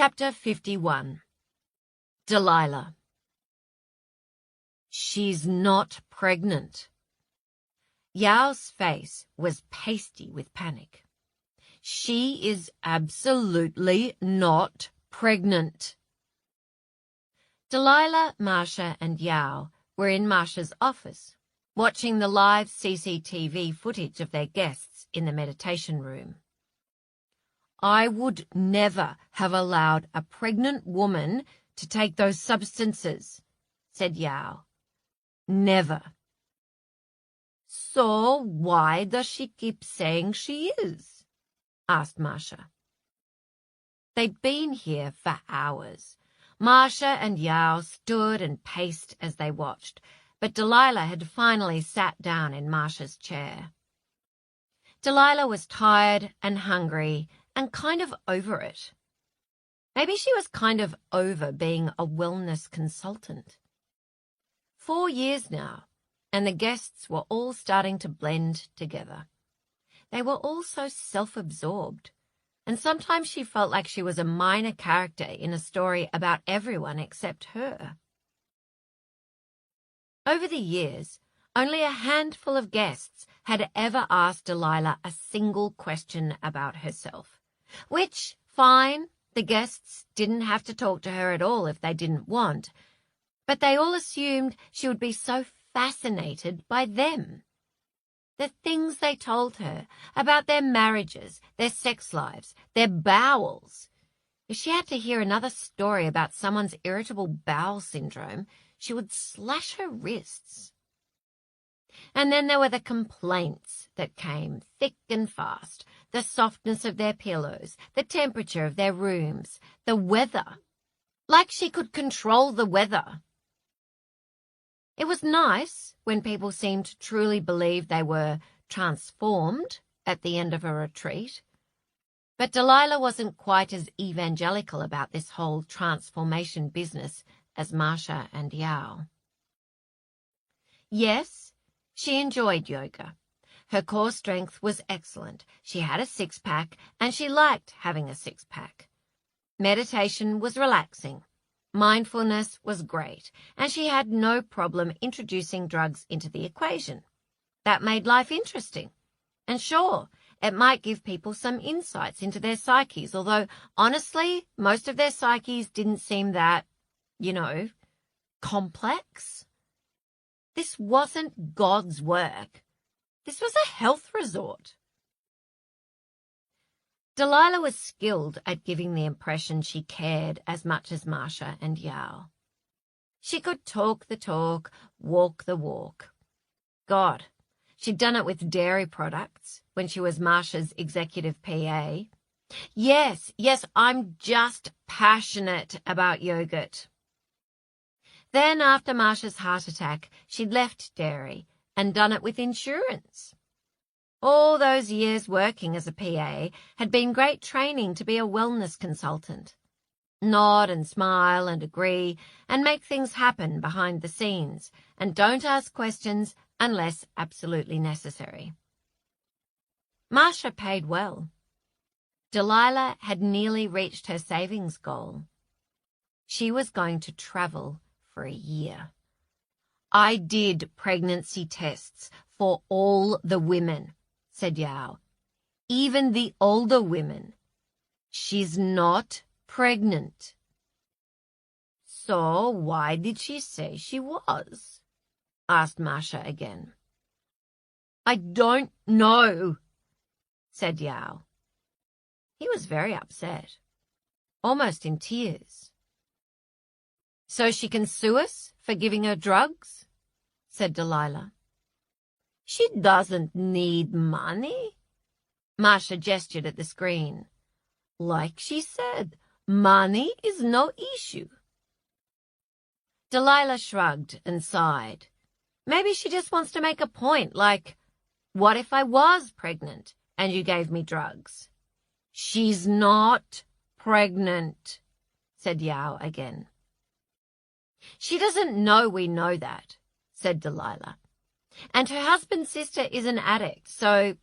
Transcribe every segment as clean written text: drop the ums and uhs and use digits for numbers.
Chapter 51. Delilah. She's not pregnant. Yao's face was pasty with panic. She is absolutely not pregnant. Delilah, Marcia, and Yao were in Marcia's office, watching the live CCTV footage of their guests in the meditation room. I would never have allowed a pregnant woman to take those substances, said Yao. Never. So why does she keep saying she is? Asked Marcia. They'd been here for hours. Marcia and Yao stood and paced as they watched, but Delilah had finally sat down in Marcia's chair. Delilah was tired and hungry and kind of over it. Maybe she was kind of over being a wellness consultant. 4 years now, and the guests were all starting to blend together. They were all so self-absorbed, and sometimes she felt like she was a minor character in a story about everyone except her. Over the years, only a handful of guests had ever asked Delilah a single question about herself, which, fine, the guests didn't have to talk to her at all if they didn't want, but they all assumed she would be so fascinated by them. The things they told her about their marriages, their sex lives, their bowels. If she had to hear another story about someone's irritable bowel syndrome, she would slash her wrists. And then there were the complaints that came thick and fast, the softness of their pillows, the temperature of their rooms, the weather. Like she could control the weather. It was nice when people seemed to truly believe they were transformed at the end of a retreat. But Delilah wasn't quite as evangelical about this whole transformation business as Marcia and Yao. Yes, she enjoyed yoga. Her core strength was excellent. She had a six-pack, and she liked having a six-pack. Meditation was relaxing. Mindfulness was great, and she had no problem introducing drugs into the equation. That made life interesting. And sure, it might give people some insights into their psyches, although, honestly, most of their psyches didn't seem that, complex. This wasn't God's work. This was a health resort. Delilah was skilled at giving the impression she cared as much as Marcia and Yao. She could talk the talk, walk the walk. God, she'd done it with dairy products when she was Marcia's executive PA. Yes, I'm just passionate about yogurt. Then after Marcia's heart attack, she'd left dairy and done it with insurance. All those years working as a PA had been great training to be a wellness consultant. Nod and smile and agree and make things happen behind the scenes, and don't ask questions unless absolutely necessary. Marcia paid well. Delilah had nearly reached her savings goal. She was going to travel for a year. I did pregnancy tests for all the women, said Yao. Even the older women. She's not pregnant. So why did she say she was? Asked Marcia again. I don't know, said Yao. He was very upset, almost in tears. So she can sue us for giving her drugs? Said Delilah. She doesn't need money. Marcia gestured at the screen. Like she said, money is no issue. Delilah shrugged and sighed. Maybe she just wants to make a point, like, what if I was pregnant and you gave me drugs? She's not pregnant, said Yao again. She doesn't know we know that, said Delilah. And her husband's sister is an addict, so,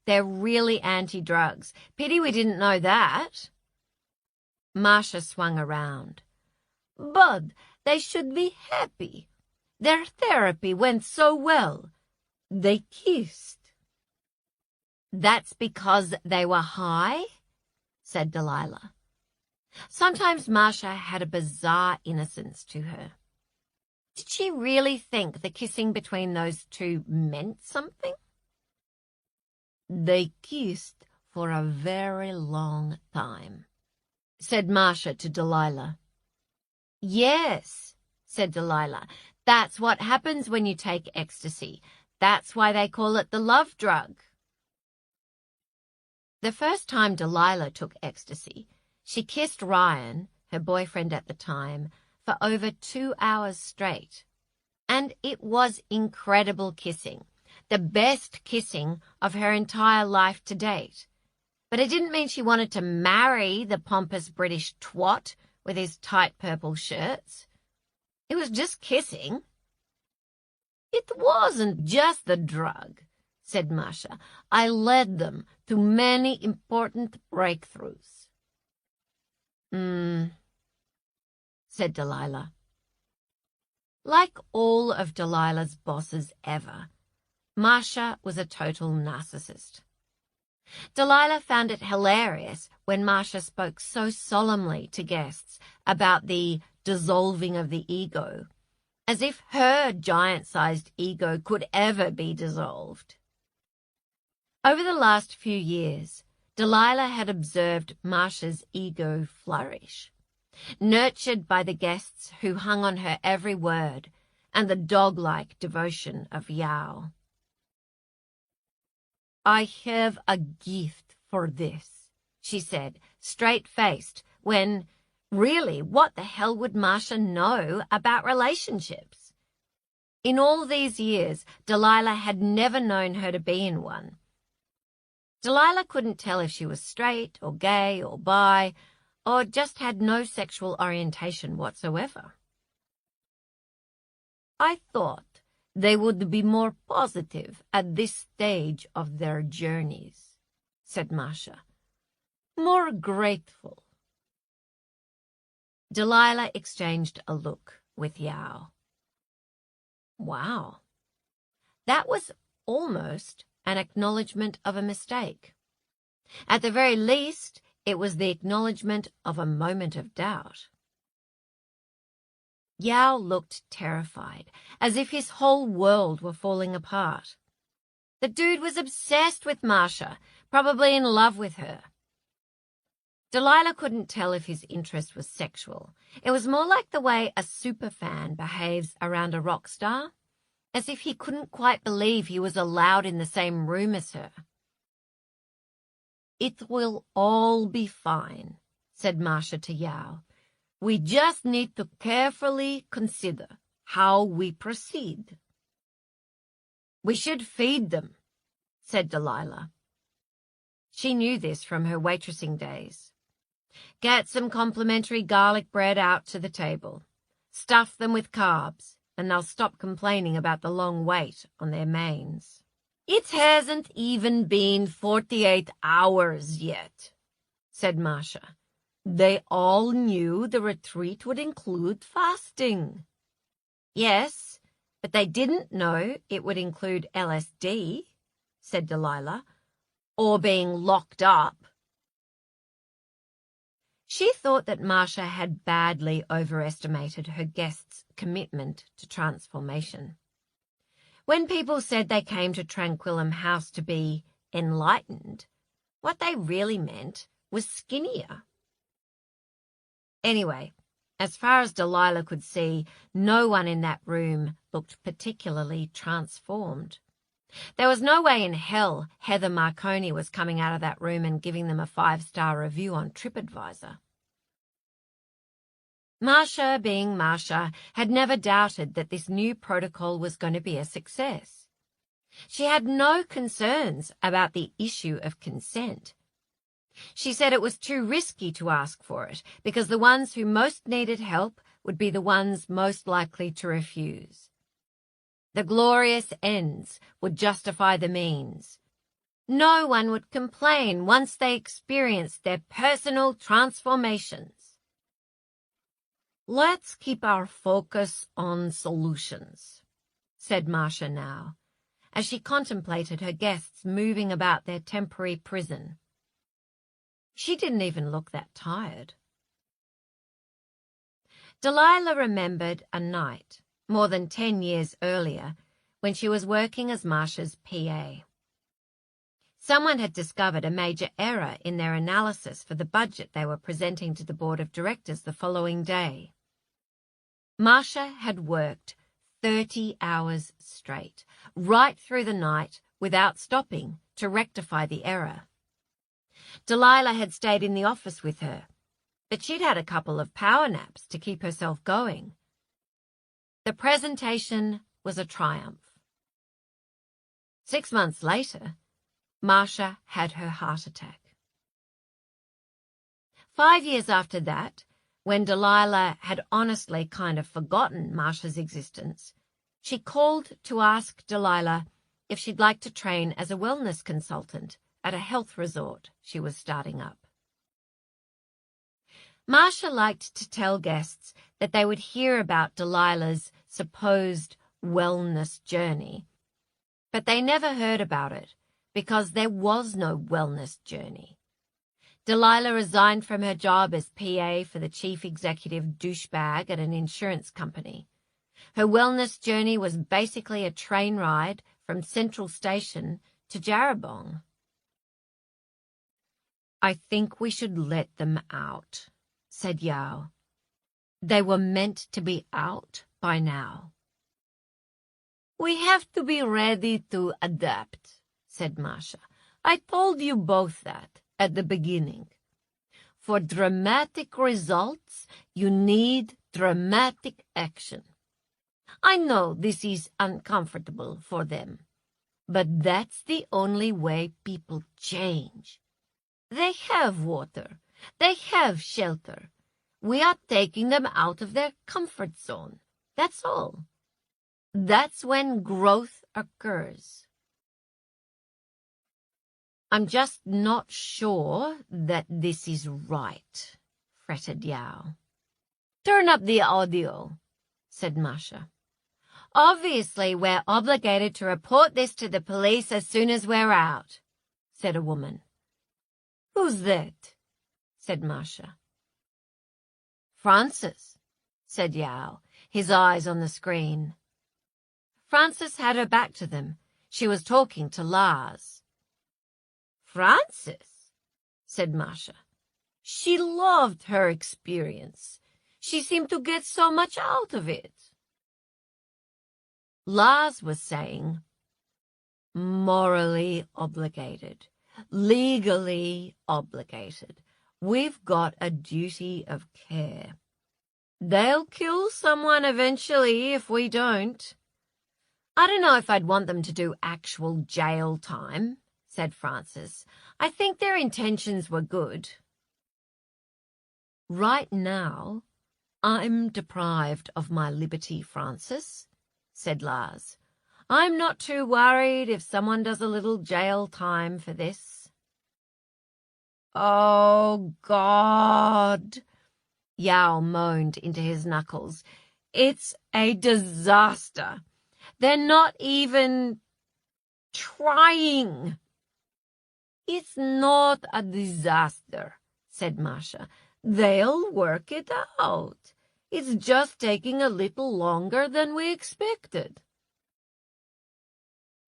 they're really anti-drugs. Pity we didn't know that. Marcia swung around. "But they should be happy. Their therapy went so well. They kissed." "That's because they were high?" said Delilah. Sometimes Marcia had a bizarre innocence to her. Did she really think the kissing between those two meant something? "They kissed for a very long time," said Marcia to Delilah. "Yes," said Delilah. "That's what happens when you take ecstasy. That's why they call it the love drug." The first time Delilah took ecstasy, she kissed Ryan, her boyfriend at the time, for over 2 hours straight. And it was incredible kissing, the best kissing of her entire life to date. But it didn't mean she wanted to marry the pompous British twat with his tight purple shirts. It was just kissing. "It wasn't just the drug," said Marcia. "I led them to many important breakthroughs." Said Delilah. Like all of Delilah's bosses ever, Marcia was a total narcissist. Delilah found it hilarious when Marcia spoke so solemnly to guests about the dissolving of the ego, as if her giant-sized ego could ever be dissolved. Over the last few years, Delilah had observed Marcia's ego flourish, nurtured by the guests who hung on her every word and the dog-like devotion of Yao. "I have a gift for this," she said, straight-faced, when, really, what the hell would Marcia know about relationships? In all these years, Delilah had never known her to be in one. Delilah couldn't tell if she was straight or gay or bi, or just had no sexual orientation whatsoever. "I thought they would be more positive at this stage of their journeys," said Marcia. "More grateful." Delilah exchanged a look with Yao. Wow. That was almost an acknowledgement of a mistake. At the very least, it was the acknowledgement of a moment of doubt. Yao looked terrified, as if his whole world were falling apart. The dude was obsessed with Marcia, probably in love with her. Delilah couldn't tell if his interest was sexual. It was more like the way a superfan behaves around a rock star, as if he couldn't quite believe he was allowed in the same room as her. "It will all be fine," said Marcia to Yao. "We just need to carefully consider how we proceed." "We should feed them," said Delilah. She knew this from her waitressing days. Get some complimentary garlic bread out to the table. Stuff them with carbs, and they'll stop complaining about the long wait on their mains. "It hasn't even been 48 hours yet," said Marcia. "They all knew the retreat would include fasting." "Yes, but they didn't know it would include LSD," said Delilah, "or being locked up." She thought that Marcia had badly overestimated her guests' commitment to transformation. When people said they came to Tranquillum House to be enlightened, what they really meant was skinnier. Anyway, as far as Delilah could see, no one in that room looked particularly transformed. There was no way in hell Heather Marconi was coming out of that room and giving them a 5-star review on TripAdvisor. Marcia, being Marcia, had never doubted that this new protocol was going to be a success. She had no concerns about the issue of consent. She said it was too risky to ask for it because the ones who most needed help would be the ones most likely to refuse. The glorious ends would justify the means. No one would complain once they experienced their personal transformations. Let's keep our focus on solutions, said Marcia now, as she contemplated her guests moving about their temporary prison. She didn't even look that tired. Delilah remembered a night, more than 10 years earlier, when she was working as Marcia's PA. Someone had discovered a major error in their analysis for the budget they were presenting to the board of directors the following day. Marcia had worked 30 hours straight, right through the night, without stopping, to rectify the error. Delilah had stayed in the office with her, but she'd had a couple of power naps to keep herself going. The presentation was a triumph. 6 months later, Marcia had her heart attack. 5 years after that, when Delilah had honestly kind of forgotten Marcia's existence, she called to ask Delilah if she'd like to train as a wellness consultant at a health resort she was starting up. Marcia liked to tell guests that they would hear about Delilah's supposed wellness journey, but they never heard about it because there was no wellness journey. Delilah resigned from her job as PA for the chief executive douchebag at an insurance company. Her wellness journey was basically a train ride from Central Station to Jarrabong. I think we should let them out, said Yao. They were meant to be out by now. We have to be ready to adapt, said Marcia. I told you both that at the beginning. For dramatic results, you need dramatic action. I know this is uncomfortable for them, but that's the only way people change. They have water. They have shelter. We are taking them out of their comfort zone. That's all. That's when growth occurs. I'm just not sure that this is right, fretted Yao. Turn up the audio, said Marcia. Obviously, we're obligated to report this to the police as soon as we're out, said a woman. Who's that? Said Marcia. Frances, said Yao, his eyes on the screen. Frances had her back to them. She was talking to Lars. Frances, said Marcia. She loved her experience. She seemed to get so much out of it. Lars was saying, morally obligated, legally obligated. We've got a duty of care. They'll kill someone eventually if we don't. I don't know if I'd want them to do actual jail time, said Frances. I think their intentions were good. Right now, I'm deprived of my liberty, Frances, said Lars. I'm not too worried if someone does a little jail time for this. Oh, God, Yao moaned into his knuckles. It's a disaster. They're not even trying. It's not a disaster, said Marcia. They'll work it out. It's just taking a little longer than we expected.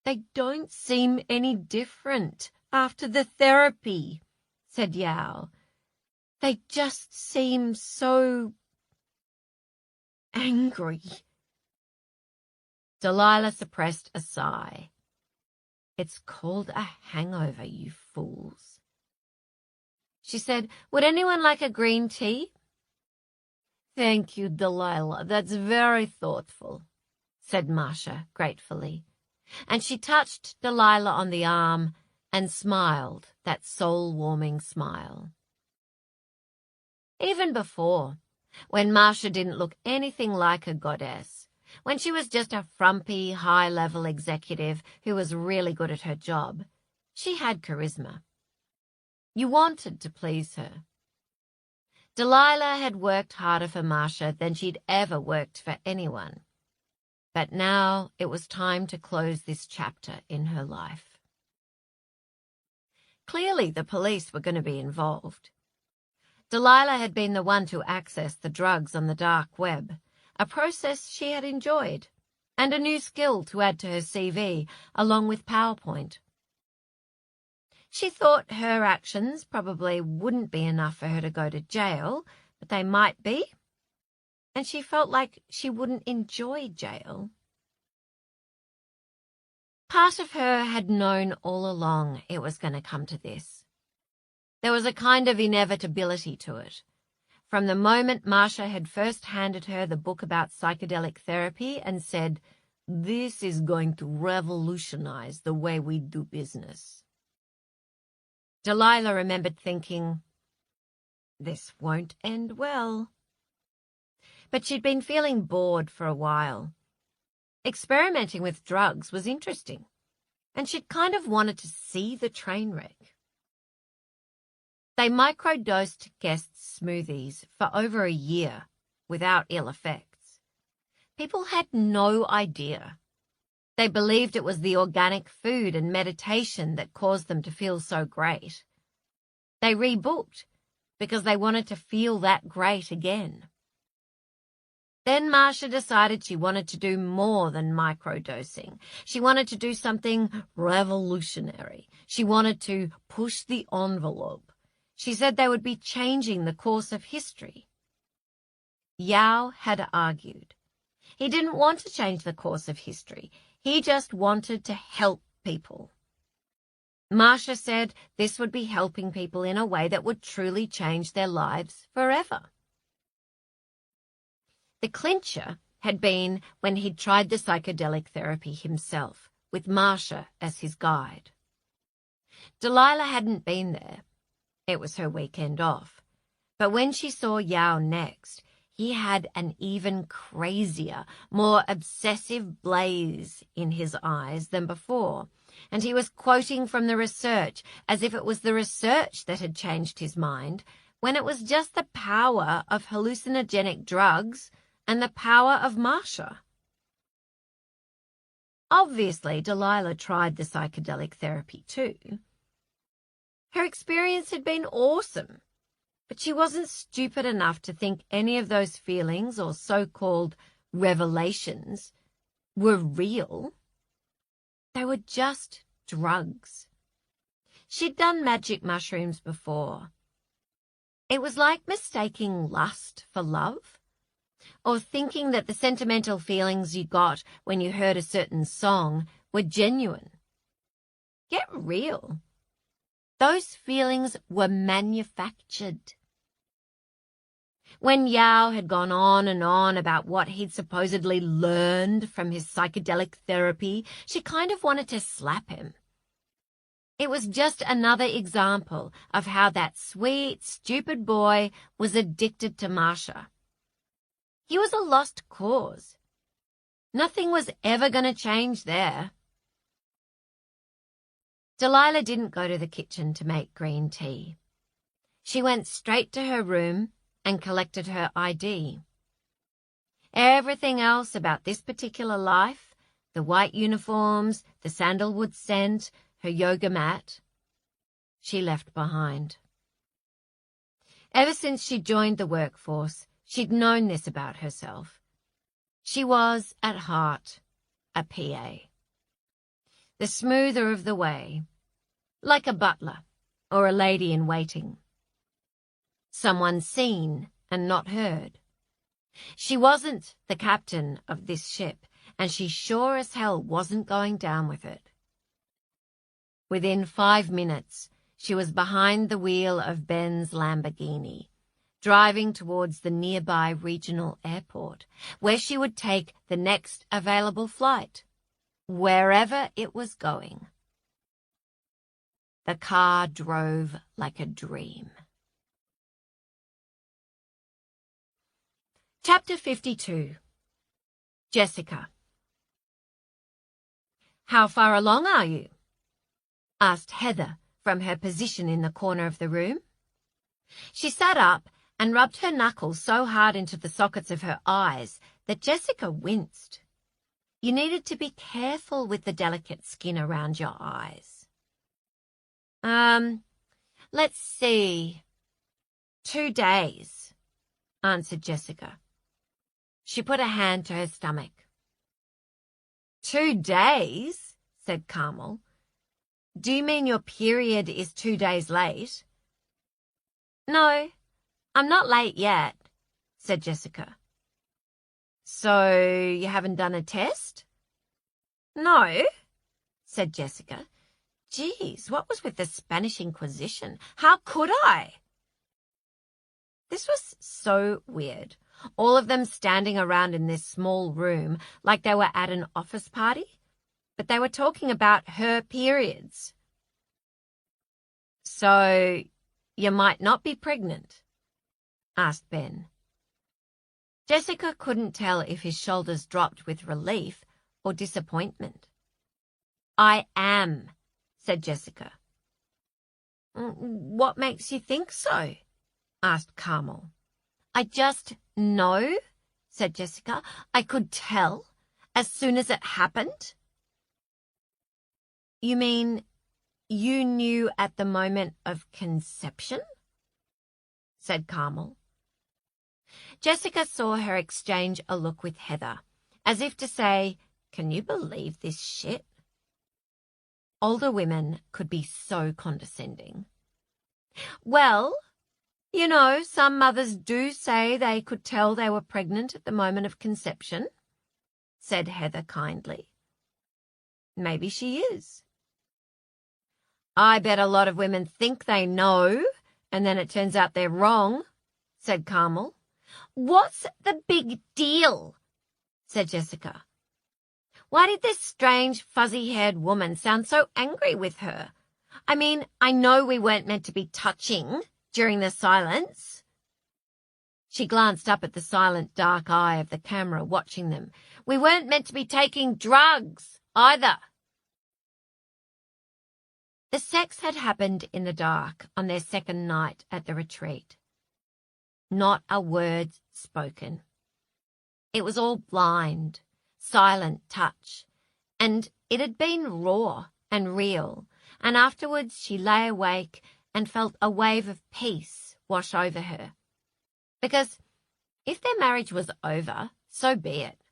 They don't seem any different after the therapy, said Yao. They just seem so angry. Delilah suppressed a sigh. It's called a hangover, you fools. She said, would anyone like a green tea? Thank you, Delilah. That's very thoughtful, said Marcia gratefully. And she touched Delilah on the arm and smiled, that soul-warming smile. Even before, when Marcia didn't look anything like a goddess, when she was just a frumpy, high-level executive who was really good at her job, she had charisma. You wanted to please her. Delilah had worked harder for Marcia than she'd ever worked for anyone. But now it was time to close this chapter in her life. Clearly, the police were going to be involved. Delilah had been the one to access the drugs on the dark web, a process she had enjoyed, and a new skill to add to her CV, along with PowerPoint. She thought her actions probably wouldn't be enough for her to go to jail, but they might be, and she felt like she wouldn't enjoy jail. Part of her had known all along it was going to come to this. There was a kind of inevitability to it. From the moment Marcia had first handed her the book about psychedelic therapy and said, "This is going to revolutionize the way we do business." Delilah remembered thinking, this won't end well. But she'd been feeling bored for a while. Experimenting with drugs was interesting, and she'd kind of wanted to see the train wreck. They microdosed guests' smoothies for over a year without ill effects. People had no idea. They believed it was the organic food and meditation that caused them to feel so great. They rebooked because they wanted to feel that great again. Then Marcia decided she wanted to do more than microdosing. She wanted to do something revolutionary. She wanted to push the envelope. She said they would be changing the course of history. Yao had argued. He didn't want to change the course of history. He just wanted to help people. Marcia said this would be helping people in a way that would truly change their lives forever. The clincher had been when he'd tried the psychedelic therapy himself, with Marcia as his guide. Delilah hadn't been there. It was her weekend off. But when she saw Yao next, he had an even crazier, more obsessive blaze in his eyes than before, and he was quoting from the research as if it was the research that had changed his mind, when it was just the power of hallucinogenic drugs and the power of Marcia. Obviously, Delilah tried the psychedelic therapy too. Her experience had been awesome, but she wasn't stupid enough to think any of those feelings or so-called revelations were real. They were just drugs. She'd done magic mushrooms before. It was like mistaking lust for love, or thinking that the sentimental feelings you got when you heard a certain song were genuine. Get real. Those feelings were manufactured. When Yao had gone on and on about what he'd supposedly learned from his psychedelic therapy, she kind of wanted to slap him. It was just another example of how that sweet, stupid boy was addicted to Marcia. He was a lost cause. Nothing was ever going to change there. Delilah didn't go to the kitchen to make green tea. She went straight to her room and collected her ID. Everything else about this particular life, the white uniforms, the sandalwood scent, her yoga mat, she left behind. Ever since she joined the workforce, she'd known this about herself. She was, at heart, a PA. The smoother of the way, like a butler or a lady in waiting. Someone seen and not heard. She wasn't the captain of this ship, and she sure as hell wasn't going down with it. Within 5 minutes, she was behind the wheel of Ben's Lamborghini, driving towards the nearby regional airport, where she would take the next available flight, wherever it was going. The car drove like a dream. Chapter 52. Jessica. "How far along are you?" asked Heather from her position in the corner of the room. She sat up and rubbed her knuckles so hard into the sockets of her eyes that Jessica winced. You needed to be careful with the delicate skin around your eyes. Let's see. 2 days, answered Jessica. She put a hand to her stomach. 2 days, said Carmel. Do you mean your period is 2 days late? No, I'm not late yet, said Jessica. So you haven't done a test? No, said Jessica. Geez, what was with the Spanish Inquisition? How could I? This was so weird. All of them standing around in this small room like they were at an office party, but they were talking about her periods. So you might not be pregnant? Asked Ben. Jessica couldn't tell if his shoulders dropped with relief or disappointment. I am, said Jessica. What makes you think so? Asked Carmel. I just know, said Jessica. I could tell as soon as it happened. You mean you knew at the moment of conception? Said Carmel. Jessica saw her exchange a look with Heather, as if to say, can you believe this shit? Older women could be so condescending. Well, you know, some mothers do say they could tell they were pregnant at the moment of conception, said Heather kindly. Maybe she is. I bet a lot of women think they know, and then it turns out they're wrong, said Carmel. What's the big deal? Said Jessica. Why did this strange, fuzzy-haired woman sound so angry with her? I mean, I know we weren't meant to be touching during the silence. She glanced up at the silent, dark eye of the camera watching them. We weren't meant to be taking drugs either. The sex had happened in the dark on their second night at the retreat. Not a word spoken. It was all blind, silent touch, and it had been raw and real, and afterwards she lay awake and felt a wave of peace wash over her. Because if their marriage was over, so be it.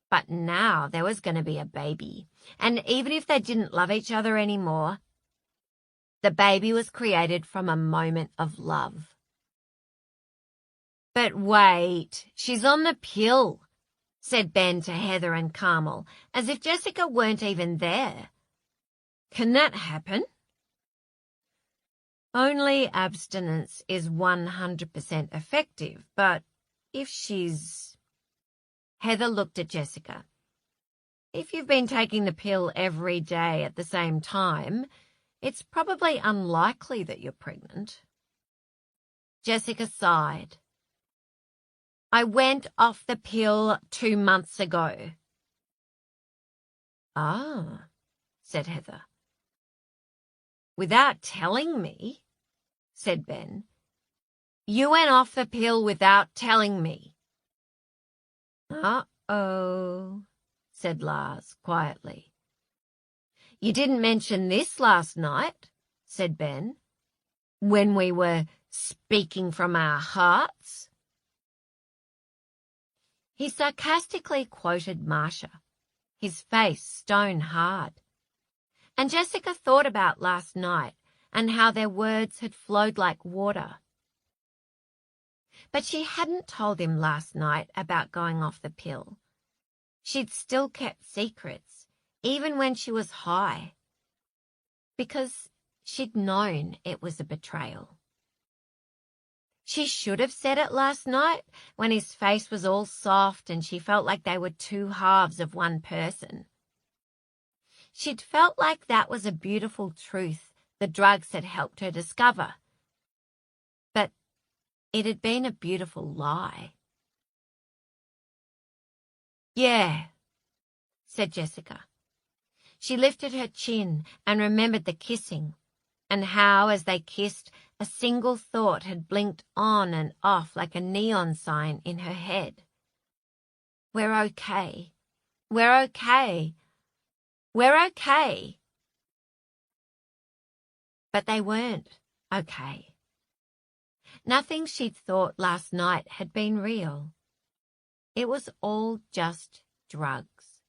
But now there was going to be a baby, and even if they didn't love each other anymore, the baby was created from a moment of love. But wait, she's on the pill, said Ben to Heather and Carmel, as if Jessica weren't even there. Can that happen? Only abstinence is 100% effective, but if she's... Heather looked at Jessica. If you've been taking the pill every day at the same time, it's probably unlikely that you're pregnant. Jessica sighed. I went off the pill 2 months ago. Ah, said Heather. Without telling me, said Ben. You went off the pill without telling me. Uh-oh, said Lars quietly. You didn't mention this last night, said Ben, when we were speaking from our hearts. He sarcastically quoted Marcia, his face stone hard. And Jessica thought about last night and how their words had flowed like water. But she hadn't told him last night about going off the pill. She'd still kept secrets, even when she was high, because she'd known it was a betrayal. She should have said it last night when his face was all soft and she felt like they were two halves of one person. She'd felt like that was a beautiful truth the drugs had helped her discover. But it had been a beautiful lie. Yeah, said Jessica. She lifted her chin and remembered the kissing, and how, as they kissed, A single thought had blinked on and off like a neon sign in her head. We're okay. We're okay. We're okay. But they weren't okay. Nothing she'd thought last night had been real. It was all just drugs.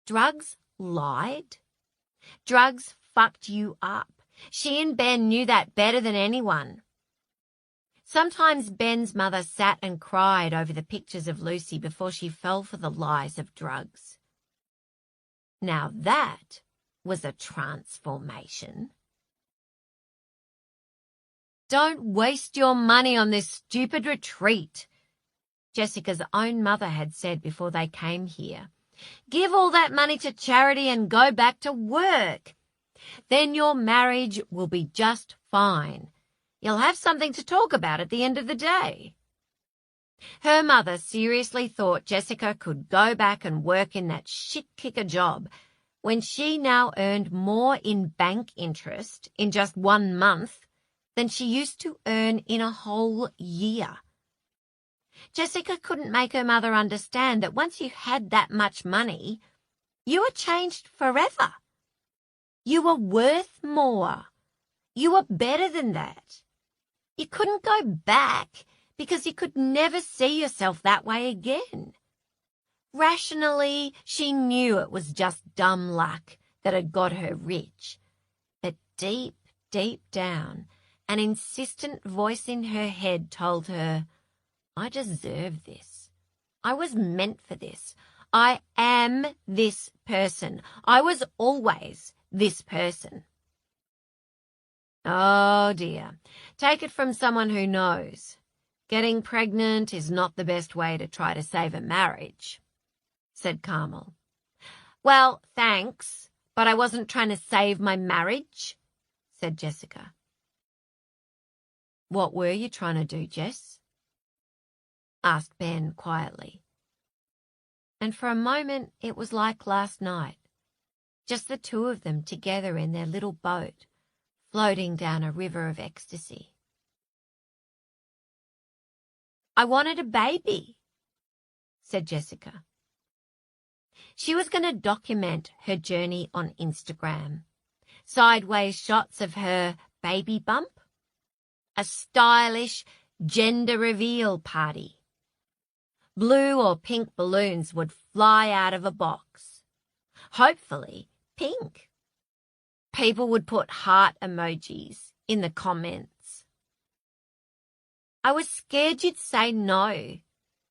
Drugs lied. Drugs fucked you up. She and Ben knew that better than anyone. Sometimes Ben's mother sat and cried over the pictures of Lucy before she fell for the lies of drugs. Now that was a transformation. Don't waste your money on this stupid retreat, Jessica's own mother had said before they came here. Give all that money to charity and go back to work. Then your marriage will be just fine. You'll have something to talk about at the end of the day. Her mother seriously thought Jessica could go back and work in that shit-kicker job when she now earned more in bank interest in just 1 month than she used to earn in a whole year. Jessica couldn't make her mother understand that once you had that much money, you were changed forever. You were worth more. You were better than that. You couldn't go back because you could never see yourself that way again. Rationally, she knew it was just dumb luck that had got her rich. But deep, deep down, an insistent voice in her head told her, I deserve this. I was meant for this. I am this person. I was always this person. Oh dear. Take it from someone who knows. Getting pregnant is not the best way to try to save a marriage, said Carmel. Well, thanks, but I wasn't trying to save my marriage, said Jessica. What were you trying to do, Jess? Asked Ben quietly. And for a moment it was like last night, just the two of them together in their little boat, floating down a river of ecstasy. I wanted a baby, said Jessica. She was going to document her journey on Instagram. Sideways shots of her baby bump. A stylish gender reveal party. Blue or pink balloons would fly out of a box. Hopefully pink. People would put heart emojis in the comments. I was scared you'd say no,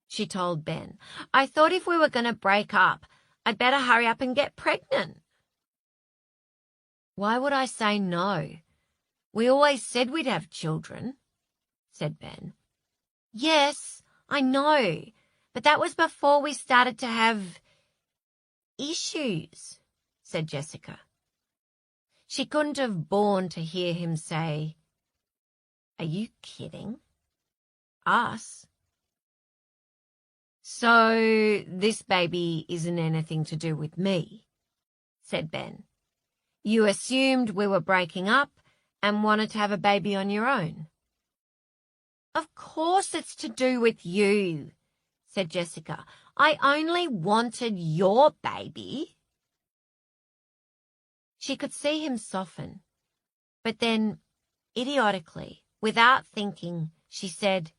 she told Ben. I thought if we were going to break up, I'd better hurry up and get pregnant. Why would I say no? We always said we'd have children, said Ben. Yes, I know, but that was before we started to have issues, said Jessica. She couldn't have borne to hear him say, Are you kidding? Us? So this baby isn't anything to do with me, said Ben. You assumed we were breaking up and wanted to have a baby on your own. Of course it's to do with you, said Jessica. I only wanted your baby. She could see him soften, but then, idiotically, without thinking, she said,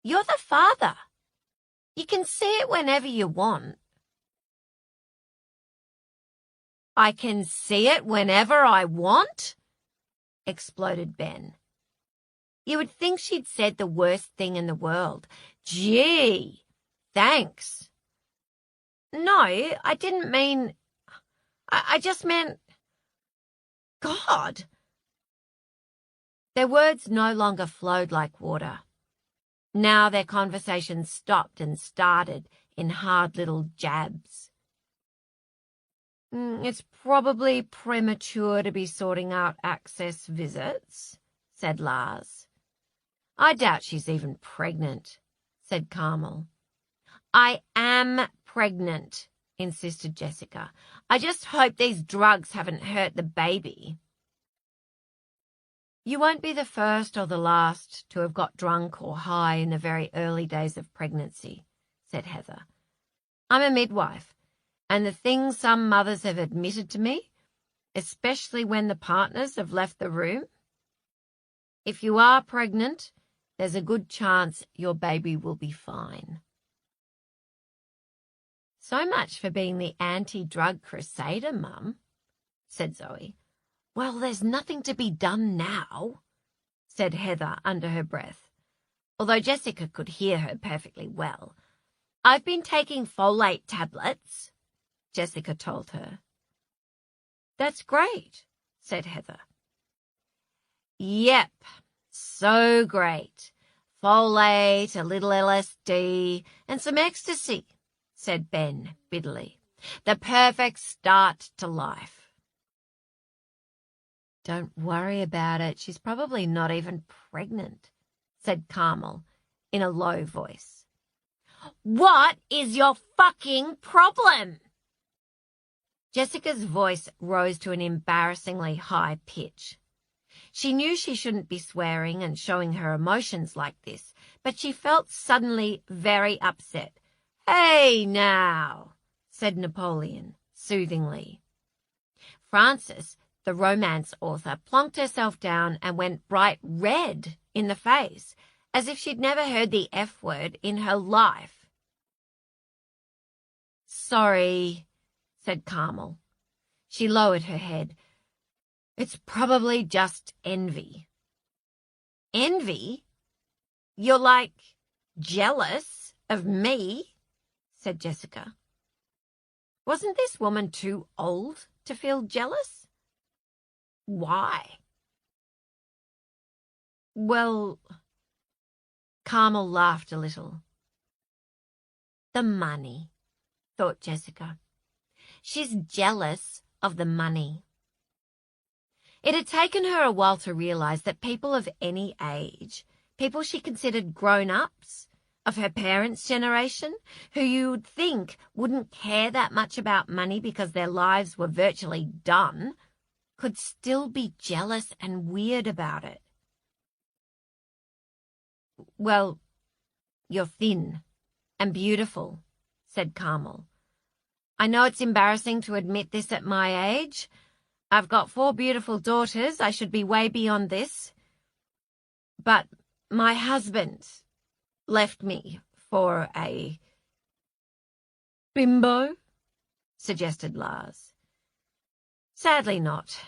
You're the father. You can see it whenever you want. I can see it whenever I want? Exploded Ben. You would think she'd said the worst thing in the world. Gee, thanks. No, I didn't mean... I just meant... God. Their words no longer flowed like water. Now their conversation stopped and started in hard little jabs. It's probably premature to be sorting out access visits, said Lars. I doubt she's even pregnant, said Carmel. I am pregnant, insisted Jessica. I just hope these drugs haven't hurt the baby. You won't be the first or the last to have got drunk or high in the very early days of pregnancy, said Heather. I'm a midwife, and the things some mothers have admitted to me, especially when the partners have left the room. If you are pregnant, there's a good chance your baby will be fine. So much for being the anti-drug crusader, Mum, said Zoe. Well, there's nothing to be done now, said Heather under her breath, although Jessica could hear her perfectly well. I've been taking folate tablets, Jessica told her. That's great, said Heather. Yep, so great. Folate, a little LSD, and some ecstasy, said Ben bitterly. The perfect start to life. Don't worry about it. She's probably not even pregnant, said Carmel in a low voice. What is your fucking problem? Jessica's voice rose to an embarrassingly high pitch. She knew she shouldn't be swearing and showing her emotions like this, but she felt suddenly very upset. Hey now, said Napoleon soothingly. Frances, the romance author, plonked herself down and went bright red in the face, as if she'd never heard the F word in her life. Sorry, said Carmel. She lowered her head. It's probably just envy. Envy? You're like jealous of me, said Jessica. Wasn't this woman too old to feel jealous? Why? Well, Carmel laughed a little. The money, thought Jessica. She's jealous of the money. It had taken her a while to realize that people of any age, people she considered grown-ups, of her parents' generation, who you would think wouldn't care that much about money because their lives were virtually done, could still be jealous and weird about it. Well, you're thin and beautiful, said Carmel. I know it's embarrassing to admit this at my age. I've got 4 beautiful daughters. I should be way beyond this. But my husband left me for a bimbo, suggested Lars. Sadly not.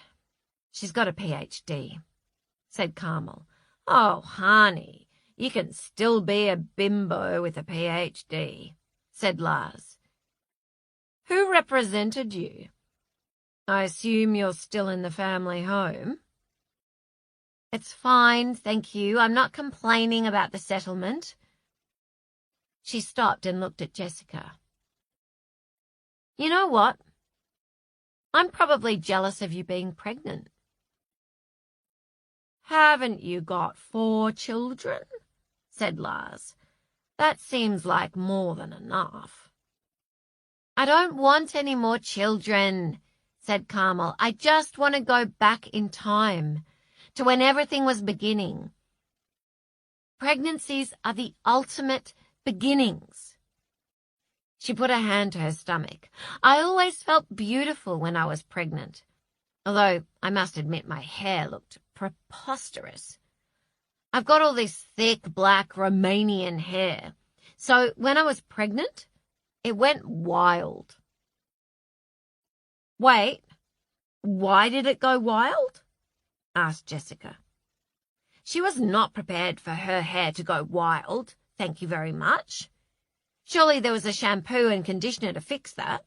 She's got a PhD, said Carmel. Oh, honey, you can still be a bimbo with a PhD, said Lars. Who represented you? I assume you're still in the family home. It's fine, thank you. I'm not complaining about the settlement. She stopped and looked at Jessica. You know what? I'm probably jealous of you being pregnant. Haven't you got 4 children? Said Lars. That seems like more than enough. I don't want any more children, said Carmel. I just want to go back in time to when everything was beginning. Pregnancies are the ultimate beginnings. She put her hand to her stomach. I always felt beautiful when I was pregnant, although I must admit my hair looked preposterous. I've got all this thick black Romanian hair, so when I was pregnant, it went wild. Wait, why did it go wild? Asked Jessica. She was not prepared for her hair to go wild, thank you very much. Surely there was a shampoo and conditioner to fix that.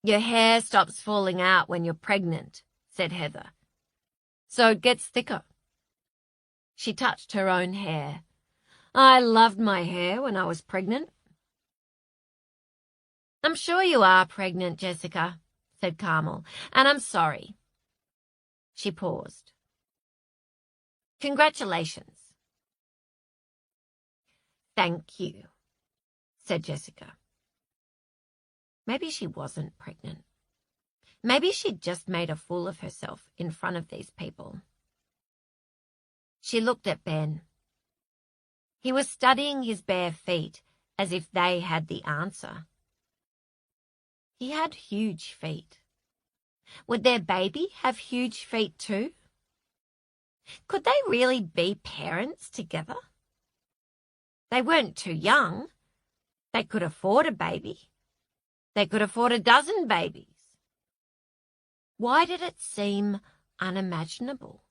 Your hair stops falling out when you're pregnant, said Heather. So it gets thicker. She touched her own hair. I loved my hair when I was pregnant. I'm sure you are pregnant, Jessica, said Carmel, and I'm sorry. She paused. Congratulations. Thank you, said Jessica. Maybe she wasn't pregnant. Maybe she'd just made a fool of herself in front of these people. She looked at Ben. He was studying his bare feet as if they had the answer. He had huge feet. Would their baby have huge feet too? Could they really be parents together? They weren't too young. They could afford a baby. They could afford a dozen babies. Why did it seem unimaginable?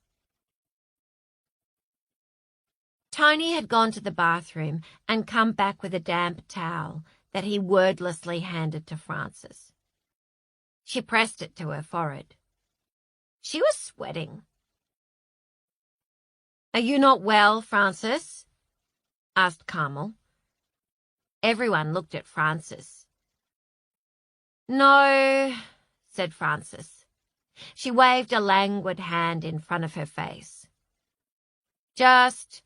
Tony had gone to the bathroom and come back with a damp towel that he wordlessly handed to Frances. She pressed it to her forehead. She was sweating. "Are you not well, Frances?" asked Carmel. Everyone looked at Frances. "No," said Frances. She waved a languid hand in front of her face. "Just,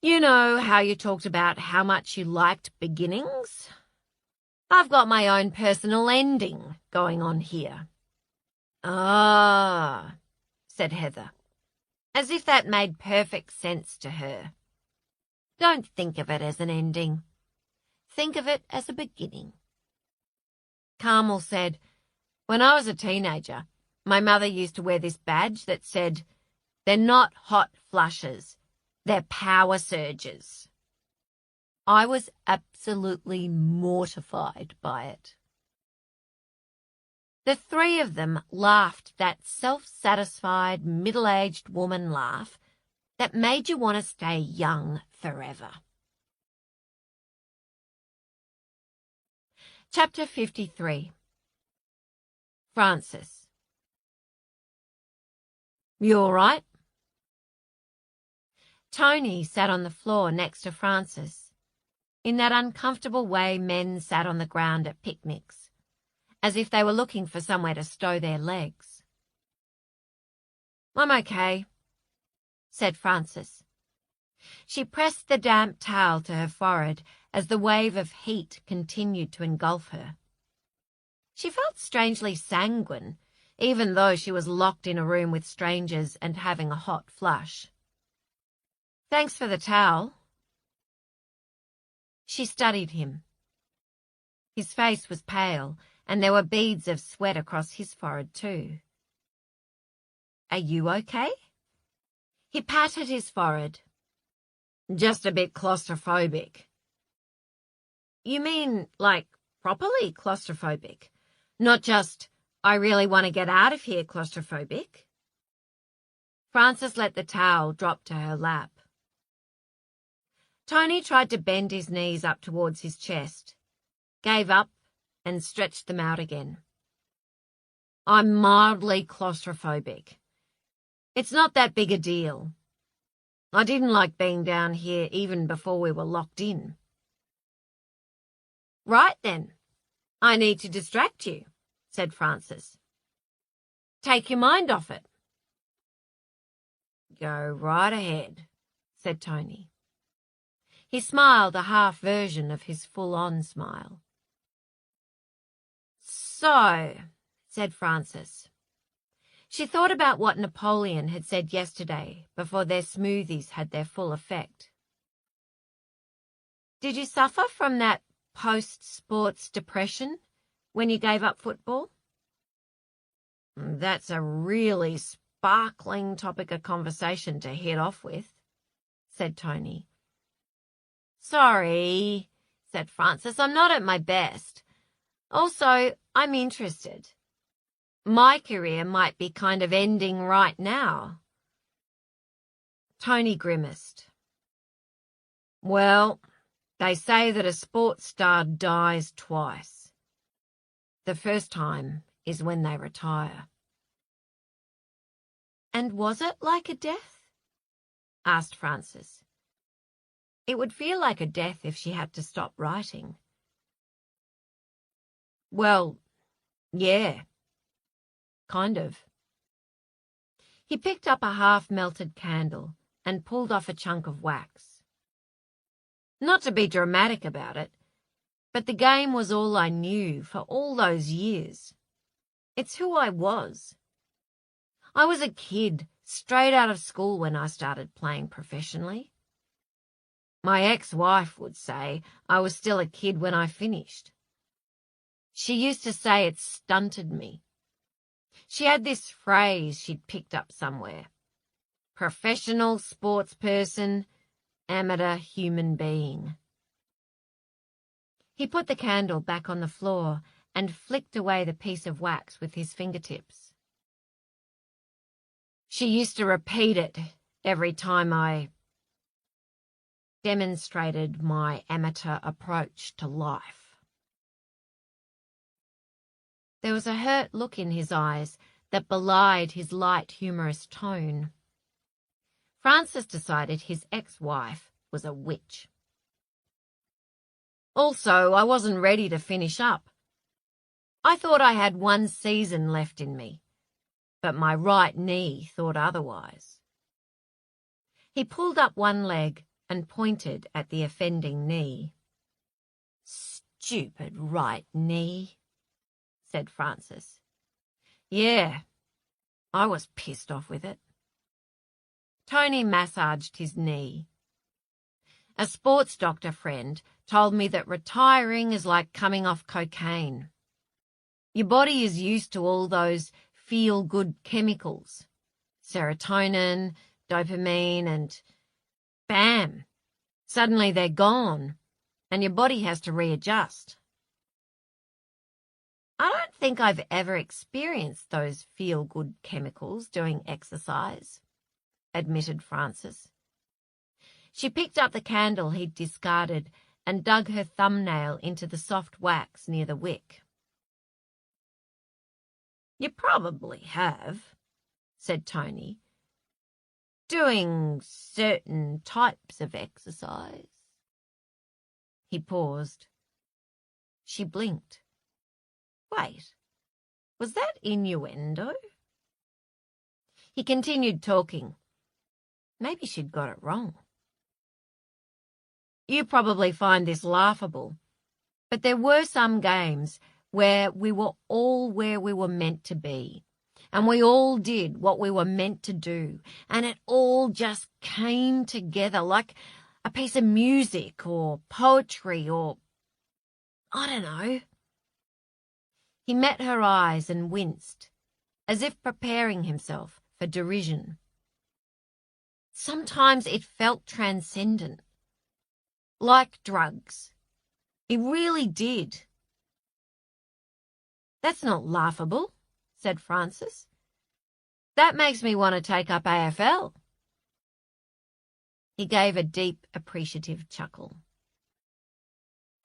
you know how you talked about how much you liked beginnings? I've got my own personal ending going on here." "Ah," said Heather, as if that made perfect sense to her. "Don't think of it as an ending. Think of it as a beginning." Carmel said, "When I was a teenager, my mother used to wear this badge that said, 'They're not hot flushes, they're power surges.'" I was absolutely mortified by it. The three of them laughed that self-satisfied, middle-aged woman laugh that made you want to stay young forever. Chapter 53. Frances. "You all right?" Tony sat on the floor next to Frances, in that uncomfortable way men sat on the ground at picnics, as if they were looking for somewhere to stow their legs. "I'm okay," said Frances. She pressed the damp towel to her forehead as the wave of heat continued to engulf her. She felt strangely sanguine, even though she was locked in a room with strangers and having a hot flush. "Thanks for the towel." She studied him. His face was pale, and there were beads of sweat across his forehead too. "Are you okay?" He patted his forehead. "Just a bit claustrophobic." "You mean, like, properly claustrophobic? Not just, I really want to get out of here claustrophobic?" Frances let the towel drop to her lap. Tony tried to bend his knees up towards his chest, gave up, and stretched them out again. "I'm mildly claustrophobic. It's not that big a deal. I didn't like being down here even before we were locked in." "Right then. I need to distract you," said Frances. "Take your mind off it." "Go right ahead," said Tony. He smiled, a half version of his full-on smile. "So," said Frances. She thought about what Napoleon had said yesterday before their smoothies had their full effect. "Did you suffer from that post-sports depression when you gave up football?" "That's a really sparkling topic of conversation to hit off with," said Tony. "Sorry," said Frances, "I'm not at my best. Also, I'm interested. My career might be kind of ending right now." Tony grimaced. "Well, they say that a sports star dies twice. The first time is when they retire." "And was it like a death?" asked Frances. It would feel like a death if she had to stop writing. "Well, yeah. Kind of." He picked up a half-melted candle and pulled off a chunk of wax. "Not to be dramatic about it, but the game was all I knew for all those years. It's who I was. I was a kid, straight out of school when I started playing professionally. My ex-wife would say I was still a kid when I finished. She used to say it stunted me. She had this phrase she'd picked up somewhere. Professional sportsperson, amateur human being. He put the candle back on the floor and flicked away the piece of wax with his fingertips. She used to repeat it every time I demonstrated my amateur approach to life. There was a hurt look in his eyes that belied his light, humorous tone. Francis decided his ex-wife was a witch. Also, I wasn't ready to finish up. I thought I had one season left in me, but my right knee thought otherwise. He pulled up one leg and pointed at the offending knee. Stupid right knee, said Francis. Yeah, I was pissed off with it. Tony massaged his knee. A sports doctor friend told me that retiring is like coming off cocaine. Your body is used to all those feel-good chemicals, serotonin, dopamine, and bam, suddenly they're gone, and your body has to readjust. I don't think I've ever experienced those feel-good chemicals doing exercise, admitted Francis. She picked up the candle he'd discarded and dug her thumbnail into the soft wax near the wick. You probably have, said Tony, doing certain types of exercise. He paused. She blinked. Wait, was that innuendo? He continued talking. Maybe she'd got it wrong. You probably find this laughable, but there were some games where we were all where we were meant to be, and we all did what we were meant to do, and it all just came together like a piece of music or poetry or, I don't know. He met her eyes and winced, as if preparing himself for derision. Sometimes it felt transcendent, like drugs. It really did. That's not laughable, said Francis. That makes me want to take up AFL. He gave a deep, appreciative chuckle.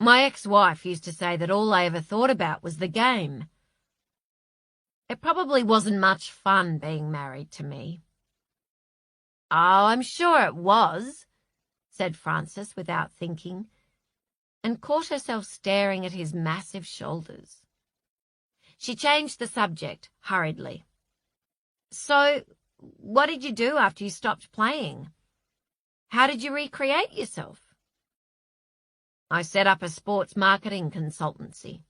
My ex-wife used to say that all I ever thought about was the game. It probably wasn't much fun being married to me. Oh, I'm sure it was, said Francis without thinking, and caught herself staring at his massive shoulders. She changed the subject hurriedly. So, what did you do after you stopped playing? How did you recreate yourself? I set up a sports marketing consultancy,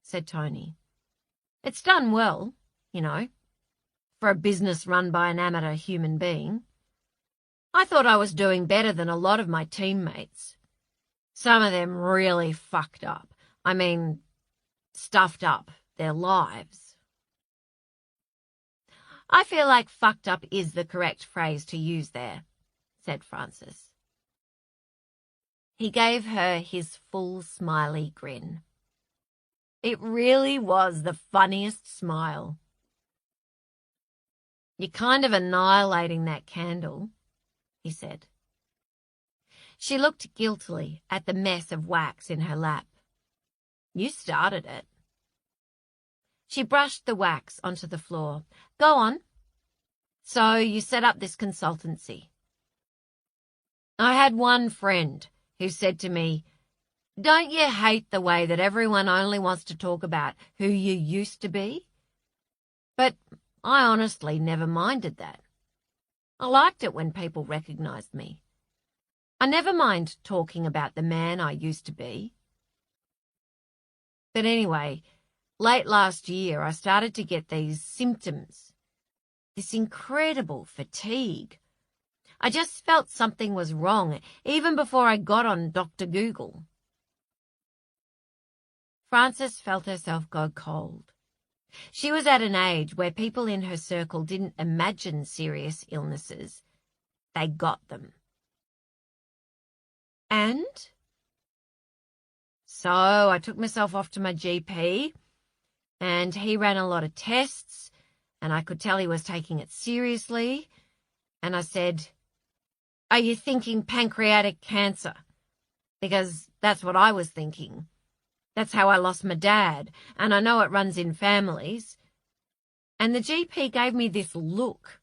said Tony. It's done well, you know, for a business run by an amateur human being. I thought I was doing better than a lot of my teammates. Some of them really fucked up. I mean, stuffed up their lives. I feel like fucked up is the correct phrase to use there, said Francis. He gave her his full smiley grin. It really was the funniest smile. You're kind of annihilating that candle, he said. She looked guiltily at the mess of wax in her lap. You started it. She brushed the wax onto the floor. Go on. So you set up this consultancy. I had one friend who said to me, don't you hate the way that everyone only wants to talk about who you used to be? But I honestly never minded that. I liked it when people recognized me. I never mind talking about the man I used to be. But anyway, Late last year, I started to get these symptoms, this incredible fatigue. I just felt something was wrong, even before I got on Dr. Google. Frances felt herself go cold. She was at an age where people in her circle didn't imagine serious illnesses. They got them. And? So I took myself off to my GP, and he ran a lot of tests, and I could tell he was taking it seriously. And I said, "Are you thinking pancreatic cancer?" Because that's what I was thinking. That's how I lost my dad, and I know it runs in families. And the GP gave me this look.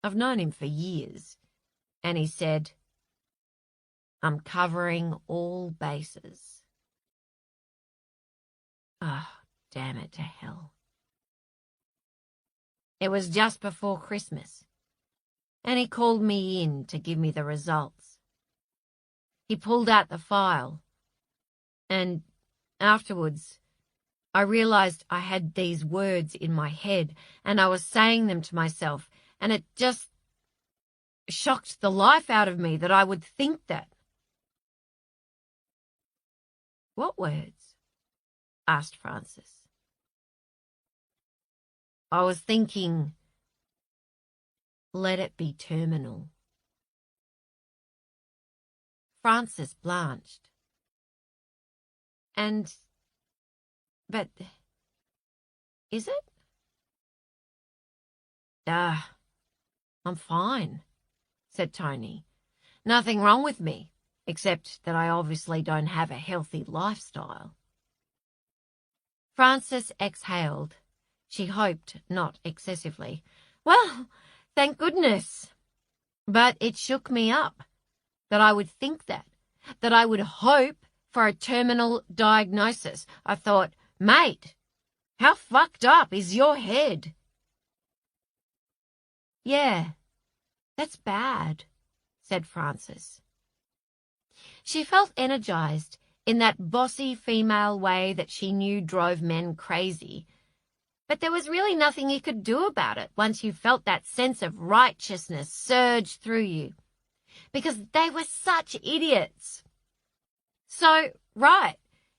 I've known him for years. And he said, "I'm covering all bases." Oh, damn it to hell. It was just before Christmas, and he called me in to give me the results. He pulled out the file, and afterwards, I realized I had these words in my head, and I was saying them to myself, and it just shocked the life out of me that I would think that. "What words?" asked Frances. I was thinking, "Let it be terminal." Frances blanched. But, is it? I'm fine, said Tony. "Nothing wrong with me, except that I obviously don't have a healthy lifestyle." Frances exhaled. She hoped not excessively. "Well, thank goodness." But it shook me up that I would think that I would hope for a terminal diagnosis. I thought, "Mate, how fucked up is your head?" "Yeah, that's bad," said Frances. She felt energized in that bossy female way that she knew drove men crazy. But there was really nothing you could do about it once you felt that sense of righteousness surge through you, because they were such idiots. "So, right,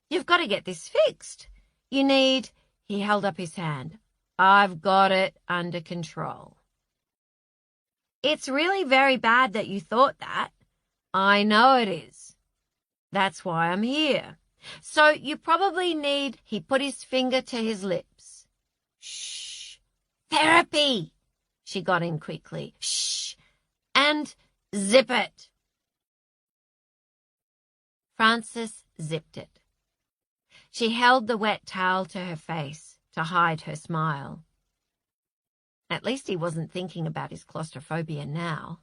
you've got to get this fixed. You need," he held up his hand, "I've got it under control." "It's really very bad that you thought that." "I know it is. That's why I'm here. So you probably need," he put his finger to his lips. "Shh. Therapy," she got in quickly. "Shh. And zip it." Frances zipped it. She held the wet towel to her face to hide her smile. At least he wasn't thinking about his claustrophobia now.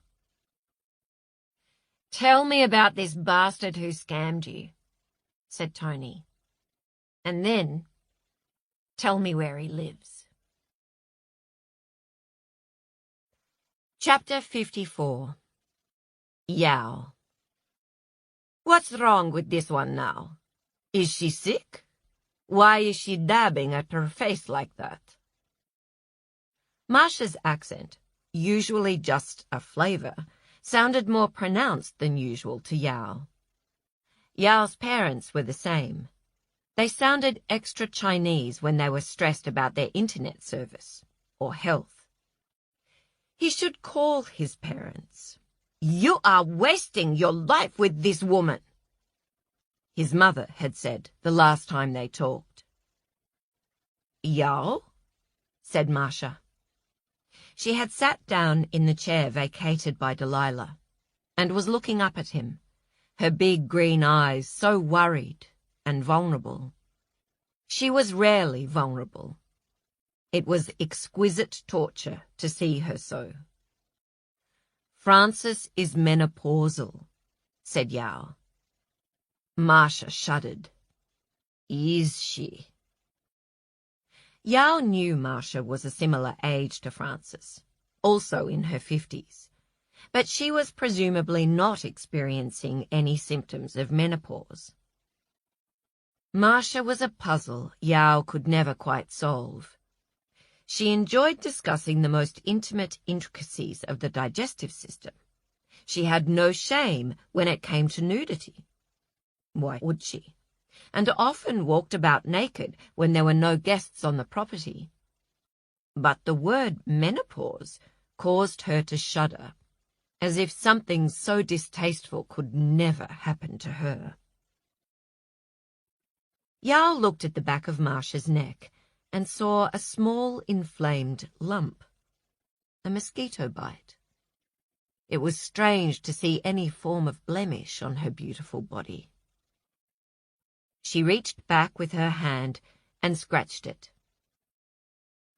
"Tell me about this bastard who scammed you," said Tony. "And then tell me where he lives." Chapter 54. Yao. "What's wrong with this one now? Is she sick? Why is she dabbing at her face like that?" Marsha's accent, usually just a flavor, sounded more pronounced than usual to Yao. Yao's parents were the same. They sounded extra Chinese when they were stressed about their internet service or health. He should call his parents. "You are wasting your life with this woman," his mother had said the last time they talked. "Yao?" said Marsha. She had sat down in the chair vacated by Delilah and was looking up at him, her big green eyes so worried and vulnerable. She was rarely vulnerable. It was exquisite torture to see her so. "Frances is menopausal," said Yao. Marsha shuddered. "Is she?" Yao knew Marsha was a similar age to Frances, also in her 50s, but she was presumably not experiencing any symptoms of menopause. Marcia was a puzzle Yao could never quite solve. She enjoyed discussing the most intimate intricacies of the digestive system. She had no shame when it came to nudity. Why would she? And often walked about naked when there were no guests on the property. But the word menopause caused her to shudder, as if something so distasteful could never happen to her. Yao looked at the back of Marcia's neck and saw a small inflamed lump, a mosquito bite. It was strange to see any form of blemish on her beautiful body. She reached back with her hand and scratched it.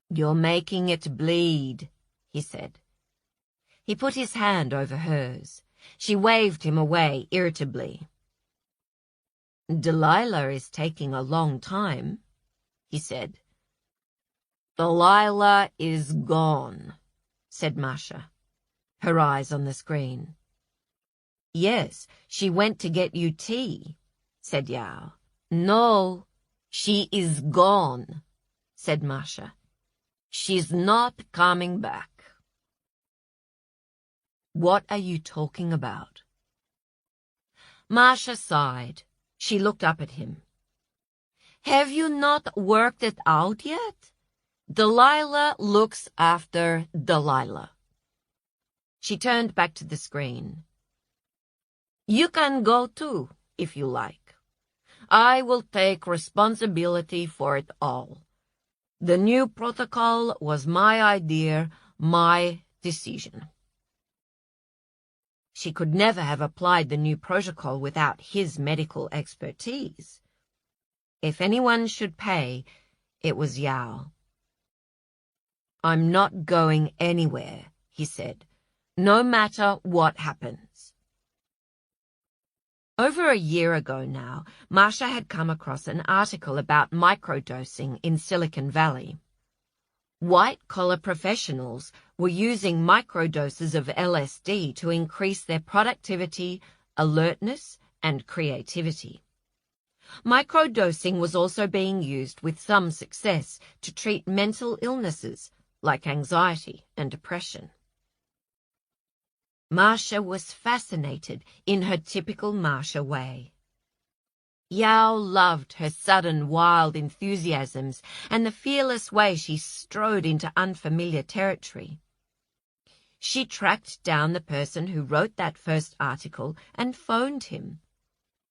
"You're making it bleed," he said. He put his hand over hers. She waved him away irritably. "Delilah is taking a long time," he said. "Delilah is gone," said Marcia, her eyes on the screen. "Yes, she went to get you tea," said Yao. "No, she is gone," said Marcia. "She's not coming back." "What are you talking about?" Marcia sighed. She looked up at him. "Have you not worked it out yet? Delilah looks after Delilah." She turned back to the screen. "You can go too, if you like. I will take responsibility for it all. The new protocol was my idea, my decision." She could never have applied the new protocol without his medical expertise. If anyone should pay, it was Yao. "I'm not going anywhere," he said, "no matter what happens." Over a year ago now, Marcia had come across an article about microdosing in Silicon Valley. White-collar professionals were using microdoses of LSD to increase their productivity, alertness, and creativity. Microdosing was also being used with some success to treat mental illnesses like anxiety and depression. Marcia was fascinated in her typical Marcia way. Yao loved her sudden wild enthusiasms and the fearless way she strode into unfamiliar territory. She tracked down the person who wrote that first article and phoned him.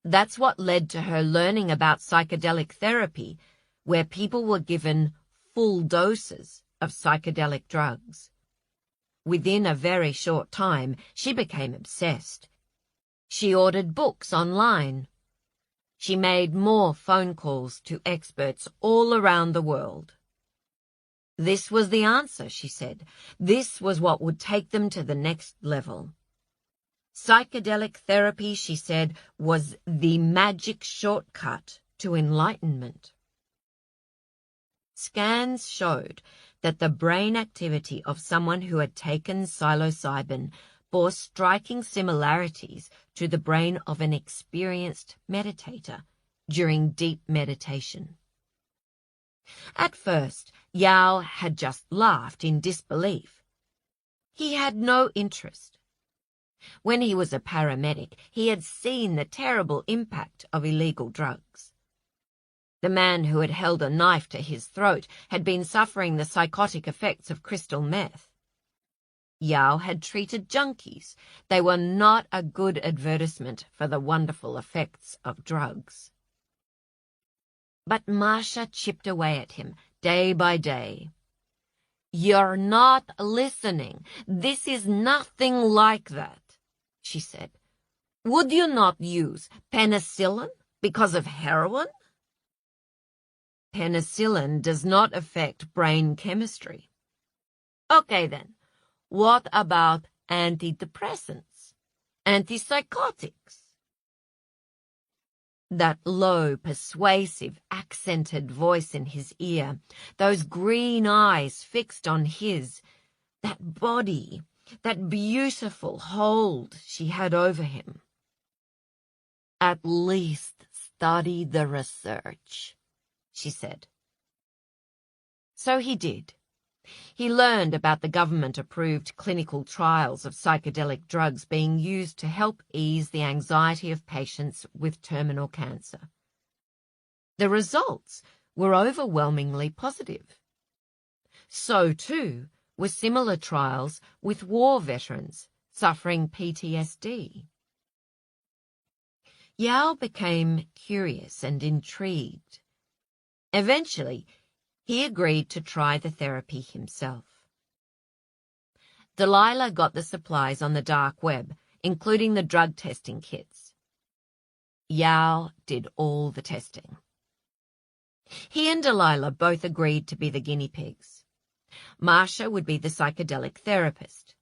That's what led to her learning about psychedelic therapy, where people were given full doses of psychedelic drugs. Within a very short time, she became obsessed. She ordered books online. She made more phone calls to experts all around the world. This was the answer, she said. This was what would take them to the next level. Psychedelic therapy, she said, was the magic shortcut to enlightenment. Scans showed that the brain activity of someone who had taken psilocybin bore striking similarities to the brain of an experienced meditator during deep meditation. At first, Yao had just laughed in disbelief. He had no interest. When he was a paramedic, he had seen the terrible impact of illegal drugs. The man who had held a knife to his throat had been suffering the psychotic effects of crystal meth. Yao had treated junkies. They were not a good advertisement for the wonderful effects of drugs. But Marcia chipped away at him day by day. "You're not listening. This is nothing like that," she said. "Would you not use penicillin because of heroin?" "Penicillin does not affect brain chemistry." "Okay then. What about antidepressants? Antipsychotics?" That low, persuasive, accented voice in his ear, those green eyes fixed on his, that body, that beautiful hold she had over him. "At least study the research," she said. So he did. He learned about the government-approved clinical trials of psychedelic drugs being used to help ease the anxiety of patients with terminal cancer. The results were overwhelmingly positive. So, too, were similar trials with war veterans suffering PTSD. Yao became curious and intrigued. Eventually, he agreed to try the therapy himself. Delilah got the supplies on the dark web, including the drug testing kits. Yao did all the testing. He and Delilah both agreed to be the guinea pigs. Marcia would be the psychedelic therapist.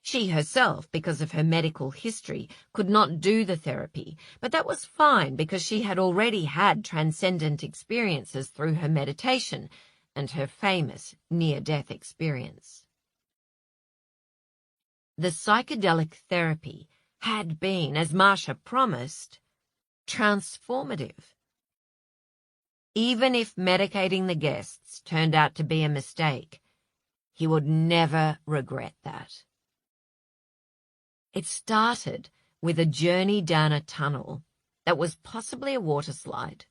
She herself, because of her medical history, could not do the therapy, but that was fine because she had already had transcendent experiences through her meditation and her famous near-death experience. The psychedelic therapy had been, as Marcia promised, transformative. Even if medicating the guests turned out to be a mistake, he would never regret that. It started with a journey down a tunnel that was possibly a water slide,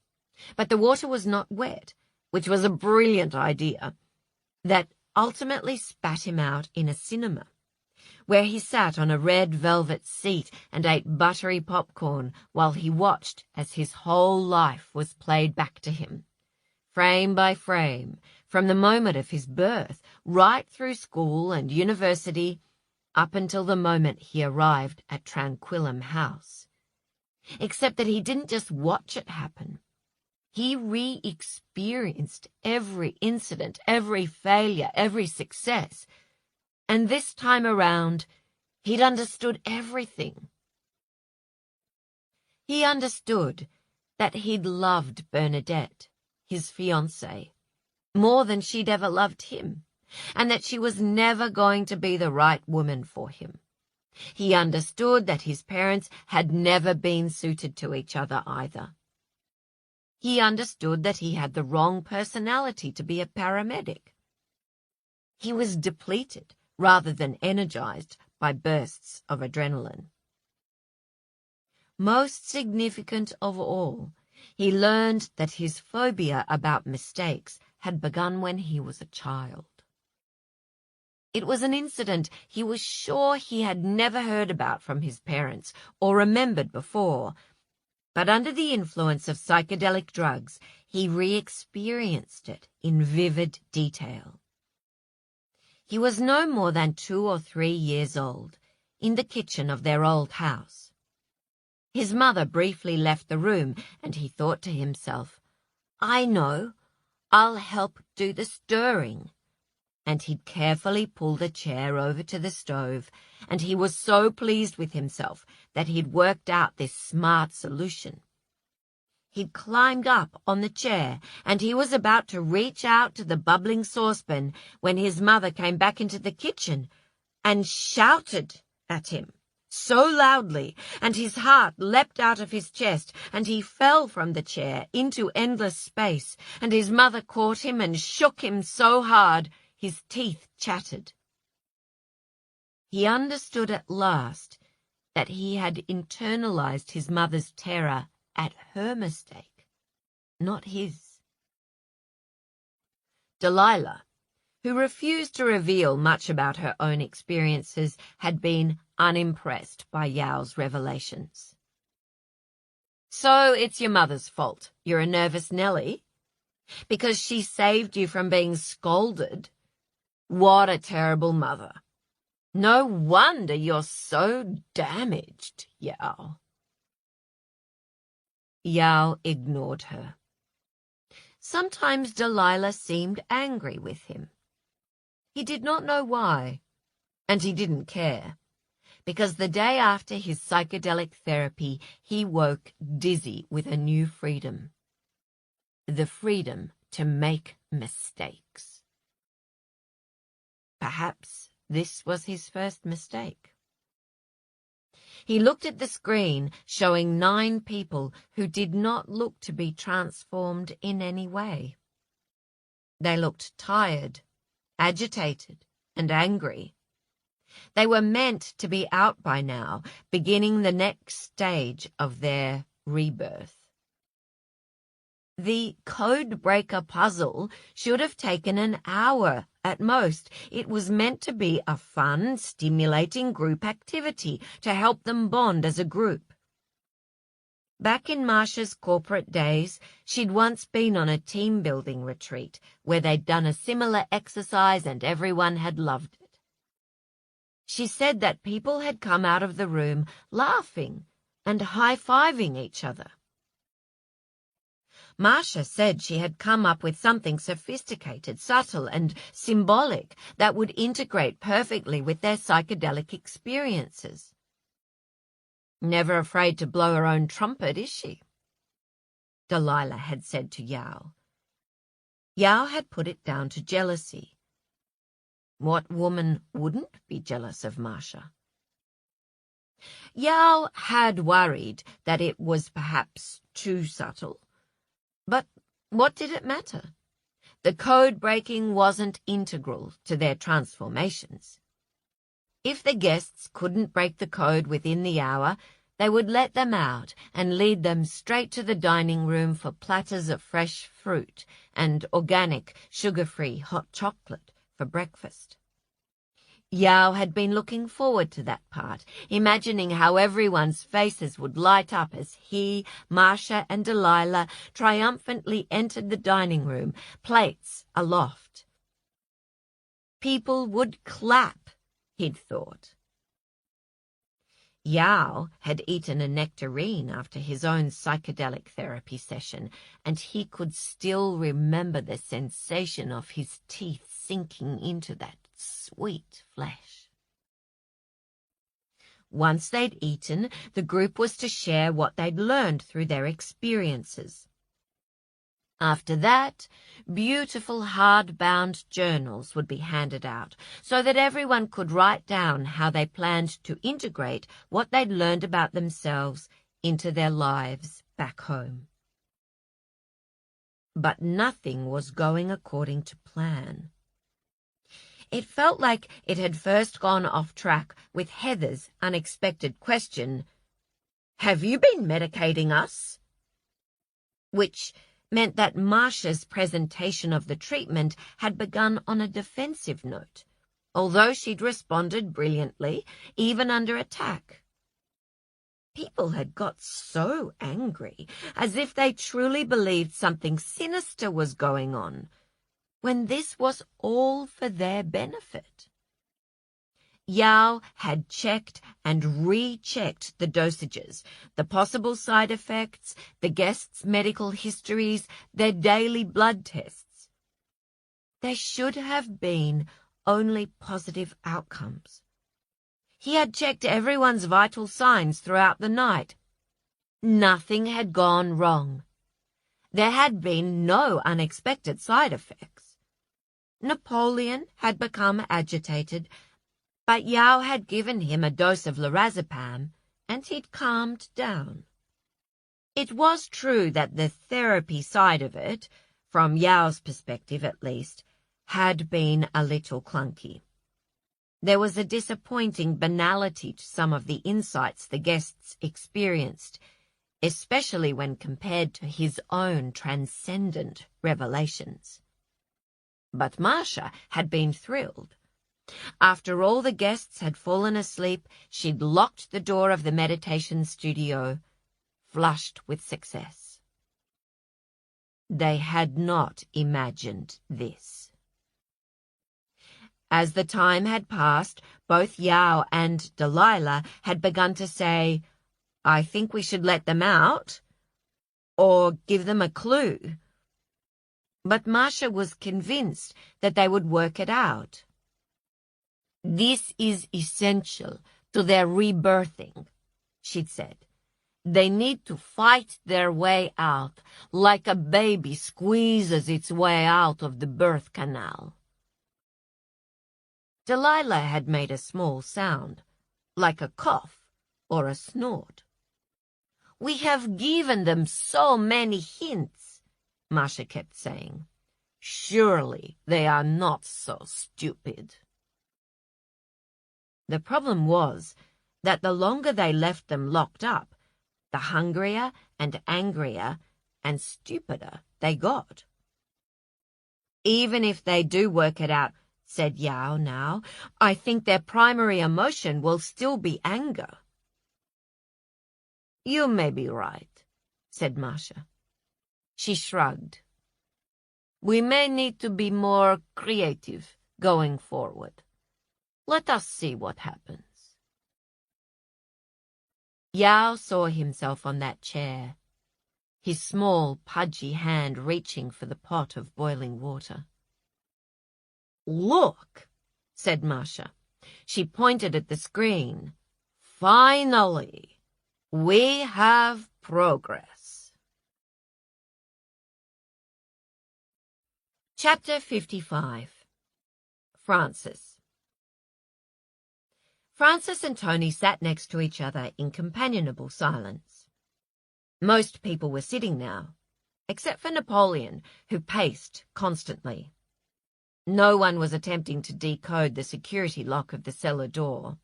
but the water was not wet, which was a brilliant idea, that ultimately spat him out in a cinema, where he sat on a red velvet seat and ate buttery popcorn while he watched as his whole life was played back to him, frame by frame, from the moment of his birth, right through school and university, up until the moment he arrived at Tranquillum House. Except that he didn't just watch it happen. He re-experienced every incident, every failure, every success. And this time around, he'd understood everything. He understood that he'd loved Bernadette, his fiancée, more than she'd ever loved him, and that she was never going to be the right woman for him. He understood that his parents had never been suited to each other either. He understood that he had the wrong personality to be a paramedic. He was depleted rather than energized by bursts of adrenaline. Most significant of all, he learned that his phobia about mistakes had begun when he was a child. It was an incident he was sure he had never heard about from his parents or remembered before, but under the influence of psychedelic drugs, he re-experienced it in vivid detail. He was no more than 2 or 3 years old, in the kitchen of their old house. His mother briefly left the room, and he thought to himself, "I know, I'll help do the stirring." And he'd carefully pulled a chair over to the stove, and he was so pleased with himself that he'd worked out this smart solution. He'd climbed up on the chair, and he was about to reach out to the bubbling saucepan when his mother came back into the kitchen and shouted at him so loudly, and his heart leapt out of his chest, and he fell from the chair into endless space, and his mother caught him and shook him so hard his teeth chattered. He understood at last that he had internalized his mother's terror at her mistake, not his. Delilah, who refused to reveal much about her own experiences, had been unimpressed by Yao's revelations. "So it's your mother's fault you're a nervous Nelly? Because she saved you from being scolded? What a terrible mother. No wonder you're so damaged, Yao." Yao ignored her. Sometimes Delilah seemed angry with him. He did not know why, and he didn't care, because the day after his psychedelic therapy, he woke dizzy with a new freedom. The freedom to make mistakes. Perhaps this was his first mistake. He looked at the screen showing 9 people who did not look to be transformed in any way. They looked tired, agitated, and angry. They were meant to be out by now, beginning the next stage of their rebirth. The code breaker puzzle should have taken an hour at most. It was meant to be a fun, stimulating group activity to help them bond as a group. Back in Marsha's corporate days, she'd once been on a team-building retreat where they'd done a similar exercise and everyone had loved it. She said that people had come out of the room laughing and high-fiving each other. Marsha said she had come up with something sophisticated, subtle, and symbolic that would integrate perfectly with their psychedelic experiences. Never afraid to blow her own trumpet, is she? Delilah had said to Yao. Yao had put it down to jealousy. What woman wouldn't be jealous of Marsha? Yao had worried that it was perhaps too subtle. But what did it matter? The code breaking wasn't integral to their transformations. If the guests couldn't break the code within the hour, they would let them out and lead them straight to the dining room for platters of fresh fruit and organic, sugar-free hot chocolate for breakfast. Yao had been looking forward to that part, imagining how everyone's faces would light up as he, Marsha, and Delilah triumphantly entered the dining room, plates aloft. People would clap, he'd thought. Yao had eaten a nectarine after his own psychedelic therapy session, and he could still remember the sensation of his teeth sinking into that sweet flesh. Once they'd eaten, the group was to share what they'd learned through their experiences. After that, beautiful hard-bound journals would be handed out so that everyone could write down how they planned to integrate what they'd learned about themselves into their lives back home. But nothing was going according to plan. It felt like it had first gone off track with Heather's unexpected question, "Have you been medicating us?" Which meant that Marsha's presentation of the treatment had begun on a defensive note, although she'd responded brilliantly, even under attack. People had got so angry, as if they truly believed something sinister was going on, when this was all for their benefit. Yao had checked and rechecked the dosages, the possible side effects, the guests' medical histories, their daily blood tests. There should have been only positive outcomes. He had checked everyone's vital signs throughout the night. Nothing had gone wrong. There had been no unexpected side effects. Napoleon had become agitated, but Yao had given him a dose of lorazepam, and he'd calmed down. It was true that the therapy side of it, from Yao's perspective at least, had been a little clunky. There was a disappointing banality to some of the insights the guests experienced, especially when compared to his own transcendent revelations. But Marsha had been thrilled. After all the guests had fallen asleep, she'd locked the door of the meditation studio, flushed with success. They had not imagined this. As the time had passed, both Yao and Delilah had begun to say, "I think we should let them out," or give them a clue. But Marsha was convinced that they would work it out. "This is essential to their rebirthing," she'd said. "They need to fight their way out, like a baby squeezes its way out of the birth canal." Delilah had made a small sound, like a cough, or a snort. "We have given them so many hints," Masha kept saying. "Surely they are not so stupid." The problem was that the longer they left them locked up, the hungrier and angrier and stupider they got. "Even if they do work it out," said Yao now, "I think their primary emotion will still be anger." "You may be right," said Masha. She shrugged. "We may need to be more creative going forward. Let us see what happens." Yao saw himself on that chair, his small, pudgy hand reaching for the pot of boiling water. "Look," said Masha. She pointed at the screen. "Finally, we have progress." Chapter 55. Francis. Francis and Tony sat next to each other in companionable silence. Most people were sitting now, except for Napoleon, who paced constantly. No one was attempting to decode the security lock of the cellar door.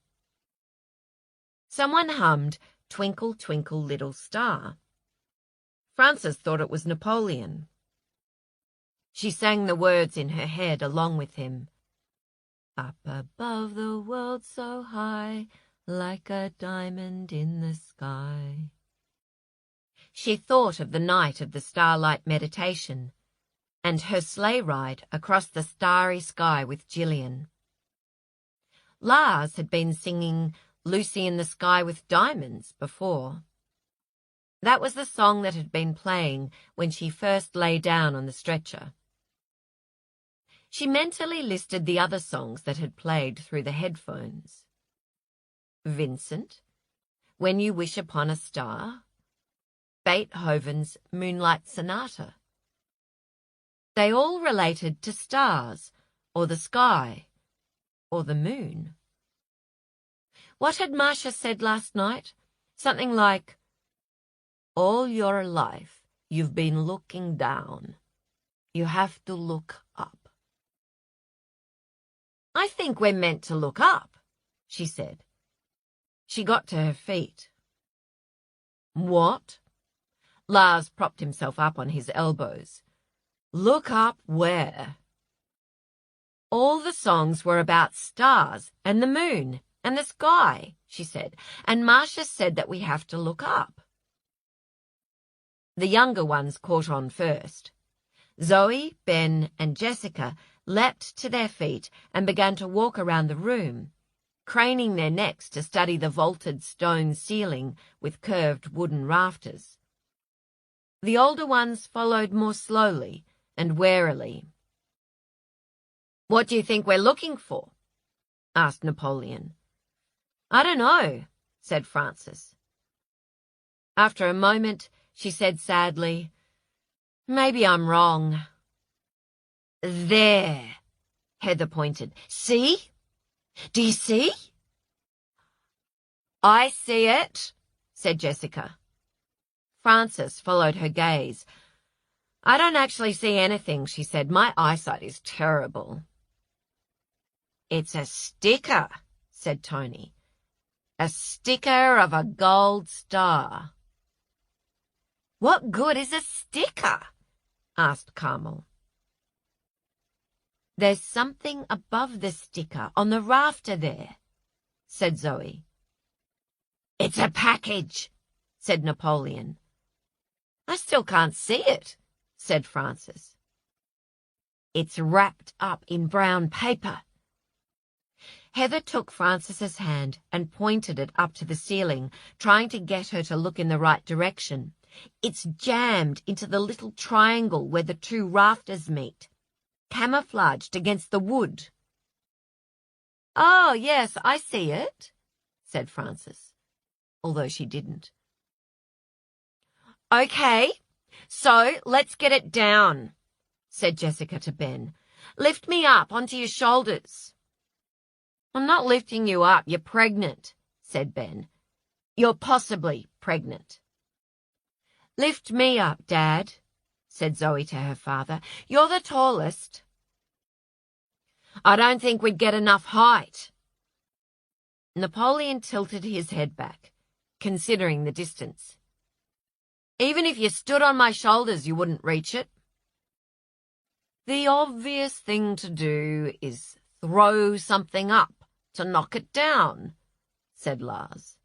Someone hummed "Twinkle, Twinkle, Little Star." Francis thought it was Napoleon. She sang the words in her head along with him. "Up above the world so high, like a diamond in the sky." She thought of the night of the starlight meditation and her sleigh ride across the starry sky with Gillian. Lars had been singing "Lucy in the Sky with Diamonds" before. That was the song that had been playing when she first lay down on the stretcher. She mentally listed the other songs that had played through the headphones. Vincent, "When You Wish Upon a Star," Beethoven's "Moonlight Sonata." They all related to stars, or the sky, or the moon. What had Masha said last night? Something like, "All your life you've been looking down. You have to look up." "I think we're meant to look up," she said. She got to her feet. "What?" Lars propped himself up on his elbows. "Look up where?" "All the songs were about stars and the moon and the sky," she said, "and Masha said that we have to look up." The younger ones caught on first. Zoe, Ben, and Jessica leapt to their feet and began to walk around the room, craning their necks to study the vaulted stone ceiling with curved wooden rafters. The older ones followed more slowly and warily. "What do you think we're looking for?" asked Napoleon. "I don't know," said Francis. After a moment, she said sadly, "Maybe I'm wrong." "There," Heather pointed. "See? Do you see?" "I see it," said Jessica. Francis followed her gaze. "I don't actually see anything," she said. "My eyesight is terrible." "It's a sticker," said Tony. "A sticker of a gold star." "What good is a sticker?" asked Carmel. "There's something above the sticker on the rafter there," said Zoe. "It's a package," said Napoleon. "I still can't see it," said Francis. "It's wrapped up in brown paper." Heather took Francis's hand and pointed it up to the ceiling, trying to get her to look in the right direction. "It's jammed into the little triangle where the two rafters meet, camouflaged against the wood." "Oh, yes, I see it," said Francis, although she didn't. "Okay, so let's get it down," said Jessica to Ben. "Lift me up onto your shoulders." "I'm not lifting you up, you're pregnant," said Ben. You're possibly pregnant. Lift me up, Dad, said Zoe to her father. You're the tallest. I don't think we'd get enough height. Napoleon tilted his head back, considering the distance. Even if you stood on my shoulders, you wouldn't reach it. The obvious thing to do is throw something up to knock it down, said Lars.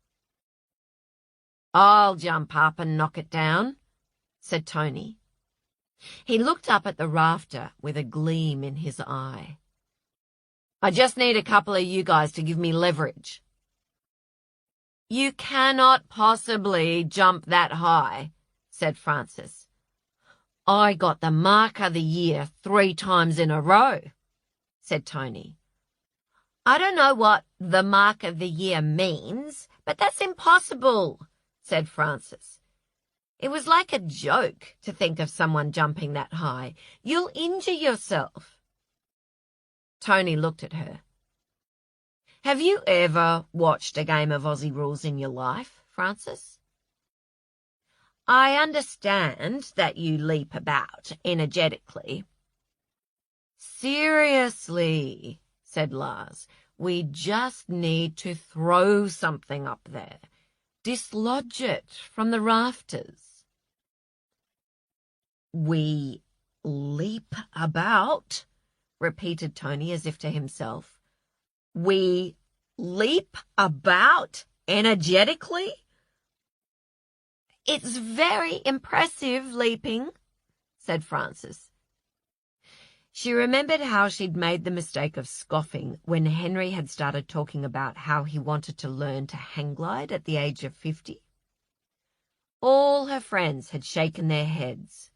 I'll jump up and knock it down, said Tony. He looked up at the rafter with a gleam in his eye. I just need a couple of you guys to give me leverage. You cannot possibly jump that high, said Francis. I got the Mark of the Year 3 times in a row, said Tony. I don't know what the Mark of the Year means, but that's impossible, said Francis. It was like a joke to think of someone jumping that high. You'll injure yourself. Tony looked at her. Have you ever watched a game of Aussie Rules in your life, Francis? I understand that you leap about energetically. Seriously, said Lars, we just need to throw something up there. Dislodge it from the rafters. We leap about, repeated Tony as if to himself. We leap about energetically? It's very impressive leaping, said Frances. She remembered how she'd made the mistake of scoffing when Henry had started talking about how he wanted to learn to hang glide at the age of 50. All her friends had shaken their heads.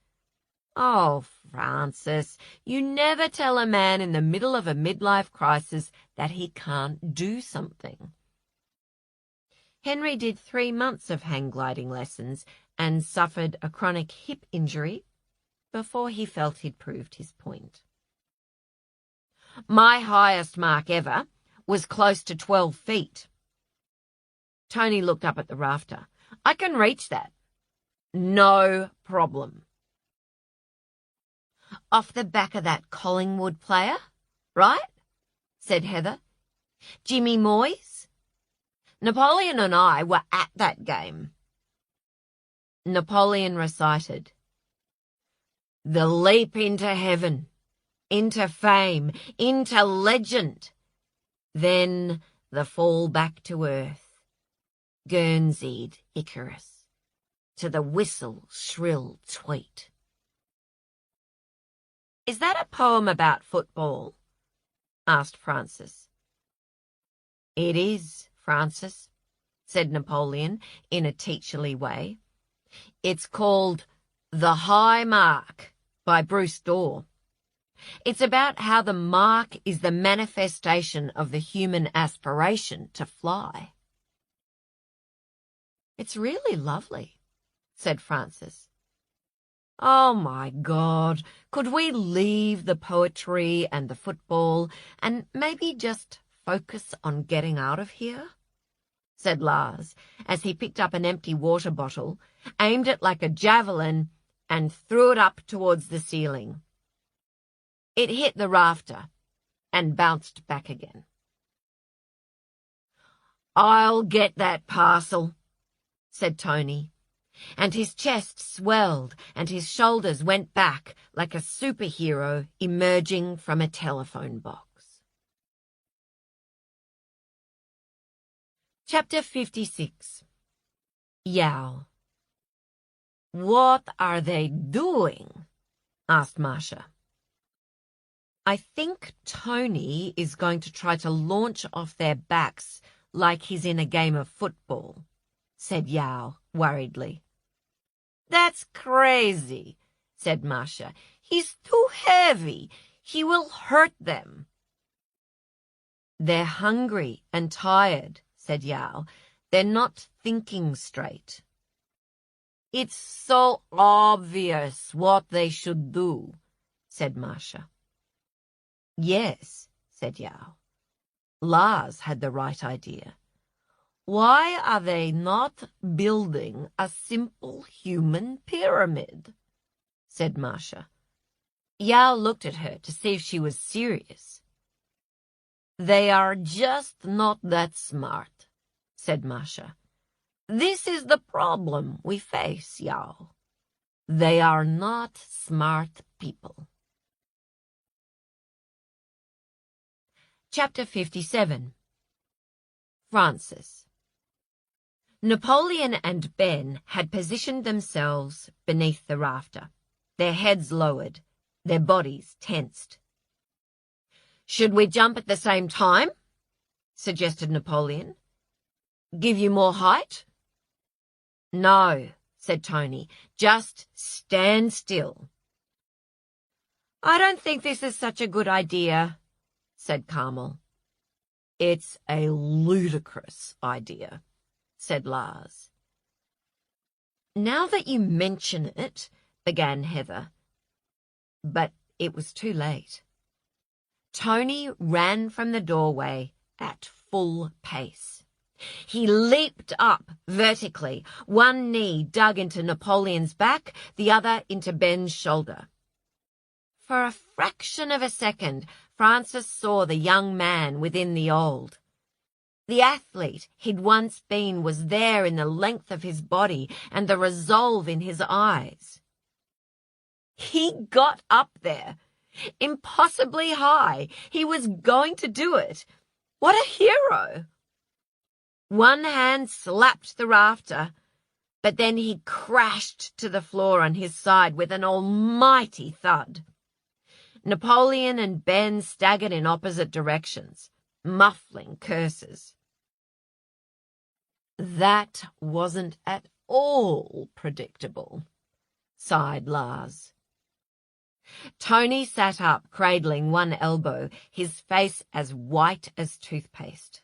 Oh, Frances, you never tell a man in the middle of a midlife crisis that he can't do something. Henry did 3 months of hang gliding lessons and suffered a chronic hip injury before he felt he'd proved his point. My highest mark ever was close to 12 feet. Tony looked up at the rafter. I can reach that. No problem. Off the back of that Collingwood player, right? Said Heather. Jimmy Moyes? Napoleon and I were at that game. Napoleon recited, the leap into heaven, into fame, into legend, then the fall back to earth, Guernseyed Icarus, to the whistle shrill tweet. Is that a poem about football? Asked Francis. It is, Francis, said Napoleon in a teacherly way. It's called The High Mark by Bruce Dorr. It's about how the mark is the manifestation of the human aspiration to fly. It's really lovely, said Francis. Oh, my God, could we leave the poetry and the football and maybe just focus on getting out of here? Said Lars, as he picked up an empty water bottle, aimed it like a javelin, and threw it up towards the ceiling. It hit the rafter and bounced back again. I'll get that parcel, said Tony, and his chest swelled and his shoulders went back like a superhero emerging from a telephone box. Chapter 56. Yao. What are they doing? Asked Marcia. I think Tony is going to try to launch off their backs like he's in a game of football, said Yao worriedly. That's crazy, said Marcia. He's too heavy. He will hurt them. They're hungry and tired, said Yao. They're not thinking straight. It's so obvious what they should do, said Marcia. Yes, said Yao. Lars had the right idea. Why are they not building a simple human pyramid? Said Marcia. Yao looked at her to see if she was serious. They are just not that smart, said Marcia. This is the problem we face, Yao. They are not smart people. Chapter 57. Francis. Napoleon and Ben had positioned themselves beneath the rafter, their heads lowered, their bodies tensed. Should we jump at the same time? Suggested Napoleon. Give you more height? No, said Tony. Just stand still. I don't think this is such a good idea, said Carmel. It's a ludicrous idea, said Lars. Now that you mention it, began Heather. But it was too late. Tony ran from the doorway at full pace. He leaped up vertically, one knee dug into Napoleon's back, the other into Ben's shoulder. For a fraction of a second, Francis saw the young man within the old. The athlete he'd once been was there in the length of his body and the resolve in his eyes. He got up there, impossibly high. He was going to do it. What a hero! One hand slapped the rafter, but then he crashed to the floor on his side with an almighty thud. Napoleon and Ben staggered in opposite directions, muffling curses. That wasn't at all predictable, sighed Lars. Tony sat up, cradling one elbow, his face as white as toothpaste.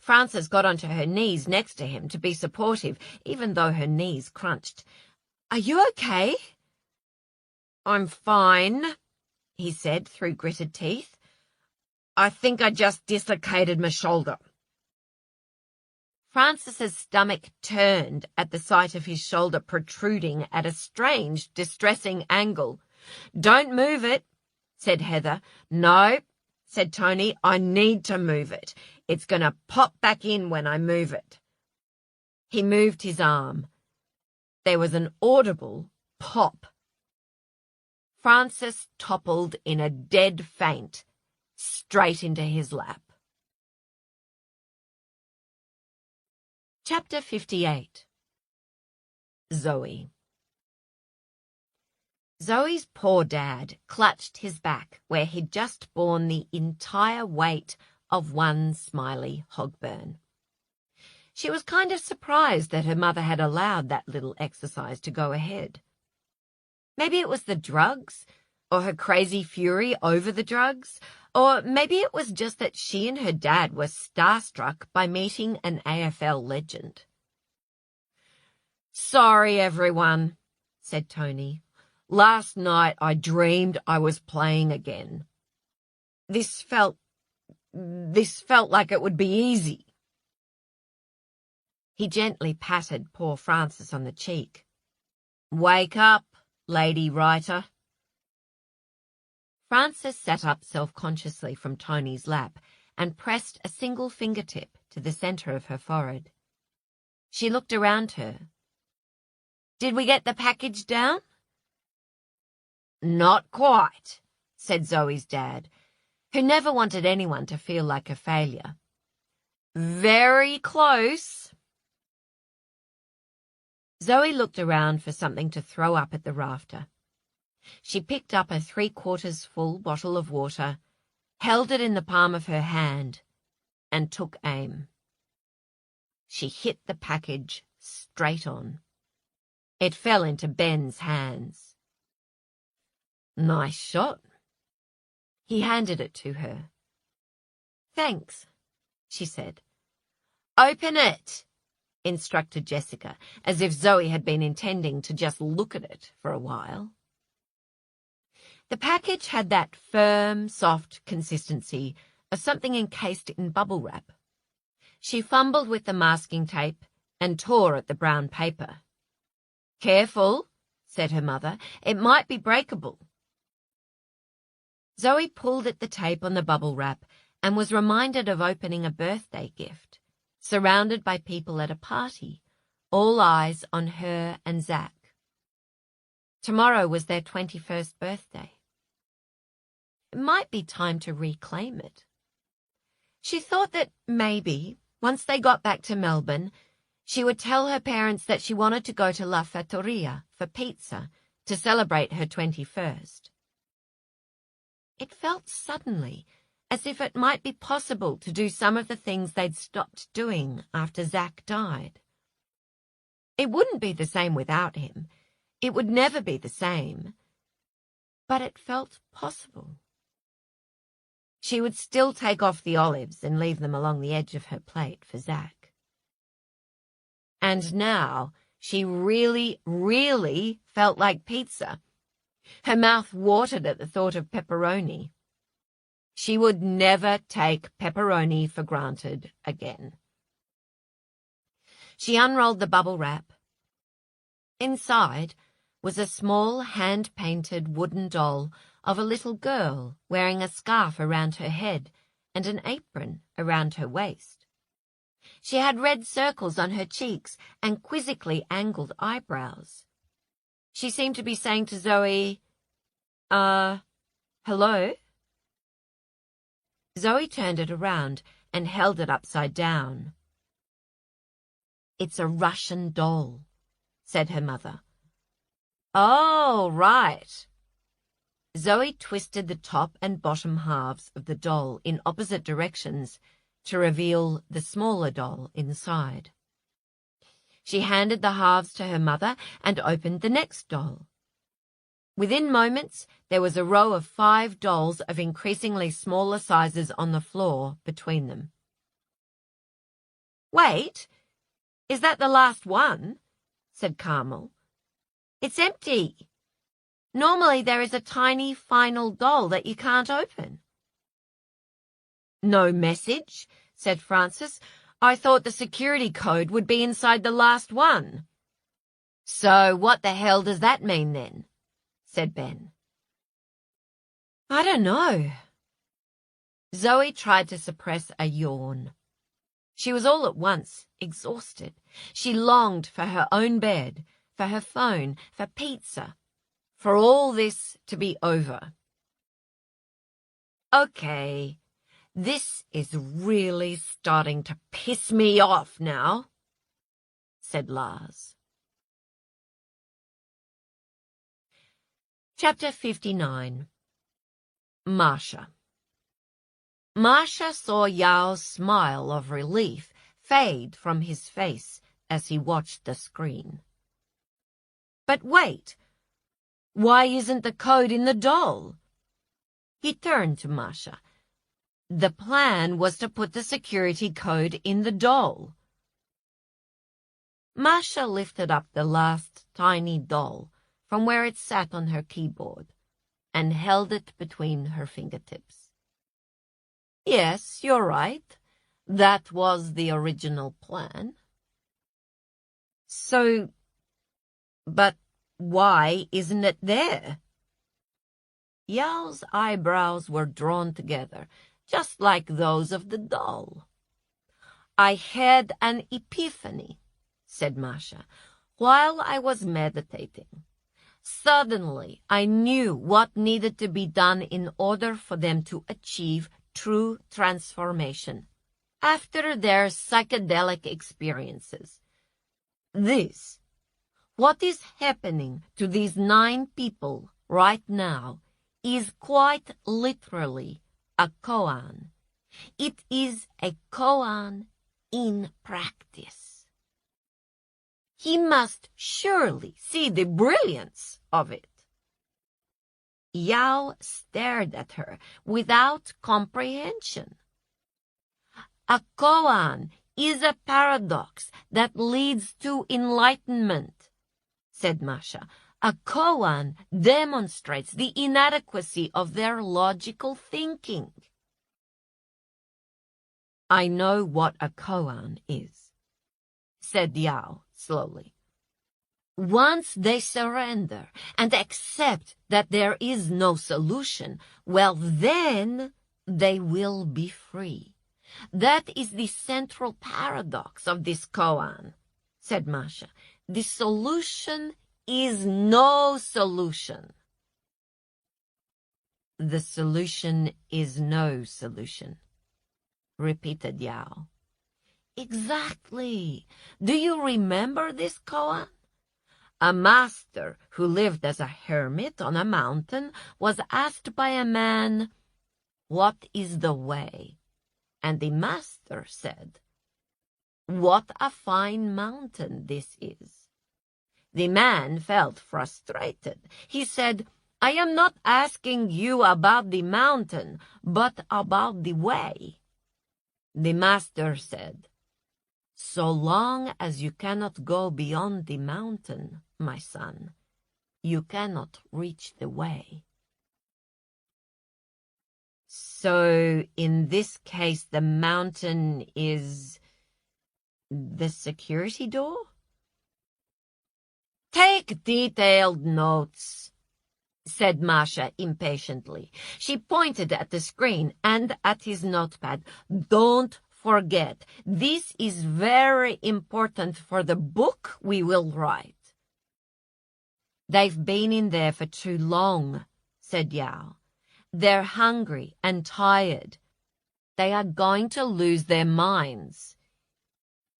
Frances got onto her knees next to him to be supportive, even though her knees crunched. Are you okay? I'm fine, he said through gritted teeth. I think I just dislocated my shoulder. Frances's stomach turned at the sight of his shoulder protruding at a strange, distressing angle. Don't move it, said Heather. No, said Tony, I need to move it. It's going to pop back in when I move it. He moved his arm. There was an audible pop. Frances toppled in a dead faint, straight into his lap. Chapter 58. Zoe. Zoe's poor dad clutched his back where he'd just borne the entire weight of one smiley hogburn. She was kind of surprised that her mother had allowed that little exercise to go ahead. Maybe it was the drugs, or her crazy fury over the drugs, or maybe it was just that she and her dad were starstruck by meeting an AFL legend. Sorry, everyone, said Tony. Last night I dreamed I was playing again. This felt like it would be easy. He gently patted poor Frances on the cheek. Wake up, lady writer. Frances sat up self-consciously from Tony's lap and pressed a single fingertip to the centre of her forehead. She looked around her. Did we get the package down? Not quite, said Zoe's dad, who never wanted anyone to feel like a failure. Very close. Zoe looked around for something to throw up at the rafter. She picked up a 3/4 full bottle of water, held it in the palm of her hand, and took aim. She hit the package straight on. It fell into Ben's hands. Nice shot. He handed it to her. Thanks, she said. Open it, instructed Jessica, as if Zoe had been intending to just look at it for a while. The package had that firm, soft consistency of something encased in bubble wrap. She fumbled with the masking tape and tore at the brown paper. "Careful," said her mother. "It might be breakable." Zoe pulled at the tape on the bubble wrap and was reminded of opening a birthday gift, surrounded by people at a party, all eyes on her and Zach. Tomorrow was their 21st birthday. It might be time to reclaim it. She thought that maybe, once they got back to Melbourne, she would tell her parents that she wanted to go to La Fattoria for pizza to celebrate her 21st. It felt suddenly as if it might be possible to do some of the things they'd stopped doing after Zach died. It wouldn't be the same without him. It would never be the same. But it felt possible. She would still take off the olives and leave them along the edge of her plate for Zach. And now she really, really felt like pizza. Her mouth watered at the thought of pepperoni. She would never take pepperoni for granted again. She unrolled the bubble wrap. Inside was a small hand-painted wooden doll of a little girl wearing a scarf around her head and an apron around her waist. She had red circles on her cheeks and quizzically angled eyebrows. She seemed to be saying to Zoe, hello? Zoe turned it around and held it upside down. "It's a Russian doll," said her mother. "Oh, right." Zoe twisted the top and bottom halves of the doll in opposite directions to reveal the smaller doll inside. She handed the halves to her mother and opened the next doll. Within moments, there was a row of 5 dolls of increasingly smaller sizes on the floor between them. "Wait, is that the last one?" said Carmel. "It's empty. Normally there is a tiny final doll that you can't open." "No message?" said Frances. "I thought the security code would be inside the last one." "So what the hell does that mean then?" said Ben. "I don't know." Zoe tried to suppress a yawn. She was all at once exhausted. She longed for her own bed, for her phone, for pizza, for all this to be over. "Okay, this is really starting to piss me off now," said Lars. Chapter 59. Marcia. Marcia saw Yao's smile of relief fade from his face as he watched the screen. "But wait, why isn't the code in the doll?" He turned to Marcia. "The plan was to put the security code in the doll." Marcia lifted up the last tiny doll from where it sat on her keyboard and held it between her fingertips. "Yes, you're right. That was the original plan." But why isn't it there?" Yao's eyebrows were drawn together, just like those of the doll. "I had an epiphany," said Marcia, "while I was meditating. Suddenly, I knew what needed to be done in order for them to achieve true transformation after their psychedelic experiences. What is happening to these 9 people right now is quite literally a koan. It is a koan in practice. He must surely see the brilliance of it." Yao stared at her without comprehension. "A koan is a paradox that leads to enlightenment," said Marcia. "A koan demonstrates the inadequacy of their logical thinking." I know what a koan is, said Yao slowly. Once they surrender and accept that there is no solution, well, then they will be free. That is the central paradox of this koan, said Masha. The solution is no solution. The solution is no solution, repeated Yao. Exactly. Do you remember this koan? A master who lived as a hermit on a mountain was asked by a man, "What is the way?" And the master said, "What a fine mountain this is." The man felt frustrated. He said, "I am not asking you about the mountain, but about the way." The master said, "So long as you cannot go beyond the mountain, my son, you cannot reach the way." So in this case, the mountain is the security door? Take detailed notes, said Masha impatiently. She pointed at the screen and at his notepad. Don't forget, this is very important for the book we will write. They've been in there for too long, said Yao. They're hungry and tired. They are going to lose their minds.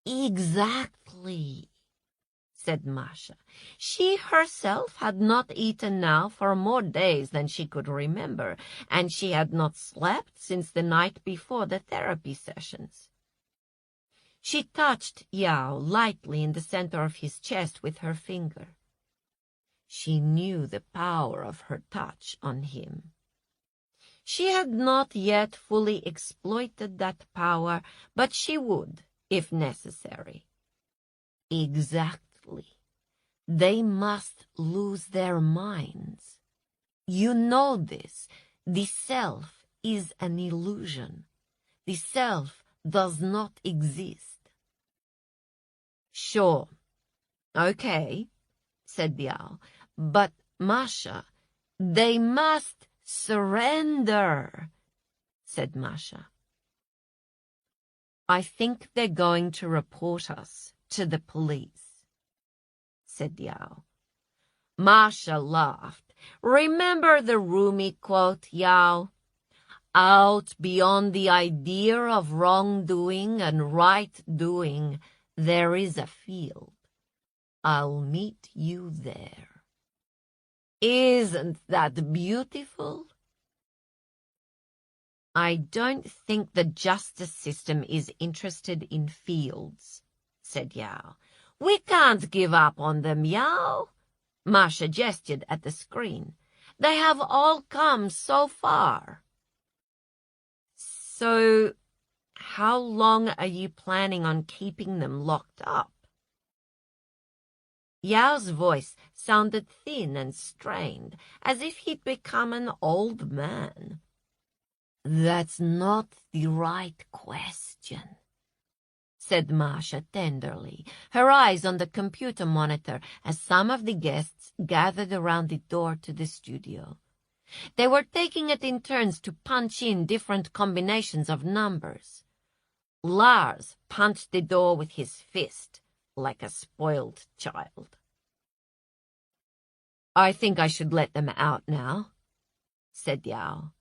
Exactly, said Masha. She herself had not eaten now for more days than she could remember, and she had not slept since the night before the therapy sessions. She touched Yao lightly in the center of his chest with her finger. She knew the power of her touch on him. She had not yet fully exploited that power, but she would, if necessary. Exactly. They must lose their minds. You know this. The self is an illusion. The self does not exist. Sure. Okay, said Yao. But, Masha, they must surrender, said Masha. I think they're going to report us to the police, said Yao. Masha laughed. Remember the Rumi quote, Yao? Out beyond the idea of wrongdoing and right doing, there is a field. I'll meet you there. Isn't that beautiful? I don't think the justice system is interested in fields, said Yao. We can't give up on them, Yao. Masha gestured at the screen. They have all come so far. So, how long are you planning on keeping them locked up? Yao's voice sounded thin and strained, as if he'd become an old man. That's not the right question, said Masha tenderly, her eyes on the computer monitor as some of the guests gathered around the door to the studio. They were taking it in turns to punch in different combinations of numbers. Lars punched the door with his fist, like a spoiled child. I think I should let them out now, said Yao.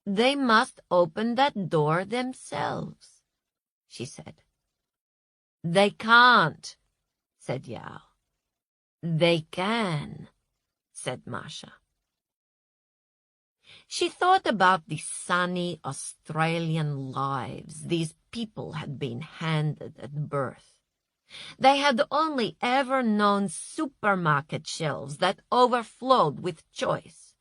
They must open that door themselves, she said. They can't, said Yao. They can, said Masha. She thought about the sunny Australian lives these people had been handed at birth. They had only ever known supermarket shelves that overflowed with choice.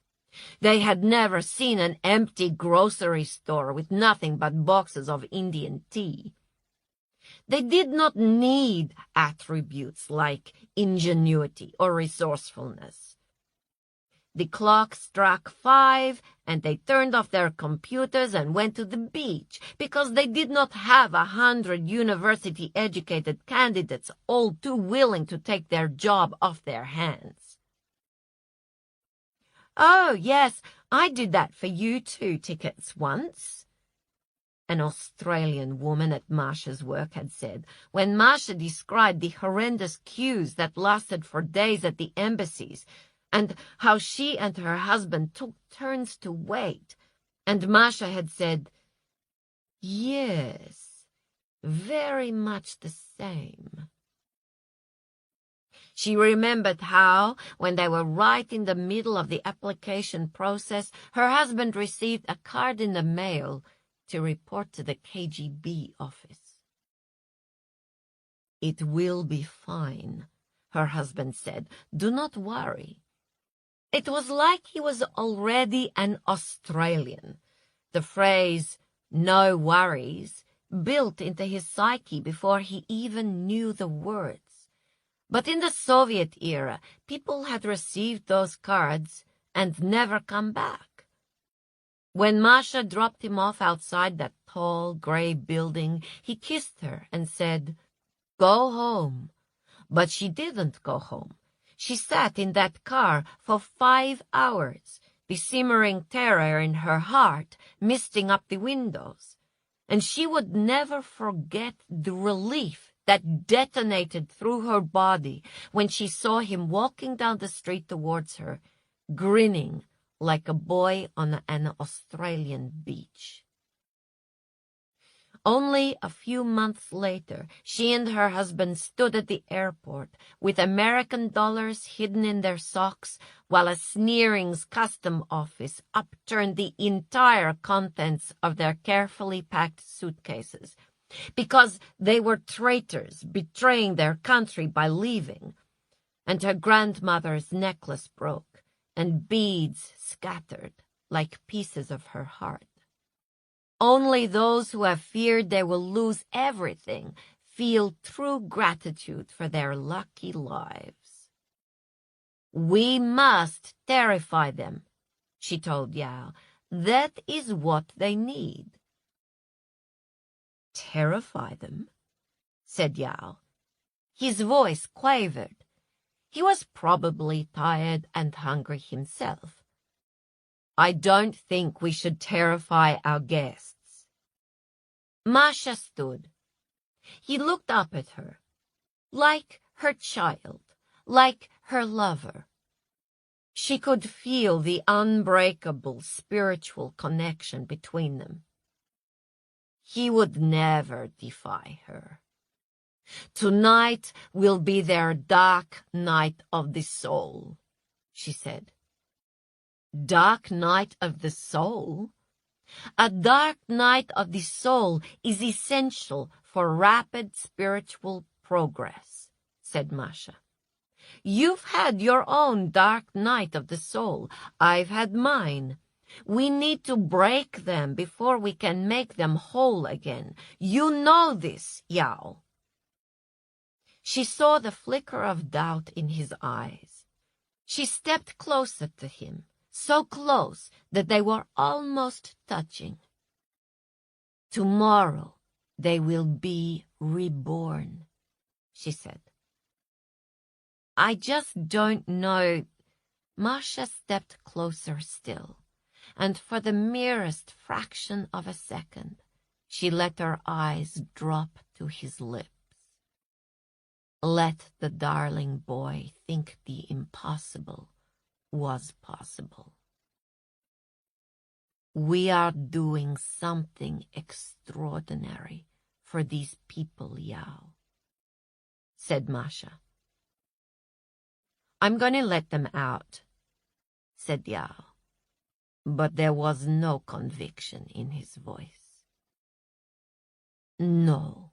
They had never seen an empty grocery store with nothing but boxes of Indian tea. They did not need attributes like ingenuity or resourcefulness. The clock struck 5, and they turned off their computers and went to the beach because they did not have 100 university-educated candidates all too willing to take their job off their hands. "Oh, yes, I did that for U2 tickets once," an Australian woman at Marsha's work had said, when Marsha described the horrendous queues that lasted for days at the embassies, and how she and her husband took turns to wait, and Marsha had said, "Yes, very much the same." She remembered how, when they were right in the middle of the application process, her husband received a card in the mail to report to the KGB office. "It will be fine," her husband said. "Do not worry." It was like he was already an Australian. The phrase, "no worries," built into his psyche before he even knew the words. But in the Soviet era, people had received those cards and never come back. When Masha dropped him off outside that tall, gray building, he kissed her and said, "Go home." But she didn't go home. She sat in that car for 5 hours, the simmering terror in her heart misting up the windows. And she would never forget the relief that detonated through her body when she saw him walking down the street towards her, grinning like a boy on an Australian beach. Only a few months later, she and her husband stood at the airport with American dollars hidden in their socks, while a sneering custom office upturned the entire contents of their carefully packed suitcases, because they were traitors betraying their country by leaving. And her grandmother's necklace broke, and beads scattered like pieces of her heart. Only those who have feared they will lose everything feel true gratitude for their lucky lives. "We must terrify them," she told Yao. "That is what they need." "Terrify them?" said Yao. His voice quavered. He was probably tired and hungry himself. "I don't think we should terrify our guests." Masha stood. He looked up at her, like her child, like her lover. She could feel the unbreakable spiritual connection between them. He would never defy her. "Tonight will be their dark night of the soul," she said. Dark night of the soul? A dark night of the soul is essential for rapid spiritual progress, said Masha. You've had your own dark night of the soul. I've had mine. We need to break them before we can make them whole again. You know this, Yao. She saw the flicker of doubt in his eyes. She stepped closer to him, so close that they were almost touching. Tomorrow they will be reborn, she said. I just don't know. Masha stepped closer still, and for the merest fraction of a second, she let her eyes drop to his lips. Let the darling boy think the impossible was possible. We are doing something extraordinary for these people, Yao, said Masha. I'm going to let them out, said Yao, but there was no conviction in his voice. No,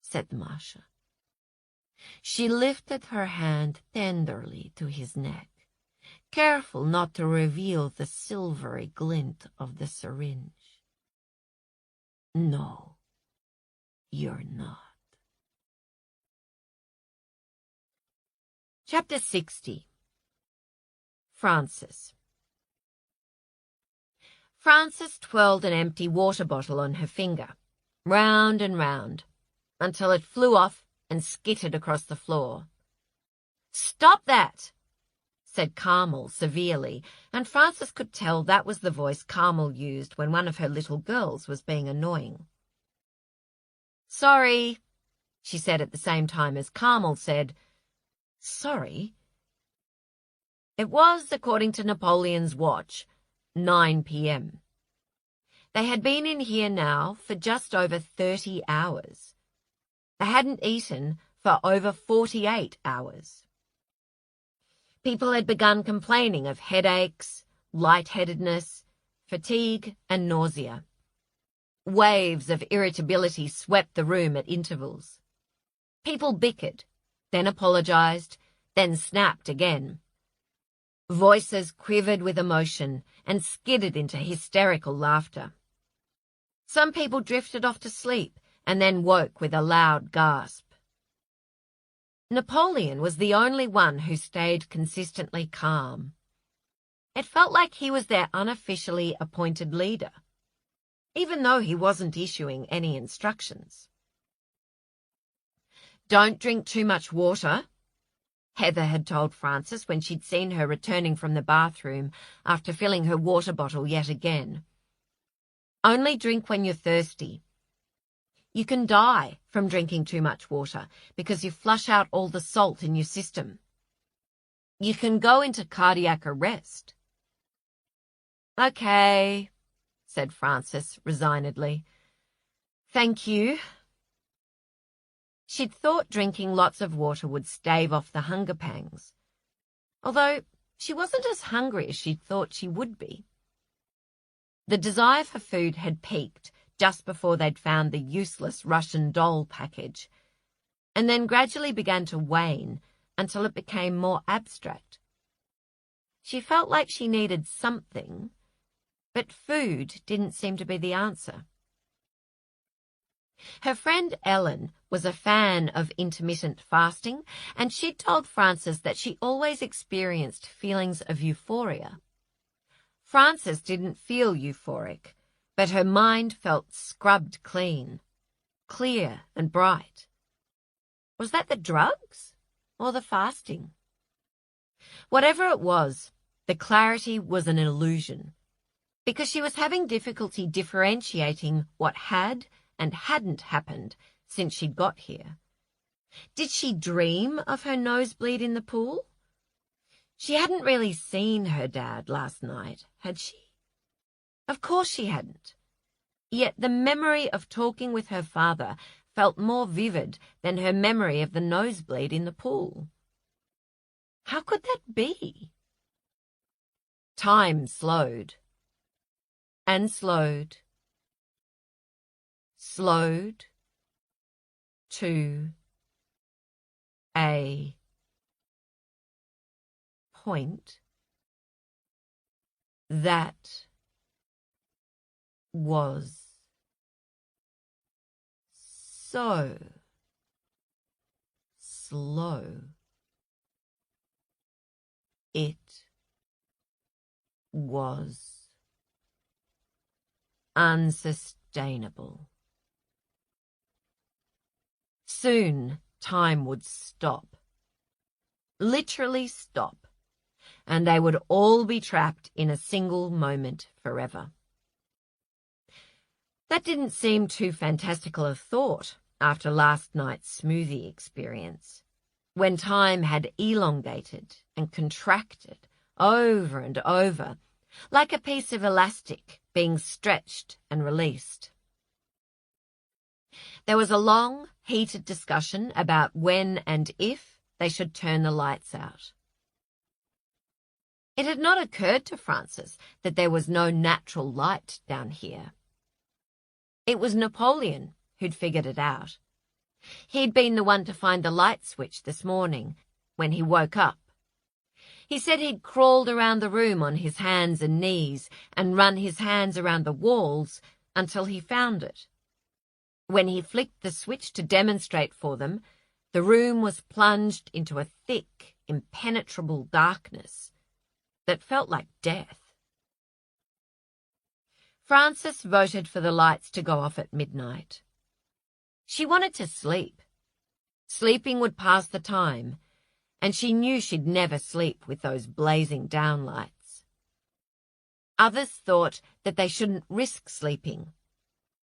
said Masha. She lifted her hand tenderly to his neck, careful not to reveal the silvery glint of the syringe. No, you're not. Chapter 60. Frances. Frances twirled an empty water bottle on her finger, round and round, until it flew off and skittered across the floor. "Stop that!" said Carmel severely, and Frances could tell that was the voice Carmel used when one of her little girls was being annoying. "Sorry," she said at the same time as Carmel said, "Sorry?" It was, according to Napoleon's watch, 9 p.m. They had been in here now for just over 30 hours. They hadn't eaten for over 48 hours. People had begun complaining of headaches, lightheadedness, fatigue, and nausea. Waves of irritability swept the room at intervals. People bickered, then apologized, then snapped again. Voices quivered with emotion and skidded into hysterical laughter. Some people drifted off to sleep and then woke with a loud gasp. Napoleon was the only one who stayed consistently calm. It felt like he was their unofficially appointed leader, even though he wasn't issuing any instructions. "Don't drink too much water," Heather had told Frances when she'd seen her returning from the bathroom after filling her water bottle yet again. "Only drink when you're thirsty. You can die from drinking too much water because you flush out all the salt in your system. You can go into cardiac arrest." "Okay," said Frances resignedly. "Thank you." She'd thought drinking lots of water would stave off the hunger pangs, although she wasn't as hungry as she'd thought she would be. The desire for food had peaked just before they'd found the useless Russian doll package, and then gradually began to wane until it became more abstract. She felt like she needed something, but food didn't seem to be the answer. Her friend Ellen was a fan of intermittent fasting, and she'd told Frances that she always experienced feelings of euphoria. Frances didn't feel euphoric, but her mind felt scrubbed clean, clear and bright. Was that the drugs or the fasting? Whatever it was, the clarity was an illusion, because she was having difficulty differentiating what had and hadn't happened since she'd got here. Did she dream of her nosebleed in the pool? She hadn't really seen her dad last night, had she? Of course she hadn't. Yet the memory of talking with her father felt more vivid than her memory of the nosebleed in the pool. How could that be? Time slowed. And slowed. Slowed to a point that was so slow it was unsustainable. Soon time would stop, literally stop, and they would all be trapped in a single moment forever. That didn't seem too fantastical a thought after last night's smoothie experience, when time had elongated and contracted over and over, like a piece of elastic being stretched and released. There was a long, heated discussion about when and if they should turn the lights out. It had not occurred to Frances that there was no natural light down here. It was Napoleon who'd figured it out. He'd been the one to find the light switch this morning when he woke up. He said he'd crawled around the room on his hands and knees and run his hands around the walls until he found it. When he flicked the switch to demonstrate for them, the room was plunged into a thick, impenetrable darkness. that felt like death. Frances voted for the lights to go off at midnight. She wanted to sleep. Sleeping would pass the time, and she knew she'd never sleep with those blazing downlights. Others thought that they shouldn't risk sleeping.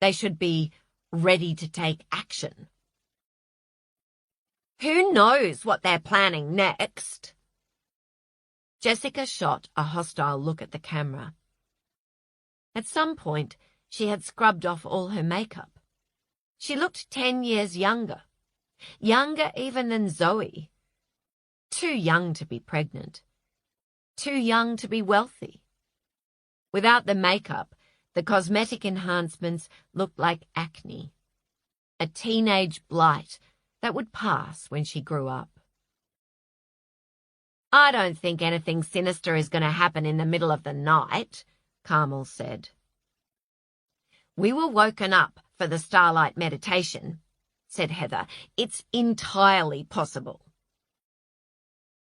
They should be ready to take action. Who knows what they're planning next? Jessica shot a hostile look at the camera. At some point, she had scrubbed off all her makeup. She looked 10 years younger even than Zoe. Too young to be pregnant. Too young to be wealthy. Without the makeup, the cosmetic enhancements looked like acne. A teenage blight that would pass when she grew up. I don't think anything sinister is going to happen in the middle of the night, Carmel said. We were woken up for the starlight meditation, said Heather. It's entirely possible.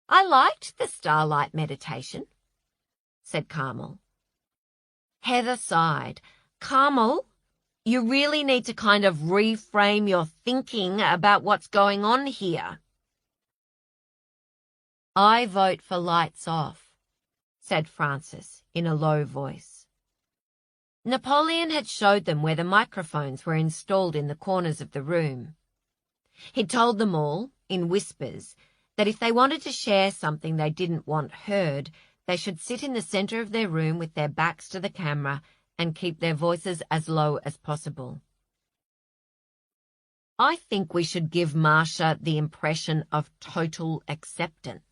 I liked the starlight meditation, said Carmel. Heather sighed. Carmel, you really need to kind of reframe your thinking about what's going on here. I vote for lights off, said Frances in a low voice. Napoleon had showed them where the microphones were installed in the corners of the room. He'd told them all, in whispers, that if they wanted to share something they didn't want heard, they should sit in the centre of their room with their backs to the camera and keep their voices as low as possible. I think we should give Marcia the impression of total acceptance.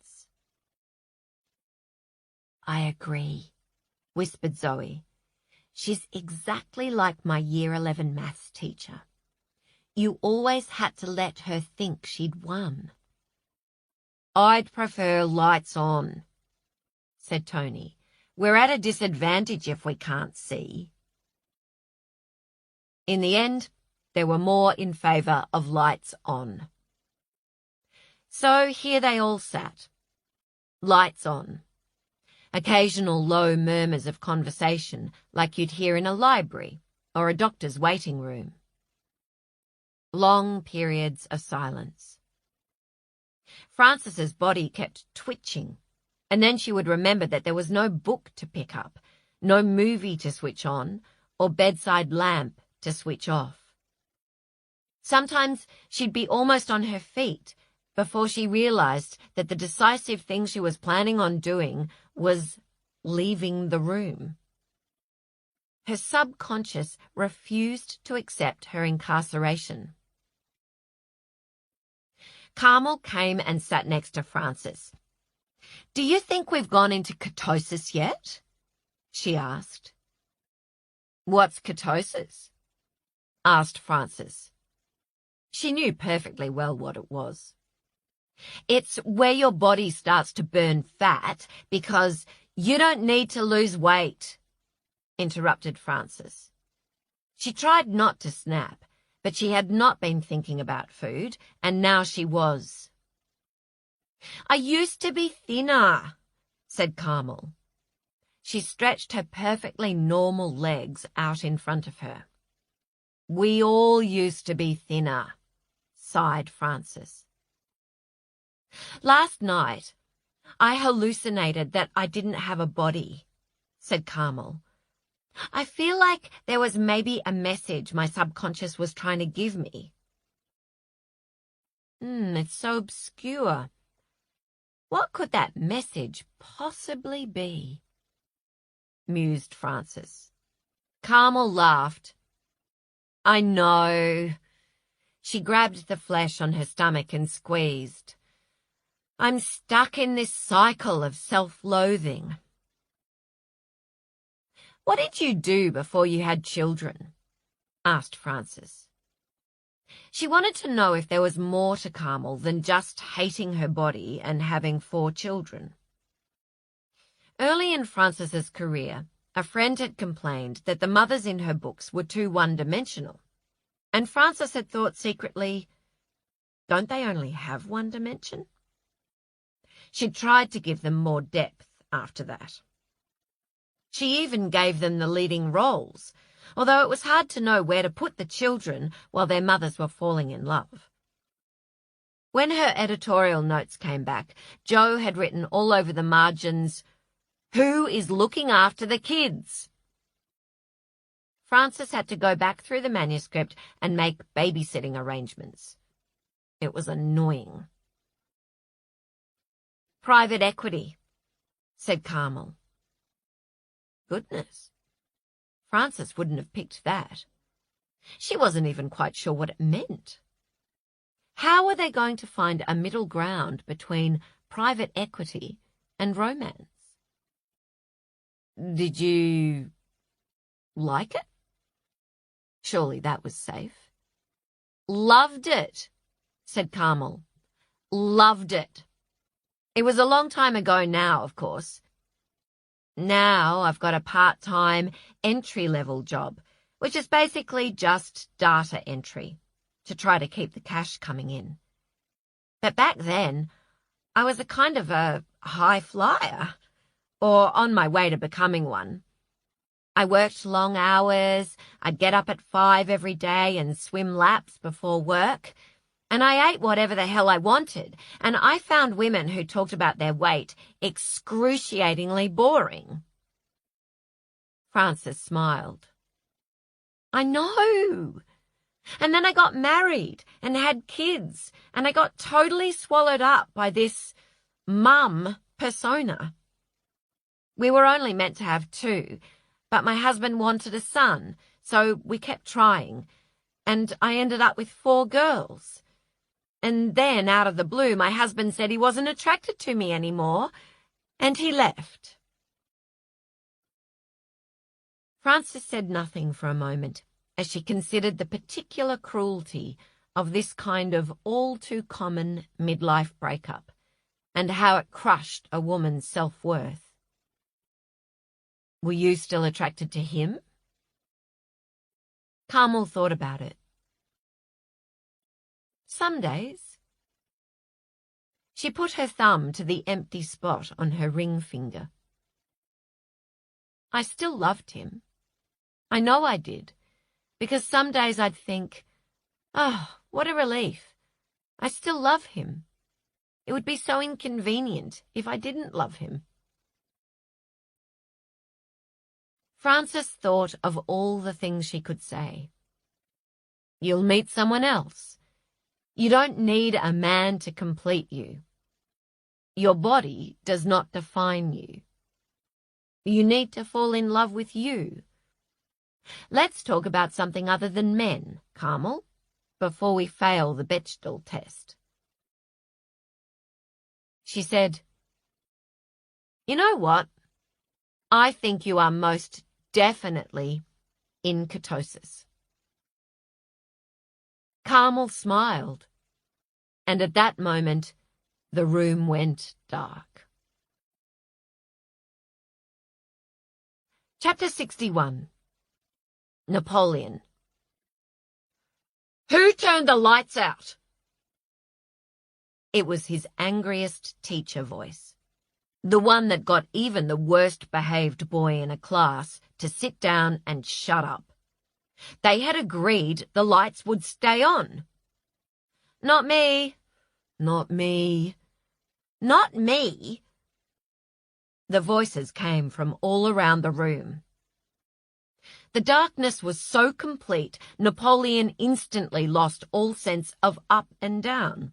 I agree, whispered Zoe. She's exactly like my Year 11 maths teacher. You always had to let her think she'd won. I'd prefer lights on, said Tony. We're at a disadvantage if we can't see. In the end, there were more in favour of lights on. So here they all sat. Lights on. Occasional low murmurs of conversation like you'd hear in a library or a doctor's waiting room. Long periods of silence. Frances's body kept twitching, and then she would remember that there was no book to pick up, no movie to switch on, or bedside lamp to switch off. Sometimes she'd be almost on her feet before she realized that the decisive thing she was planning on doing was leaving the room. Her subconscious refused to accept her incarceration. Carmel came and sat next to Frances. Do you think we've gone into ketosis yet? She asked. What's ketosis? Asked Frances. She knew perfectly well what it was. It's where your body starts to burn fat because you don't need to lose weight, interrupted Frances. She tried not to snap, but she had not been thinking about food, and now she was. I used to be thinner, said Carmel. She stretched her perfectly normal legs out in front of her. We all used to be thinner, sighed Frances. Last night, I hallucinated that I didn't have a body, said Carmel. I feel like there was maybe a message my subconscious was trying to give me. It's so obscure. What could that message possibly be? Mused Frances. Carmel laughed. I know. She grabbed the flesh on her stomach and squeezed. I'm stuck in this cycle of self-loathing. What did you do before you had children? Asked Frances. She wanted to know if there was more to Carmel than just hating her body and having 4 children. Early in Frances's career, a friend had complained that the mothers in her books were too one-dimensional, and Frances had thought secretly, don't they only have one dimension? She tried to give them more depth after that. She even gave them the leading roles, although it was hard to know where to put the children while their mothers were falling in love. When her editorial notes came back, Jo had written all over the margins, "Who is looking after the kids?" Frances had to go back through the manuscript and make babysitting arrangements. It was annoying. "Private equity," said Carmel. Goodness. Frances wouldn't have picked that. She wasn't even quite sure what it meant. How were they going to find a middle ground between private equity and romance? Did you like it? Surely that was safe. Loved it, said Carmel. Loved it. It was a long time ago now, of course. Now I've got a part-time entry-level job, which is basically just data entry to try to keep the cash coming in. But back then, I was a kind of a high flyer, or on my way to becoming one. I worked long hours, I'd get up at 5 every day and swim laps before work, and I ate whatever the hell I wanted, and I found women who talked about their weight excruciatingly boring. Frances smiled. I know. And then I got married and had kids, and I got totally swallowed up by this mum persona. We were only meant to have 2, but my husband wanted a son, so we kept trying, and I ended up with 4 girls. And then, out of the blue, my husband said he wasn't attracted to me anymore, and he left. Frances said nothing for a moment as she considered the particular cruelty of this kind of all-too-common midlife breakup and how it crushed a woman's self-worth. Were you still attracted to him? Carmel thought about it. Some days. She put her thumb to the empty spot on her ring finger. I still loved him. I know I did, because some days I'd think, oh, what a relief. I still love him. It would be so inconvenient if I didn't love him. Frances thought of all the things she could say. You'll meet someone else. You don't need a man to complete you. Your body does not define you. You need to fall in love with you. Let's talk about something other than men, Carmel, before we fail the Bechdel test. She said, You know what? I think you are most definitely in ketosis. Carmel smiled, and at that moment, the room went dark. Chapter 61. Napoleon. Who turned the lights out? It was his angriest teacher voice, the one that got even the worst-behaved boy in a class to sit down and shut up. They had agreed the lights would stay on. Not me. Not me. Not me. The voices came from all around the room. The darkness was so complete, Napoleon instantly lost all sense of up and down.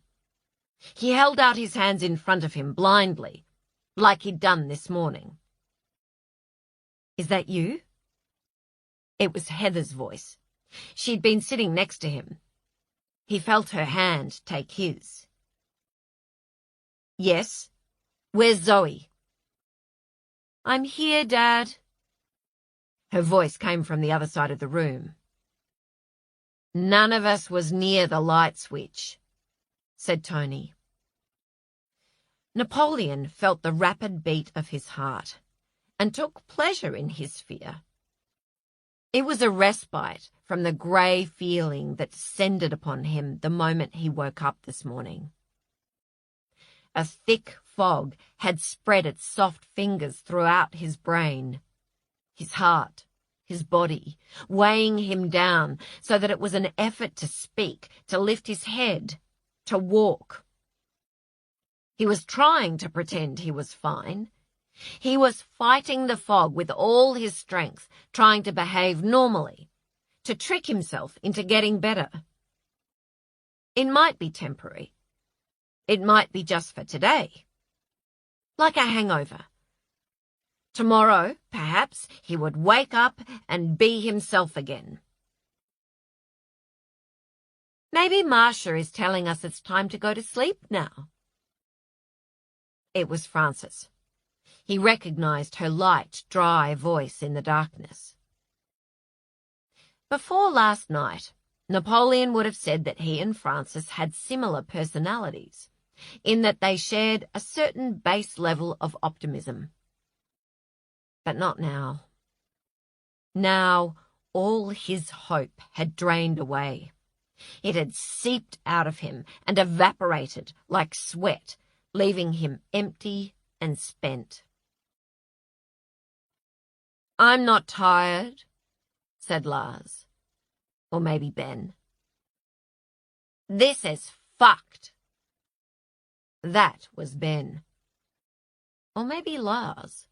He held out his hands in front of him blindly, like he'd done this morning. Is that you? It was Heather's voice. She'd been sitting next to him. He felt her hand take his. Yes. Where's Zoe? I'm here, Dad. Her voice came from the other side of the room. None of us was near the light switch, said Tony. Napoleon felt the rapid beat of his heart and took pleasure in his fear. It was a respite from the grey feeling that descended upon him the moment he woke up this morning. A thick fog had spread its soft fingers throughout his brain, his heart, his body, weighing him down so that it was an effort to speak, to lift his head, to walk. He was trying to pretend he was fine. He was fighting the fog with all his strength, trying to behave normally, to trick himself into getting better. It might be temporary. It might be just for today. Like a hangover. Tomorrow, perhaps, he would wake up and be himself again. Maybe Marcia is telling us it's time to go to sleep now. It was Frances. He recognized her light, dry voice in the darkness. Before last night, Napoleon would have said that he and Frances had similar personalities, in that they shared a certain base level of optimism. But not now. Now, all his hope had drained away. It had seeped out of him and evaporated like sweat, leaving him empty and spent. "I'm not tired," said Lars. Or maybe Ben. "This is fucked." That was Ben. Or maybe Lars.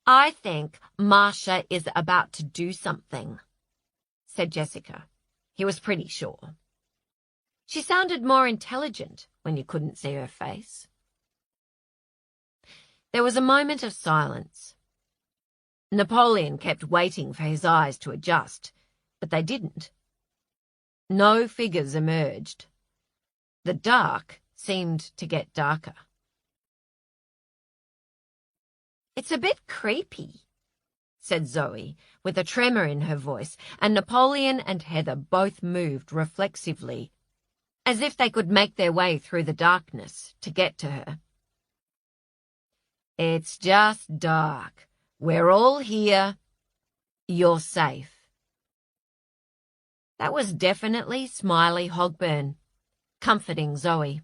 "I think Marcia is about to do something," said Jessica. He was pretty sure. She sounded more intelligent when you couldn't see her face. There was a moment of silence. Napoleon kept waiting for his eyes to adjust, but they didn't. No figures emerged. The dark seemed to get darker. "It's a bit creepy," said Zoe, with a tremor in her voice, and Napoleon and Heather both moved reflexively, as if they could make their way through the darkness to get to her. "It's just dark. We're all here. You're safe." That was definitely Smiley Hogburn, comforting Zoe.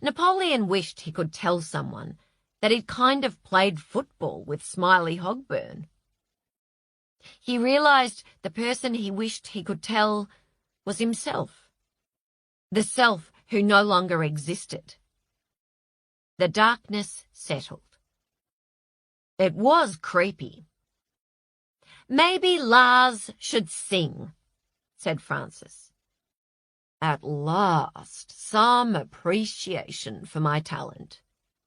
Napoleon wished he could tell someone that he'd kind of played football with Smiley Hogburn. He realized the person he wished he could tell was himself, the self who no longer existed. The darkness settled. It was creepy. "Maybe Lars should sing," said Frances. "At last, some appreciation for my talent,"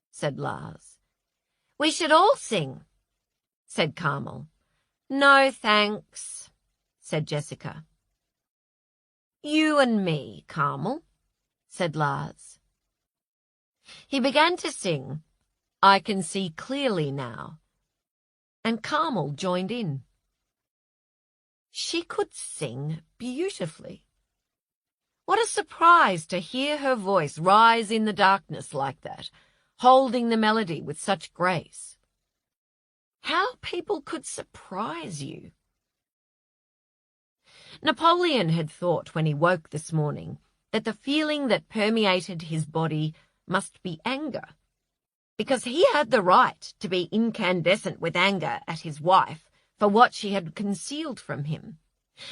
said Lars. "We should all sing," said Carmel. "No, thanks," said Jessica. "You and me, Carmel," said Lars. He began to sing, "I Can See Clearly Now," and Carmel joined in. She could sing beautifully. What a surprise to hear her voice rise in the darkness like that, holding the melody with such grace. How people could surprise you. Napoleon had thought when he woke this morning that the feeling that permeated his body must be anger, because he had the right to be incandescent with anger at his wife for what she had concealed from him,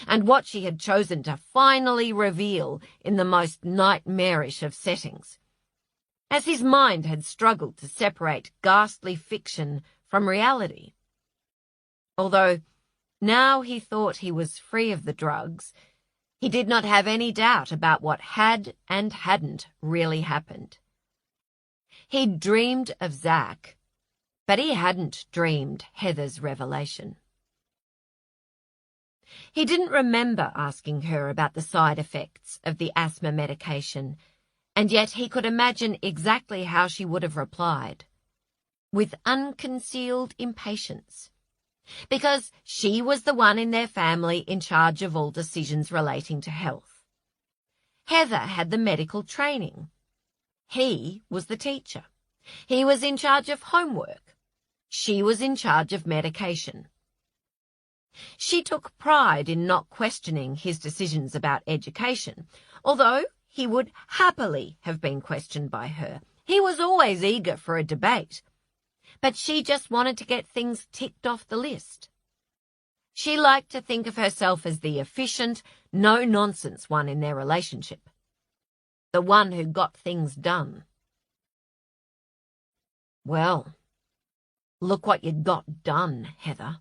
and what she had chosen to finally reveal in the most nightmarish of settings, as his mind had struggled to separate ghastly fiction from reality. Although now he thought he was free of the drugs, he did not have any doubt about what had and hadn't really happened. He'd dreamed of Zach, but he hadn't dreamed Heather's revelation. He didn't remember asking her about the side effects of the asthma medication, and yet he could imagine exactly how she would have replied, with unconcealed impatience, because she was the one in their family in charge of all decisions relating to health. Heather had the medical training. He was the teacher. He was in charge of homework. She was in charge of medication. She took pride in not questioning his decisions about education, although he would happily have been questioned by her. He was always eager for a debate. But she just wanted to get things ticked off the list. She liked to think of herself as the efficient, no-nonsense one in their relationship. The one who got things done. Well, look what you got done, Heather.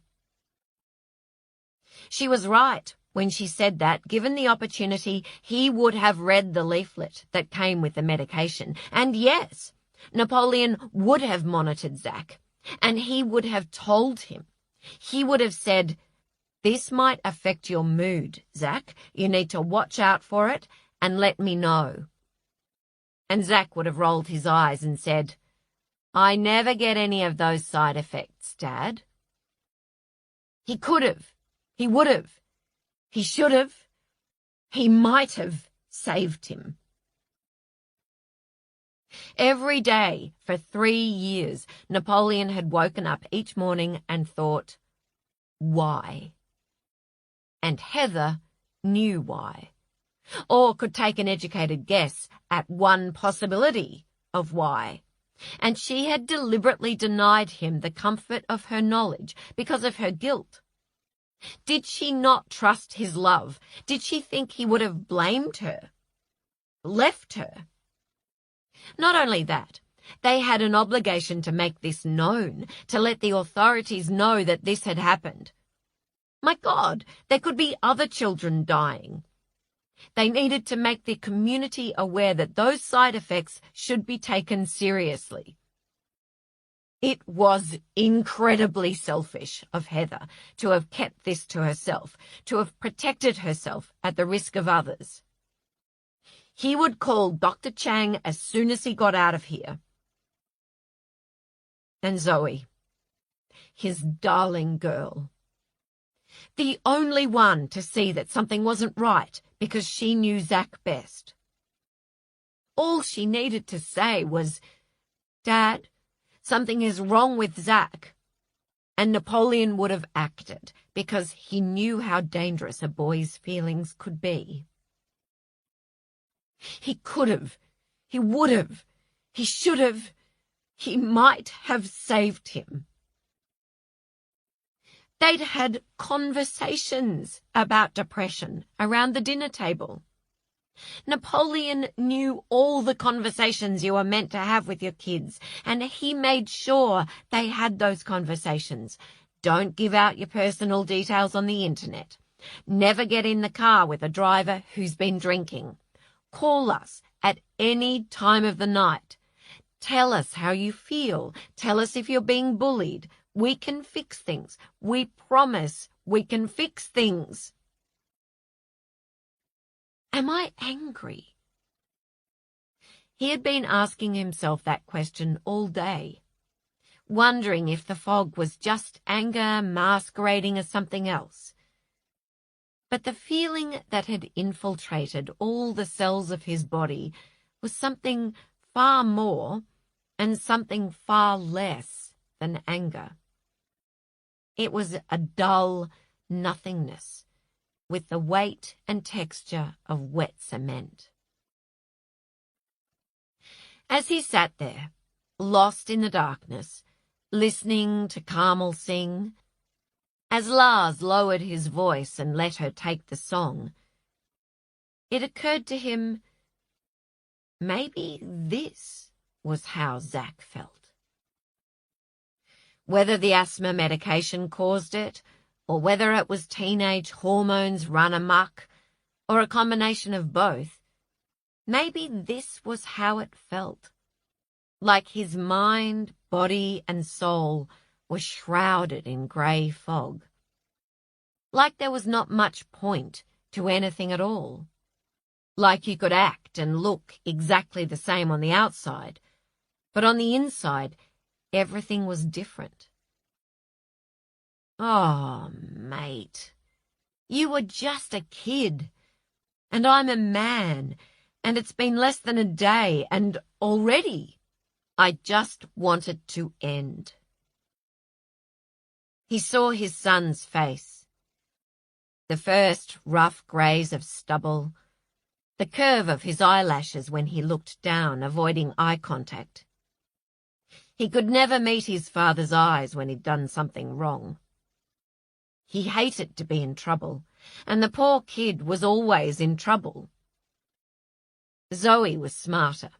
She was right when she said that, given the opportunity, he would have read the leaflet that came with the medication. And yes, Napoleon would have monitored Zack, and he would have told him. He would have said, "This might affect your mood, Zack. You need to watch out for it and let me know." And Zack would have rolled his eyes and said, "I never get any of those side effects, Dad." He could have. He would have. He should have. He might have saved him. Every day for 3 years, Napoleon had woken up each morning and thought, why? And Heather knew why, or could take an educated guess at one possibility of why. And she had deliberately denied him the comfort of her knowledge because of her guilt. Did she not trust his love? Did she think he would have blamed her? Left her? Not only that, they had an obligation to make this known, to let the authorities know that this had happened. My God, there could be other children dying. They needed to make the community aware that those side effects should be taken seriously. It was incredibly selfish of Heather to have kept this to herself, to have protected herself at the risk of others. He would call Dr. Chang as soon as he got out of here. And Zoe, his darling girl, the only one to see that something wasn't right because she knew Zack best. All she needed to say was, "Dad, something is wrong with Zack." And Napoleon would have acted because he knew how dangerous a boy's feelings could be. He could have, he would have, he should have, he might have saved him. They'd had conversations about depression around the dinner table. Napoleon knew all the conversations you were meant to have with your kids, and he made sure they had those conversations. Don't give out your personal details on the internet. Never get in the car with a driver who's been drinking. Call us at any time of the night. Tell us how you feel. Tell us if you're being bullied. We can fix things. We promise we can fix things. Am I angry? He had been asking himself that question all day, wondering if the fog was just anger masquerading as something else. But the feeling that had infiltrated all the cells of his body was something far more and something far less than anger. It was a dull nothingness with the weight and texture of wet cement. As he sat there, lost in the darkness, listening to Carmel sing, as Lars lowered his voice and let her take the song, it occurred to him, maybe this was how Zack felt. Whether the asthma medication caused it, or whether it was teenage hormones run amok, or a combination of both, maybe this was how it felt. Like his mind, body, and soul were shrouded in grey fog. Like there was not much point to anything at all. Like you could act and look exactly the same on the outside, but on the inside, everything was different. Oh, mate, you were just a kid, and I'm a man, and it's been less than a day, and already I just want it to end. He saw his son's face. The first rough greys of stubble, the curve of his eyelashes when he looked down, avoiding eye contact. He could never meet his father's eyes when he'd done something wrong. He hated to be in trouble, and the poor kid was always in trouble. Zoe was smarter.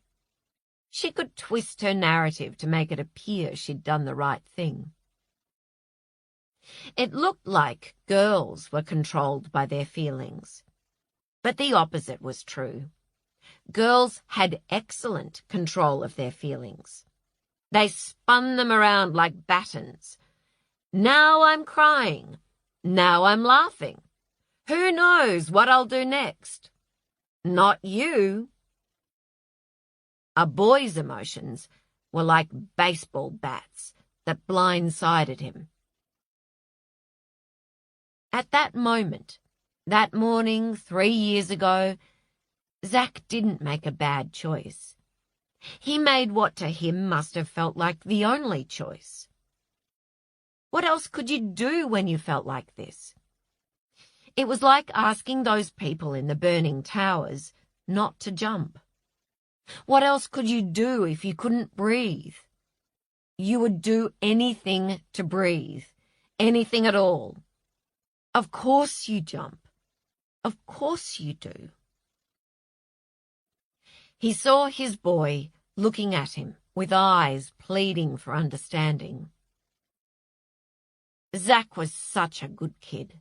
She could twist her narrative to make it appear she'd done the right thing. It looked like girls were controlled by their feelings, but the opposite was true. Girls had excellent control of their feelings. They spun them around like batons. Now I'm crying. Now I'm laughing. Who knows what I'll do next? Not you. A boy's emotions were like baseball bats that blindsided him. At that moment, that morning 3 years ago, Zack didn't make a bad choice. He made what to him must have felt like the only choice. What else could you do when you felt like this? It was like asking those people in the burning towers not to jump. What else could you do if you couldn't breathe? You would do anything to breathe, anything at all. Of course you jump. Of course you do. He saw his boy looking at him with eyes pleading for understanding. Zack was such a good kid.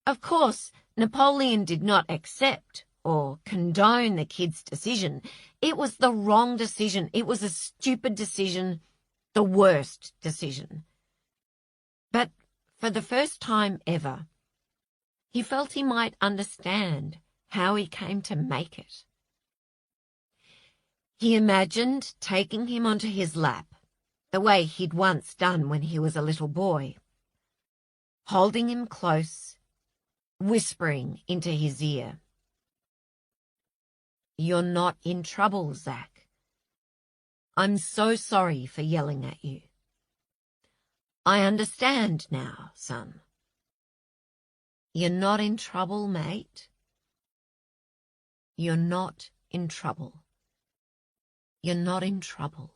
Of course, Napoleon did not accept or condone the kid's decision. It was the wrong decision. It was a stupid decision, the worst decision. But for the first time ever, he felt he might understand how he came to make it. He imagined taking him onto his lap, the way he'd once done when he was a little boy, holding him close, whispering into his ear, "You're not in trouble, Zack. I'm so sorry for yelling at you. I understand now, son. You're not in trouble, mate. You're not in trouble. You're not in trouble."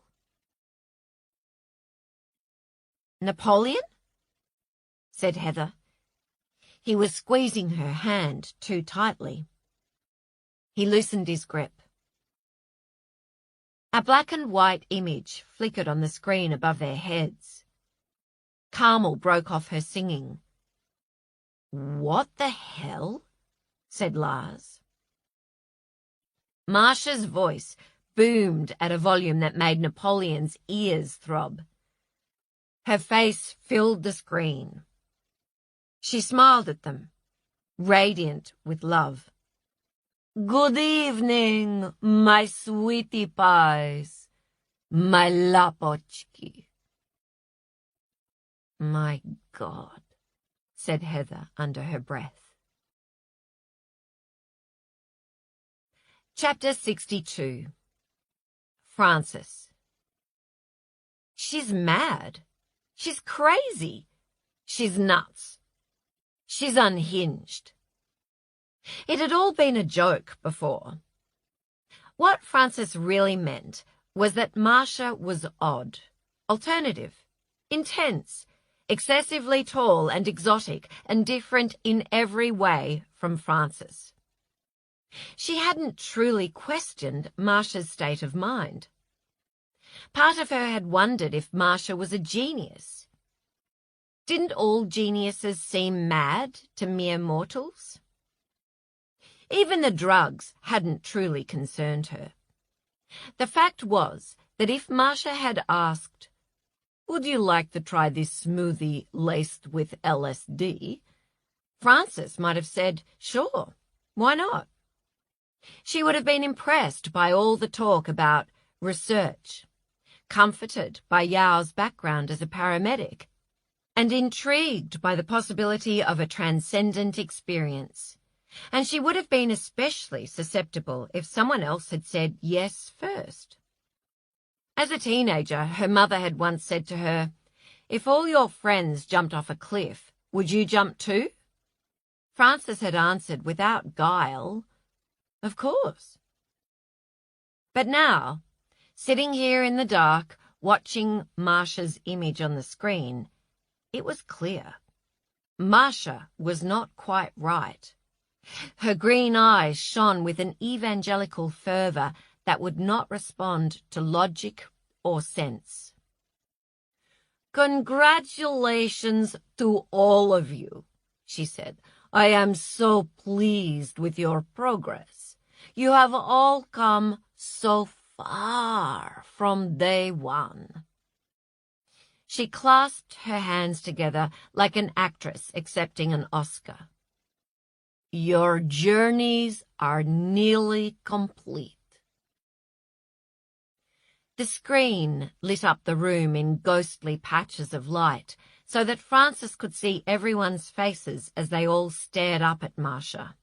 "Napoleon?" said Heather. He was squeezing her hand too tightly. He loosened his grip. A black and white image flickered on the screen above their heads. Carmel broke off her singing. "What the hell?" said Lars. Marsha's voice boomed at a volume that made Napoleon's ears throb. Her face filled the screen. She smiled at them, radiant with love. "Good evening, my sweetie pies, my lapochki." "My God," said Heather under her breath. Chapter 62. Frances. She's mad. She's crazy. She's nuts. She's unhinged. It had all been a joke before. What Frances really meant was that Marsha was odd, alternative, intense, excessively tall and exotic and different in every way from Frances. She hadn't truly questioned Marsha's state of mind. Part of her had wondered if Marsha was a genius. Didn't all geniuses seem mad to mere mortals? Even the drugs hadn't truly concerned her. The fact was that if Marsha had asked, "Would you like to try this smoothie laced with LSD?" Frances might have said, "Sure, why not?" She would have been impressed by all the talk about research, comforted by Yao's background as a paramedic, and intrigued by the possibility of a transcendent experience. And she would have been especially susceptible if someone else had said yes first. As a teenager, her mother had once said to her, "If all your friends jumped off a cliff, would you jump too?" Frances had answered without guile, Of course. But now, sitting here in the dark, watching Marcia's image on the screen, it was clear. Marcia was not quite right. Her green eyes shone with an evangelical fervor that would not respond to logic or sense. "Congratulations to all of you," she said. "I am so pleased with your progress. You have all come so far from day one." She clasped her hands together like an actress accepting an Oscar. "Your journeys are nearly complete." The screen lit up the room in ghostly patches of light so that Frances could see everyone's faces as they all stared up at Marcia.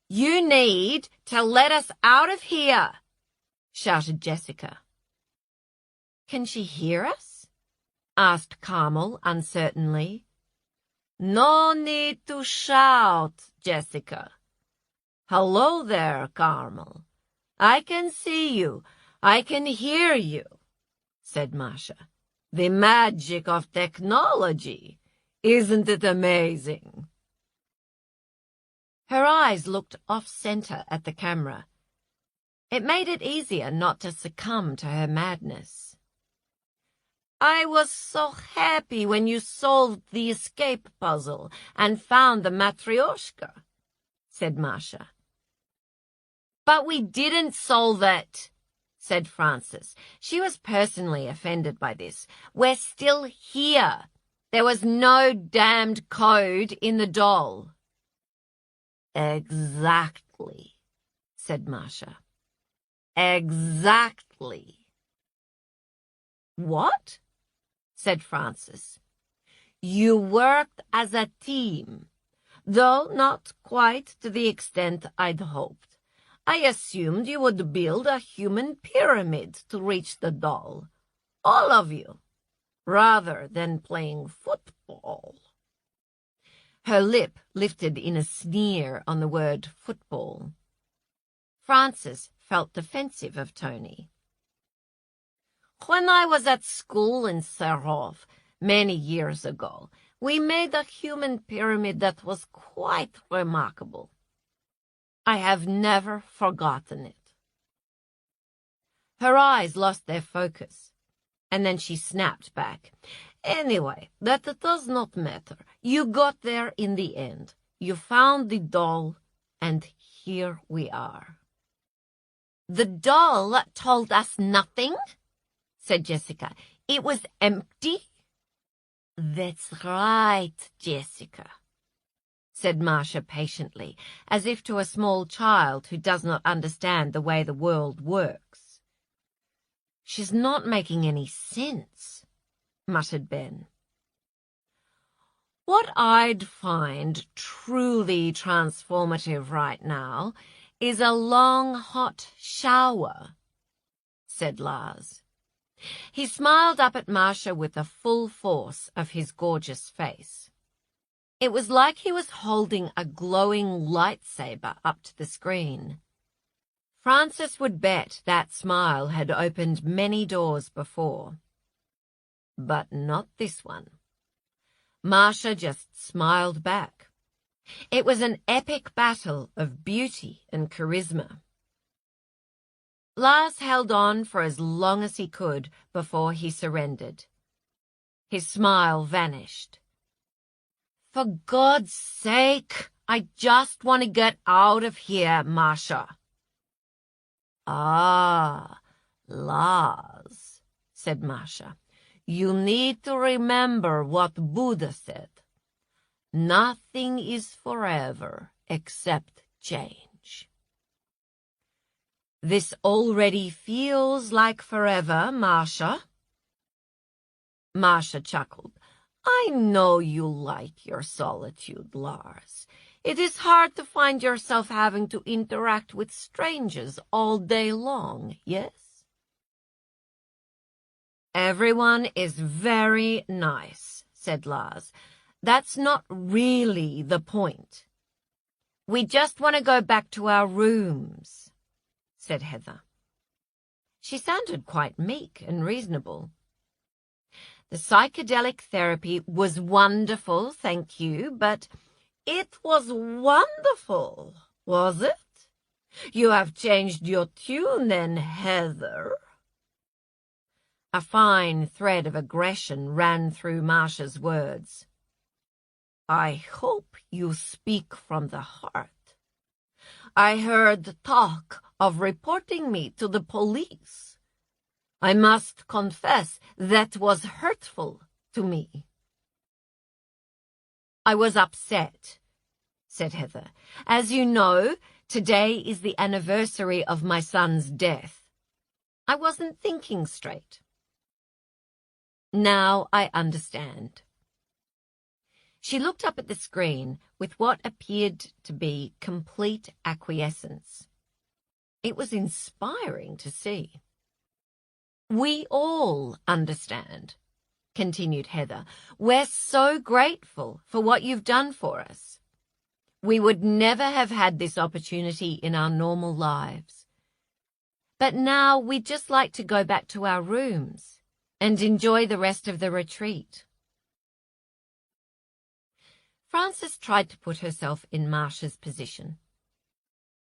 "You need to let us out of here," shouted Jessica. "Can she hear us?" asked Carmel uncertainly. "No need to shout, Jessica." "Hello there, Carmel. I can see you. I can hear you," said Marcia. "The magic of technology. Isn't it amazing?" Her eyes looked off-center at the camera. It made it easier not to succumb to her madness. "I was so happy when you solved the escape puzzle and found the matryoshka," said Marcia. "But we didn't solve it," said Frances. She was personally offended by this. "We're still here. There was no damned code in the doll." "Exactly," said Marcia. "Exactly." "What?" said Frances. "You worked as a team, though not quite to the extent I'd hoped. I assumed you would build a human pyramid to reach the doll, all of you, rather than playing football." Her lip lifted in a sneer on the word football. Frances felt defensive of Tony. "When I was at school in Serhof many years ago, we made a human pyramid that was quite remarkable. I have never forgotten it." Her eyes lost their focus, and then she snapped back. "Anyway, that does not matter. You got there in the end. You found the doll, and here we are." "The doll told us nothing," said Jessica. "It was empty." "That's right, Jessica," said Marcia patiently, as if to a small child who does not understand the way the world works. "She's not making any sense," muttered Ben. "What I'd find truly transformative right now is a long hot shower," said Lars. He smiled up at Marcia with the full force of his gorgeous face. It was like he was holding a glowing lightsaber up to the screen. Frances would bet that smile had opened many doors before. But not this one. Marcia just smiled back. It was an epic battle of beauty and charisma. Lars held on for as long as he could before he surrendered. His smile vanished. "For God's sake, I just want to get out of here, Marcia." "Ah, Lars," said Marcia. "You need to remember what Buddha said. Nothing is forever except change." "This already feels like forever, Marcia." Marcia chuckled. "I know you like your solitude, Lars. It is hard to find yourself having to interact with strangers all day long, yes?" "Everyone is very nice," said Lars. "That's not really the point." We just want to go back to our rooms, said Heather. She sounded quite meek and reasonable. The psychedelic therapy was wonderful, thank you, but it was wonderful, was it? You have changed your tune then, Heather. A fine thread of aggression ran through Marcia's words. I hope you speak from the heart. I heard talk of reporting me to the police. I must confess that was hurtful to me. I was upset, said Heather. As you know, today is the anniversary of my son's death. I wasn't thinking straight. Now I understand. She looked up at the screen with what appeared to be complete acquiescence. It was inspiring to see. We all understand, continued Heather. We're so grateful for what you've done for us. We would never have had this opportunity in our normal lives. But now we'd just like to go back to our rooms and enjoy the rest of the retreat. Frances tried to put herself in Marcia's position.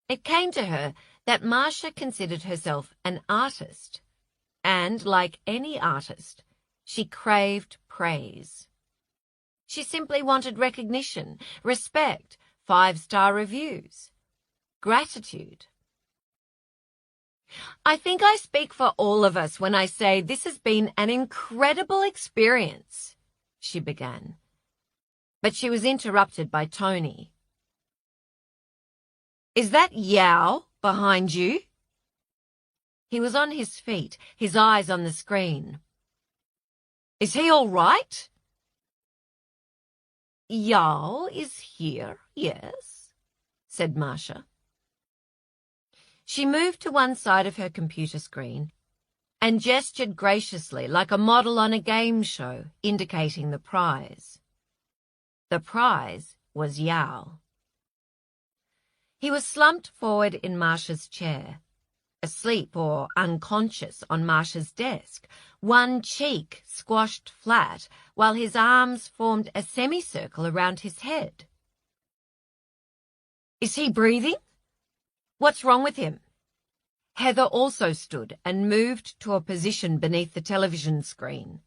It came to her that Marcia considered herself an artist, and, like any artist, she craved praise. She simply wanted recognition, respect, 5-star reviews, gratitude. I think I speak for all of us when I say this has been an incredible experience, she began. But she was interrupted by Tony. Is that Yao behind you? He was on his feet, his eyes on the screen. Is he all right? Yao is here, yes, said Marcia. She moved to one side of her computer screen and gestured graciously like a model on a game show, indicating the prize. The prize was Yao. He was slumped forward in Marcia's chair, asleep or unconscious on Marcia's desk, one cheek squashed flat, while his arms formed a semicircle around his head. Is he breathing? What's wrong with him? Heather also stood and moved to a position beneath the television screen.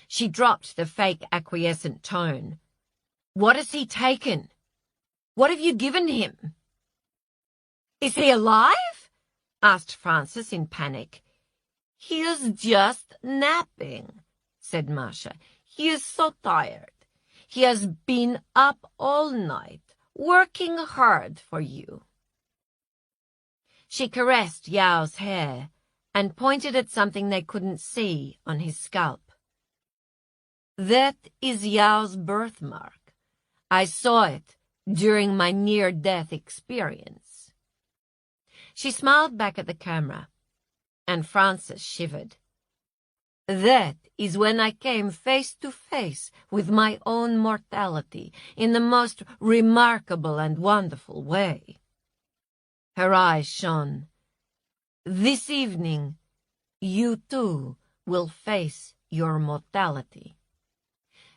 She dropped the fake acquiescent tone. What has he taken? What have you given him? Is he alive? Asked Frances in panic. He is just napping, said Marcia. He is so tired. He has been up all night, working hard for you. She caressed Yao's hair and pointed at something they couldn't see on his scalp. That is Yao's birthmark. I saw it during my near-death experience. She smiled back at the camera, and Frances shivered. That is when I came face to face with my own mortality in the most remarkable and wonderful way. Her eyes shone. This evening, you too will face your mortality.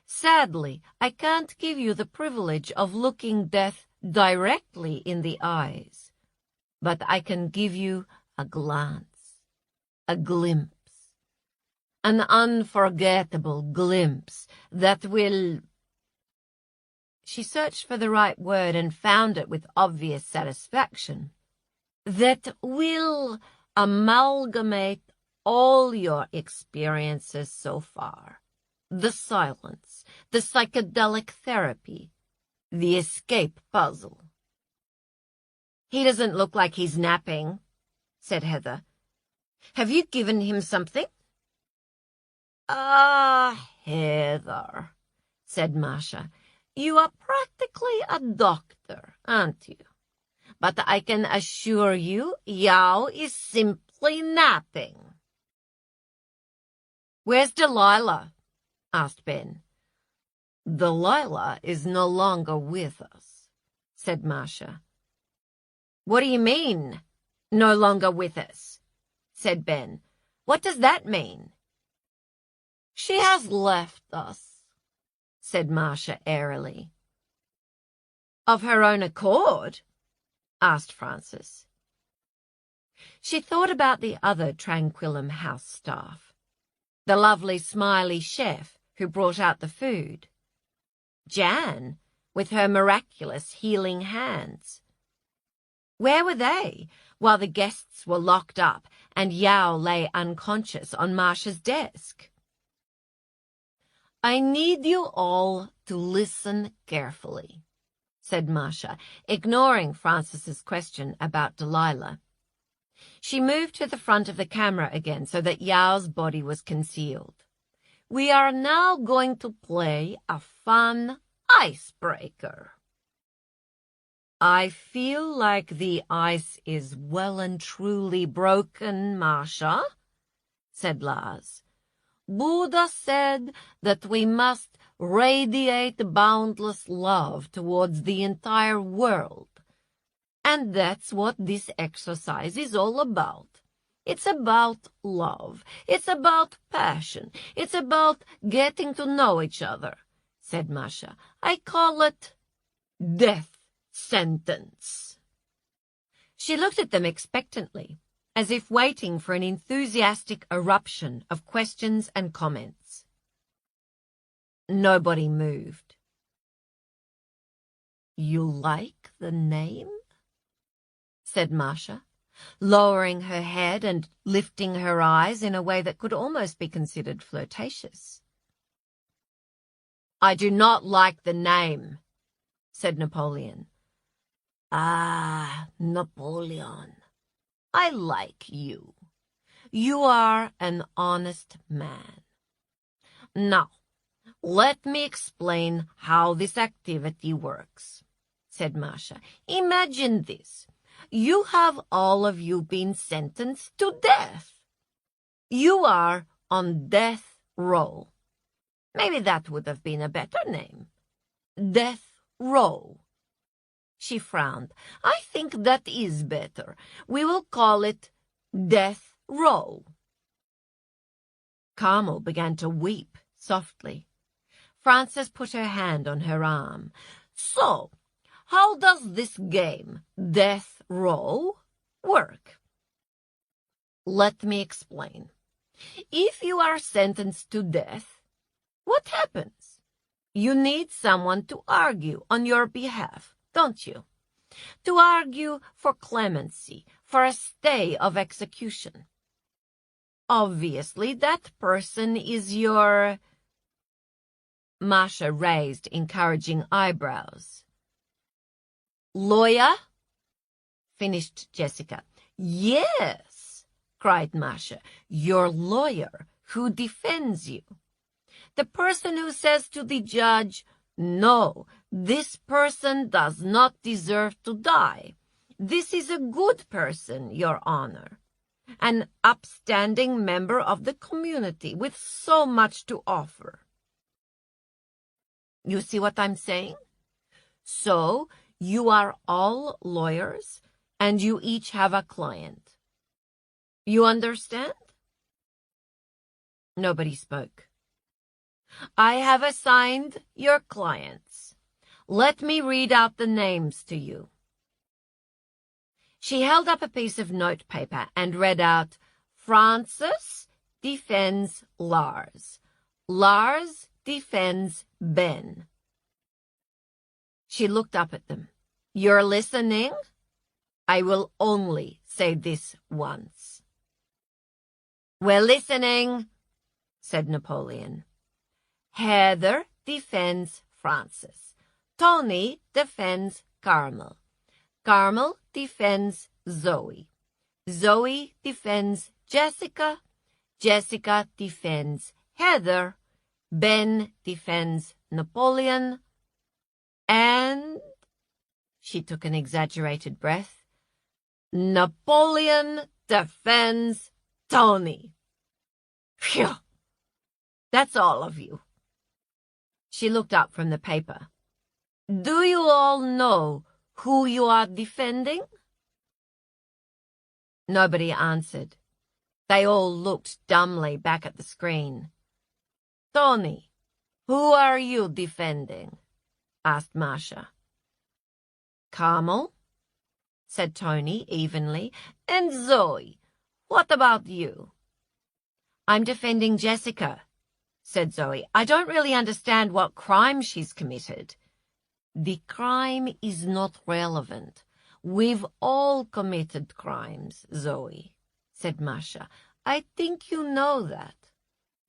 Sadly, I can't give you the privilege of looking death directly in the eyes, but I can give you a glance, a glimpse, an unforgettable glimpse that will... She searched for the right word and found it with obvious satisfaction. That will amalgamate all your experiences so far. The silence, the psychedelic therapy, the escape puzzle. He doesn't look like he's napping, said Heather. Have you given him something? Ah, Heather, said Marcia. You are practically a doctor, aren't you? But I can assure you, Yao is simply napping. Where's Delilah? Asked Ben. Delilah is no longer with us, said Marcia. What do you mean, no longer with us? Said Ben. What does that mean? She has left us, said Marcia airily. Of her own accord? Asked Frances. She thought about the other Tranquillum house staff, the lovely smiley chef who brought out the food, Jan with her miraculous healing hands. Where were they while the guests were locked up and Yao lay unconscious on Marcia's desk? I need you all to listen carefully, said Marcia, ignoring Frances's question about Delilah. She moved to the front of the camera again so that Yao's body was concealed. We are now going to play a fun icebreaker. I feel like the ice is well and truly broken, Marcia, said Lars. Buddha said that we must radiate boundless love towards the entire world. And that's what this exercise is all about. It's about love. It's about passion. It's about getting to know each other, said Masha. I call it death sentence. She looked at them expectantly, as if waiting for an enthusiastic eruption of questions and comments. Nobody moved. You like the name? Said Marcia, lowering her head and lifting her eyes in a way that could almost be considered flirtatious. I do not like the name, said Napoleon. Ah, Napoleon, I like you. You are an honest man. Now, let me explain how this activity works, said Masha. Imagine this. You have all of you been sentenced to death. You are on death row. Maybe that would have been a better name. Death row. She frowned. I think that is better. We will call it death row. Carmel began to weep softly. Frances put her hand on her arm. So, how does this game, Death Row, work? Let me explain. If you are sentenced to death, what happens? You need someone to argue on your behalf, don't you? To argue for clemency, for a stay of execution. Obviously, that person is your... Masha raised encouraging eyebrows. Lawyer? Finished Jessica. Yes, cried Masha, your lawyer who defends you. The person who says to the judge, no, this person does not deserve to die. This is a good person, Your Honor. An upstanding member of the community with so much to offer. You see what I'm saying? So, you are all lawyers, and you each have a client. You understand? Nobody spoke. I have assigned your clients. Let me read out the names to you. She held up a piece of notepaper and read out, Frances defends Lars. Lars defends Ben. She looked up at them. You're listening? I will only say this once. We're listening, said Napoleon. Heather defends Frances. Tony defends Carmel. Carmel defends Zoe. Zoe defends Jessica. Jessica defends Heather. Ben defends Napoleon. And, she took an exaggerated breath, Napoleon defends Tony. Phew! That's all of you. She looked up from the paper. Do you all know who you are defending? Nobody answered. They all looked dumbly back at the screen. "Tony, who are you defending?" asked Marcia. "Carmel," said Tony evenly. "And Zoe, what about you?" "I'm defending Jessica," said Zoe. "I don't really understand what crime she's committed." "The crime is not relevant. We've all committed crimes, Zoe," said Marcia. "I think you know that.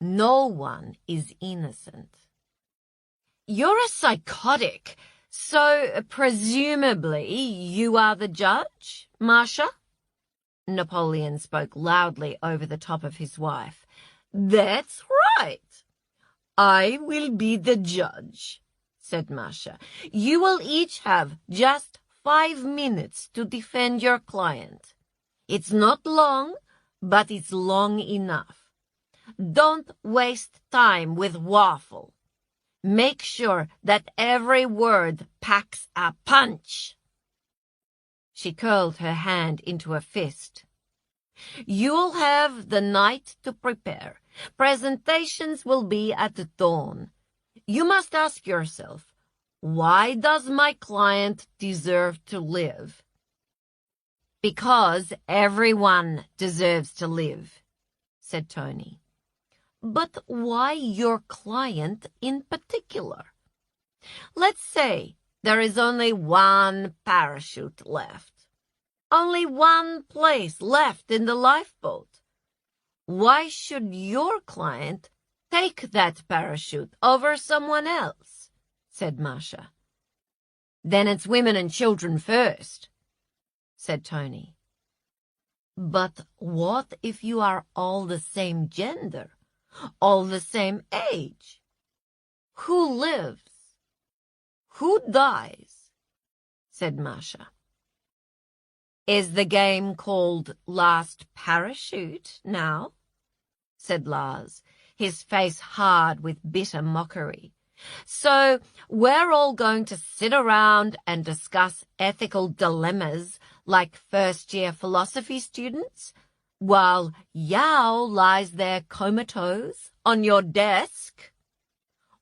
No one is innocent." "You're a psychotic, so presumably you are the judge, Marcia?" Napoleon spoke loudly over the top of his wife. "That's right. I will be the judge," said Marcia. "You will each have just 5 minutes to defend your client. It's not long, but it's long enough. Don't waste time with waffle. Make sure that every word packs a punch." She curled her hand into a fist. "You'll have the night to prepare. Presentations will be at dawn. You must ask yourself, why does my client deserve to live?" "Because everyone deserves to live," said Tony. "But why your client in particular? Let's say there is only one parachute left. Only one place left in the lifeboat. Why should your client take that parachute over someone else?" said Marcia. "Then it's women and children first," said Tony. "But what if you are all the same gender, all the same age? Who lives? Who dies?" said Marcia. "Is the game called Last Parachute now?" said Lars, his face hard with bitter mockery. "So we're all going to sit around and discuss ethical dilemmas like first-year philosophy students, while Yao lies there comatose on your desk?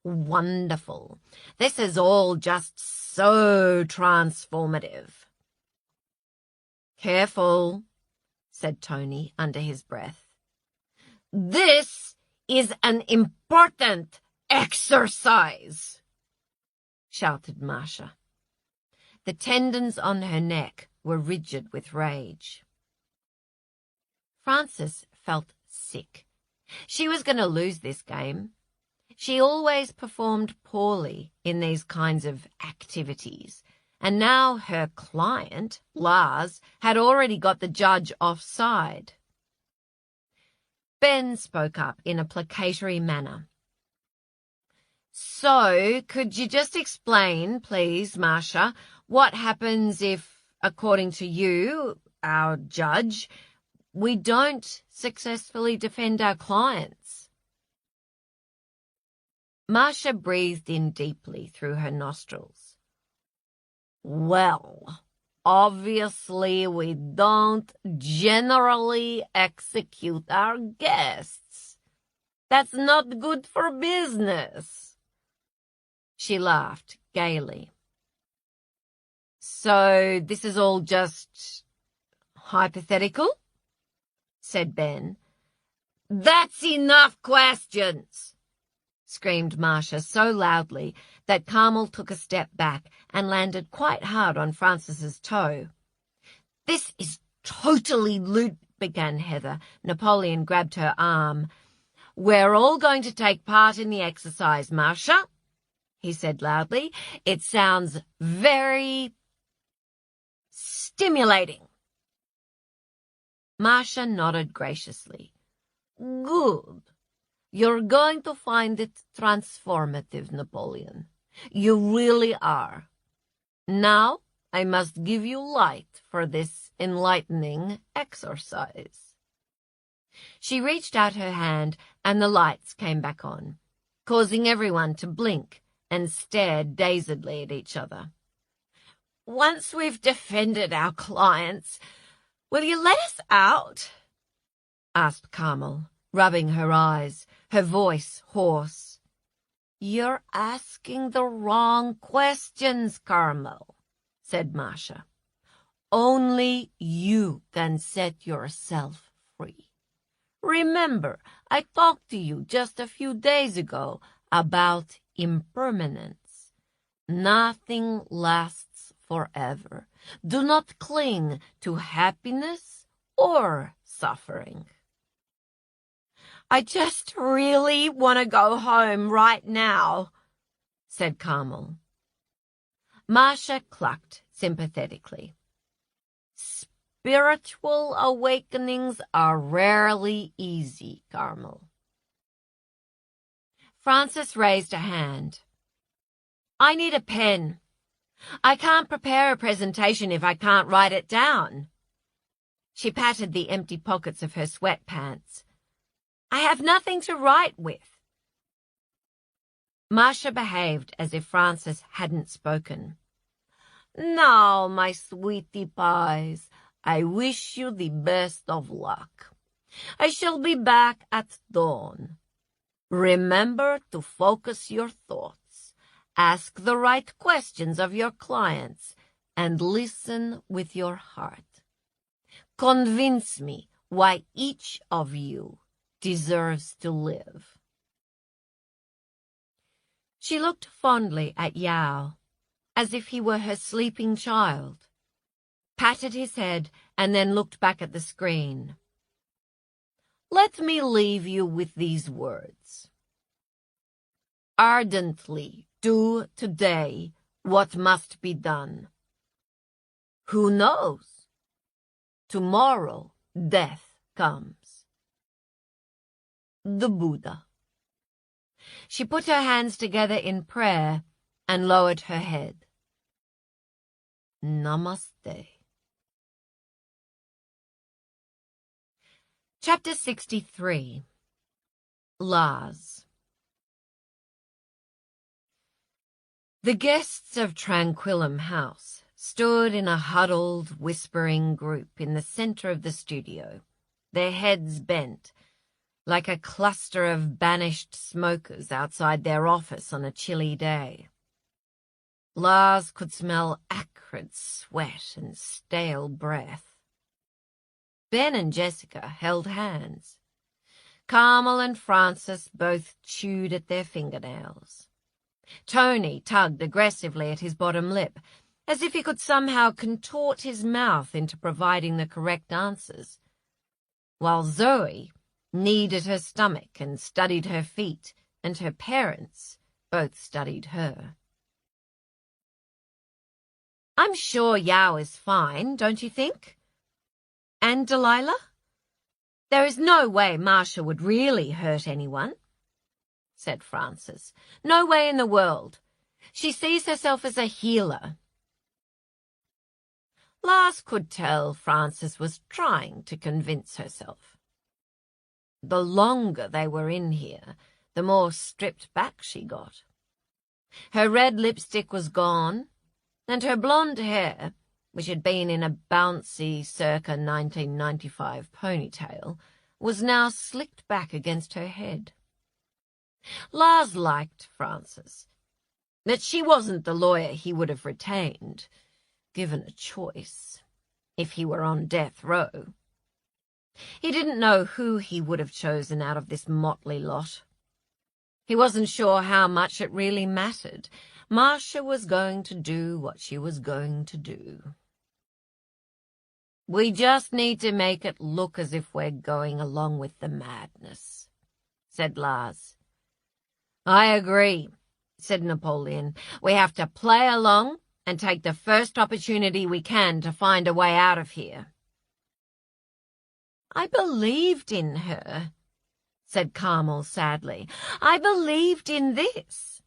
Wonderful. This is all just so transformative." "Careful," said Tony under his breath. "This is an important exercise," shouted Marcia. The tendons on her neck were rigid with rage. Frances felt sick. She was going to lose this game. She always performed poorly in these kinds of activities, and now her client, Lars, had already got the judge offside. Ben spoke up in a placatory manner. "So, could you just explain, please, Marcia, what happens if, according to you, our judge, we don't successfully defend our clients?" Marcia breathed in deeply through her nostrils. "Well, obviously we don't generally execute our guests. That's not good for business." She laughed gaily. "So this is all just hypothetical?" said Ben. "That's enough questions," screamed Marcia so loudly that Carmel took a step back and landed quite hard on Frances's toe. "This is totally began Heather. Napoleon grabbed her arm. "We're all going to take part in the exercise, Marcia," he said loudly. "It sounds very stimulating." Marcia nodded graciously. "Good. You're going to find it transformative, Napoleon. You really are. Now I must give you light for this enlightening exercise." She reached out her hand and the lights came back on, causing everyone to blink and stare dazedly at each other. "Once we've defended our clients, Will you let us out? Asked Carmel, rubbing her eyes, her voice hoarse. You're asking the wrong questions, Carmel, said Marcia. Only you can set yourself free. Remember, I talked to you just a few days ago about impermanence. Nothing lasts forever. Do not cling to happiness or suffering. I just really want to go home right now, said Carmel. Marcia clucked sympathetically. Spiritual awakenings are rarely easy, Carmel. Frances raised a hand. I need a pen. I can't prepare a presentation if I can't write it down. She patted the empty pockets of her sweatpants. I have nothing to write with. Marcia behaved as if Frances hadn't spoken. Now, my sweetie pies, I wish you the best of luck. I shall be back at dawn. Remember to focus your thoughts, ask the right questions of your clients, and listen with your heart. Convince me why each of you deserves to live. She looked fondly at Yao, as if he were her sleeping child, patted his head, and then looked back at the screen. Let me leave you with these words. Ardently do today what must be done. Who knows? Tomorrow death comes. The Buddha. She put her hands together in prayer and lowered her head. Namaste. Chapter 63. Lars. The guests of Tranquillum House stood in a huddled, whispering group in the center of the studio, their heads bent, like a cluster of banished smokers outside their office on a chilly day. Lars could smell acrid sweat and stale breath. Ben and Jessica held hands. Carmel and Frances both chewed at their fingernails. Tony tugged aggressively at his bottom lip, as if he could somehow contort his mouth into providing the correct answers, while Zoe kneaded her stomach and studied her feet, and her parents both studied her. I'm sure Yao is fine, don't you think? And Delilah? There is no way Marcia would really hurt anyone, said Frances. No way in the world. She sees herself as a healer. Lars could tell Frances was trying to convince herself. The longer they were in here, the more stripped back she got. Her red lipstick was gone, and her blonde hair, which had been in a bouncy circa 1995 ponytail, was now slicked back against her head. Lars liked Frances, that she wasn't the lawyer he would have retained, given a choice, if he were on death row. He didn't know who he would have chosen out of this motley lot. He wasn't sure how much it really mattered. Marcia was going to do what she was going to do. We just need to make it look as if we're going along with the madness, said Lars. I agree, said Napoleon. We have to play along and take the first opportunity we can to find a way out of here. I believed in her, said Carmel sadly. I believed in this.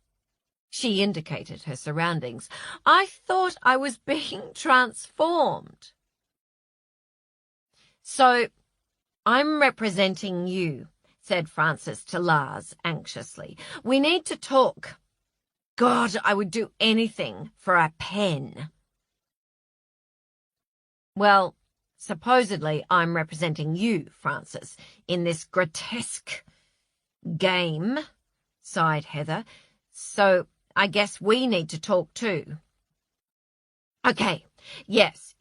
She indicated her surroundings. I thought I was being transformed. So, I'm representing you, said Frances to Lars anxiously. We need to talk. God, I would do anything for a pen. Well, Supposedly, I'm representing you, Frances, in this grotesque game, sighed Heather. So I guess we need to talk too. Okay, yes,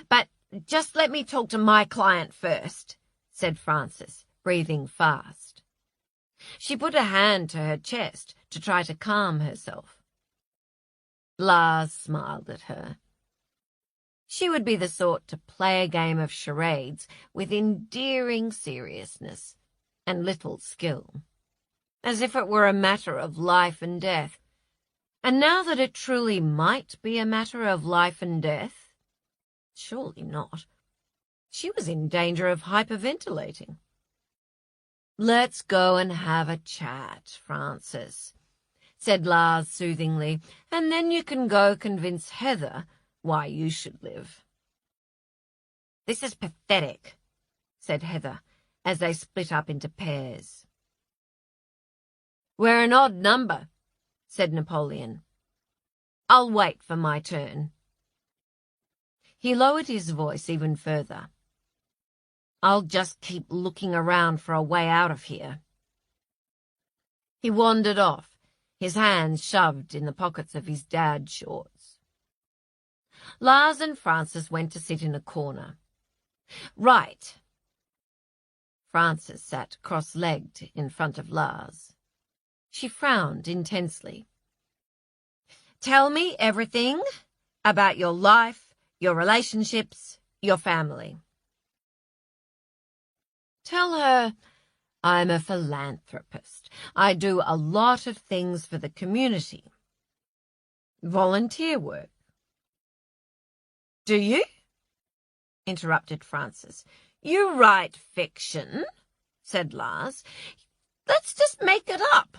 but just let me talk to my client first, said Frances, breathing fast. She put a hand to her chest to try to calm herself. Lars smiled at her. She would be the sort to play a game of charades with endearing seriousness and little skill, as if it were a matter of life and death. And now that it truly might be a matter of life and death, surely not. She was in danger of hyperventilating. Let's go and have a chat, Frances, said Lars soothingly, and then you can go convince Heather why you should live. This is pathetic, said Heather, as they split up into pairs. We're an odd number, said Napoleon. I'll wait for my turn. He lowered his voice even further. I'll just keep looking around for a way out of here. He wandered off, his hands shoved in the pockets of his dad's shorts. Lars and Frances went to sit in a corner. Right. Frances sat cross-legged in front of Lars. She frowned intensely. Tell me everything about your life, your relationships, your family. Tell her I'm a philanthropist. I do a lot of things for the community. Volunteer work. Do you? Interrupted Frances. You write fiction, said Lars. Let's just make it up.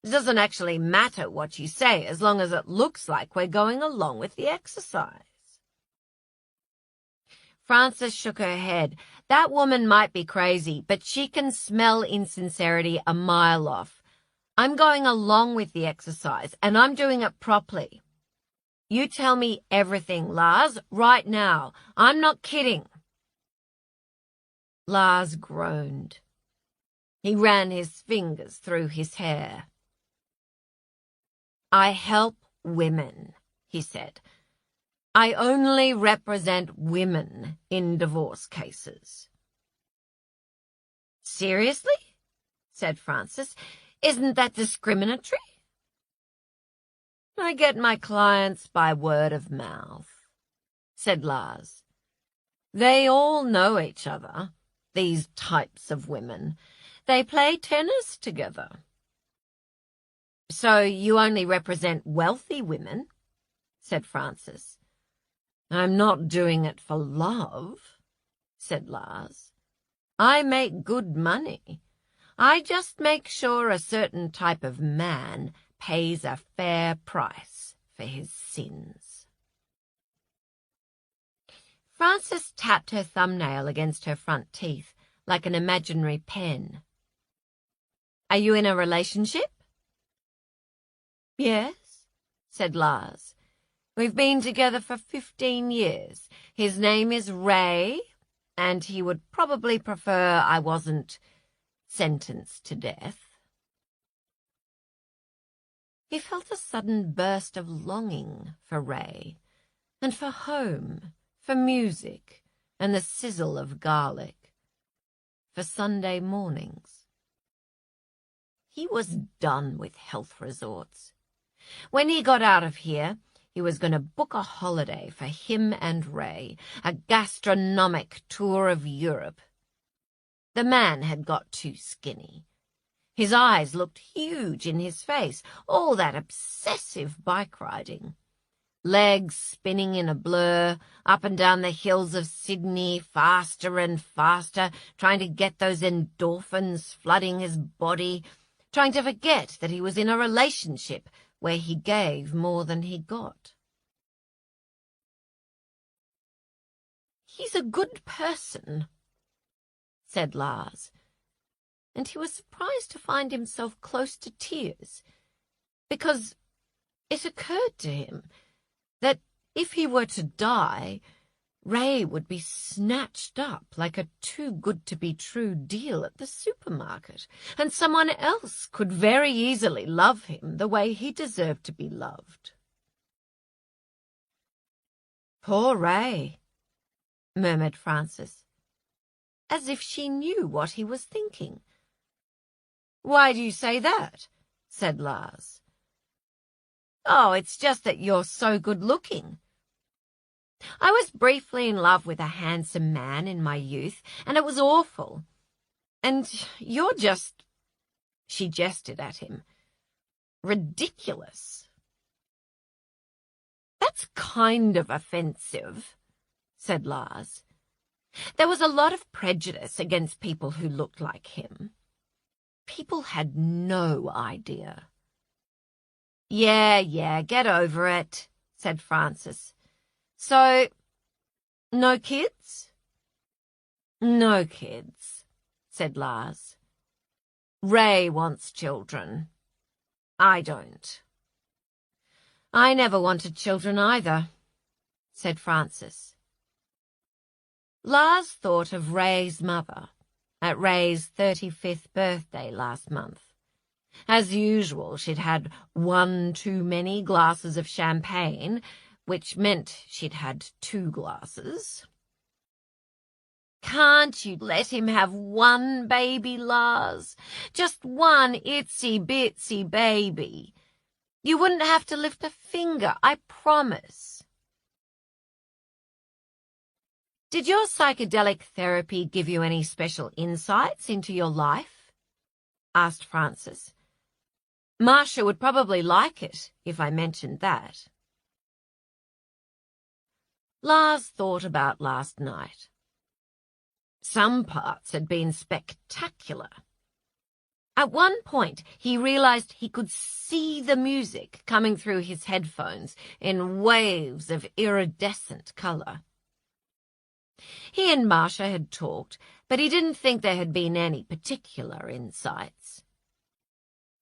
It doesn't actually matter what you say as long as it looks like we're going along with the exercise. Frances shook her head. That woman might be crazy, but she can smell insincerity a mile off. I'm going along with the exercise, and I'm doing it properly. You tell me everything, Lars, right now. I'm not kidding. Lars groaned. He ran his fingers through his hair. I help women, he said. I only represent women in divorce cases. Seriously? Said Frances. Isn't that discriminatory? I get my clients by word of mouth, said Lars. They all know each other, these types of women. They play tennis together. So you only represent wealthy women, said Frances. I'm not doing it for love, said Lars. I make good money. I just make sure a certain type of man pays a fair price for his sins. Frances tapped her thumbnail against her front teeth like an imaginary pen. Are you in a relationship? Yes, said Lars. We've been together for 15 years. His name is Ray, and he would probably prefer I wasn't sentenced to death. He felt a sudden burst of longing for Ray, and for home, for music, and the sizzle of garlic, for Sunday mornings. He was done with health resorts. When he got out of here, he was going to book a holiday for him and Ray, a gastronomic tour of Europe. The man had got too skinny. His eyes looked huge in his face, all that obsessive bike riding. Legs spinning in a blur, up and down the hills of Sydney, faster and faster, trying to get those endorphins flooding his body, trying to forget that he was in a relationship where he gave more than he got. He's a good person, said Lars, and he was surprised to find himself close to tears, because it occurred to him that if he were to die, Ray would be snatched up like a too-good-to-be-true deal at the supermarket, and someone else could very easily love him the way he deserved to be loved. "Poor Ray," murmured Frances, as if she knew what he was thinking. "Why do you say that?" said Lars. "Oh, it's just that you're so good-looking. I was briefly in love with a handsome man in my youth, and it was awful. And you're just," she gestured at him, "ridiculous." "That's kind of offensive," said Lars. There was a lot of prejudice against people who looked like him. People had no idea. Yeah, get over it," said Frances. "So, no kids?" "No kids," said Lars. "Ray wants children. I don't." "I never wanted children either," said Frances. Lars thought of Ray's mother at Ray's 35th birthday last month. As usual, she'd had one too many glasses of champagne, which meant she'd had 2 glasses. "Can't you let him have one baby, Lars? Just one itsy-bitsy baby. You wouldn't have to lift a finger, I promise." "Did your psychedelic therapy give you any special insights into your life?" asked Frances. "Marcia would probably like it if I mentioned that." Lars thought about last night. Some parts had been spectacular. At one point, he realized he could see the music coming through his headphones in waves of iridescent color. He and Marcia had talked, but he didn't think there had been any particular insights.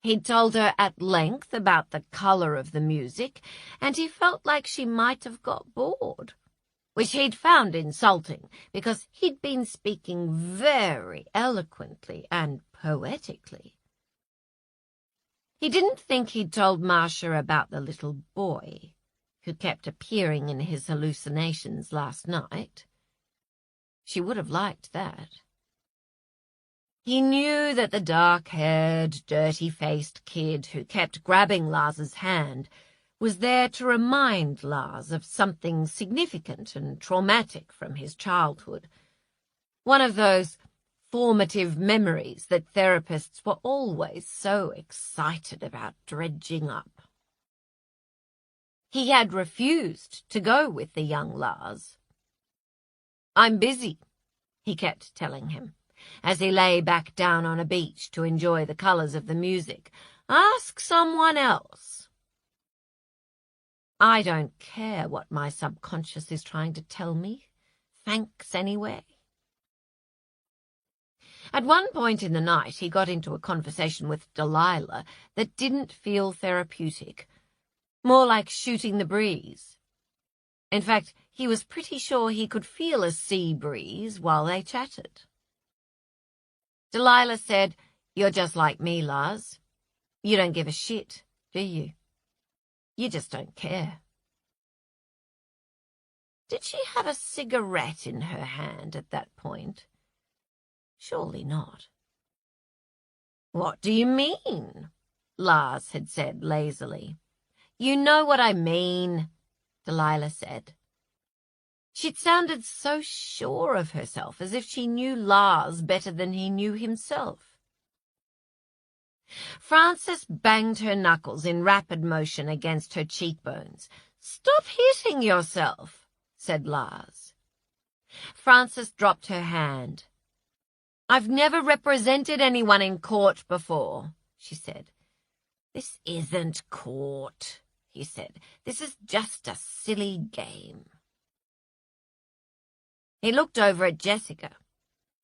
He'd told her at length about the color of the music, and he felt like she might have got bored, which he'd found insulting because he'd been speaking very eloquently and poetically. He didn't think he'd told Marcia about the little boy who kept appearing in his hallucinations last night. She would have liked that. He knew that the dark-haired, dirty-faced kid who kept grabbing Lars's hand was there to remind Lars of something significant and traumatic from his childhood. One of those formative memories that therapists were always so excited about dredging up. He had refused to go with the young Lars. "I'm busy," he kept telling him, as he lay back down on a beach to enjoy the colors of the music. "Ask someone else." "I don't care what my subconscious is trying to tell me. Thanks anyway." At one point in the night, he got into a conversation with Delilah that didn't feel therapeutic, more like shooting the breeze. In fact, he was pretty sure he could feel a sea breeze while they chatted. Delilah said, "You're just like me, Lars. You don't give a shit, do you? You just don't care." Did she have a cigarette in her hand at that point? Surely not. "What do you mean?" Lars had said lazily. "You know what I mean," Delilah said. She'd sounded so sure of herself, as if she knew Lars better than he knew himself. Frances banged her knuckles in rapid motion against her cheekbones. "Stop hitting yourself," said Lars. Frances dropped her hand. "I've never represented anyone in court before," she said. "This isn't court," he said. "This is just a silly game." He looked over at Jessica,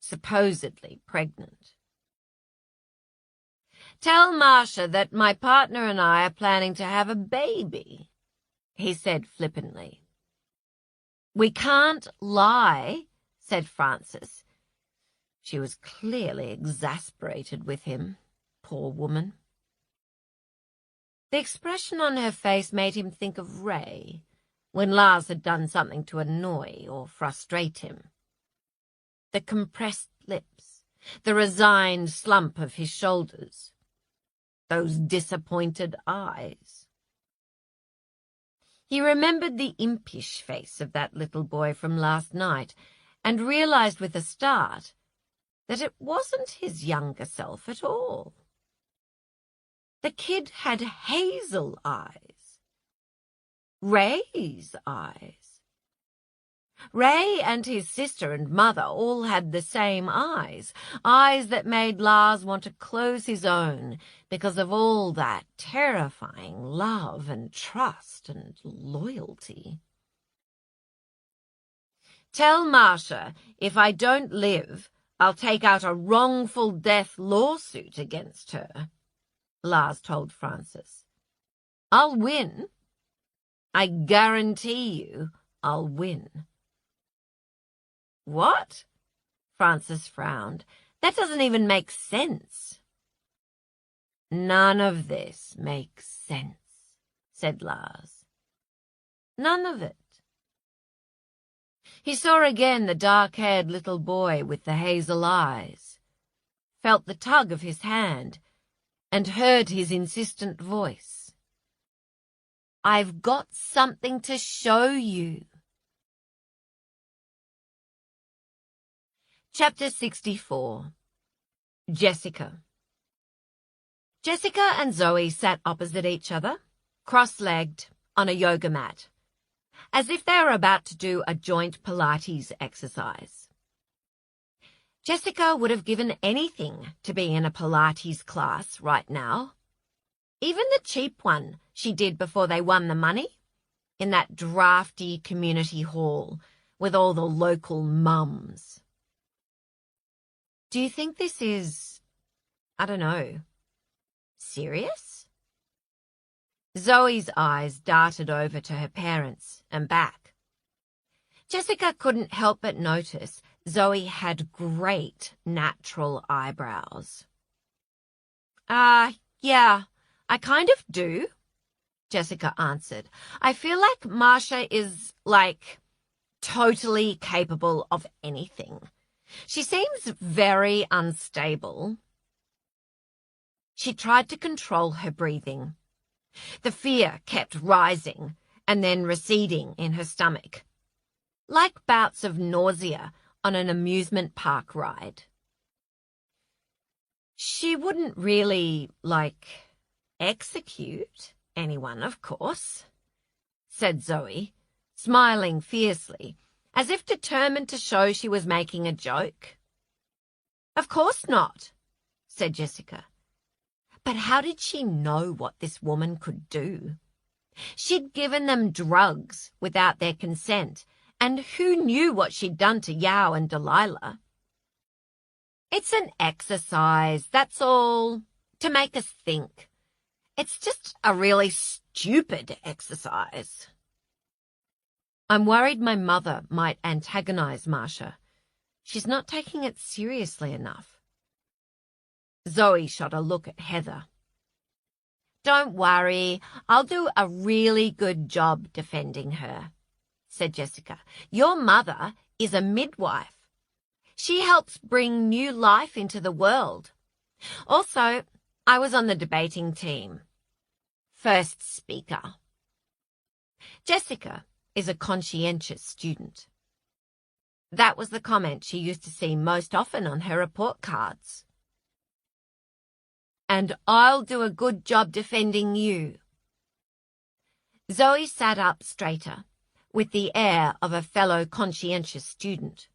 supposedly pregnant. "Tell Marcia that my partner and I are planning to have a baby," he said flippantly. "We can't lie," said Frances. She was clearly exasperated with him, poor woman. The expression on her face made him think of Ray, when Lars had done something to annoy or frustrate him. The compressed lips, the resigned slump of his shoulders, those disappointed eyes. He remembered the impish face of that little boy from last night and realized with a start that it wasn't his younger self at all. The kid had hazel eyes. Ray's eyes. Ray and his sister and mother all had the same eyes, eyes that made Lars want to close his own because of all that terrifying love and trust and loyalty. "Tell Marcia if I don't live, I'll take out a wrongful death lawsuit against her," Lars told Frances. "I'll win. I guarantee you I'll win." "What?" Frances frowned. "That doesn't even make sense." "None of this makes sense," said Lars. "None of it." He saw again the dark-haired little boy with the hazel eyes, felt the tug of his hand, and heard his insistent voice. "I've got something to show you." Chapter 64. Jessica. Jessica and Zoe sat opposite each other, cross-legged, on a yoga mat, as if they were about to do a joint Pilates exercise. Jessica would have given anything to be in a Pilates class right now. Even the cheap one she did before they won the money, in that drafty community hall with all the local mums. "Do you think this is, I don't know, serious?" Zoe's eyes darted over to her parents and back. Jessica couldn't help but notice Zoe had great natural eyebrows. Yeah, I kind of do," Jessica answered. "I feel like Marcia is, totally capable of anything. She seems very unstable." She tried to control her breathing. The fear kept rising and then receding in her stomach, like bouts of nausea on an amusement park ride. She wouldn't really, execute anyone, of course, said Zoe, smiling fiercely, as if determined to show she was making a joke. "Of course not," said Jessica. But how did she know what this woman could do? She'd given them drugs without their consent, and who knew what she'd done to Yao and Delilah? "It's an exercise, that's all, to make us think. It's just a really stupid exercise." "I'm worried my mother might antagonize Marcia. She's not taking it seriously enough." Zoe shot a look at Heather. "Don't worry, I'll do a really good job defending her," said Jessica. "Your mother is a midwife. She helps bring new life into the world. Also, I was on the debating team. First speaker." Jessica is a conscientious student. That was the comment she used to see most often on her report cards. "And I'll do a good job defending you." Zoe sat up straighter, with the air of a fellow conscientious student.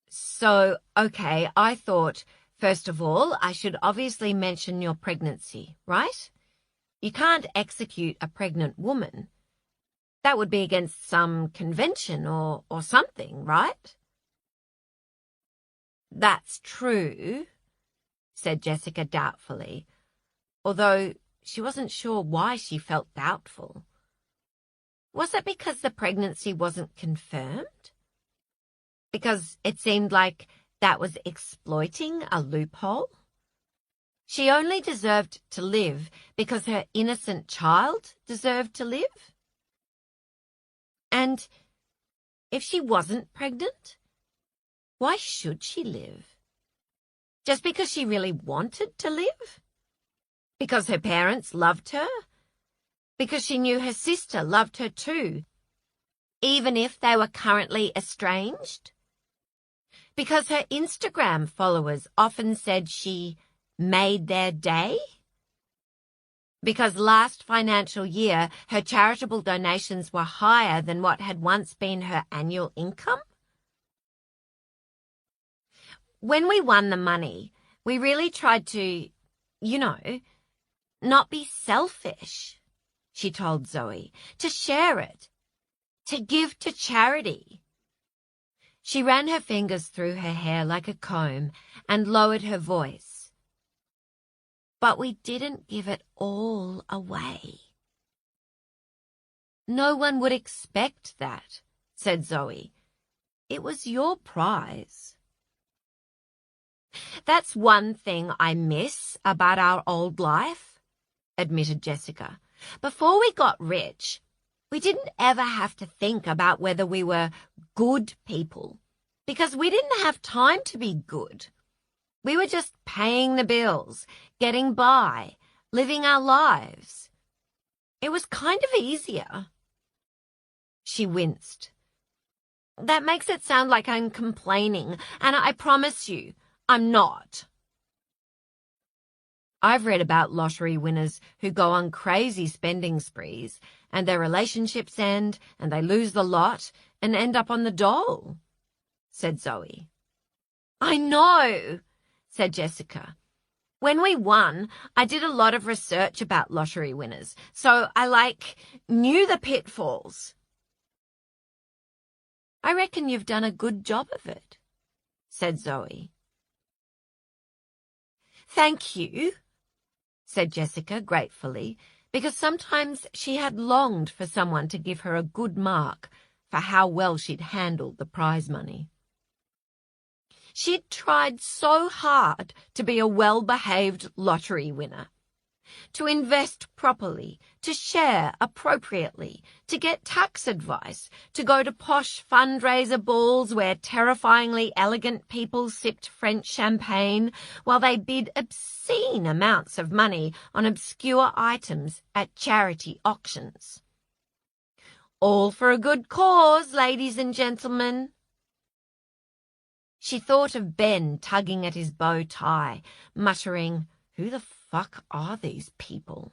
"So, okay, I thought, first of all, I should obviously mention your pregnancy, right? You can't execute a pregnant woman. That would be against some convention or something, right?" "That's true," said Jessica doubtfully, although she wasn't sure why she felt doubtful. Was it because the pregnancy wasn't confirmed? Because it seemed like that was exploiting a loophole? She only deserved to live because her innocent child deserved to live? And if she wasn't pregnant, why should she live? Just because she really wanted to live? Because her parents loved her? Because she knew her sister loved her too, even if they were currently estranged? Because her Instagram followers often said she made their day? Because last financial year her charitable donations were higher than what had once been her annual income? When we won the money, we really tried to, not be selfish, she told Zoe, to share it, to give to charity. She ran her fingers through her hair like a comb and lowered her voice. But we didn't give it all away. No one would expect that, said Zoe. It was your prize. That's one thing I miss about our old life, admitted Jessica. Before we got rich, we didn't ever have to think about whether we were good people, because we didn't have time to be good. We were just paying the bills, getting by, living our lives. It was kind of easier. She winced. That makes it sound like I'm complaining, and I promise you, I'm not. I've read about lottery winners who go on crazy spending sprees, and their relationships end, and they lose the lot, and end up on the dole, said Zoe. I know, said Jessica. When we won, I did a lot of research about lottery winners, so I, knew the pitfalls. I reckon you've done a good job of it, said Zoe. Thank you, said Jessica gratefully, because sometimes she had longed for someone to give her a good mark for how well she'd handled the prize money. She'd tried so hard to be a well-behaved lottery winner, to invest properly, to share appropriately, to get tax advice, to go to posh fundraiser balls where terrifyingly elegant people sipped French champagne while they bid obscene amounts of money on obscure items at charity auctions. All for a good cause, ladies and gentlemen. She thought of Ben tugging at his bow tie, muttering, "Who the fuck are these people?"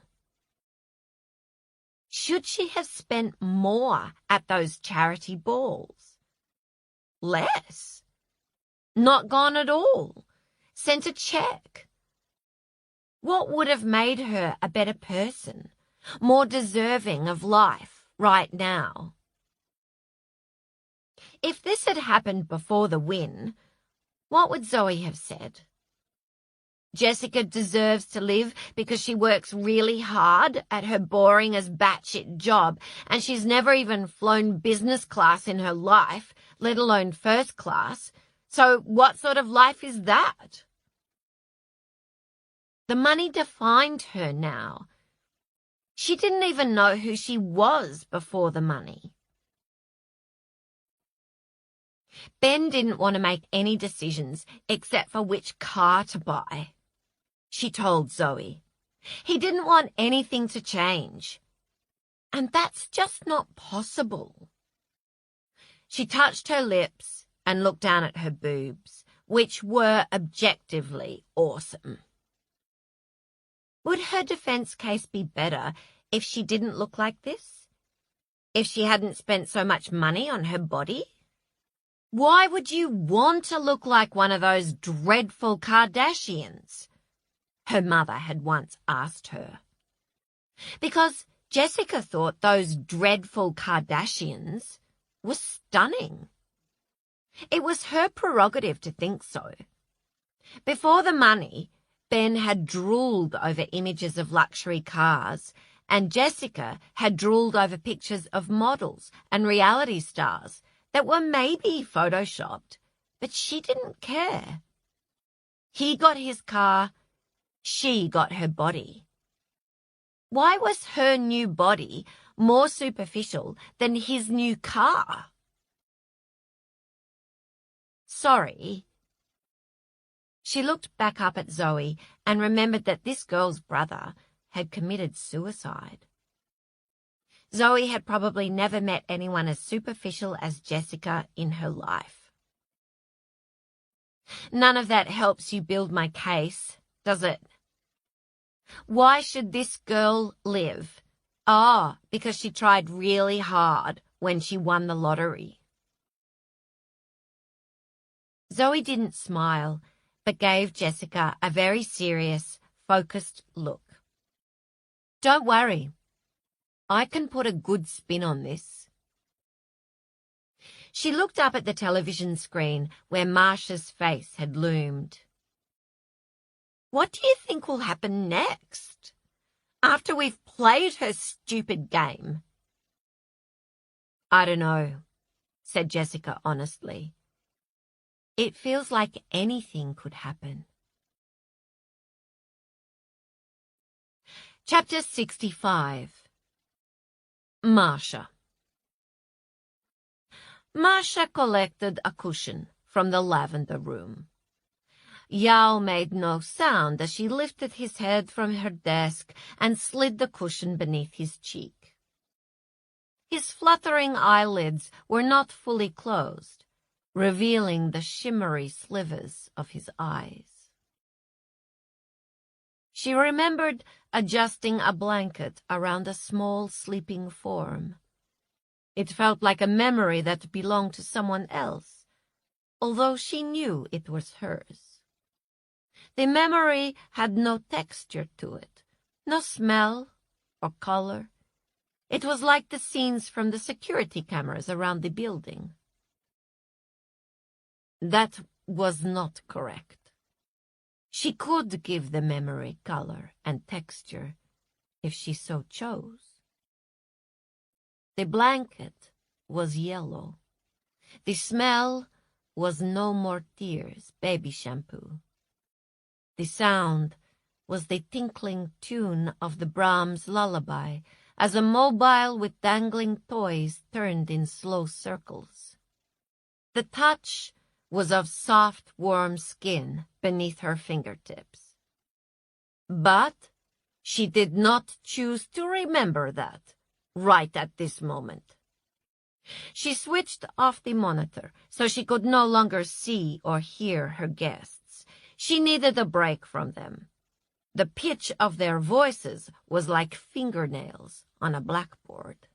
Should she have spent more at those charity balls? Less? Not gone at all? Sent a check? What would have made her a better person, more deserving of life right now? If this had happened before the win, what would Zoe have said? Jessica deserves to live because she works really hard at her boring as batshit job, and she's never even flown business class in her life, let alone first class. So what sort of life is that? The money defined her now. She didn't even know who she was before the money. Ben didn't want to make any decisions except for which car to buy, she told Zoe. He didn't want anything to change. And that's just not possible. She touched her lips and looked down at her boobs, which were objectively awesome. Would her defense case be better if she didn't look like this? If she hadn't spent so much money on her body? Why would you want to look like one of those dreadful Kardashians? Her mother had once asked her. Because Jessica thought those dreadful Kardashians were stunning. It was her prerogative to think so. Before the money, Ben had drooled over images of luxury cars and Jessica had drooled over pictures of models and reality stars that were maybe photoshopped, but she didn't care. He got his car, she got her body. Why was her new body more superficial than his new car? Sorry. She looked back up at Zoe and remembered that this girl's brother had committed suicide. Zoe had probably never met anyone as superficial as Jessica in her life. None of that helps you build my case, does it? Why should this girl live? Oh, because she tried really hard when she won the lottery. Zoe didn't smile, but gave Jessica a very serious, focused look. Don't worry. I can put a good spin on this. She looked up at the television screen where Marsha's face had loomed. What do you think will happen next? After we've played her stupid game? I don't know, said Jessica honestly. It feels like anything could happen. Chapter 65. Marsha. Marsha collected a cushion from the lavender room. Yao made no sound as she lifted his head from her desk and slid the cushion beneath his cheek. His fluttering eyelids were not fully closed, revealing the shimmery slivers of his eyes. She remembered adjusting a blanket around a small sleeping form. It felt like a memory that belonged to someone else, although she knew it was hers. The memory had no texture to it, no smell or color. It was like the scenes from the security cameras around the building. That was not correct. She could give the memory color and texture if she so chose. The blanket was yellow. The smell was No More Tears baby shampoo. The sound was the tinkling tune of the Brahms lullaby as a mobile with dangling toys turned in slow circles. The touch was of soft, warm skin beneath her fingertips. But she did not choose to remember that right at this moment. She switched off the monitor so she could no longer see or hear her guests. She needed a break from them. The pitch of their voices was like fingernails on a blackboard.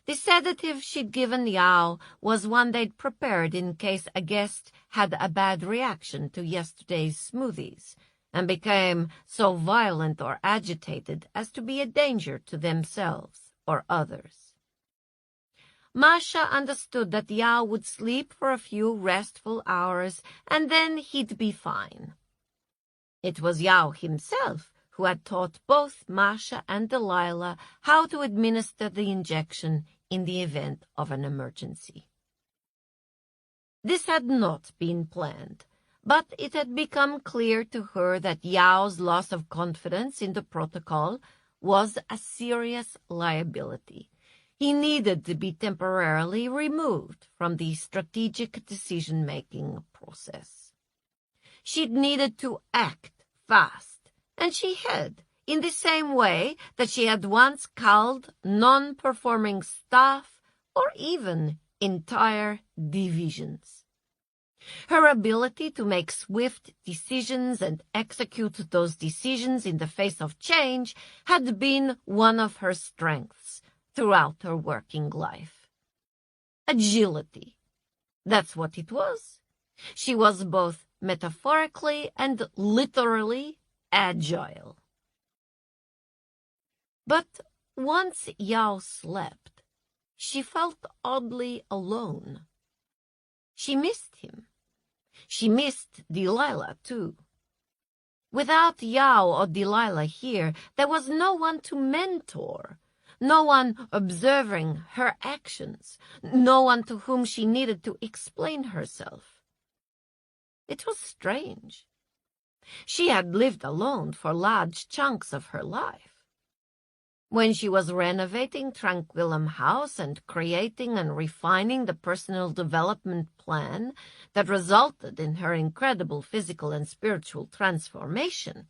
The sedative she'd given Yao was one they'd prepared in case a guest had a bad reaction to yesterday's smoothies and became so violent or agitated as to be a danger to themselves or others. Masha understood that Yao would sleep for a few restful hours and then he'd be fine. It was Yao himself who had taught both Masha and Delilah how to administer the injection in the event of an emergency. This had not been planned, but it had become clear to her that Yao's loss of confidence in the protocol was a serious liability. He needed to be temporarily removed from the strategic decision-making process. She'd needed to act fast, and she had, in the same way that she had once culled non-performing staff or even entire divisions. Her ability to make swift decisions and execute those decisions in the face of change had been one of her strengths throughout her working life. Agility. That's what it was. She was both metaphorically and literally agile. But once Yao slept, she felt oddly alone. She missed him. She missed Delilah, too. Without Yao or Delilah here, there was no one to mentor, no one observing her actions, no one to whom she needed to explain herself. It was strange. She had lived alone for large chunks of her life. When she was renovating Tranquillum House and creating and refining the personal development plan that resulted in her incredible physical and spiritual transformation,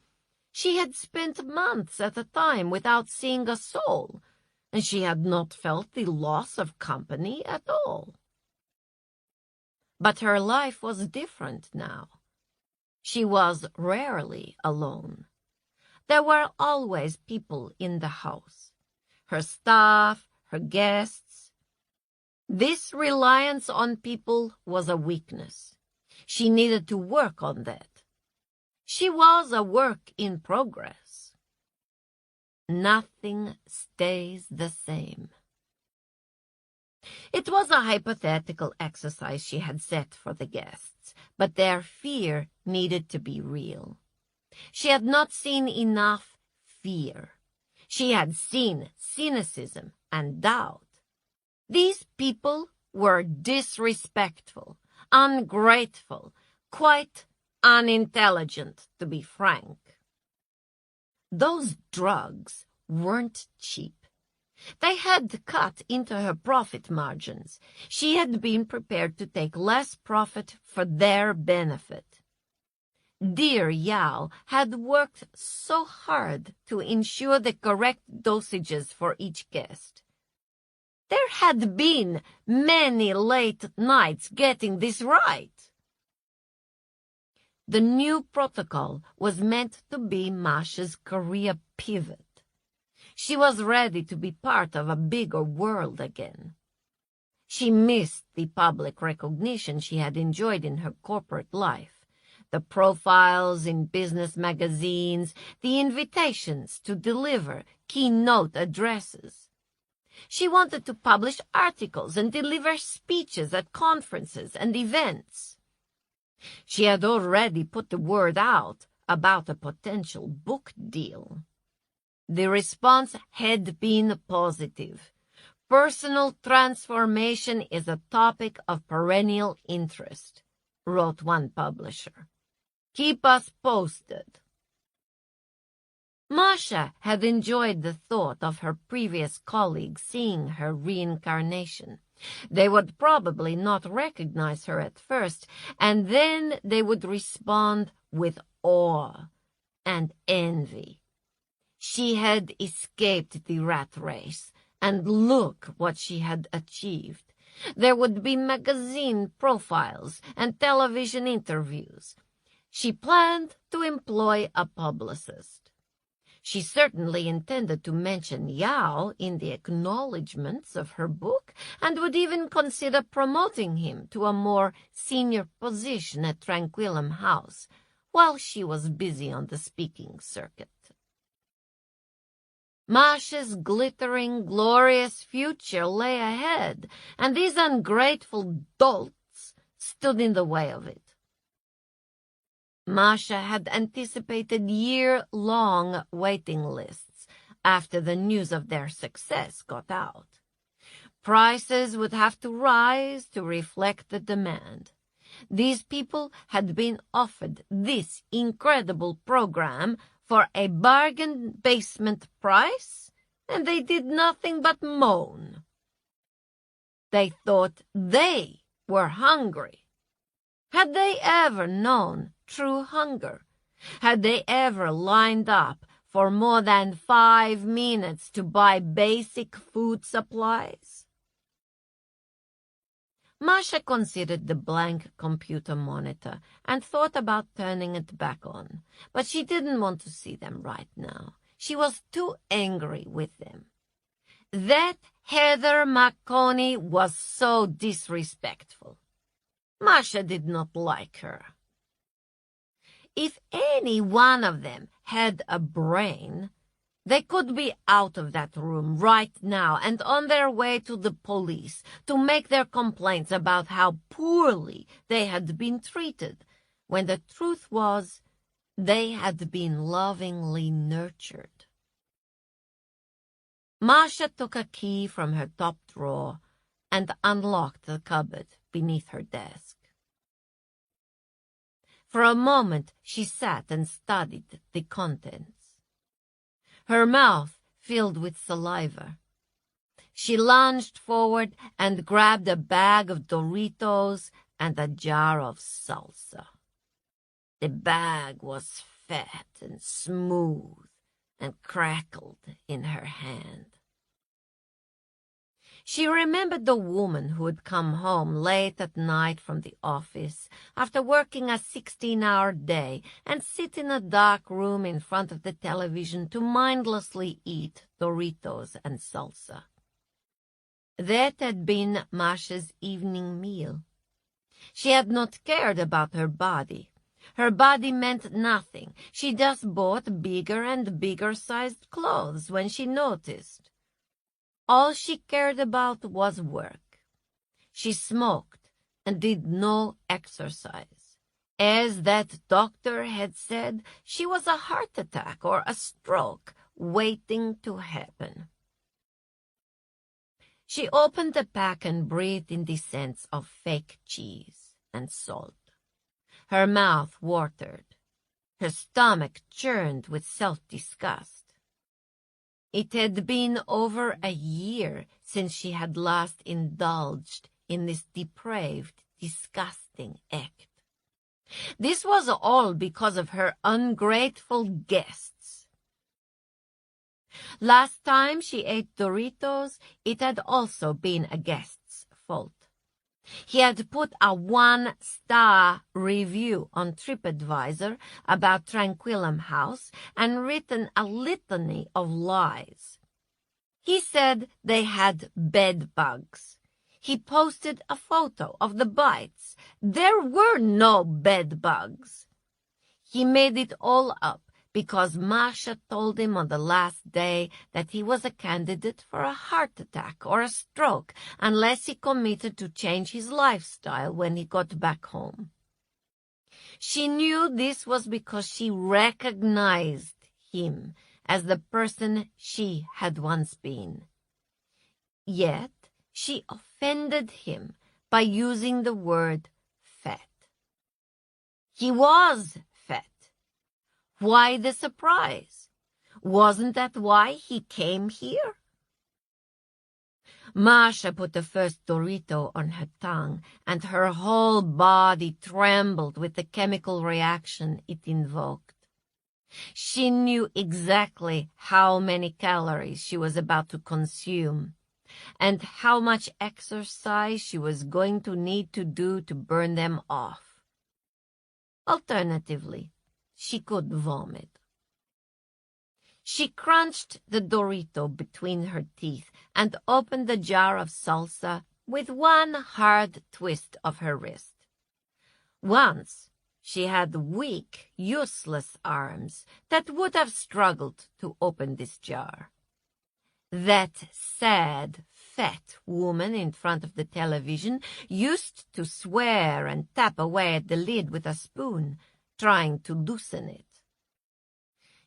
she had spent months at a time without seeing a soul, and she had not felt the loss of company at all. But her life was different now. She was rarely alone. There were always people in the house, her staff, her guests. This reliance on people was a weakness. She needed to work on that. She was a work in progress. Nothing stays the same. It was a hypothetical exercise she had set for the guests, but their fear needed to be real. She had not seen enough fear. She had seen cynicism and doubt. These people were disrespectful, ungrateful, quite unintelligent, to be frank. Those drugs weren't cheap. They had cut into her profit margins. She had been prepared to take less profit for their benefit. Dear Yao had worked so hard to ensure the correct dosages for each guest. There had been many late nights getting this right. The new protocol was meant to be Masha's career pivot. She was ready to be part of a bigger world again. She missed the public recognition she had enjoyed in her corporate life. The profiles in business magazines, the invitations to deliver keynote addresses. She wanted to publish articles and deliver speeches at conferences and events. She had already put the word out about a potential book deal. The response had been positive. Personal transformation is a topic of perennial interest, wrote one publisher. Keep us posted. Masha had enjoyed the thought of her previous colleagues seeing her reincarnation. They would probably not recognize her at first, and then they would respond with awe and envy. She had escaped the rat race, and look what she had achieved. There would be magazine profiles and television interviews. She planned to employ a publicist. She certainly intended to mention Yao in the acknowledgments of her book and would even consider promoting him to a more senior position at Tranquillum House while she was busy on the speaking circuit. Masha's glittering, glorious future lay ahead, and these ungrateful dolts stood in the way of it. Masha had anticipated year-long waiting lists after the news of their success got out. Prices would have to rise to reflect the demand. These people had been offered this incredible program for a bargain basement price, and they did nothing but moan. They thought they were hungry. Had they ever known true hunger? Had they ever lined up for more than 5 minutes to buy basic food supplies? Masha considered the blank computer monitor and thought about turning it back on, but she didn't want to see them right now. She was too angry with them. That Heather McConey was so disrespectful. Masha did not like her. If any one of them had a brain, they could be out of that room right now and on their way to the police to make their complaints about how poorly they had been treated, when the truth was They had been lovingly nurtured. Masha took a key from her top drawer and unlocked the cupboard beneath her desk. For a moment she sat and studied the contents. Her mouth filled with saliva. She lunged forward and grabbed a bag of Doritos and a jar of salsa. The bag was fat and smooth and crackled in her hand. She remembered the woman who had come home late at night from the office after working a 16-hour day and sit in a dark room in front of the television to mindlessly eat Doritos and salsa. That had been Masha's evening meal. She had not cared about her body. Her body meant nothing. She just bought bigger and bigger-sized clothes when she noticed. All she cared about was work. She smoked and did no exercise. As that doctor had said, she was a heart attack or a stroke waiting to happen. She opened the pack and breathed in the scents of fake cheese and salt. Her mouth watered. Her stomach churned with self-disgust. It had been over a year since she had last indulged in this depraved, disgusting act. This was all because of her ungrateful guests. Last time she ate Doritos, it had also been a guest's fault. He had put a 1-star review on TripAdvisor about Tranquillum House and written a litany of lies. He said they had bed bugs. He posted a photo of the bites. There were no bed bugs. He made it all up because Masha told him on the last day that he was a candidate for a heart attack or a stroke unless he committed to change his lifestyle when he got back home. She knew this was because she recognized him as the person she had once been. Yet she offended him by using the word fat. He was fat. Why the surprise? Wasn't that why he came here? Masha put the first Dorito on her tongue, and her whole body trembled with the chemical reaction it invoked. She knew exactly how many calories she was about to consume, and how much exercise she was going to need to do to burn them off. Alternatively, she could vomit. She crunched the Dorito between her teeth and opened the jar of salsa with one hard twist of her wrist. Once she had weak, useless arms that would have struggled to open this jar. That sad, fat woman in front of the television used to swear and tap away at the lid with a spoon, trying to loosen it.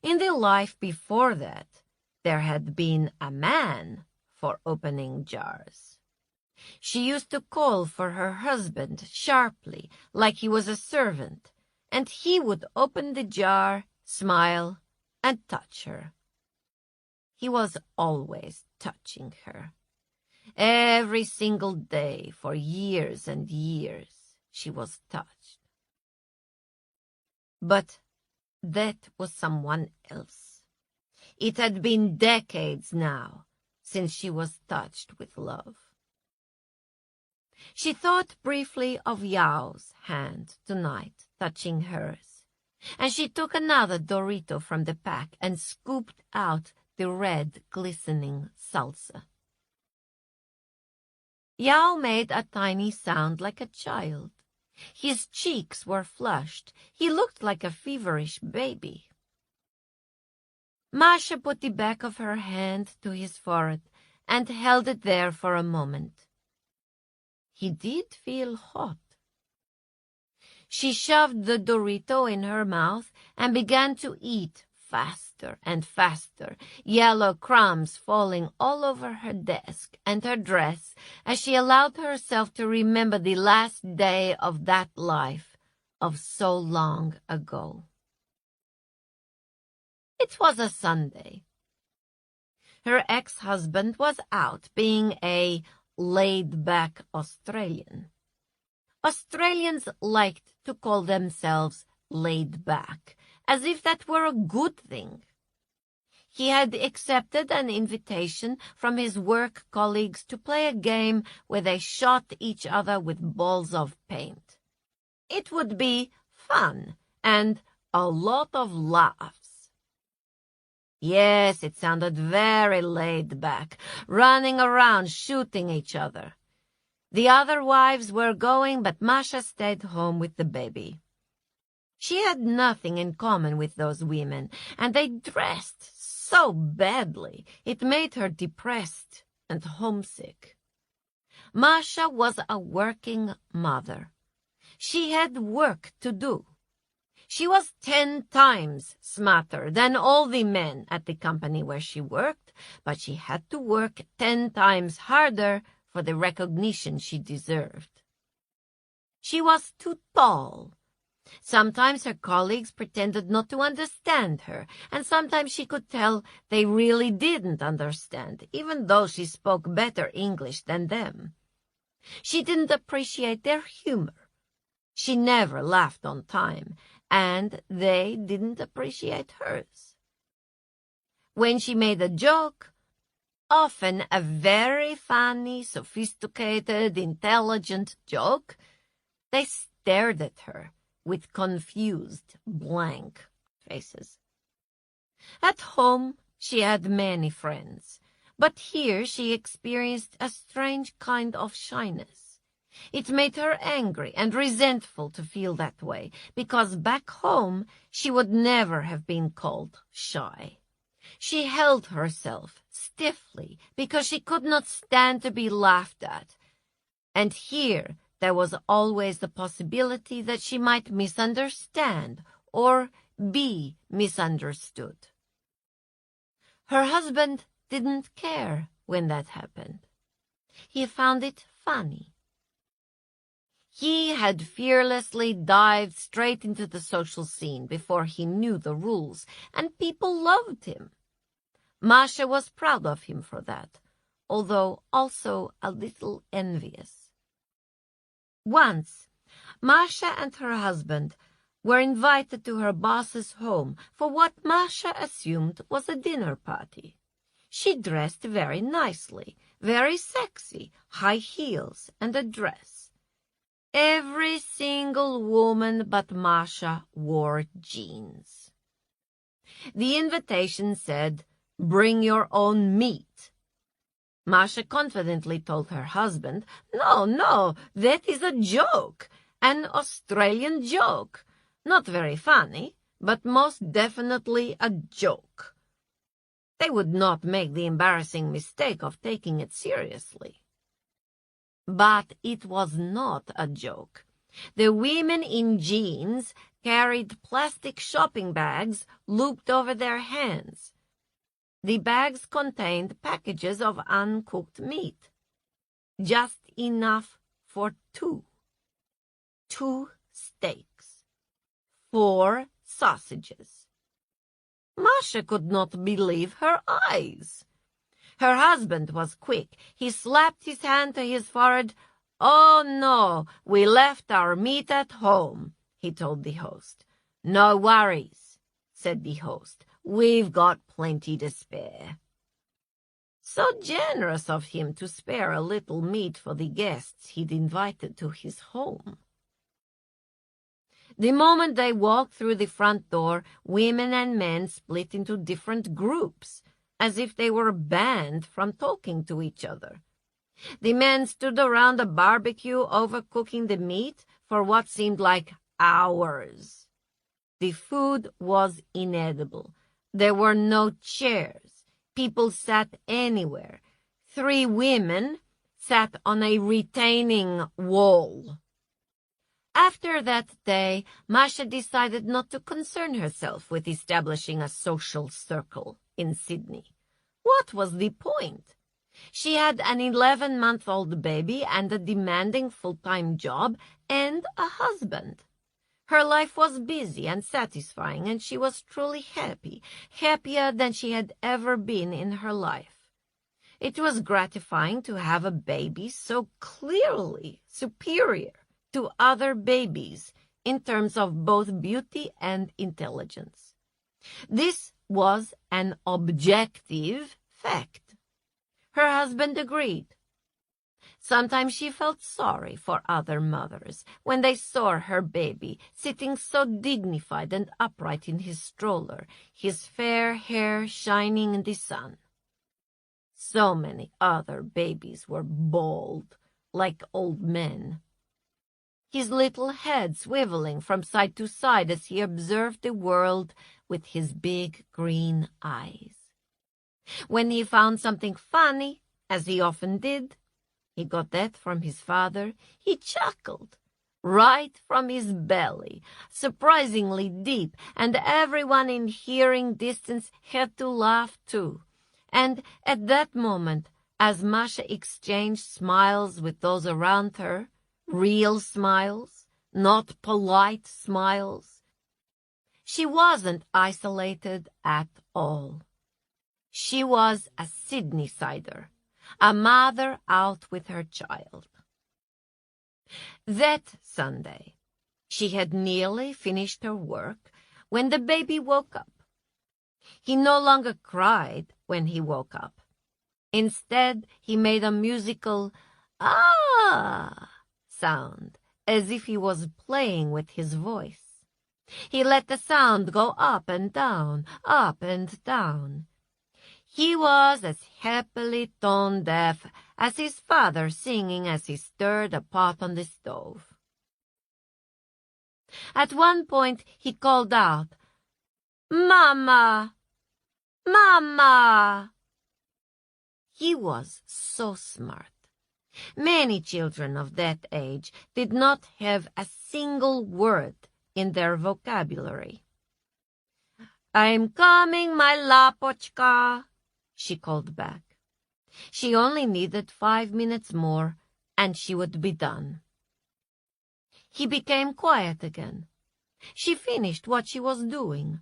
In the life before that, there had been a man for opening jars. She used to call for her husband sharply, like he was a servant, and he would open the jar, smile, and touch her. He was always touching her. Every single day for years and years she was touched. But that was someone else. It had been decades now since she was touched with love. She thought briefly of Yao's hand tonight touching hers, and she took another Dorito from the pack and scooped out the red, glistening salsa. Yao made a tiny sound like a child. His cheeks were flushed. He looked like a feverish baby. Masha put the back of her hand to his forehead and held it there for a moment. He did feel hot. She shoved the Dorito in her mouth and began to eat faster and faster, yellow crumbs falling all over her desk and her dress as she allowed herself to remember the last day of that life of so long ago. It was a Sunday. Her ex-husband was out being a laid-back Australian. Australians liked to call themselves laid back, as if that were a good thing. He had accepted an invitation from his work colleagues to play a game where they shot each other with balls of paint. It would be fun and a lot of laughs. Yes, it sounded very laid back, running around shooting each other. The other wives were going, but Masha stayed home with the baby. She had nothing in common with those women, and they dressed so badly it made her depressed and homesick. Masha was a working mother. She had work to do. She was 10 times smarter than all the men at the company where she worked, but she had to work 10 times harder for the recognition she deserved. She was too tall. Sometimes her colleagues pretended not to understand her, and sometimes she could tell they really didn't understand, even though she spoke better English than them. She didn't appreciate their humor. She never laughed on time, and they didn't appreciate hers. When she made a joke, often a very funny, sophisticated, intelligent joke, they stared at her with confused, blank faces. At home, she had many friends, but here she experienced a strange kind of shyness. It made her angry and resentful to feel that way, because back home she would never have been called shy. She held herself stiffly because she could not stand to be laughed at. And here there was always the possibility that she might misunderstand or be misunderstood. Her husband didn't care when that happened. He found it funny. He had fearlessly dived straight into the social scene before he knew the rules, and people loved him. Masha was proud of him for that, although also a little envious. Once, Masha and her husband were invited to her boss's home for what Masha assumed was a dinner party. She dressed very nicely, very sexy, high heels and a dress. Every single woman but Masha wore jeans. The invitation said, "Bring your own meat." Masha confidently told her husband, No, that is a joke, an Australian joke. Not very funny, but most definitely a joke. They would not make the embarrassing mistake of taking it seriously. But it was not a joke. The women in jeans carried plastic shopping bags looped over their hands. The bags contained packages of uncooked meat, just enough for two. 2 steaks, 4 sausages. Masha could not believe her eyes. Her husband was quick. He slapped his hand to his forehead. "Oh, no, we left our meat at home," he told the host. "No worries," said the host. "We've got plenty to spare." So generous of him to spare a little meat for the guests he'd invited to his home. The moment they walked through the front door, women and men split into different groups, as if they were banned from talking to each other. The men stood around a barbecue overcooking the meat for what seemed like hours. The food was inedible. There were no chairs. People sat anywhere. 3 women sat on a retaining wall. After that day, Masha decided not to concern herself with establishing a social circle in Sydney. What was the point? She had an 11-month-old baby and a demanding full-time job and a husband. Her life was busy and satisfying, and she was truly happy, happier than she had ever been in her life. It was gratifying to have a baby so clearly superior to other babies in terms of both beauty and intelligence. This was an objective fact. Her husband agreed. Sometimes she felt sorry for other mothers when they saw her baby sitting so dignified and upright in his stroller, his fair hair shining in the sun. So many other babies were bald, like old men, his little head swiveling from side to side as he observed the world with his big green eyes. When he found something funny, as he often did, he got that from his father, he chuckled right from his belly, surprisingly deep, and everyone in hearing distance had to laugh too. And at that moment, as Masha exchanged smiles with those around her, real smiles, not polite smiles, she wasn't isolated at all. She was a Sydney-sider, a mother out with her child. That Sunday, she had nearly finished her work when the baby woke up. He no longer cried when he woke up. Instead, he made a musical "ah" sound, as if he was playing with his voice. He let the sound go up and down, up and down. He was as happily tone-deaf as his father singing as he stirred a pot on the stove. At one point, he called out, "Mama! Mama!" He was so smart. Many children of that age did not have a single word in their vocabulary. "I'm coming, my lapochka," she called back. She only needed 5 minutes more, and she would be done. He became quiet again. She finished what she was doing.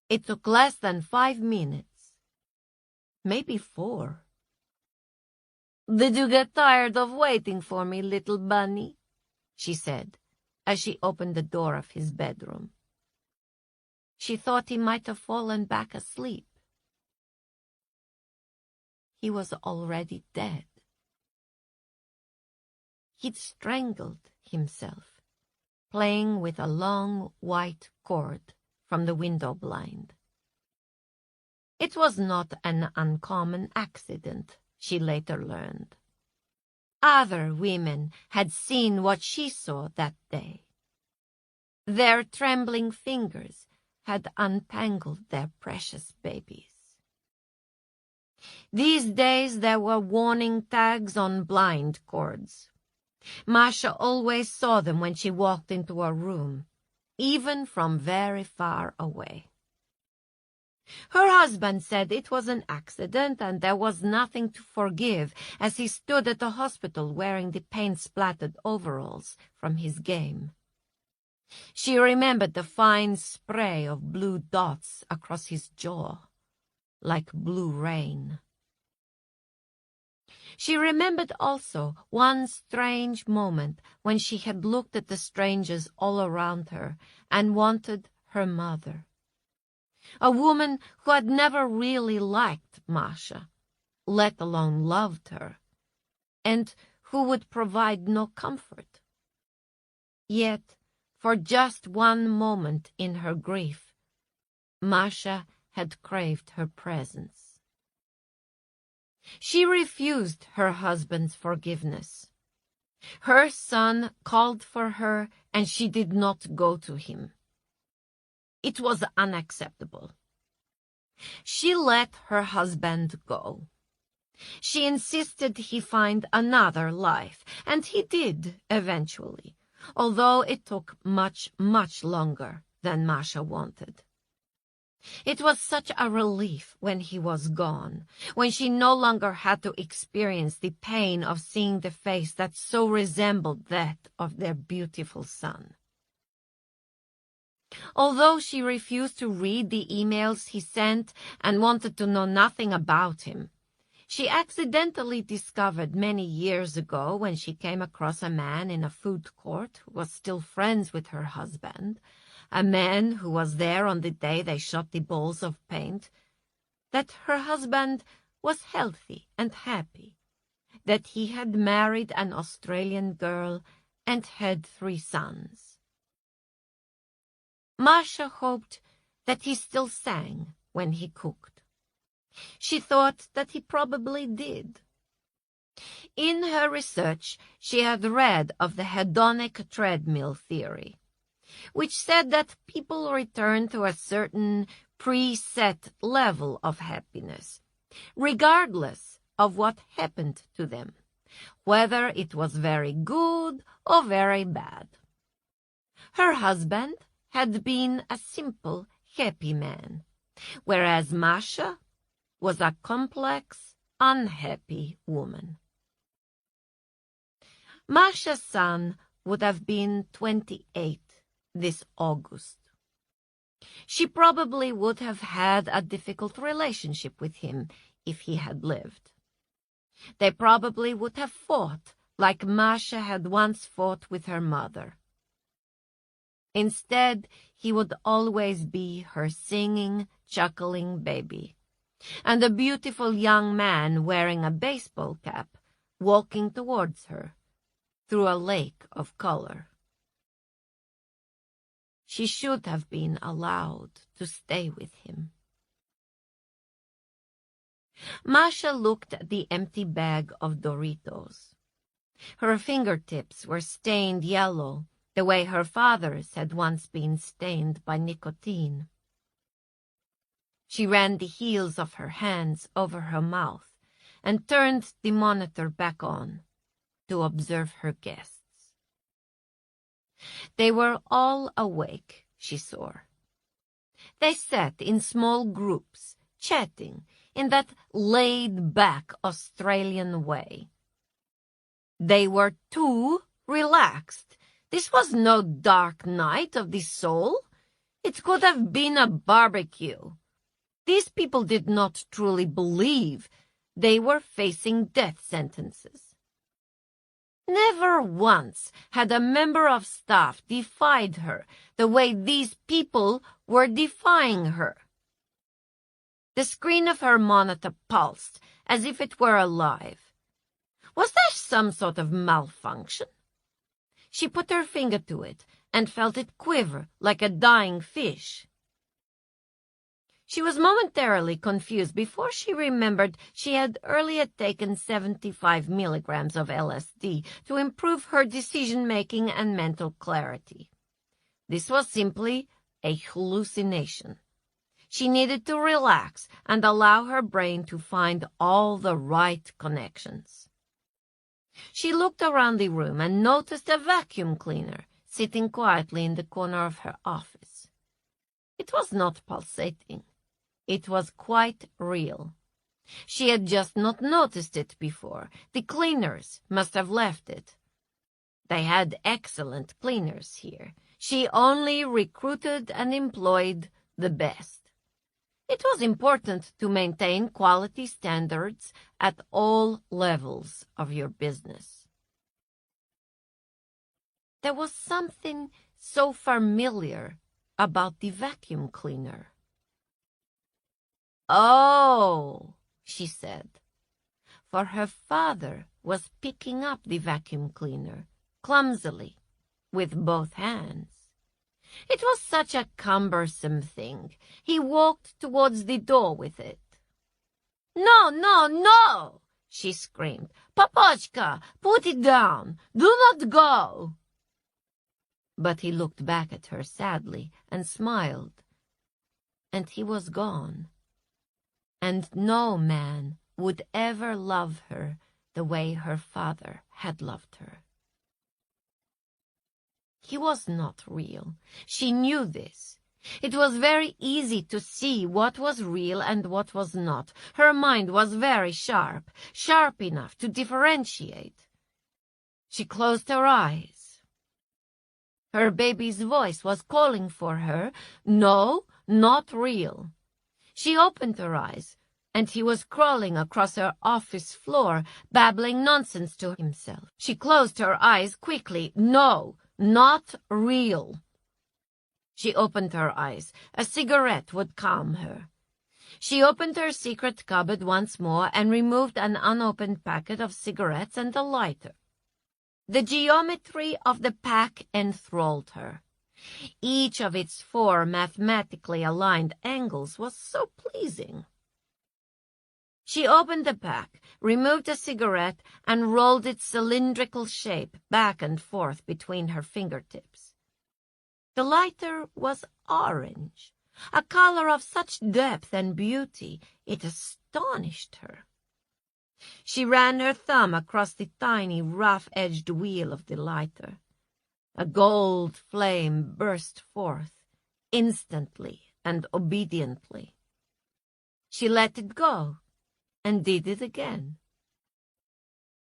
It took less than 5 minutes. Maybe 4. "Did you get tired of waiting for me, little bunny?" she said, as she opened the door of his bedroom. She thought he might have fallen back asleep. He was already dead. He'd strangled himself, playing with a long white cord from the window blind. It was not an uncommon accident, she later learned. Other women had seen what she saw that day. Their trembling fingers had untangled their precious babies. These days there were warning tags on blind cords. Masha always saw them when she walked into a room, even from very far away. Her husband said it was an accident and there was nothing to forgive as he stood at the hospital wearing the paint-splattered overalls from his game. She remembered the fine spray of blue dots across his jaw, like blue rain. She remembered also one strange moment when she had looked at the strangers all around her and wanted her mother. A woman who had never really liked Masha, let alone loved her, and who would provide no comfort. Yet, for just one moment in her grief, Masha had craved her presence. She refused her husband's forgiveness. Her son called for her, and she did not go to him. It was unacceptable. She let her husband go. She insisted he find another life, and he did eventually, although it took much, much longer than Masha wanted. It was such a relief when he was gone, when she no longer had to experience the pain of seeing the face that so resembled that of their beautiful son. Although she refused to read the emails he sent and wanted to know nothing about him, she accidentally discovered many years ago, when she came across a man in a food court who was still friends with her husband, a man who was there on the day they shot the balls of paint, that her husband was healthy and happy, that he had married an Australian girl and had 3 sons. Masha hoped that he still sang when he cooked. She thought that he probably did. In her research, she had read of the hedonic treadmill theory, which said that people return to a certain preset level of happiness, regardless of what happened to them, whether it was very good or very bad. Her husband had been a simple, happy man, whereas Masha was a complex, unhappy woman. Masha's son would have been 28 this August. She probably would have had a difficult relationship with him if he had lived. They probably would have fought like Masha had once fought with her mother. Instead, he would always be her singing, chuckling baby, and a beautiful young man wearing a baseball cap walking towards her through a lake of color. She should have been allowed to stay with him. Masha looked at the empty bag of Doritos. Her fingertips were stained yellow, the way her father's had once been stained by nicotine. She ran the heels of her hands over her mouth and turned the monitor back on to observe her guests. They were all awake, she saw. They sat in small groups, chatting in that laid-back Australian way. They were too relaxed. This was no dark night of the soul. It could have been a barbecue. These people did not truly believe they were facing death sentences. Never once had a member of staff defied her the way these people were defying her. The screen of her monitor pulsed as if it were alive. Was there some sort of malfunction? She put her finger to it and felt it quiver like a dying fish. She was momentarily confused before she remembered she had earlier taken 75 milligrams of LSD to improve her decision-making and mental clarity. This was simply a hallucination. She needed to relax and allow her brain to find all the right connections. She looked around the room and noticed a vacuum cleaner sitting quietly in the corner of her office. It was not pulsating. It was quite real. She had just not noticed it before. The cleaners must have left it. They had excellent cleaners here. She only recruited and employed the best. It was important to maintain quality standards at all levels of your business. There was something so familiar about the vacuum cleaner. "Oh," she said, for her father was picking up the vacuum cleaner, clumsily, with both hands. It was such a cumbersome thing. He walked towards the door with it. "No, no, no!" she screamed. "Papochka, put it down! Do not go!" But he looked back at her sadly and smiled, and he was gone. And no man would ever love her the way her father had loved her. He was not real. She knew this. It was very easy to see what was real and what was not. Her mind was very sharp, sharp enough to differentiate. She closed her eyes. Her baby's voice was calling for her. No, not real. She opened her eyes, and he was crawling across her office floor, babbling nonsense to himself. She closed her eyes quickly. No, not real. She opened her eyes. A cigarette would calm her. She opened her secret cupboard once more and removed an unopened packet of cigarettes and a lighter. The geometry of the pack enthralled her. Each of its 4 mathematically aligned angles was so pleasing. She opened the pack, removed a cigarette, and rolled its cylindrical shape back and forth between her fingertips. The lighter was orange, a color of such depth and beauty it astonished her. She ran her thumb across the tiny, rough-edged wheel of the lighter. A gold flame burst forth, instantly and obediently. She let it go, and did it again.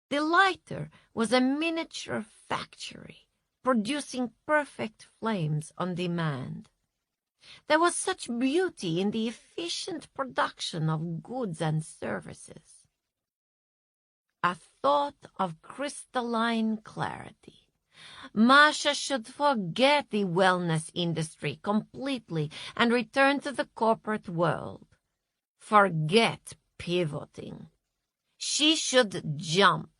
The lighter was a miniature factory, producing perfect flames on demand. There was such beauty in the efficient production of goods and services. A thought of crystalline clarity. Masha should forget the wellness industry completely and return to the corporate world. Forget pivoting. She should jump.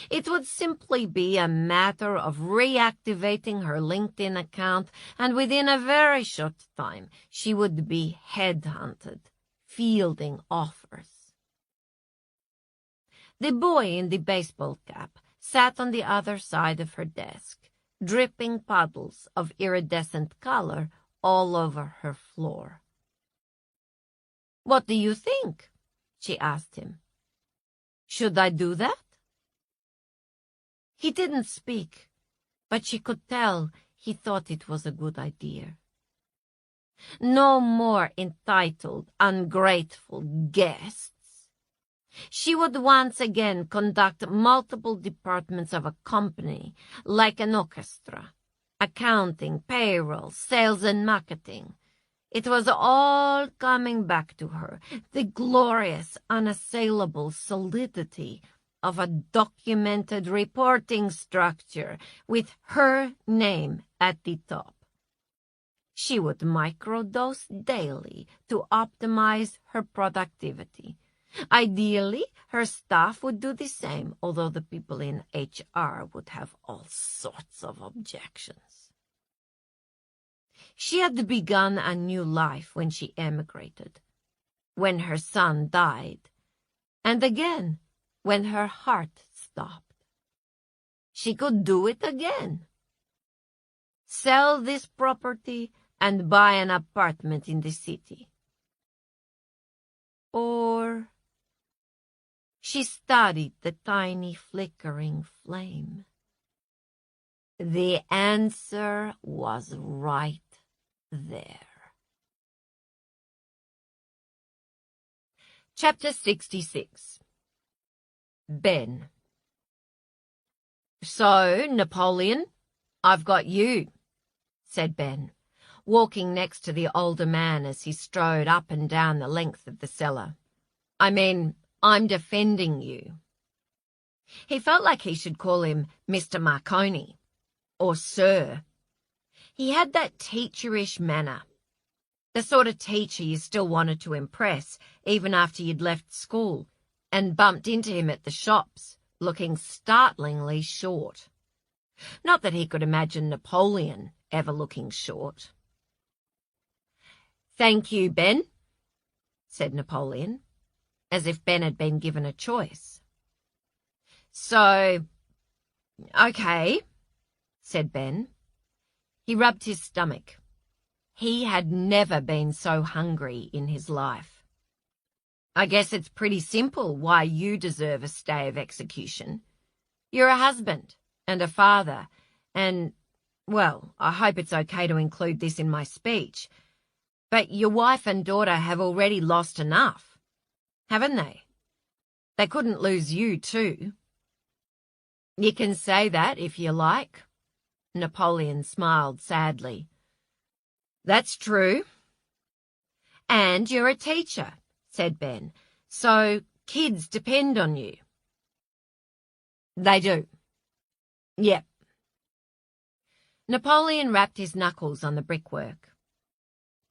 It would simply be a matter of reactivating her LinkedIn account, and within a very short time she would be headhunted, fielding offers. The boy in the baseball cap sat on the other side of her desk, dripping puddles of iridescent color all over her floor. "What do you think?" she asked him. "Should I do that?" He didn't speak, but she could tell he thought it was a good idea. No more entitled, ungrateful guests. She would once again conduct multiple departments of a company, like an orchestra. Accounting, payroll, sales and marketing. It was all coming back to her, the glorious, unassailable solidity of a documented reporting structure with her name at the top. She would microdose daily to optimize her productivity. Ideally, her staff would do the same, although the people in HR would have all sorts of objections. She had begun a new life when she emigrated, when her son died, and again when her heart stopped. She could do it again. Sell this property and buy an apartment in the city. Or she studied the tiny flickering flame. The answer was right there. Chapter 66. Ben. "So, Napoleon, I've got you," said Ben, walking next to the older man as he strode up and down the length of the cellar. "I mean, I'm defending you." He felt like he should call him Mr. Marconi, or Sir. He had that teacherish manner, the sort of teacher you still wanted to impress even after you'd left school and bumped into him at the shops, looking startlingly short. Not that he could imagine Napoleon ever looking short. "Thank you, Ben," said Napoleon, as if Ben had been given a choice. "So, okay," said Ben. He rubbed his stomach. He had never been so hungry in his life. "I guess it's pretty simple why you deserve a stay of execution. You're a husband and a father, and Well, I hope it's okay to include this in my speech, but your wife and daughter have already lost enough, haven't they? They couldn't lose you too. You can say that if you like. Napoleon smiled sadly. That's true. And you're a teacher, said Ben, so kids depend on you. They do. Yep. Napoleon rapped his knuckles on the brickwork.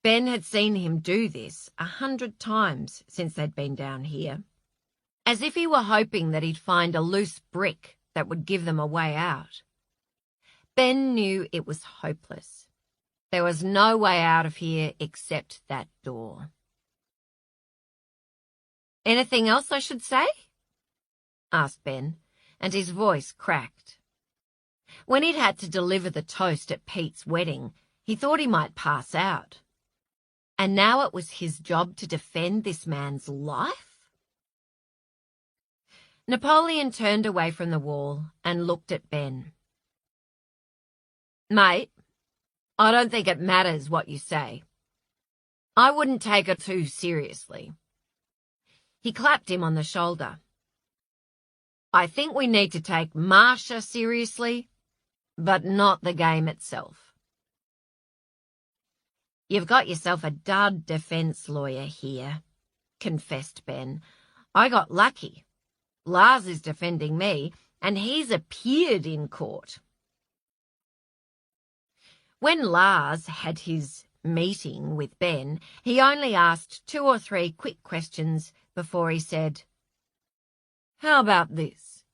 Ben had seen him do this 100 times since they'd been down here, as if he were hoping that he'd find a loose brick that would give them a way out. Ben knew it was hopeless. There was no way out of here except that door. Anything else I should say? Asked Ben, and his voice cracked. When he'd had to deliver the toast at Pete's wedding, he thought he might pass out. And now it was his job to defend this man's life? Napoleon turned away from the wall and looked at Ben. Mate, I don't think it matters what you say. I wouldn't take it too seriously. He clapped him on the shoulder. I think we need to take Marcia seriously, but not the game itself. You've got yourself a dud defence lawyer here, confessed Ben. I got lucky. Lars is defending me, and he's appeared in court. When Lars had his meeting with Ben, he only asked 2 or 3 quick questions before he said, "How about this?"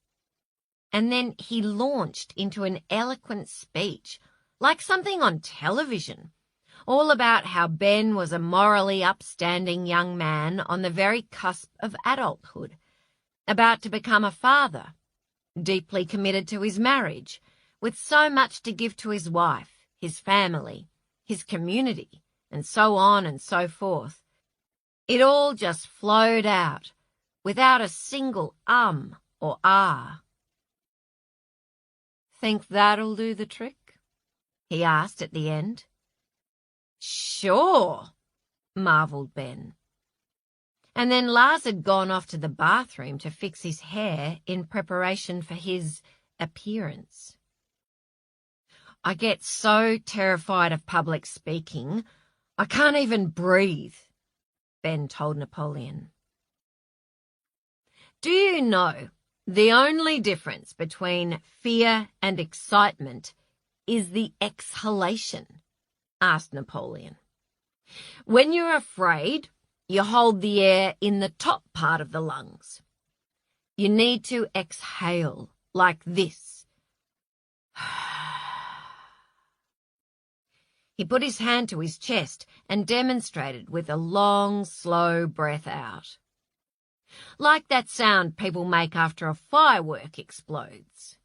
And then he launched into an eloquent speech, like something on television, all about how Ben was a morally upstanding young man on the very cusp of adulthood, about to become a father, deeply committed to his marriage, with so much to give to his wife, his family, his community, and so on and so forth. It all just flowed out, without a single or ah. Think that'll do the trick? He asked at the end. Sure, marvelled Ben. And then Lars had gone off to the bathroom to fix his hair in preparation for his appearance. I get so terrified of public speaking, I can't even breathe, Ben told Napoleon. Do you know the only difference between fear and excitement is the exhalation? Asked Napoleon. When you're afraid, you hold the air in the top part of the lungs. You need to exhale like this. He put his hand to his chest and demonstrated with a long, slow breath out. Like that sound people make after a firework explodes.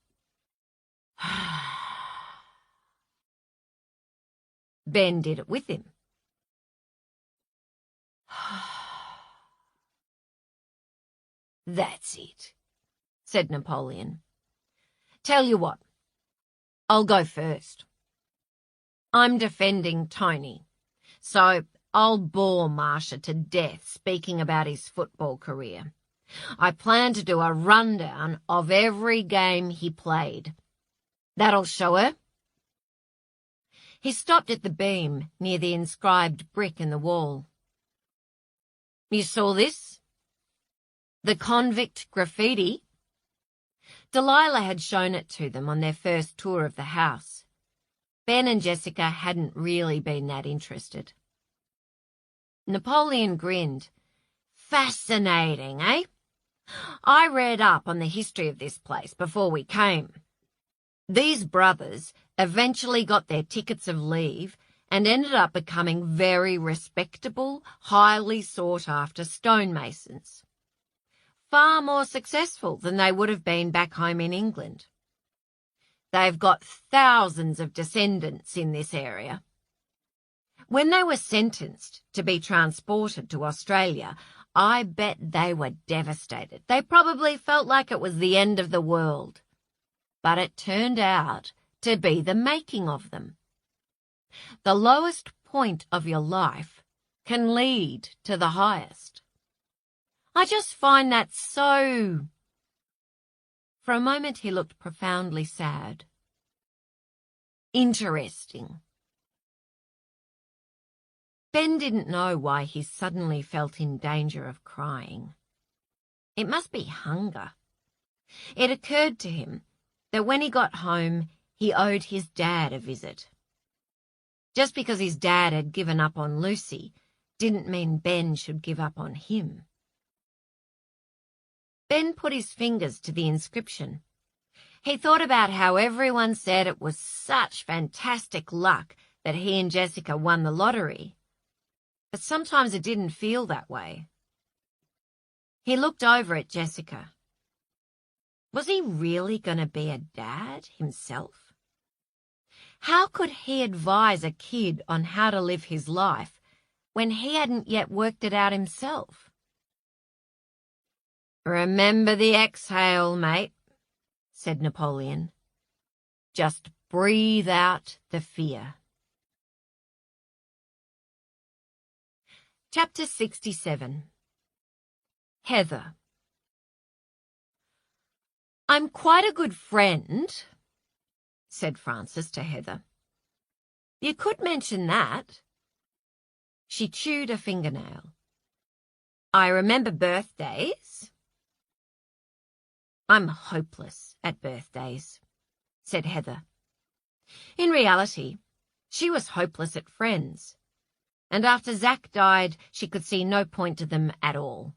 Ben did it with him. That's it, said Napoleon. Tell you what, I'll go first. I'm defending Tony, so I'll bore Marcia to death speaking about his football career. I plan to do a rundown of every game he played. That'll show her. He stopped at the beam near the inscribed brick in the wall. You saw this? The convict graffiti? Delilah had shown it to them on their first tour of the house. Ben and Jessica hadn't really been that interested. Napoleon grinned. Fascinating, eh? I read up on the history of this place before we came. These brothers eventually got their tickets of leave and ended up becoming very respectable, highly sought-after stonemasons. Far more successful than they would have been back home in England. They've got thousands of descendants in this area. When they were sentenced to be transported to Australia, I bet they were devastated. They probably felt like it was the end of the world. But it turned out to be the making of them. The lowest point of your life can lead to the highest. I just find that so... For a moment he looked profoundly sad. Interesting. Ben didn't know why he suddenly felt in danger of crying. It must be hunger. It occurred to him that when he got home, he owed his dad a visit. Just because his dad had given up on Lucy didn't mean Ben should give up on him. Ben put his fingers to the inscription. He thought about how everyone said it was such fantastic luck that he and Jessica won the lottery. But sometimes it didn't feel that way. He looked over at Jessica. Was he really going to be a dad himself? How could he advise a kid on how to live his life when he hadn't yet worked it out himself? Remember the exhale, mate, said Napoleon. Just breathe out the fear. Chapter 67. Heather. I'm quite a good friend, said Frances to Heather. You could mention that. She chewed a fingernail. I remember birthdays. I'm hopeless at birthdays, said Heather. In reality, she was hopeless at friends, and after Zack died, she could see no point to them at all.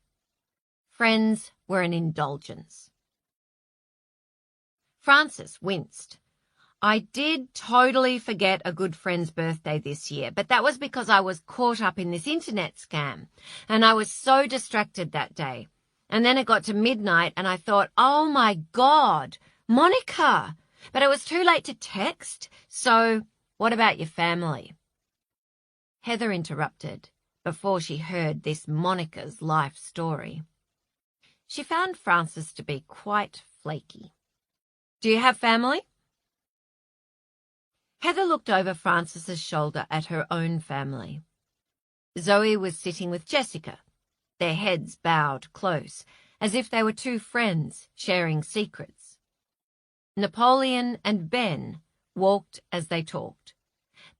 Friends were an indulgence. Frances winced. I did totally forget a good friend's birthday this year, but that was because I was caught up in this internet scam, and I was so distracted that day. And then it got to midnight, and I thought, oh my God, Monica! But it was too late to text, so what about your family? Heather interrupted before she heard this Monica's life story. She found Frances to be quite flaky. Do you have family? Heather looked over Frances's shoulder at her own family. Zoe was sitting with Jessica, their heads bowed close, as if they were two friends sharing secrets. Napoleon and Ben walked as they talked,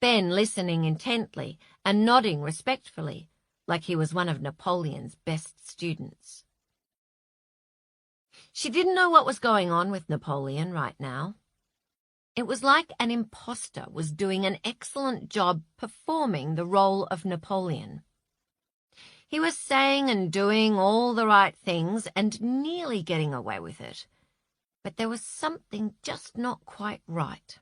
Ben listening intently and nodding respectfully, like he was one of Napoleon's best students. She didn't know what was going on with Napoleon right now. It was like an imposter was doing an excellent job performing the role of Napoleon. He was saying and doing all the right things and nearly getting away with it, but there was something just not quite right.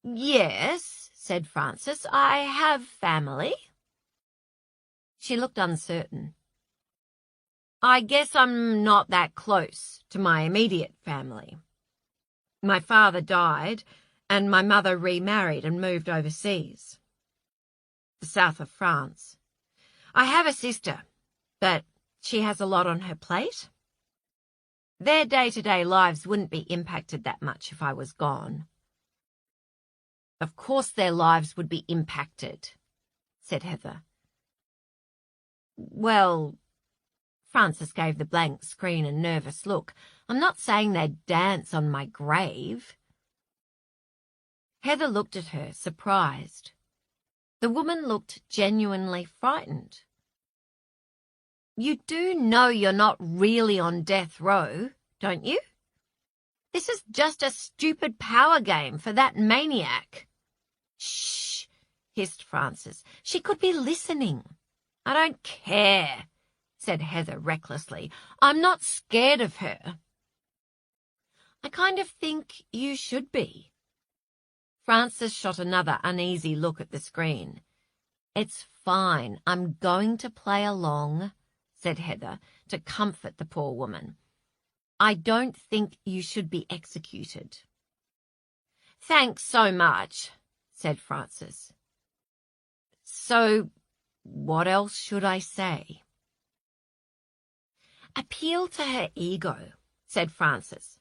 Yes, said Frances, I have family. She looked uncertain. I guess I'm not that close to my immediate family. My father died, and my mother remarried and moved overseas. The south of France. I have a sister, but she has a lot on her plate. Their day-to-day lives wouldn't be impacted that much if I was gone. Of course their lives would be impacted, said Heather. Well, Frances gave the blank screen a nervous look. I'm not saying they'd dance on my grave. Heather looked at her, surprised. The woman looked genuinely frightened. You do know you're not really on death row, don't you? This is just a stupid power game for that maniac. Shh, hissed Frances. She could be listening. I don't care, said Heather recklessly. I'm not scared of her. I kind of think you should be. Frances shot another uneasy look at the screen. It's fine. I'm going to play along, said Heather, to comfort the poor woman. I don't think you should be executed. Thanks so much, said Frances. So, what else should I say? Appeal to her ego, said Frances.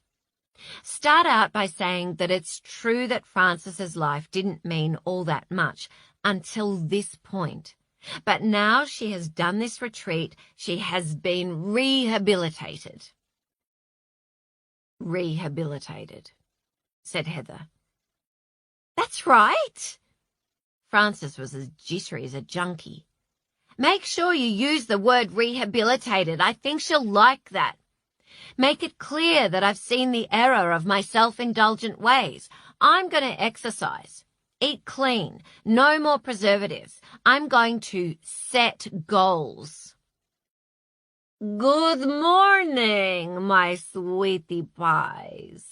Start out by saying that it's true that Frances's life didn't mean all that much until this point. But now she has done this retreat, she has been rehabilitated. Rehabilitated, said Heather. That's right. Frances was as jittery as a junkie. Make sure you use the word rehabilitated. I think she'll like that. Make it clear that I've seen the error of my self-indulgent ways. I'm going to exercise, eat clean, no more preservatives. I'm going to set goals. Good morning, my sweetie pies.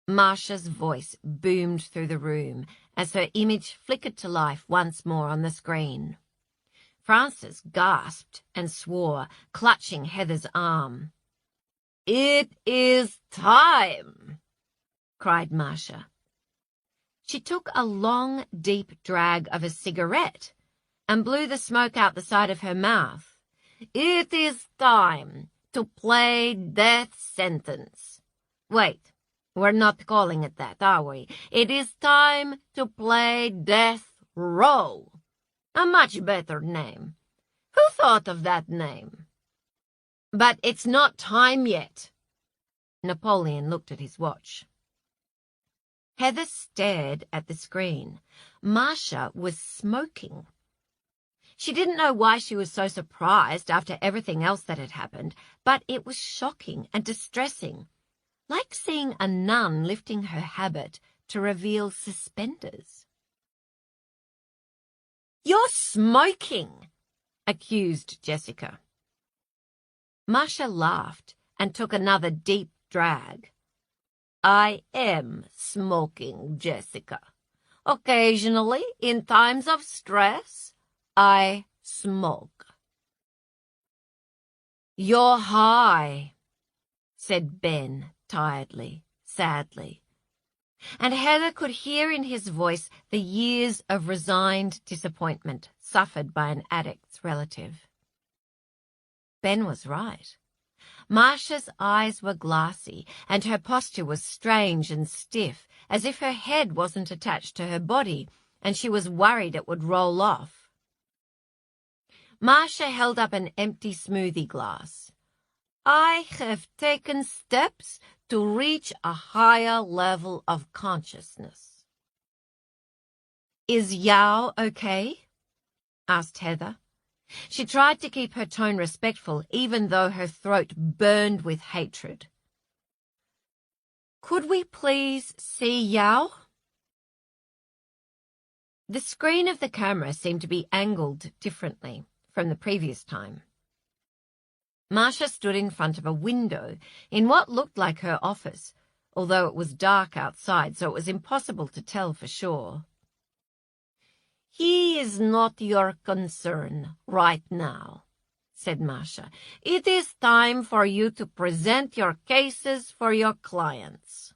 Marcia's voice boomed through the room as her image flickered to life once more on the screen. Frances gasped and swore, clutching Heather's arm. It is time, cried Marcia. She took a long, deep drag of a cigarette and blew the smoke out the side of her mouth. It is time to play death sentence. Wait, we're not calling it that, are we? It is time to play death row. A much better name. Who thought of that name? But it's not time yet. Napoleon looked at his watch. Heather stared at the screen. Marcia was smoking. She didn't know why she was so surprised after everything else that had happened, but it was shocking and distressing, like seeing a nun lifting her habit to reveal suspenders. You're smoking, accused Jessica. Marcia laughed and took another deep drag. I am smoking, Jessica. Occasionally, in times of stress, I smoke. You're high, said Ben tiredly, sadly. And Heather could hear in his voice the years of resigned disappointment suffered by an addict's relative. Ben was right. Marcia's eyes were glassy, and her posture was strange and stiff, as if her head wasn't attached to her body, and she was worried it would roll off. Marcia held up an empty smoothie glass. I have taken steps to reach a higher level of consciousness. Is Yao okay? Asked Heather. She tried to keep her tone respectful, even though her throat burned with hatred. Could we please see Yao? The screen of the camera seemed to be angled differently from the previous time. Marcia stood in front of a window in what looked like her office, although it was dark outside, so it was impossible to tell for sure. He is not your concern right now, said Marcia. It is time for you to present your cases for your clients.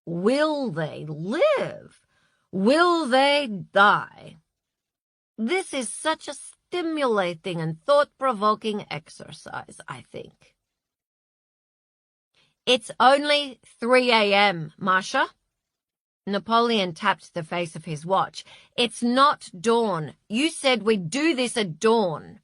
Will they live? Will they die? This is such a stimulating and thought-provoking exercise, I think. It's only 3 a.m., Marcia. Napoleon tapped the face of his watch. It's not dawn. You said we'd do this at dawn.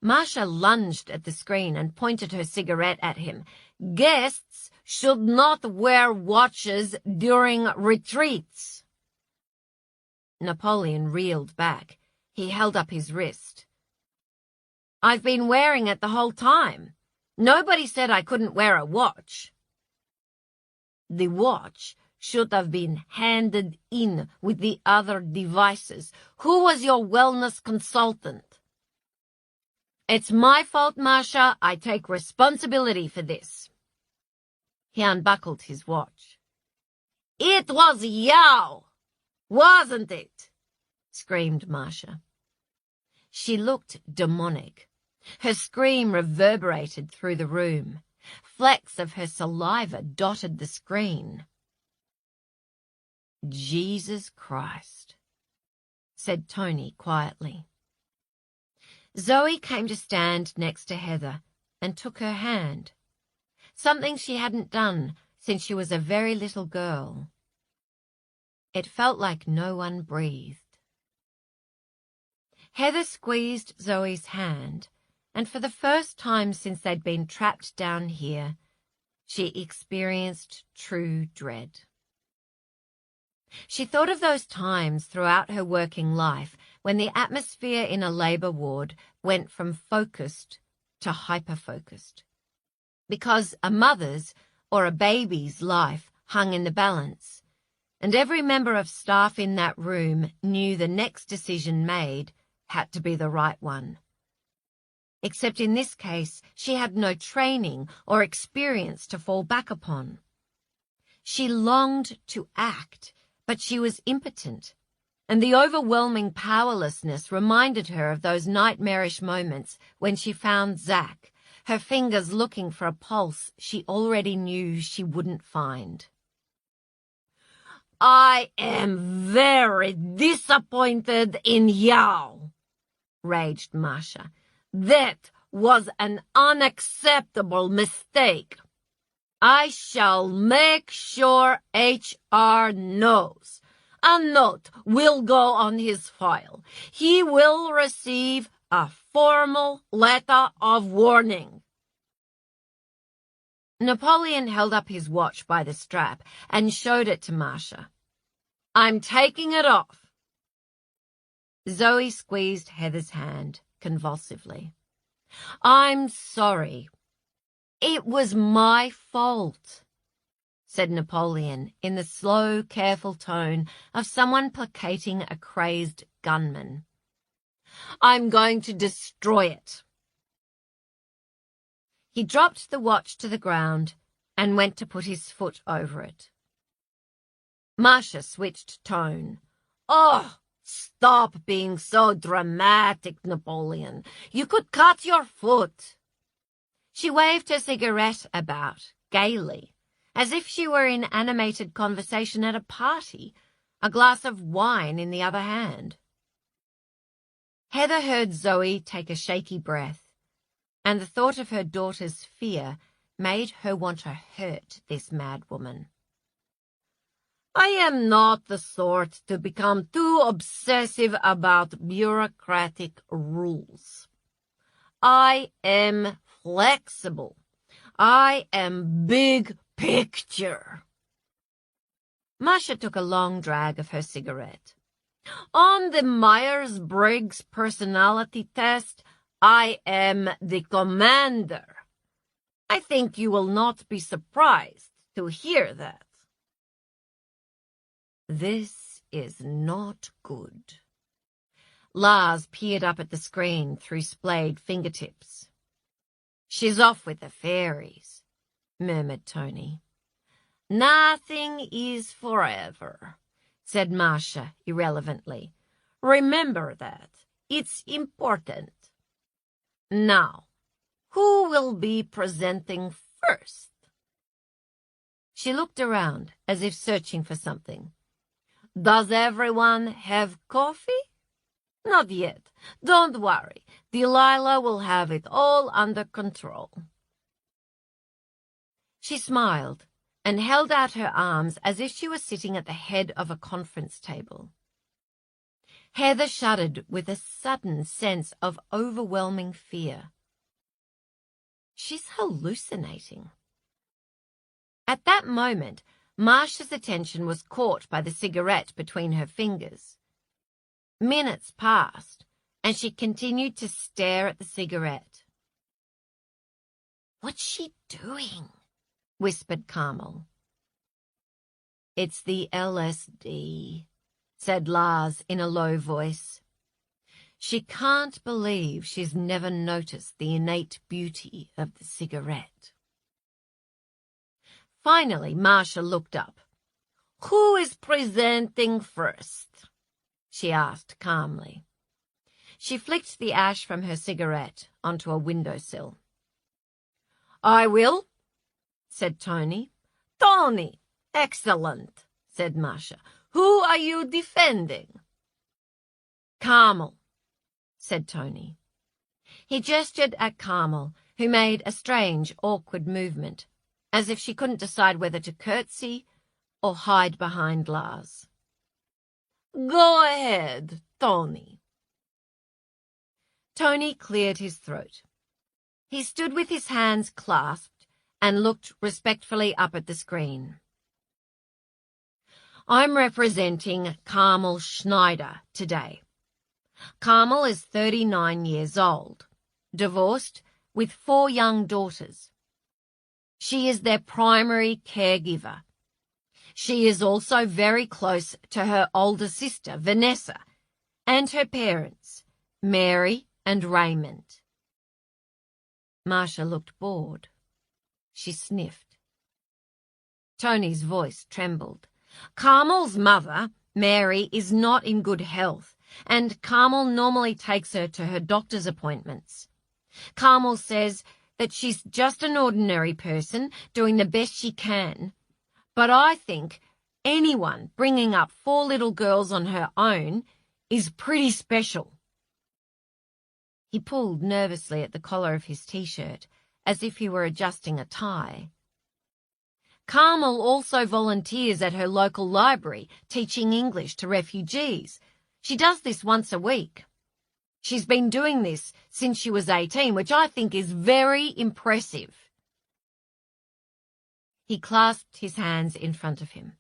Marcia lunged at the screen and pointed her cigarette at him. Guests should not wear watches during retreats. Napoleon reeled back. He held up his wrist. I've been wearing it the whole time. Nobody said I couldn't wear a watch. The watch should have been handed in with the other devices. Who was your wellness consultant? It's my fault, Marcia. I take responsibility for this. He unbuckled his watch. It was Yao, wasn't it? Screamed Marcia. She looked demonic. Her scream reverberated through the room. Flecks of her saliva dotted the screen. Jesus Christ, said Tony quietly. Zoe came to stand next to Heather and took her hand. something she hadn't done since she was a very little girl. It felt like no one breathed. Heather squeezed Zoe's hand, and for the first time since they'd been trapped down here, she experienced true dread. She thought of those times throughout her working life when the atmosphere in a labour ward went from focused to hyper-focused, because a mother's or a baby's life hung in the balance, and every member of staff in that room knew the next decision made had to be the right one. Except in this case, she had no training or experience to fall back upon. She longed to act, but she was impotent, and the overwhelming powerlessness reminded her of those nightmarish moments when she found Zack, her fingers looking for a pulse she already knew she wouldn't find. "I am very disappointed in you," raged Masha. "That was an unacceptable mistake. I shall make sure HR knows. A note will go on his file. He will receive a formal letter of warning." Napoleon held up his watch by the strap and showed it to Masha. "I'm taking it off." Zoe squeezed Heather's hand convulsively. "I'm sorry. It was my fault," said Napoleon in the slow, careful tone of someone placating a crazed gunman. "I'm going to destroy it." He dropped the watch to the ground and went to put his foot over it. Masha switched tone. "Oh, stop being so dramatic, Napoleon. You could cut your foot." She waved her cigarette about, gaily, as if she were in animated conversation at a party, a glass of wine in the other hand. Heather heard Zoe take a shaky breath, and the thought of her daughter's fear made her want to hurt this mad woman. "I am not the sort to become too obsessive about bureaucratic rules. I am flexible. I am big picture." Masha took a long drag of her cigarette. "On the Myers-Briggs personality test, I am the commander. I think you will not be surprised to hear that." This is not good. Lars peered up at the screen through splayed fingertips. "She's off with the fairies," murmured Tony. "Nothing is forever," said Masha irrelevantly. "Remember that. It's important. Now, who will be presenting first?" She looked around as if searching for something. "Does everyone have coffee?" "Not yet. Don't worry. Delilah will have it all under control." She smiled and held out her arms as if she were sitting at the head of a conference table. Heather shuddered with a sudden sense of overwhelming fear. She's hallucinating. At that moment, Masha's attention was caught by the cigarette between her fingers. Minutes passed, and she continued to stare at the cigarette. "What's she doing?" whispered Carmel. "It's the LSD," said Lars in a low voice. She can't believe she's never noticed the innate beauty of the cigarette. Finally, Masha looked up. "Who is presenting first?" she asked calmly. She flicked the ash from her cigarette onto a windowsill. "I will," said Tony. "Tony, excellent," said Masha. "Who are you defending?" "Carmel," said Tony. He gestured at Carmel, who made a strange, awkward movement. as if she couldn't decide whether to curtsy or hide behind Lars. "Go ahead, Tony." Tony cleared his throat. He stood with his hands clasped and looked respectfully up at the screen. "I'm representing Carmel Schneider today. Carmel is 39 years old, divorced, with 4 young daughters. She is their primary caregiver. She is also very close to her older sister, Vanessa, and her parents, Mary and Raymond." Marcia looked bored. She sniffed. Tony's voice trembled. "Carmel's mother, Mary, is not in good health, and Carmel normally takes her to her doctor's appointments. Carmel says that she's just an ordinary person doing the best she can, but I think anyone bringing up 4 little girls on her own is pretty special." He pulled nervously at the collar of his t-shirt, as if he were adjusting a tie. "Carmel also volunteers at her local library, teaching English to refugees. She does this once a week. She's been doing this since she was 18, which I think is very impressive." He clasped his hands in front of him.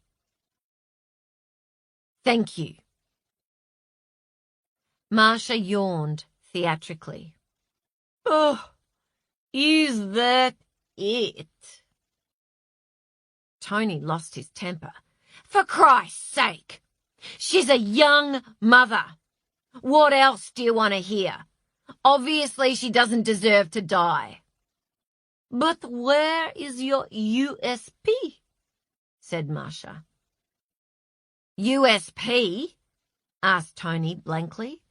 "Thank you." Marcia yawned theatrically. "Oh, is that it?" Tony lost his temper. "For Christ's sake! She's a young mother. What else do you want to hear? Obviously she doesn't deserve to die." "But where is your USP?" said Marcia. "USP?" asked Tony blankly.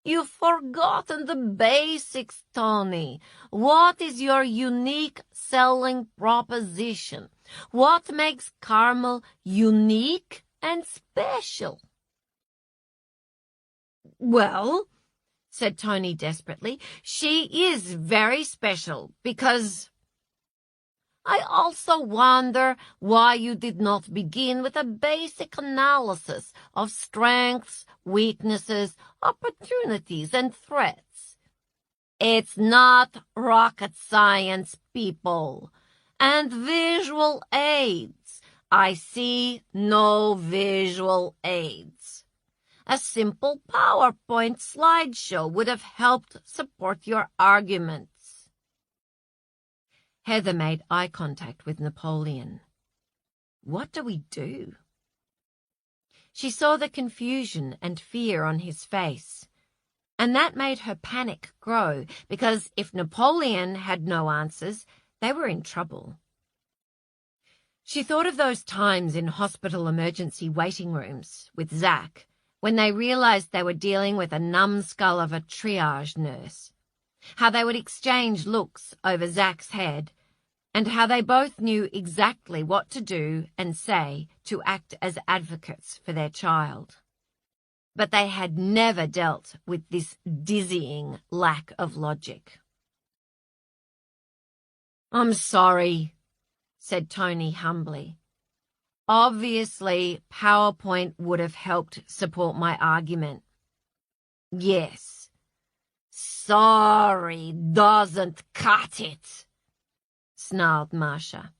"You've forgotten the basics, Tony. What is your unique selling proposition? What makes Carmel unique and special?" "Well," said Tony desperately, "she is very special because—" "I also wonder why you did not begin with a basic analysis of strengths, weaknesses, opportunities, and threats. It's not rocket science, people. And visual aids. I see no visual aids. A simple PowerPoint slideshow would have helped support your arguments." Heather made eye contact with Napoleon. "What do we do?" She saw the confusion and fear on his face, and that made her panic grow, because if Napoleon had no answers, they were in trouble. She thought of those times in hospital emergency waiting rooms with Zach, when they realized they were dealing with a numbskull of a triage nurse, how they would exchange looks over Zach's head, and how they both knew exactly what to do and say to act as advocates for their child. But they had never dealt with this dizzying lack of logic. "I'm sorry," said Tony humbly. "Obviously, PowerPoint would have helped support my argument." "Yes. Sorry doesn't cut it," snarled Marcia.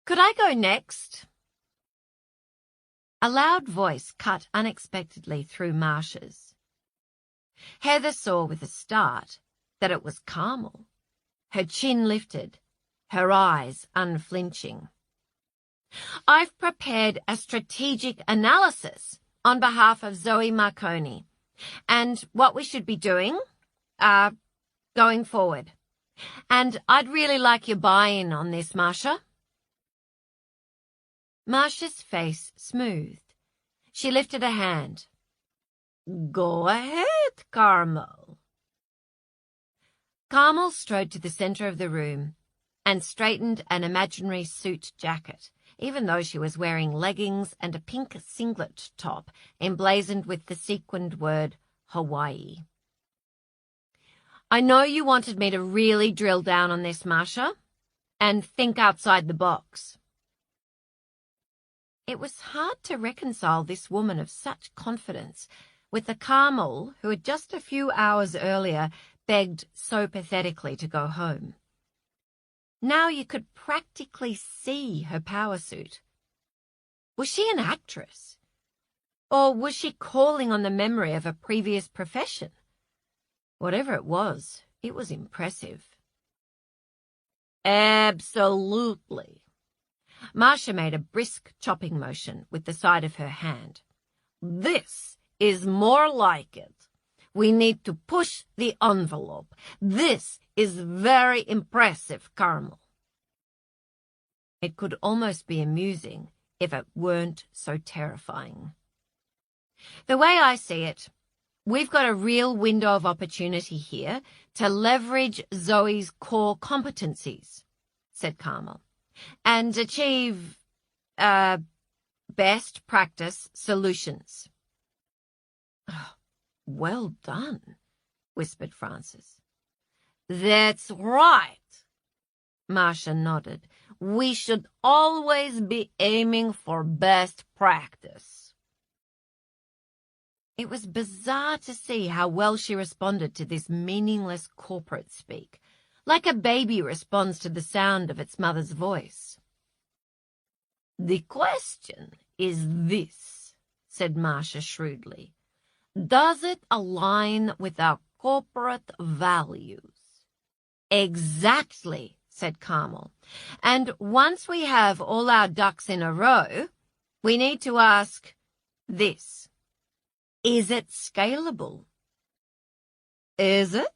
"Could I go next?" A loud voice cut unexpectedly through Marcia's. Heather saw with a start that it was Carmel, her chin lifted, her eyes unflinching. "I've prepared a strategic analysis on behalf of Zoe Marconi, and what we should be doing, going forward. And I'd really like your buy-in on this, Marcia." Marcia's face smoothed. She lifted a hand. "Go ahead, Carmel." Carmel strode to the center of the room and straightened an imaginary suit jacket, even though she was wearing leggings and a pink singlet top emblazoned with the sequined word Hawaii. I know you wanted me to really drill down on this, Marcia, and think outside the box. It was hard to reconcile this woman of such confidence with the Carmel who had just a few hours earlier begged so pathetically to go home. Now you could practically see her power suit. Was she an actress? Or was she calling on the memory of a previous profession? Whatever it was impressive. Absolutely. Marcia made a brisk chopping motion with the side of her hand. This is more like it. We need to push the envelope. This is very impressive, Carmel. It could almost be amusing if it weren't so terrifying. The way I see it, we've got a real window of opportunity here to leverage Zoe's core competencies, said Carmel, and achieve, best practice solutions. Oh, well done, whispered Frances. That's right, Marcia nodded. We should always be aiming for best practice. It was bizarre to see how well she responded to this meaningless corporate speak, like a baby responds to the sound of its mother's voice. The question is this, said Marcia shrewdly. Does it align with our corporate values? Exactly, said Carmel. And once we have all our ducks in a row, we need to ask this. Is it scalable? Is it?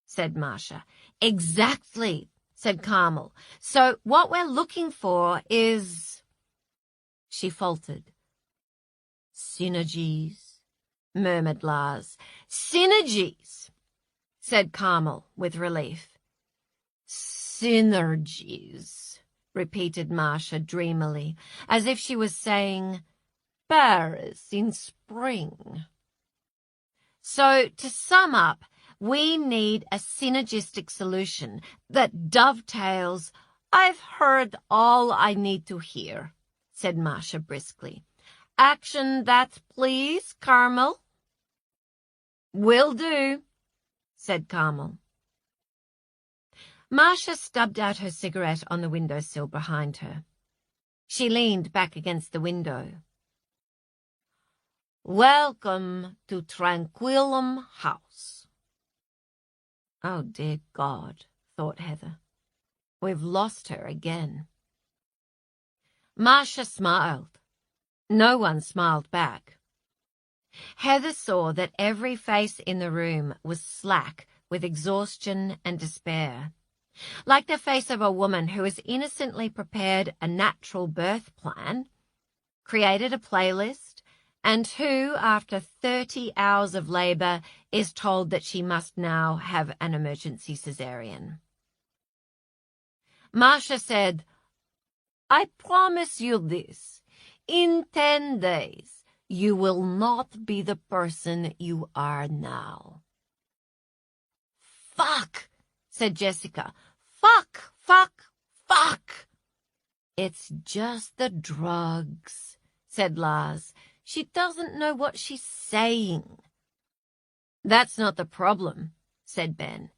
Said Marcia. Exactly, said Carmel. So what we're looking for is... She faltered. Synergies, murmured Lars. Synergies, said Carmel with relief. Synergies, repeated Marcia dreamily, as if she was saying, Paris in spring. So, to sum up, we need a synergistic solution that dovetails. I've heard all I need to hear, said Marcia briskly. Action that, please, Carmel. Will do, said Carmel. Marcia stubbed out her cigarette on the windowsill behind her. She leaned back against the window. Welcome to Tranquillum House. Oh, dear God, thought Heather. We've lost her again. Marcia smiled. No one smiled back. Heather saw that every face in the room was slack with exhaustion and despair, like the face of a woman who has innocently prepared a natural birth plan, created a playlist, and who, after 30 hours of labor, is told that she must now have an emergency cesarean. Marcia said, I promise you this. In 10 days, you will not be the person you are now. Fuck, said Jessica. Fuck, fuck, fuck. It's just the drugs, said Lars. She doesn't know what she's saying. That's not the problem, said Ben.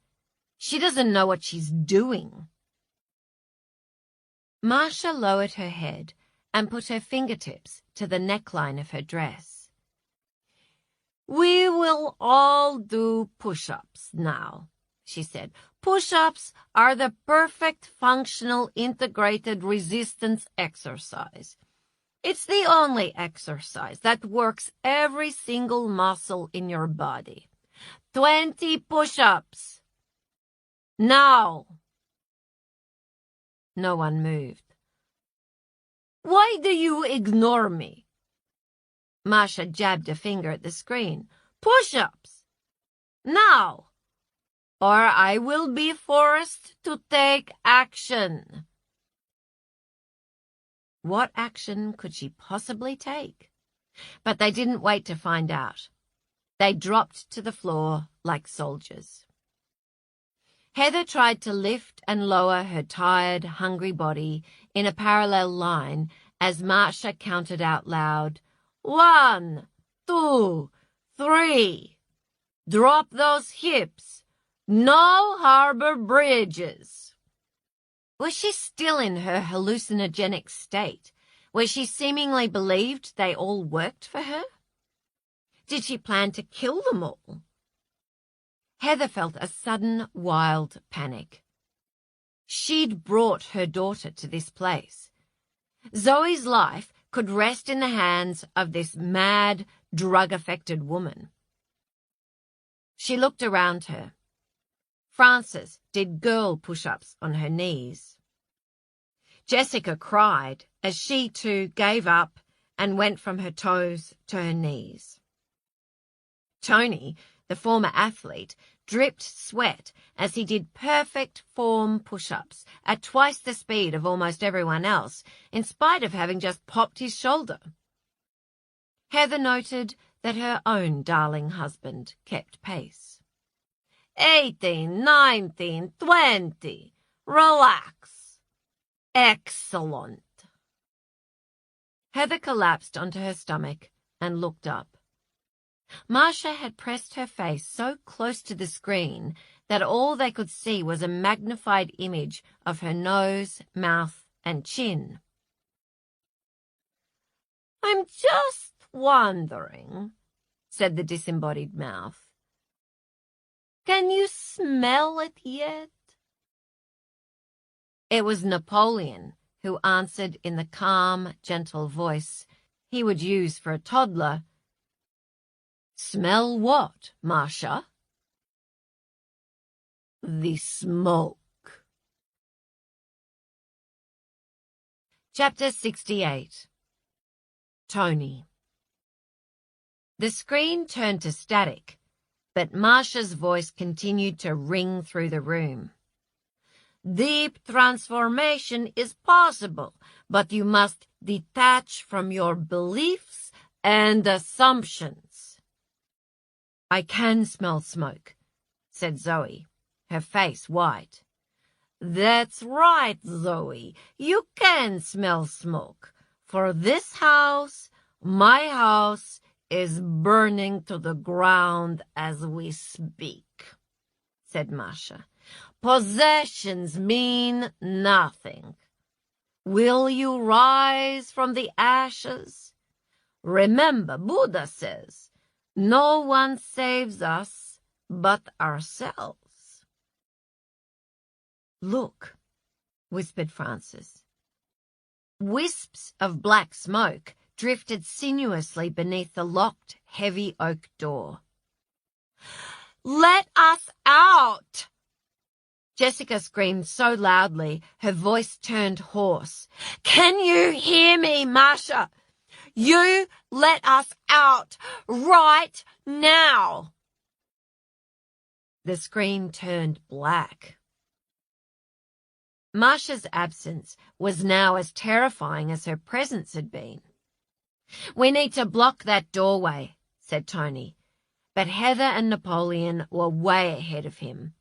She doesn't know what she's doing. Marcia lowered her head and put her fingertips to the neckline of her dress. We will all do push-ups now, she said. Push-ups are the perfect functional integrated resistance exercise. It's the only exercise that works every single muscle in your body. 20 push-ups. Now. No one moved. Why do you ignore me? Marcia jabbed a finger at the screen. Push-ups. Now. Or I will be forced to take action. What action could she possibly take? But they didn't wait to find out. They dropped to the floor like soldiers. Heather tried to lift and lower her tired, hungry body in a parallel line as Marcia counted out loud, 1, 2, 3. Drop those hips. No harbor bridges. Was she still in her hallucinogenic state, where she seemingly believed they all worked for her? Did she plan to kill them all? Heather felt a sudden, wild panic. She'd brought her daughter to this place. Zoe's life could rest in the hands of this mad, drug-affected woman. She looked around her. Frances did girl push-ups on her knees. Jessica cried as she too gave up and went from her toes to her knees. Tony, the former athlete, dripped sweat as he did perfect form push-ups at twice the speed of almost everyone else, in spite of having just popped his shoulder. Heather noted that her own darling husband kept pace. 18, 19, 20. Relax. Excellent. Heather collapsed onto her stomach and looked up. Marcia had pressed her face so close to the screen that all they could see was a magnified image of her nose, mouth, and chin. "I'm just wondering," said the disembodied mouth. "Can you smell it yet?" It was Napoleon who answered in the calm, gentle voice he would use for a toddler. "Smell what, Marcia?" "The smoke." Chapter 68. Tony. The screen turned to static, but Marcia's voice continued to ring through the room. "Deep transformation is possible, but you must detach from your beliefs and assumptions." "I can smell smoke," said Zoe, her face white. "That's right, Zoe. You can smell smoke. For this house, my house, is burning to the ground as we speak," said Marcia. "Possessions mean nothing. Will you rise from the ashes? Remember, Buddha says, no one saves us but ourselves." "Look," whispered Frances. Wisps of black smoke drifted sinuously beneath the locked, heavy oak door. "Let us out!" Jessica screamed so loudly her voice turned hoarse. "Can you hear me, Marcia? You let us out right now!" The screen turned black. Marcia's absence was now as terrifying as her presence had been. "We need to block that doorway," said Tony, but Heather and Napoleon were way ahead of him,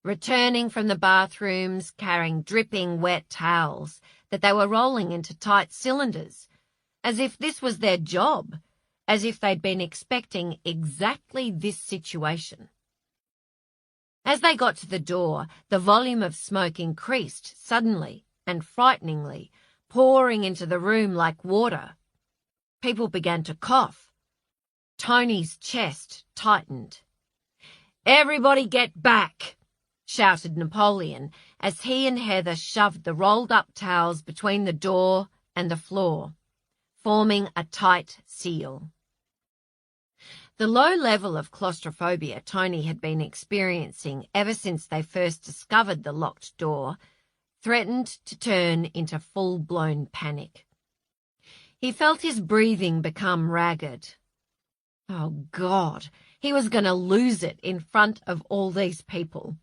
returning from the bathrooms carrying dripping wet towels that they were rolling into tight cylinders, as if this was their job, as if they'd been expecting exactly this situation. As they got to the door, the volume of smoke increased suddenly and frighteningly, pouring into the room like water. People began to cough. Tony's chest tightened. "Everybody get back!" shouted Napoleon as he and Heather shoved the rolled-up towels between the door and the floor, forming a tight seal. The low level of claustrophobia Tony had been experiencing ever since they first discovered the locked door threatened to turn into full-blown panic. He felt his breathing become ragged. Oh, God, he was going to lose it in front of all these people.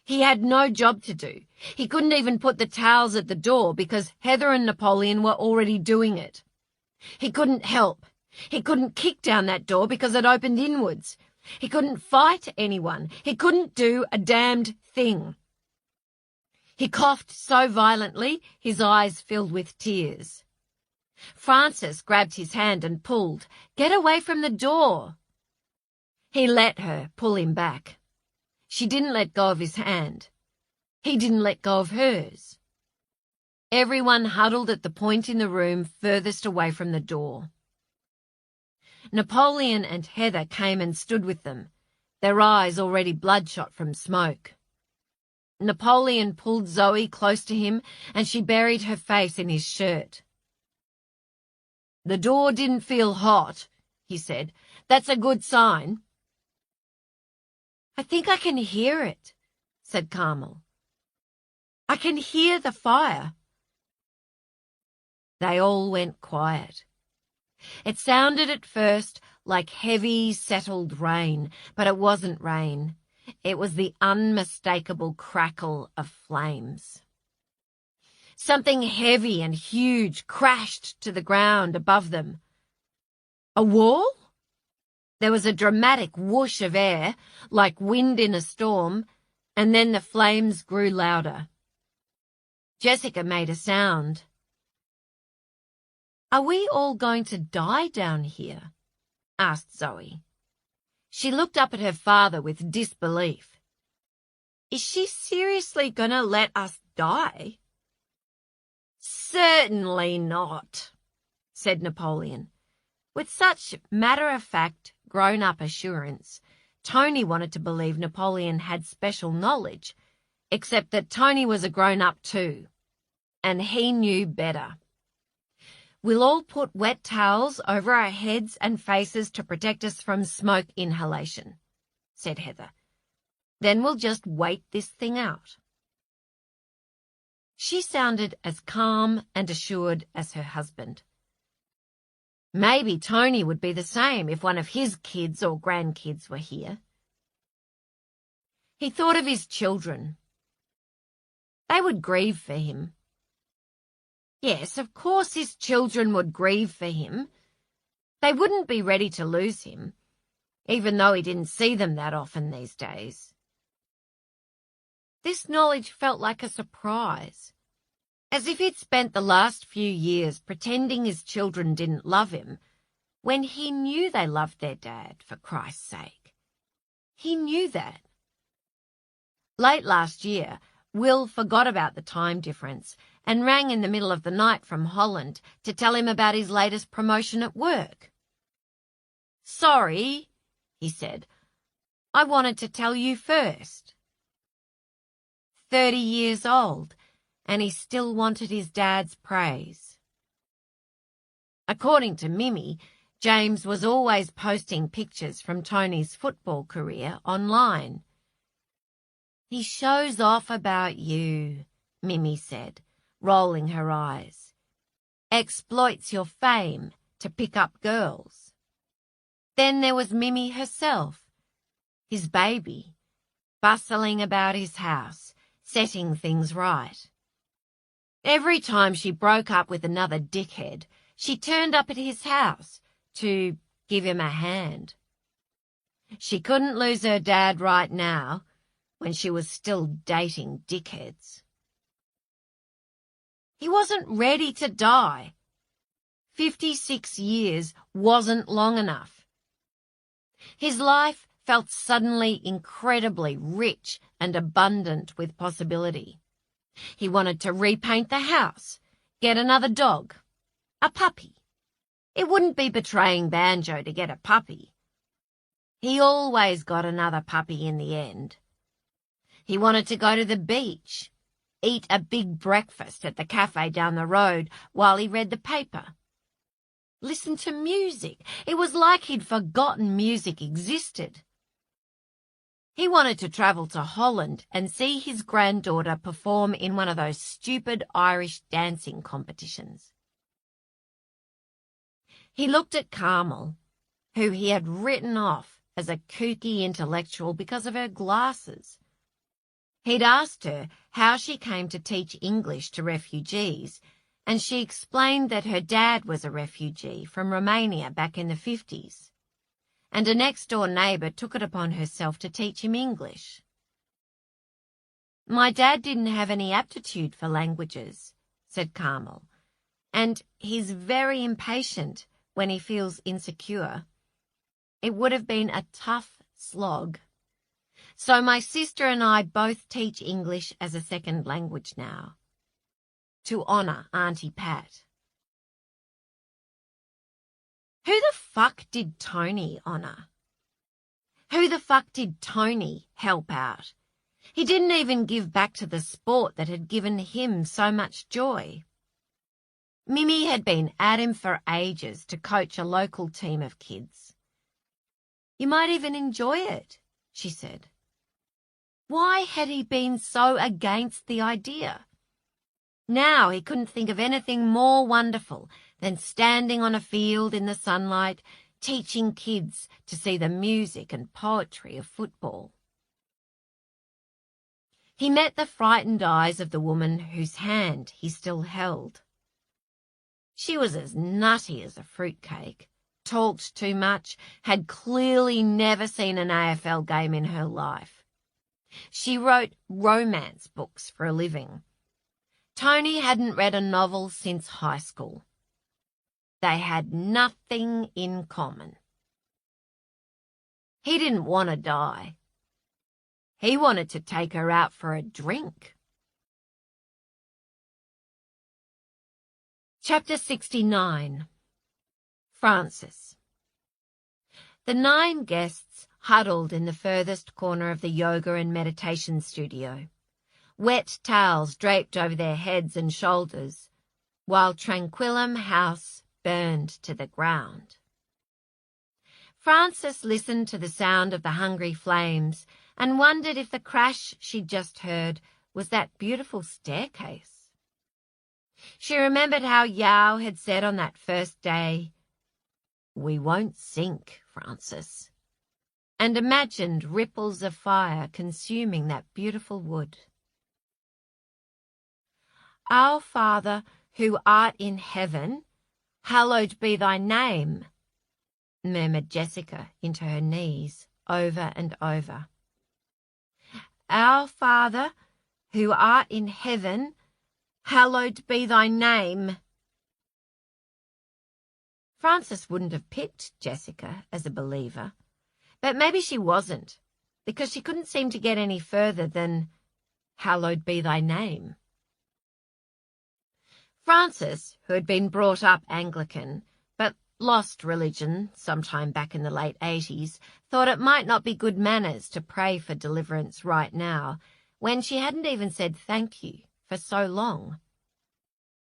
He had no job to do. He couldn't even put the towels at the door because Heather and Napoleon were already doing it. He couldn't help. He couldn't kick down that door because it opened inwards. He couldn't fight anyone. He couldn't do a damned thing. He coughed so violently, his eyes filled with tears. Frances grabbed his hand and pulled. "Get away from the door." He let her pull him back. She didn't let go of his hand. He didn't let go of hers. Everyone huddled at the point in the room furthest away from the door. Napoleon and Heather came and stood with them, their eyes already bloodshot from smoke. Napoleon pulled Zoe close to him, and she buried her face in his shirt. "The door didn't feel hot," he said. "That's a good sign." "I think I can hear it," said Carmel. "I can hear the fire." They all went quiet. It sounded at first like heavy, settled rain, but it wasn't rain. It was the unmistakable crackle of flames. Something heavy and huge crashed to the ground above them. A wall? There was a dramatic whoosh of air, like wind in a storm, and then the flames grew louder. Jessica made a sound. "Are we all going to die down here?" asked Zoe. She looked up at her father with disbelief. "Is she seriously going to let us die?" "Certainly not," said Napoleon. With such matter-of-fact, grown-up assurance, Tony wanted to believe Napoleon had special knowledge, except that Tony was a grown-up too, and he knew better. "We'll all put wet towels over our heads and faces to protect us from smoke inhalation," said Heather. "Then we'll just wait this thing out." She sounded as calm and assured as her husband. Maybe Tony would be the same if one of his kids or grandkids were here. He thought of his children. They would grieve for him. Yes, of course his children would grieve for him. They wouldn't be ready to lose him, even though he didn't see them that often these days. This knowledge felt like a surprise, as if he'd spent the last few years pretending his children didn't love him, when he knew they loved their dad, for Christ's sake. He knew that. Late last year, Will forgot about the time difference and rang in the middle of the night from Holland to tell him about his latest promotion at work. "Sorry," he said. "I wanted to tell you first." 30 years old, and he still wanted his dad's praise. According to Mimi, James was always posting pictures from Tony's football career online. "He shows off about you," Mimi said, rolling her eyes. "Exploits your fame to pick up girls." Then there was Mimi herself, his baby, bustling about his house, setting things right. Every time she broke up with another dickhead, she turned up at his house to give him a hand. She couldn't lose her dad right now, when she was still dating dickheads. He wasn't ready to die. 56 years wasn't long enough. His life felt suddenly incredibly rich and abundant with possibility. He wanted to repaint the house, get another dog, a puppy. It wouldn't be betraying Banjo to get a puppy. He always got another puppy in the end. He wanted to go to the beach, eat a big breakfast at the cafe down the road while he read the paper. Listen to music. It was like he'd forgotten music existed. He wanted to travel to Holland and see his granddaughter perform in one of those stupid Irish dancing competitions. He looked at Carmel, who he had written off as a kooky intellectual because of her glasses. He'd asked her how she came to teach English to refugees, and she explained that her dad was a refugee from Romania back in the 50s, and a next-door neighbour took it upon herself to teach him English. "My dad didn't have any aptitude for languages," said Carmel, "and he's very impatient when he feels insecure. It would have been a tough slog. So my sister and I both teach English as a second language now, to honour Auntie Pat." Who the fuck did Tony honour? Who the fuck did Tony help out? He didn't even give back to the sport that had given him so much joy. Mimi had been at him for ages to coach a local team of kids. "You might even enjoy it," she said. Why had he been so against the idea? Now he couldn't think of anything more wonderful than standing on a field in the sunlight, teaching kids to see the music and poetry of football. He met the frightened eyes of the woman whose hand he still held. She was as nutty as a fruitcake, talked too much, had clearly never seen an AFL game in her life. She wrote romance books for a living. Tony hadn't read a novel since high school. They had nothing in common. He didn't want to die. He wanted to take her out for a drink. Chapter 69. Francis. The 9 guests huddled in the furthest corner of the yoga and meditation studio, wet towels draped over their heads and shoulders, while Tranquillum House burned to the ground. Frances listened to the sound of the hungry flames and wondered if the crash she'd just heard was that beautiful staircase. She remembered how Yao had said on that first day, "We won't sink, Frances," and imagined ripples of fire consuming that beautiful wood. "Our Father, who art in heaven, hallowed be thy name," murmured Jessica into her knees over and over. "Our Father, who art in heaven, hallowed be thy name." Frances wouldn't have picked Jessica as a believer, but maybe she wasn't, because she couldn't seem to get any further than "hallowed be thy name." Frances, who had been brought up Anglican, but lost religion sometime back in the late 80s, thought it might not be good manners to pray for deliverance right now, when she hadn't even said thank you for so long.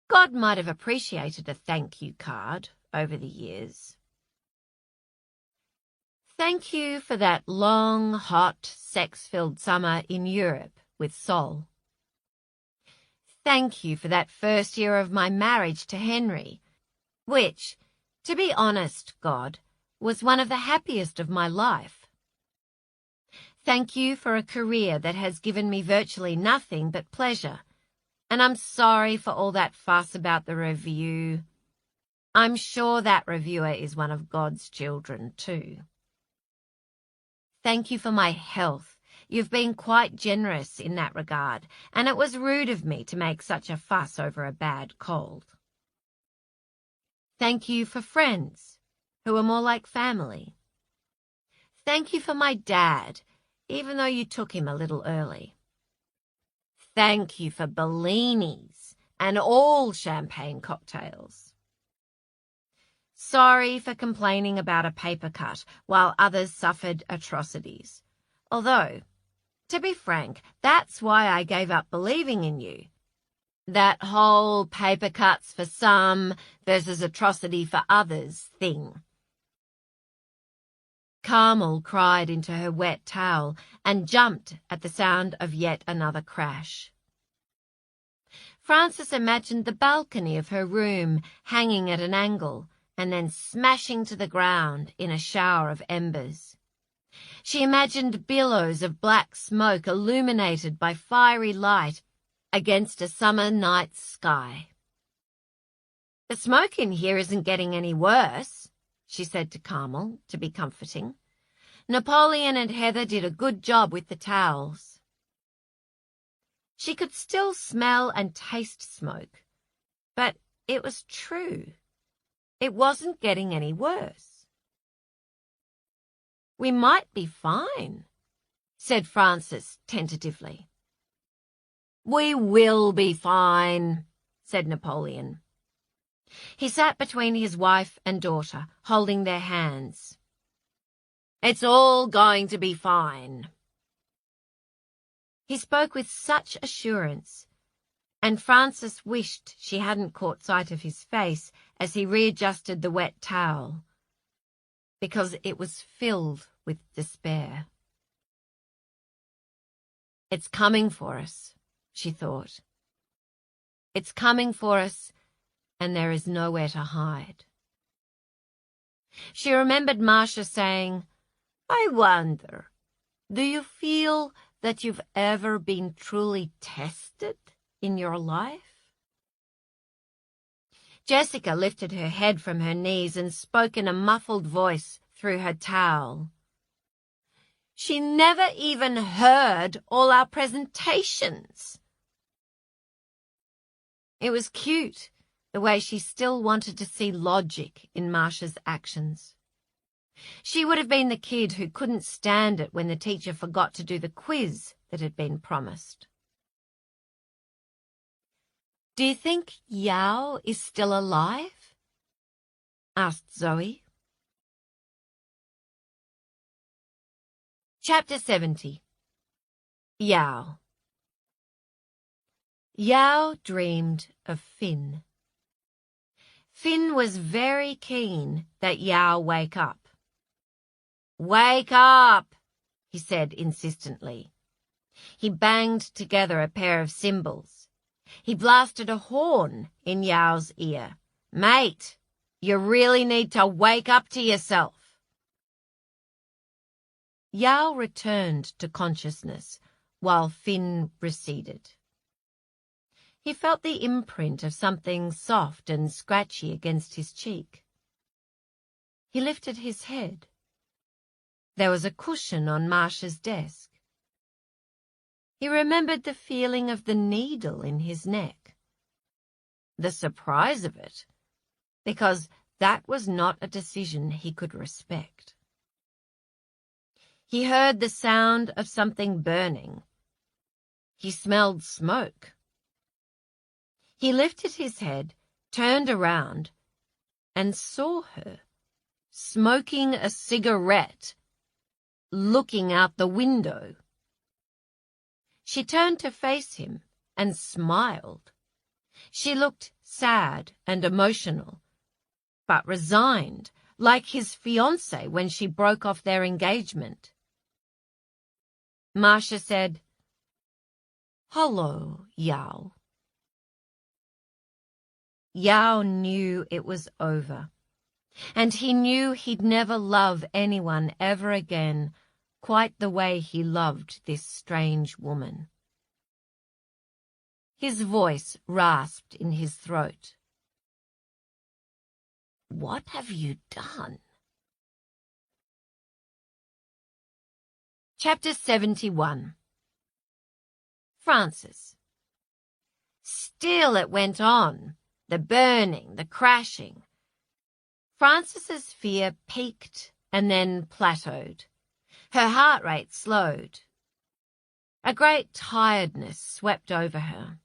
God might have appreciated a thank you card over the years. Thank you for that long, hot, sex-filled summer in Europe with Sol. Thank you for that first year of my marriage to Henry, which, to be honest, God, was one of the happiest of my life. Thank you for a career that has given me virtually nothing but pleasure, and I'm sorry for all that fuss about the review. I'm sure that reviewer is one of God's children too. Thank you for my health. You've been quite generous in that regard, and it was rude of me to make such a fuss over a bad cold. Thank you for friends, who are more like family. Thank you for my dad, even though you took him a little early. Thank you for Bellinis and all champagne cocktails. Sorry for complaining about a paper cut while others suffered atrocities. Although, to be frank, that's why I gave up believing in you. That whole paper cuts for some versus atrocity for others thing. Carmel cried into her wet towel and jumped at the sound of yet another crash. Frances imagined the balcony of her room hanging at an angle and then smashing to the ground in a shower of embers. She imagined billows of black smoke illuminated by fiery light against a summer night's sky. The smoke in here isn't getting any worse, she said to Carmel to be comforting. Napoleon and Heather did a good job with the towels. She could still smell and taste smoke, but it was true. It wasn't getting any worse. "We might be fine," said Francis tentatively. "We will be fine," said Napoleon. He sat between his wife and daughter, holding their hands. "It's all going to be fine." He spoke with such assurance, and Frances wished she hadn't caught sight of his face as he readjusted the wet towel, because it was filled with despair. "It's coming for us," she thought. "It's coming for us, and there is nowhere to hide." She remembered Marcia saying, "I wonder, do you feel that you've ever been truly tested in your life?" Jessica lifted her head from her knees and spoke in a muffled voice through her towel. "She never even heard all our presentations." It was cute, the way she still wanted to see logic in Marcia's actions. She would have been the kid who couldn't stand it when the teacher forgot to do the quiz that had been promised. "Do you think Yao is still alive?" asked Zoe. Chapter 70. Yao. Yao dreamed of Finn. Finn was very keen that Yao wake up. "Wake up," he said insistently. He banged together a pair of cymbals. He blasted a horn in Yao's ear. "Mate, you really need to wake up to yourself." Yao returned to consciousness while Finn receded. He felt the imprint of something soft and scratchy against his cheek. He lifted his head. There was a cushion on Marcia's desk. He remembered the feeling of the needle in his neck. The surprise of it, because that was not a decision he could respect. He heard the sound of something burning. He smelled smoke. He lifted his head, turned around, and saw her, smoking a cigarette, looking out the window. She turned to face him and smiled. She looked sad and emotional, but resigned, like his fiancée when she broke off their engagement. Marcia said, "Hello, Yao." Yao knew it was over, and he knew he'd never love anyone ever again quite the way he loved this strange woman. His voice rasped in his throat. "What have you done?" Chapter 71. Francis. Still it went on, the burning, the crashing. Frances's fear peaked and then plateaued. Her heart rate slowed. A great tiredness swept over her.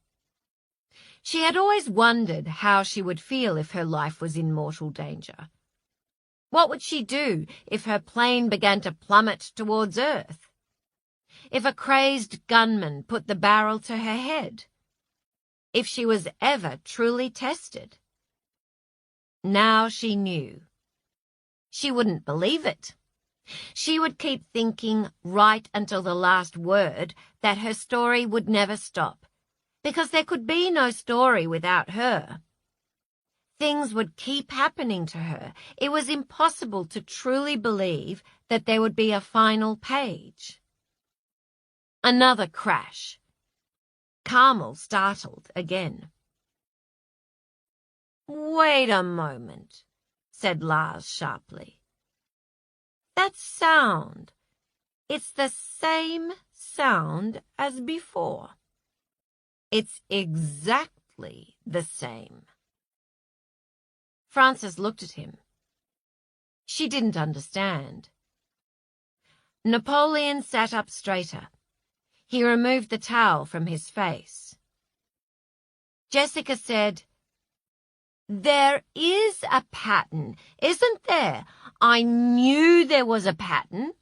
She had always wondered how she would feel if her life was in mortal danger. What would she do if her plane began to plummet towards Earth? If a crazed gunman put the barrel to her head? If she was ever truly tested? Now she knew. She wouldn't believe it. She would keep thinking right until the last word that her story would never stop, because there could be no story without her. Things would keep happening to her. It was impossible to truly believe that there would be a final page. Another crash. Carmel startled again. "Wait a moment," said Lars sharply. That sound. It's the same sound as before. It's exactly the same. Frances looked at him. She didn't understand. Napoleon sat up straighter. He removed the towel from his face. Jessica said, "There is a pattern, isn't there? I knew there was a pattern.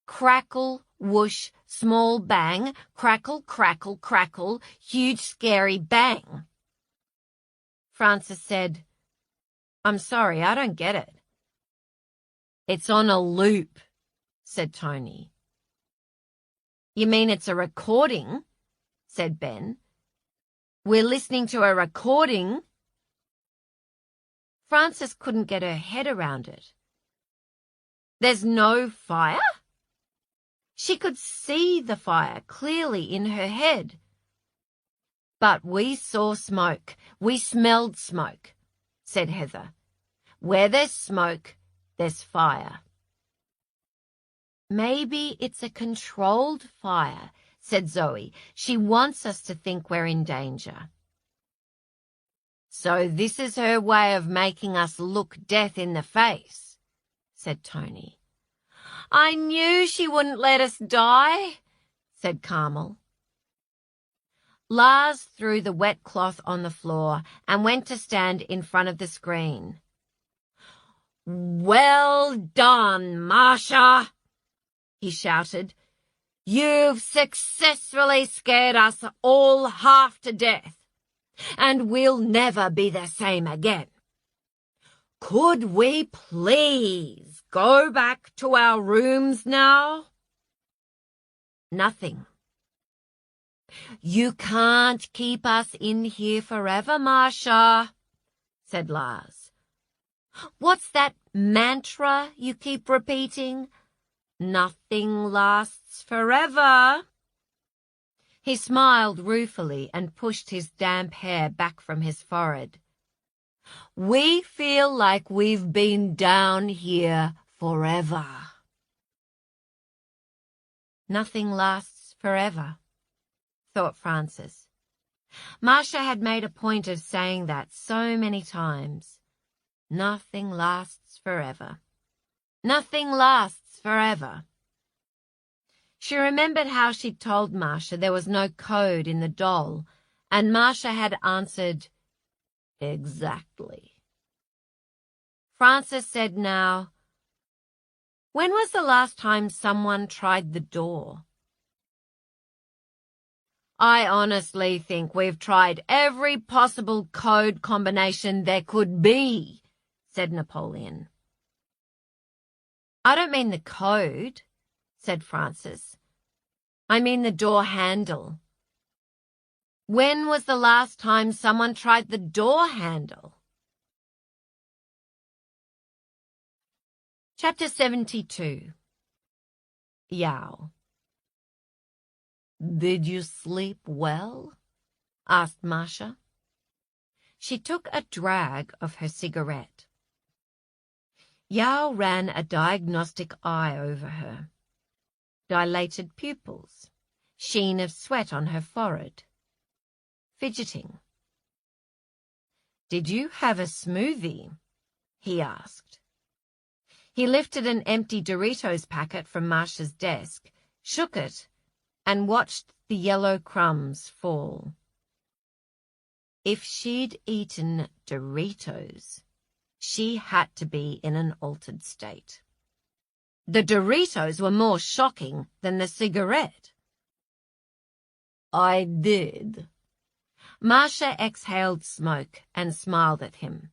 Crackle, whoosh, small bang, crackle, crackle, crackle, huge scary bang." Frances said, "I'm sorry, I don't get it." "It's on a loop," said Tony. "You mean it's a recording?" said Ben. "We're listening to a recording?" Frances couldn't get her head around it. There's no fire? She could see the fire clearly in her head. "But we saw smoke. We smelled smoke," said Heather. "Where there's smoke, there's fire." "Maybe it's a controlled fire," said Zoe. "She wants us to think we're in danger." "So this is her way of making us look death in the face," said Tony. "I knew she wouldn't let us die," said Carmel. Lars threw the wet cloth on the floor and went to stand in front of the screen. "Well done, Marcia," he shouted. "You've successfully scared us all half to death, and we'll never be the same again. Could we please go back to our rooms now?" "Nothing." "You can't keep us in here forever, Marcia," said Lars. "What's that mantra you keep repeating? Nothing lasts forever." He smiled ruefully and pushed his damp hair back from his forehead. "We feel like we've been down here forever." Nothing lasts forever, thought Frances. Marcia had made a point of saying that so many times. Nothing lasts forever. Nothing lasts forever. She remembered how she'd told Marcia there was no code in the doll, and Marcia had answered, "Exactly." Frances said now, "When was the last time someone tried the door?" "I honestly think we've tried every possible code combination there could be," said Napoleon. "I don't mean the code," said Frances. "I mean the door handle. When was the last time someone tried the door handle?" Chapter 72. Yao. "Did you sleep well?" asked Marcia. She took a drag of her cigarette. Yao ran a diagnostic eye over her. Dilated pupils, sheen of sweat on her forehead. Fidgeting. "Did you have a smoothie?" he asked. He lifted an empty Doritos packet from Marcia's desk, shook it, and watched the yellow crumbs fall. If she'd eaten Doritos, she had to be in an altered state. The Doritos were more shocking than the cigarette. "I did." Marcia exhaled smoke and smiled at him.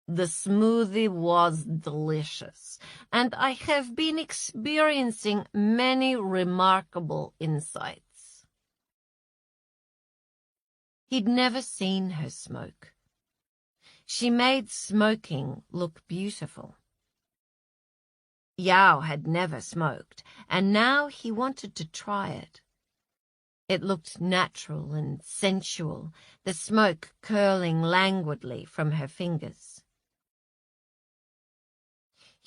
"The smoothie was delicious, and I have been experiencing many remarkable insights." He'd never seen her smoke. She made smoking look beautiful. Yao had never smoked, and now he wanted to try it. It looked natural and sensual, the smoke curling languidly from her fingers.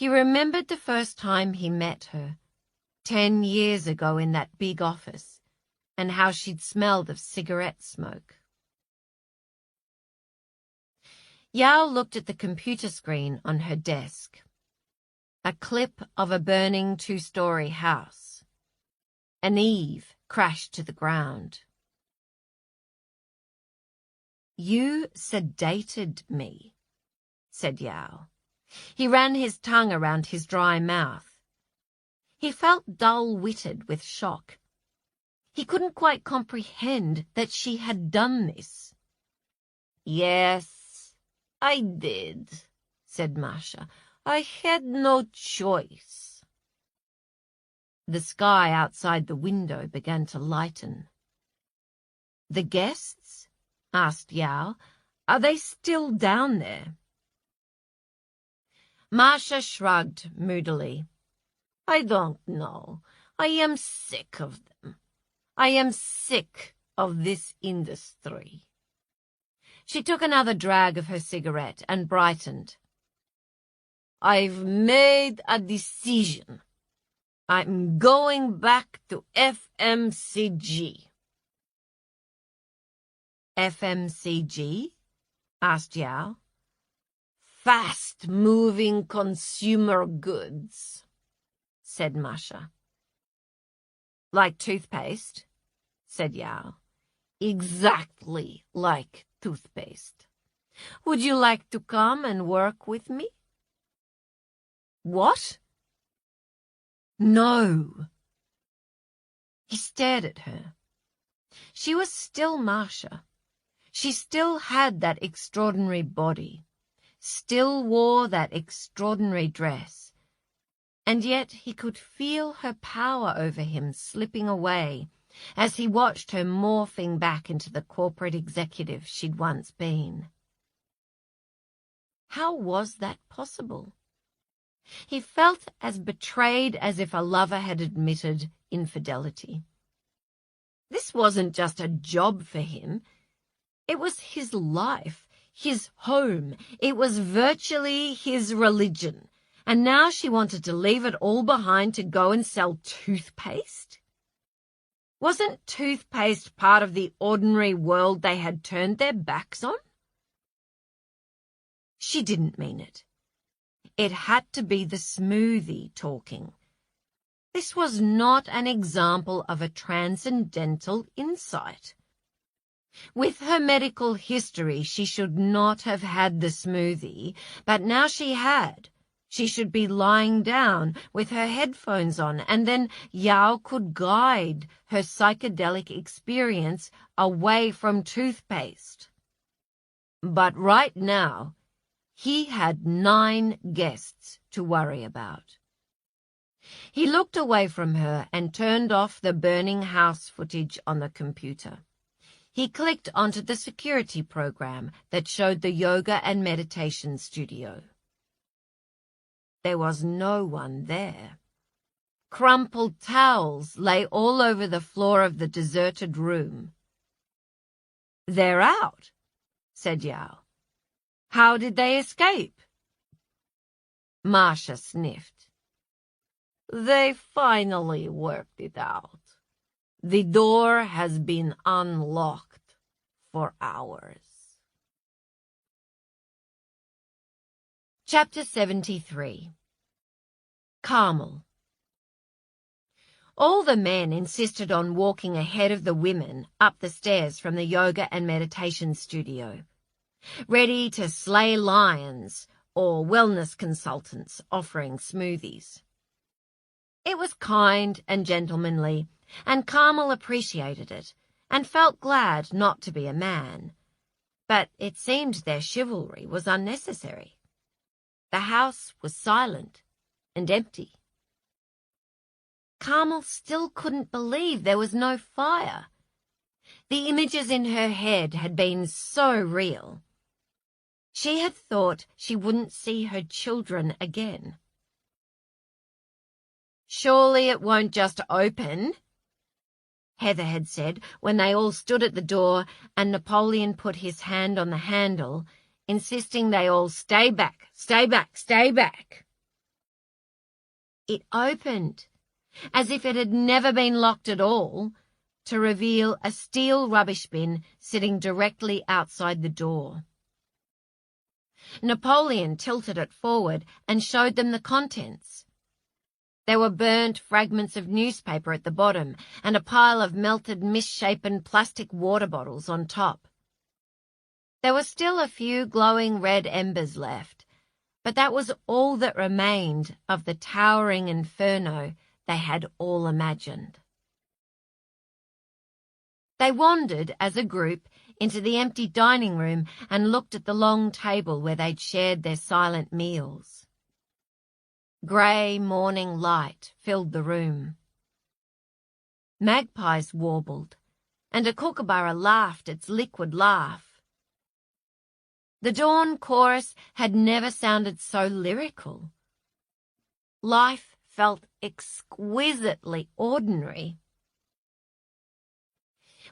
He remembered the first time he met her, 10 years ago in that big office, and how she'd smelled of cigarette smoke. Yao looked at the computer screen on her desk. A clip of a burning 2-story house. An eave crashed to the ground. "You sedated me," said Yao. He ran his tongue around his dry mouth. He felt dull-witted with shock. He couldn't quite comprehend that she had done this. "Yes, I did," said Masha. "I had no choice." The sky outside the window began to lighten. "The guests?" asked Yao. "Are they still down there?" Masha shrugged moodily. "I don't know. I am sick of them. I am sick of this industry." She took another drag of her cigarette and brightened. "I've made a decision. I'm going back to FMCG." "FMCG?" asked Yao. "Fast-moving consumer goods," said Masha. "Like toothpaste?" said Yao. "Exactly like toothpaste. Would you like to come and work with me?" "What?" "No." He stared at her. She was still Masha. She still had that extraordinary body, still wore that extraordinary dress, and yet he could feel her power over him slipping away as he watched her morphing back into the corporate executive she'd once been. How was that possible? He felt as betrayed as if a lover had admitted infidelity. This wasn't just a job for him. It was his life, his home. It was virtually his religion. And now she wanted to leave it all behind to go and sell toothpaste? Wasn't toothpaste part of the ordinary world they had turned their backs on? She didn't mean it. It had to be the smoothie talking. This was not an example of a transcendental insight. With her medical history, she should not have had the smoothie, but now she had. She should be lying down with her headphones on, and then Yao could guide her psychedelic experience away from toothpaste. But right now, he had 9 guests to worry about. He looked away from her and turned off the burning house footage on the computer. He clicked onto the security program that showed the yoga and meditation studio. There was no one there. Crumpled towels lay all over the floor of the deserted room. "They're out," said Yao. "How did they escape?" Masha sniffed. "They finally worked it out. The door has been unlocked for hours." Chapter 73. Carmel. All the men insisted on walking ahead of the women up the stairs from the yoga and meditation studio, ready to slay lions or wellness consultants offering smoothies. It was kind and gentlemanly, and Carmel appreciated it and felt glad not to be a man. But it seemed their chivalry was unnecessary. The house was silent and empty. Carmel still couldn't believe there was no fire. The images in her head had been so real. She had thought she wouldn't see her children again. "Surely it won't just open," Heather had said when they all stood at the door and Napoleon put his hand on the handle, insisting they all stay back, stay back, stay back. it opened, as if it had never been locked at all, to reveal a steel rubbish bin sitting directly outside the door. Napoleon tilted it forward and showed them the contents. There were burnt fragments of newspaper at the bottom and a pile of melted, misshapen plastic water bottles on top. There were still a few glowing red embers left, but that was all that remained of the towering inferno they had all imagined. They wandered as a group into the empty dining room and looked at the long table where they'd shared their silent meals. Grey morning light filled the room. Magpies warbled, and a kookaburra laughed its liquid laugh. The dawn chorus had never sounded so lyrical. Life felt exquisitely ordinary.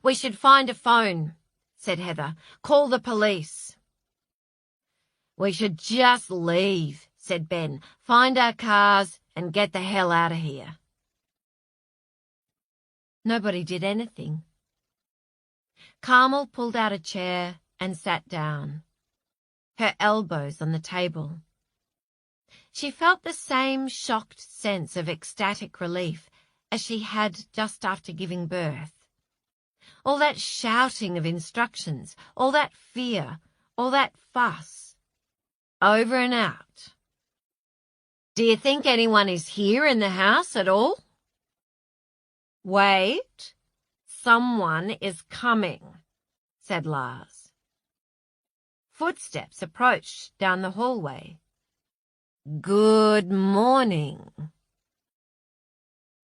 "We should find a phone," said Heather. "Call the police." "We should just leave," said Ben. "Find our cars and get the hell out of here." Nobody did anything. Carmel pulled out a chair and sat down, her elbows on the table. She felt the same shocked sense of ecstatic relief as she had just after giving birth. All that shouting of instructions, all that fear, all that fuss. Over and out. "Do you think anyone is here in the house at all?" "Wait, someone is coming," said Lars. Footsteps approached down the hallway. "Good morning."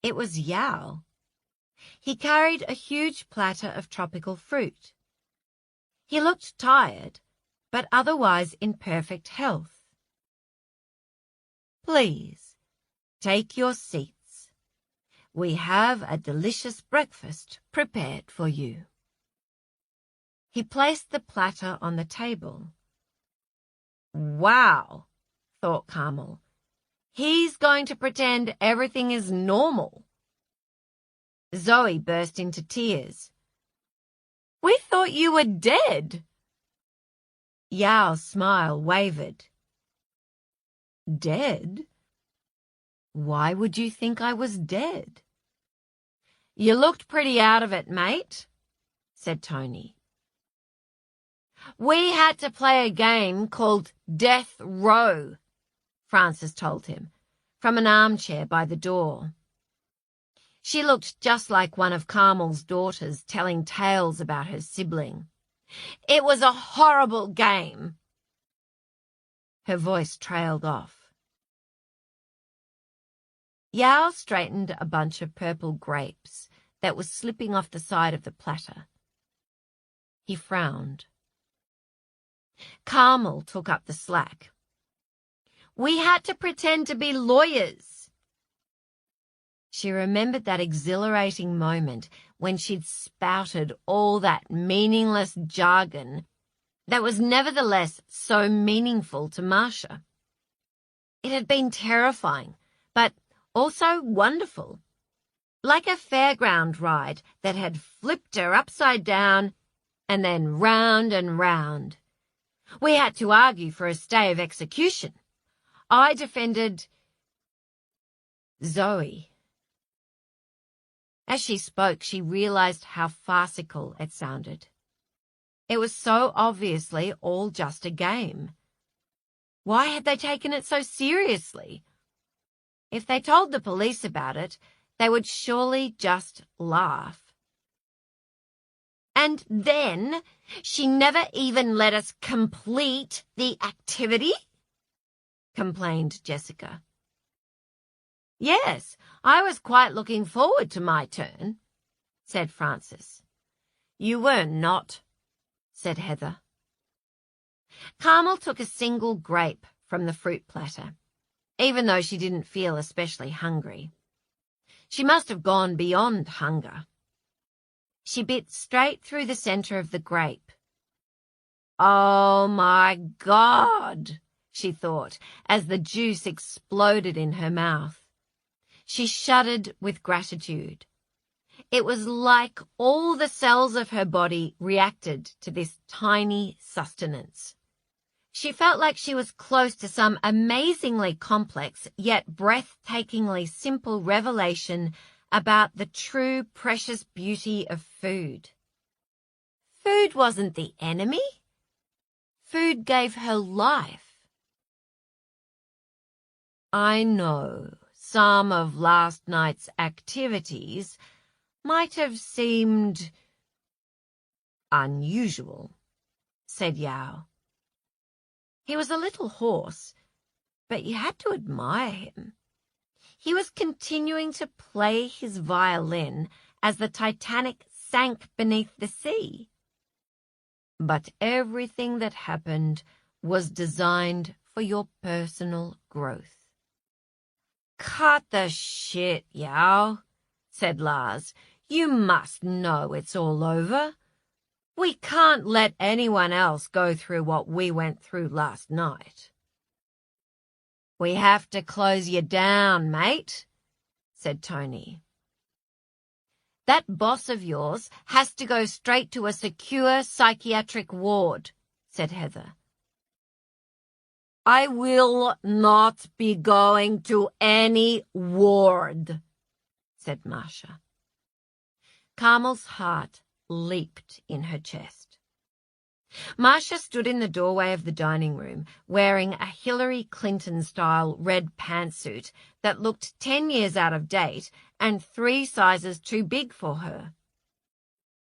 It was Yao. He carried a huge platter of tropical fruit. He looked tired, but otherwise in perfect health. "Please, take your seats. We have a delicious breakfast prepared for you." He placed the platter on the table. "Wow," thought Carmel. "He's going to pretend everything is normal." Zoe burst into tears. "We thought you were dead." Yao's smile wavered. "Dead? Why would you think I was dead?" "You looked pretty out of it, mate," said Tony. "We had to play a game called Death Row," Frances told him, from an armchair by the door. She looked just like one of Carmel's daughters telling tales about her sibling. "It was a horrible game." Her voice trailed off. Yao straightened a bunch of purple grapes that was slipping off the side of the platter. He frowned. Carmel took up the slack. "We had to pretend to be lawyers." She remembered that exhilarating moment when she'd spouted all that meaningless jargon that was nevertheless so meaningful to Marcia. It had been terrifying, but also wonderful, like a fairground ride that had flipped her upside down and then round and round. We had to argue for a stay of execution. I defended Zoe. As she spoke, she realized how farcical it sounded. It was so obviously all just a game. Why had they taken it so seriously? If they told the police about it, they would surely just laugh. "And then she never even let us complete the activity," complained Jessica. "Yes, I was quite looking forward to my turn," said Frances. "You were not," said Heather. Carmel took a single grape from the fruit platter, even though she didn't feel especially hungry. She must have gone beyond hunger. She bit straight through the center of the grape. "Oh my God," she thought, as the juice exploded in her mouth. She shuddered with gratitude. It was like all the cells of her body reacted to this tiny sustenance. She felt like she was close to some amazingly complex yet breathtakingly simple revelation about the true precious beauty of food. Food wasn't the enemy. Food gave her life. I know some of last night's activities might have seemed unusual, said Yao. He was a little hoarse, but you had to admire him. He was continuing to play his violin as the Titanic sank beneath the sea. But everything that happened was designed for your personal growth. Cut the shit, Yao, said Lars. You must know it's all over. We can't let anyone else go through what we went through last night. We have to close you down, mate, said Tony. That boss of yours has to go straight to a secure psychiatric ward, said Heather. I will not be going to any ward, said Masha. Carmel's heart leaped in her chest. Masha stood in the doorway of the dining room, wearing a Hillary Clinton-style red pantsuit that looked 10 years out of date and 3 sizes too big for her.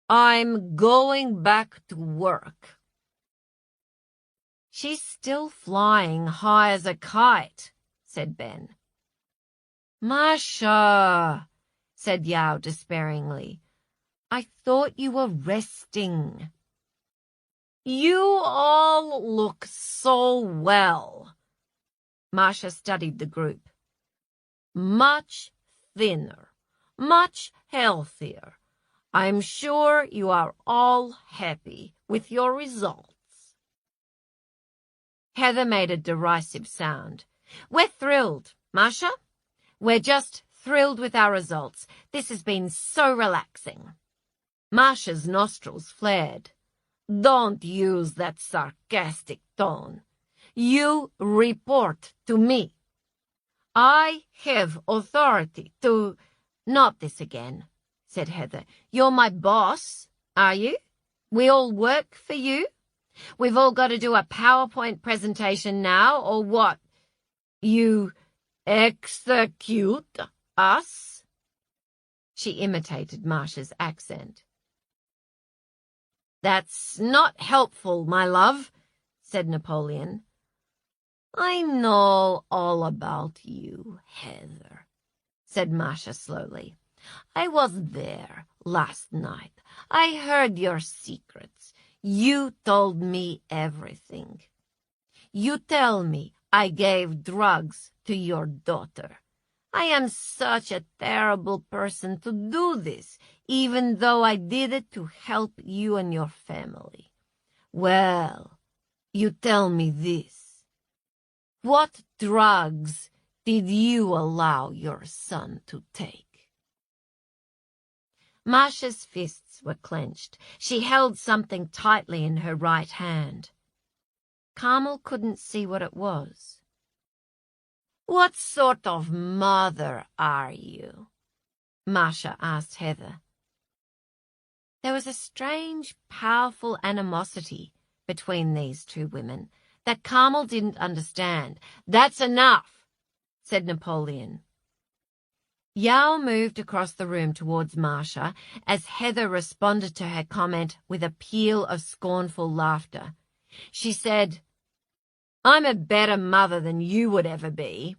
I'm going back to work. She's still flying high as a kite, said Ben. Masha, said Yao despairingly. I thought you were resting. You all look so well. Masha studied the group. Much thinner, much healthier. I'm sure you are all happy with your results. Heather made a derisive sound. We're thrilled, Masha. We're just thrilled with our results. This has been so relaxing. Masha's nostrils flared. Don't use that sarcastic tone. You report to me. I have authority to— Not this again, said Heather. You're my boss, are you? We all work for you? We've all got to do a PowerPoint presentation now, or what? You execute us? She imitated Masha's accent. That's not helpful, my love, said Napoleon. I know all about you, Heather, said Masha slowly. I was there last night. I heard your secrets. You told me everything. You tell me I gave drugs to your daughter. I am such a terrible person to do this, even though I did it to help you and your family. Well, you tell me this. What drugs did you allow your son to take? Masha's fists were clenched. She held something tightly in her right hand. Carmel couldn't see what it was. What sort of mother are you? Masha asked Heather. There was a strange, powerful animosity between these two women that Carmel didn't understand. That's enough, said Napoleon. Yao moved across the room towards Masha as Heather responded to her comment with a peal of scornful laughter. She said, I'm a better mother than you would ever be.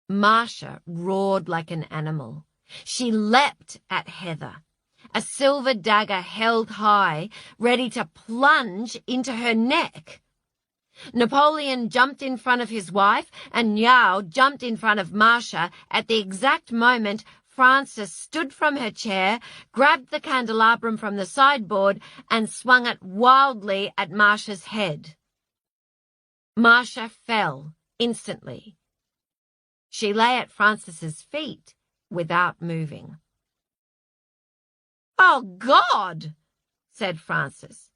Masha roared like an animal. She leapt at Heather, a silver dagger held high, ready to plunge into her neck. Napoleon jumped in front of his wife, and Yao jumped in front of Masha at the exact moment Frances stood from her chair, grabbed the candelabrum from the sideboard, and swung it wildly at Masha's head. Masha fell instantly. She lay at Francis's feet without moving. "Oh, God!" said Francis.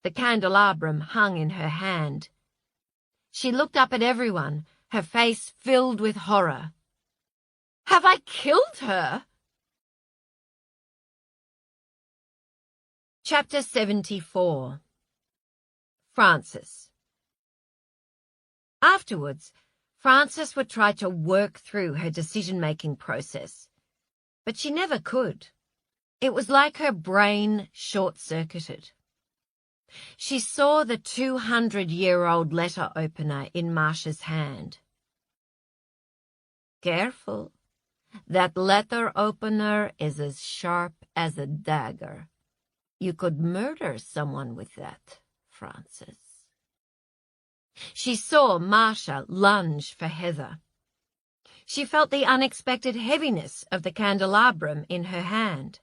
The candelabrum hung in her hand. She looked up at everyone, her face filled with horror. "Have I killed her?" Chapter 74. Francis. Afterwards, Frances would try to work through her decision-making process, but she never could. It was like her brain short-circuited. She saw the 200-year-old letter opener in Marcia's hand. "Careful. That letter opener is as sharp as a dagger. You could murder someone with that, Frances." She saw Marcia lunge for Heather. She felt the unexpected heaviness of the candelabrum in her hand.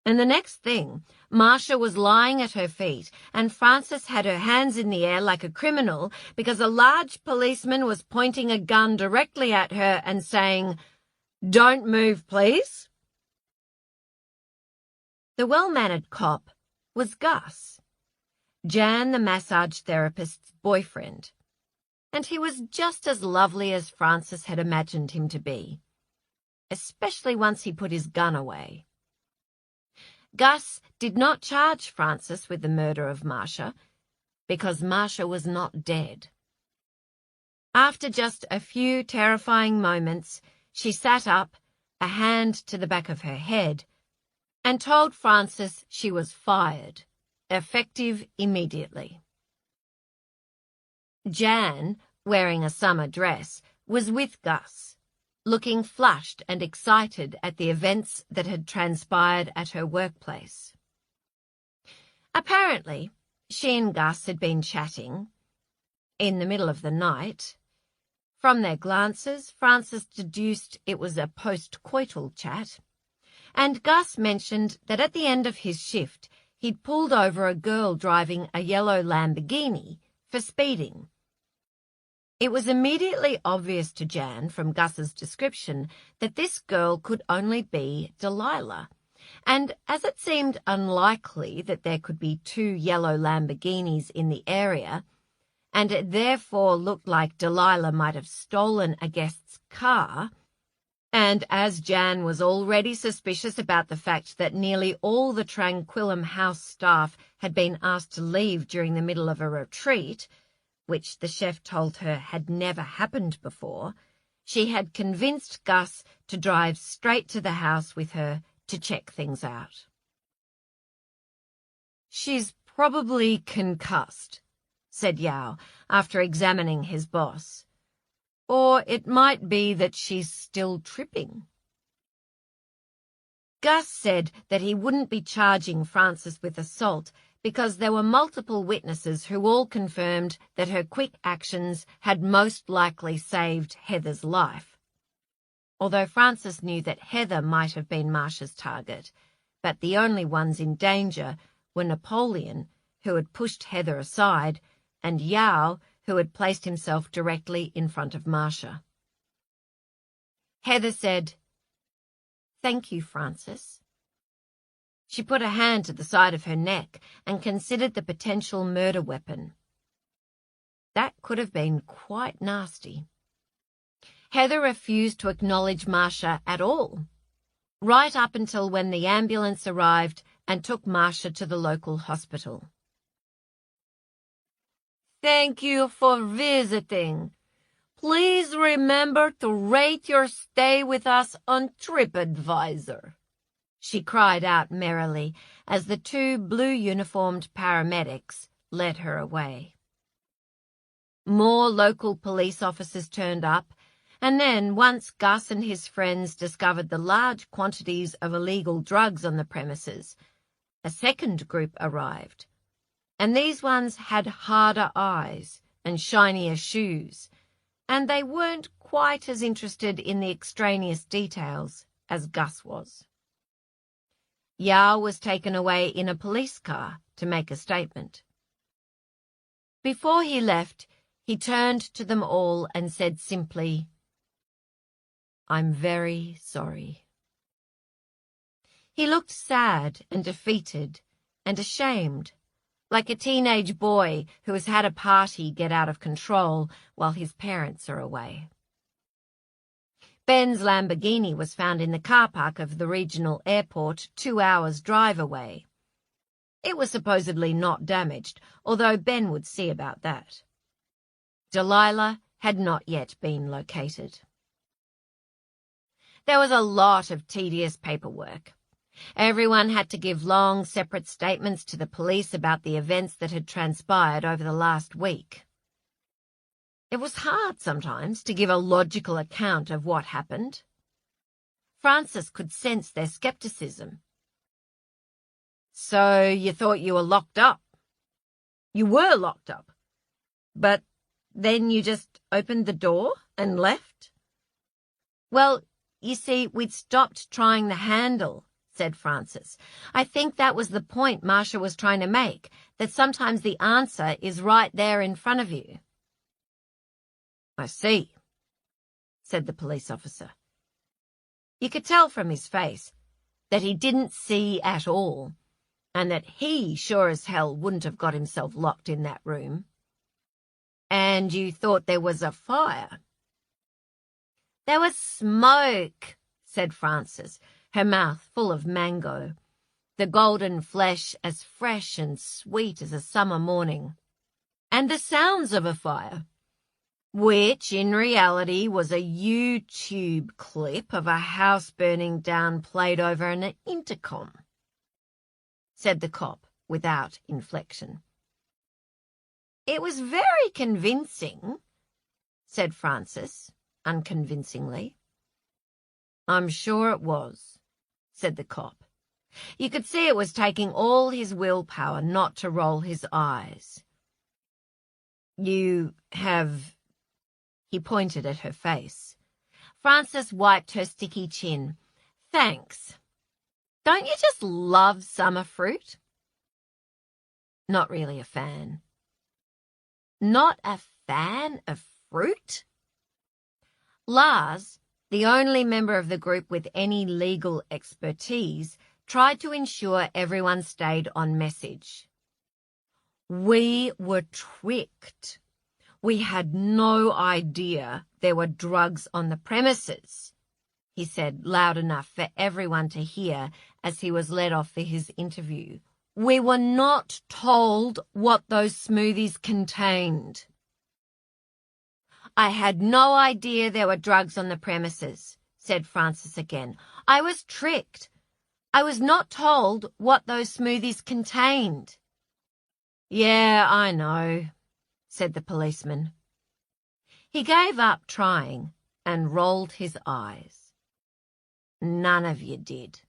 And the next thing, Marcia was lying at her feet, and Frances had her hands in the air like a criminal because a large policeman was pointing a gun directly at her and saying, "Don't move, please." The well-mannered cop was Gus, Jan the massage therapist's boyfriend, and he was just as lovely as Frances had imagined him to be, especially once he put his gun away. Gus did not charge Frances with the murder of Marcia, because Marcia was not dead. After just a few terrifying moments, she sat up, a hand to the back of her head, and told Frances she was fired, effective immediately. Jan, wearing a summer dress, was with Gus, looking flushed and excited at the events that had transpired at her workplace. Apparently, she and Gus had been chatting in the middle of the night. From their glances, Frances deduced it was a post-coital chat, and Gus mentioned that at the end of his shift he'd pulled over a girl driving a yellow Lamborghini for speeding. It was immediately obvious to Jan from Gus's description that this girl could only be Delilah, and as it seemed unlikely that there could be two yellow Lamborghinis in the area, and it therefore looked like Delilah might have stolen a guest's car, and as Jan was already suspicious about the fact that nearly all the Tranquillum House staff had been asked to leave during the middle of a retreat, which the chef told her had never happened before, she had convinced Gus to drive straight to the house with her to check things out. "She's probably concussed," said Yao after examining his boss. "Or it might be that she's still tripping." Gus said that he wouldn't be charging Frances with assault because there were multiple witnesses who all confirmed that her quick actions had most likely saved Heather's life. Although Frances knew that Heather might have been Marcia's target, but the only ones in danger were Napoleon, who had pushed Heather aside, and Yao, who had placed himself directly in front of Marcia. Heather said, "Thank you, Frances." She put a hand to the side of her neck and considered the potential murder weapon. That could have been quite nasty. Heather refused to acknowledge Marcia at all, right up until when the ambulance arrived and took Marcia to the local hospital. "Thank you for visiting. Please remember to rate your stay with us on TripAdvisor," she cried out merrily as the two blue-uniformed paramedics led her away. More local police officers turned up, and then once Gus and his friends discovered the large quantities of illegal drugs on the premises, a second group arrived, and these ones had harder eyes and shinier shoes, and they weren't quite as interested in the extraneous details as Gus was. Yao was taken away in a police car to make a statement. Before he left, He turned to them all and said simply, "I'm very sorry." He looked sad and defeated and ashamed, like a teenage boy who has had a party get out of control while his parents are away. Ben's Lamborghini was found in the car park of the regional airport 2 hours' drive away. It was supposedly not damaged, although Ben would see about that. Delilah had not yet been located. There was a lot of tedious paperwork. Everyone had to give long, separate statements to the police about the events that had transpired over the last week. It was hard sometimes to give a logical account of what happened. Frances could sense their skepticism. "So you thought you were locked up?" "You were locked up. But then you just opened the door and left?" "Well, you see, we'd stopped trying the handle," said Frances. "I think that was the point Marcia was trying to make, that sometimes the answer is right there in front of you." "I see," said the police officer. You could tell from his face that he didn't see at all, and that he sure as hell wouldn't have got himself locked in that room. "And you thought there was a fire?" "There was smoke," said Frances, her mouth full of mango, the golden flesh as fresh and sweet as a summer morning, "and the sounds of a fire, which in reality was a YouTube clip of a house burning down played over an intercom," said the cop without inflection. "It was very convincing," said Frances, unconvincingly. "I'm sure it was," said the cop. You could see it was taking all his willpower not to roll his eyes. "You have..." He pointed at her face. Frances wiped her sticky chin. "Thanks. Don't you just love summer fruit?" "Not really a fan." "Not a fan of fruit?" Lars, the only member of the group with any legal expertise, tried to ensure everyone stayed on message. "We were tricked. We had no idea there were drugs on the premises," he said loud enough for everyone to hear as he was led off for his interview. "We were not told what those smoothies contained." "I had no idea there were drugs on the premises," said Frances again. "I was tricked. I was not told what those smoothies contained." "Yeah, I know," said the policeman. He gave up trying and rolled his eyes. "None of you did."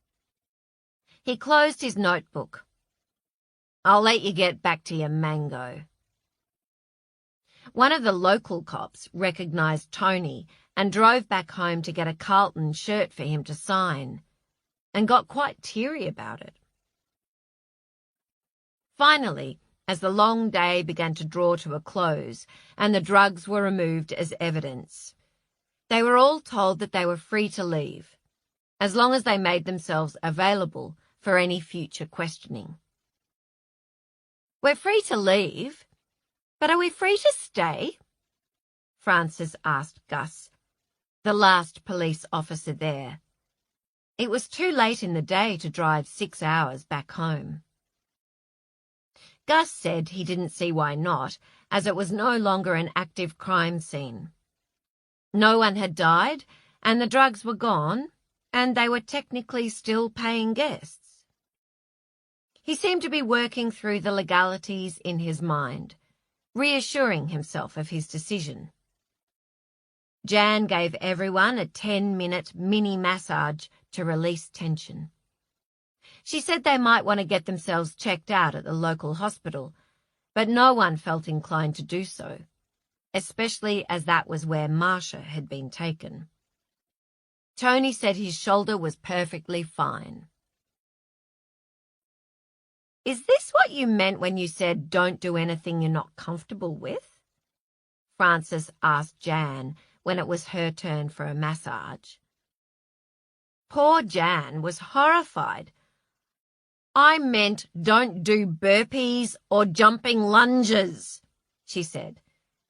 He closed his notebook. "I'll let you get back to your mango." One of the local cops recognized Tony and drove back home to get a Carlton shirt for him to sign, and got quite teary about it. Finally, as the long day began to draw to a close and the drugs were removed as evidence, they were all told that they were free to leave, as long as they made themselves available for any future questioning. "We're free to leave, but are we free to stay?" Frances asked Gus, the last police officer there. It was too late in the day to drive 6 hours back home. Gus said he didn't see why not, as it was no longer an active crime scene. No one had died, and the drugs were gone, and they were technically still paying guests. He seemed to be working through the legalities in his mind, reassuring himself of his decision. Jan gave everyone a 10-minute mini massage to release tension. She said they might want to get themselves checked out at the local hospital, but no one felt inclined to do so, especially as that was where Marcia had been taken. Tony said his shoulder was perfectly fine. "Is this what you meant when you said don't do anything you're not comfortable with?" Frances asked Jan when it was her turn for a massage. Poor Jan was horrified. "I meant don't do burpees or jumping lunges," she said,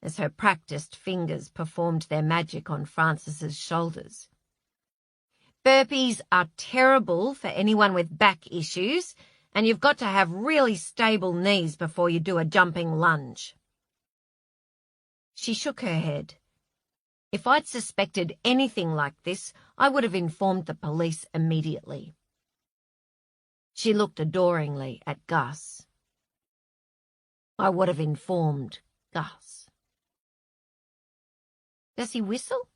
as her practiced fingers performed their magic on Frances's shoulders. "Burpees are terrible for anyone with back issues, and you've got to have really stable knees before you do a jumping lunge." She shook her head. "If I'd suspected anything like this, I would have informed the police immediately." She looked adoringly at Gus. "I would have informed Gus." "Does he whistle?"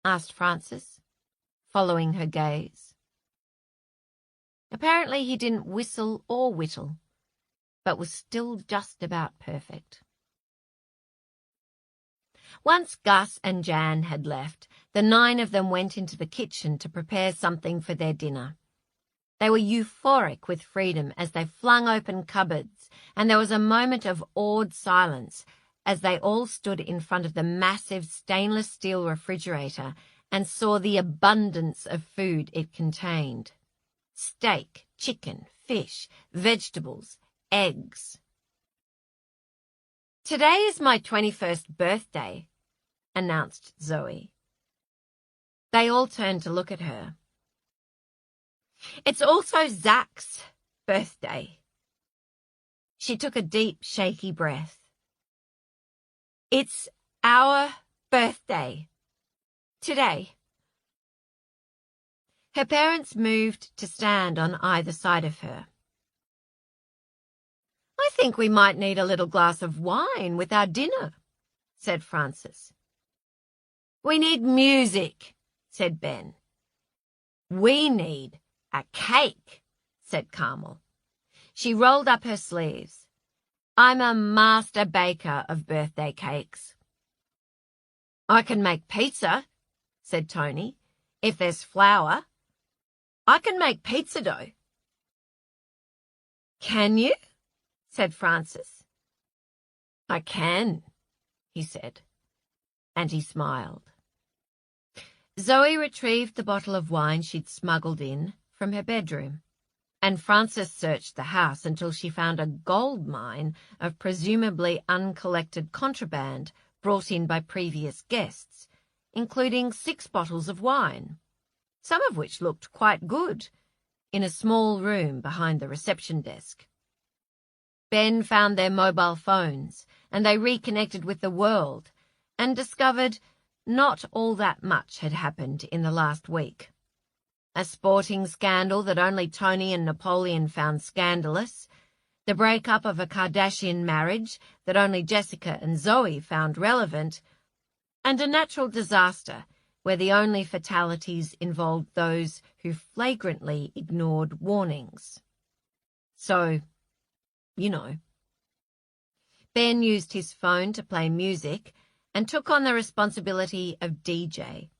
asked Frances, following her gaze. Apparently he didn't whistle or whittle, but was still just about perfect. Once Gus and Jan had left, the 9 of them went into the kitchen to prepare something for their dinner. They were euphoric with freedom as they flung open cupboards, and there was a moment of awed silence as they all stood in front of the massive stainless steel refrigerator and saw the abundance of food it contained. Steak, chicken, fish, vegetables, eggs. "Today is my 21st birthday," announced Zoe. They all turned to look at her. "It's also Zach's birthday." She took a deep, shaky breath. "It's our birthday. Today." Her parents moved to stand on either side of her. "I think we might need a little glass of wine with our dinner," said Frances. "We need music," said Ben. "We need a cake," said Carmel. She rolled up her sleeves. "I'm a master baker of birthday cakes." "I can make pizza," said Tony, "if there's flour. I can make pizza dough." "Can you?" said Frances. "I can," he said, and he smiled. Zoe retrieved the bottle of wine she'd smuggled in from her bedroom, and Frances searched the house until she found a gold mine of presumably uncollected contraband brought in by previous guests, including 6 bottles of wine, some of which looked quite good, in a small room behind the reception desk. Ben found their mobile phones, and they reconnected with the world, and discovered not all that much had happened in the last week. A sporting scandal that only Tony and Napoleon found scandalous, the breakup of a Kardashian marriage that only Jessica and Zoe found relevant, and a natural disaster where the only fatalities involved those who flagrantly ignored warnings. So, you know. Ben used his phone to play music and took on the responsibility of DJ,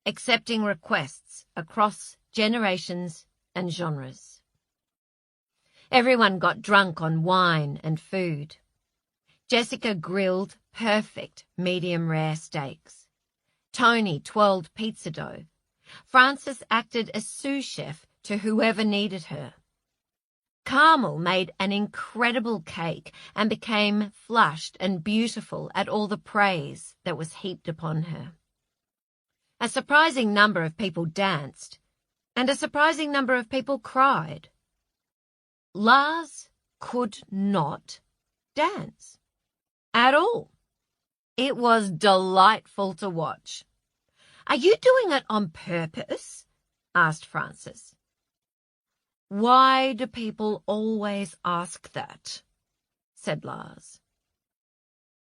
accepting requests across generations and genres. Everyone got drunk on wine and food. Jessica grilled perfect medium-rare steaks. Tony twirled pizza dough. Frances acted as sous chef to whoever needed her. Carmel made an incredible cake and became flushed and beautiful at all the praise that was heaped upon her. A surprising number of people danced, and a surprising number of people cried. Lars could not dance at all. It was delightful to watch. "Are you doing it on purpose?" asked Frances. "Why do people always ask that?" said Lars.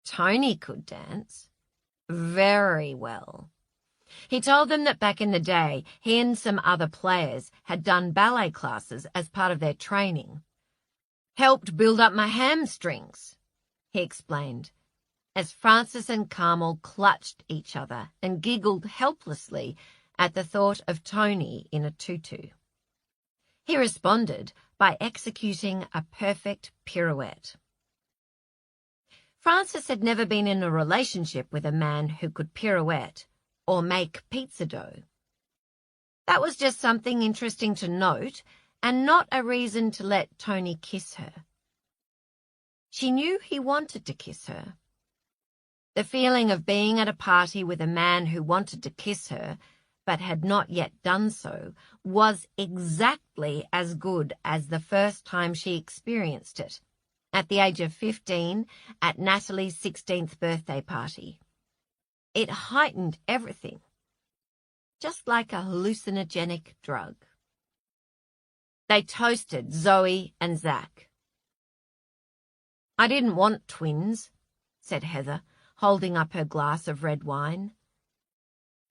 Tony could dance very well. He told them that back in the day, he and some other players had done ballet classes as part of their training. "Helped build up my hamstrings," he explained, as Frances and Carmel clutched each other and giggled helplessly at the thought of Tony in a tutu. He responded by executing a perfect pirouette. Frances had never been in a relationship with a man who could pirouette or make pizza dough. That was just something interesting to note and not a reason to let Tony kiss her. She knew he wanted to kiss her. The feeling of being at a party with a man who wanted to kiss her but had not yet done so was exactly as good as the first time she experienced it, at the age of 15 at Natalie's 16th birthday party. It heightened everything, just like a hallucinogenic drug. They toasted Zoe and Zach. "I didn't want twins," said Heather, holding up her glass of red wine.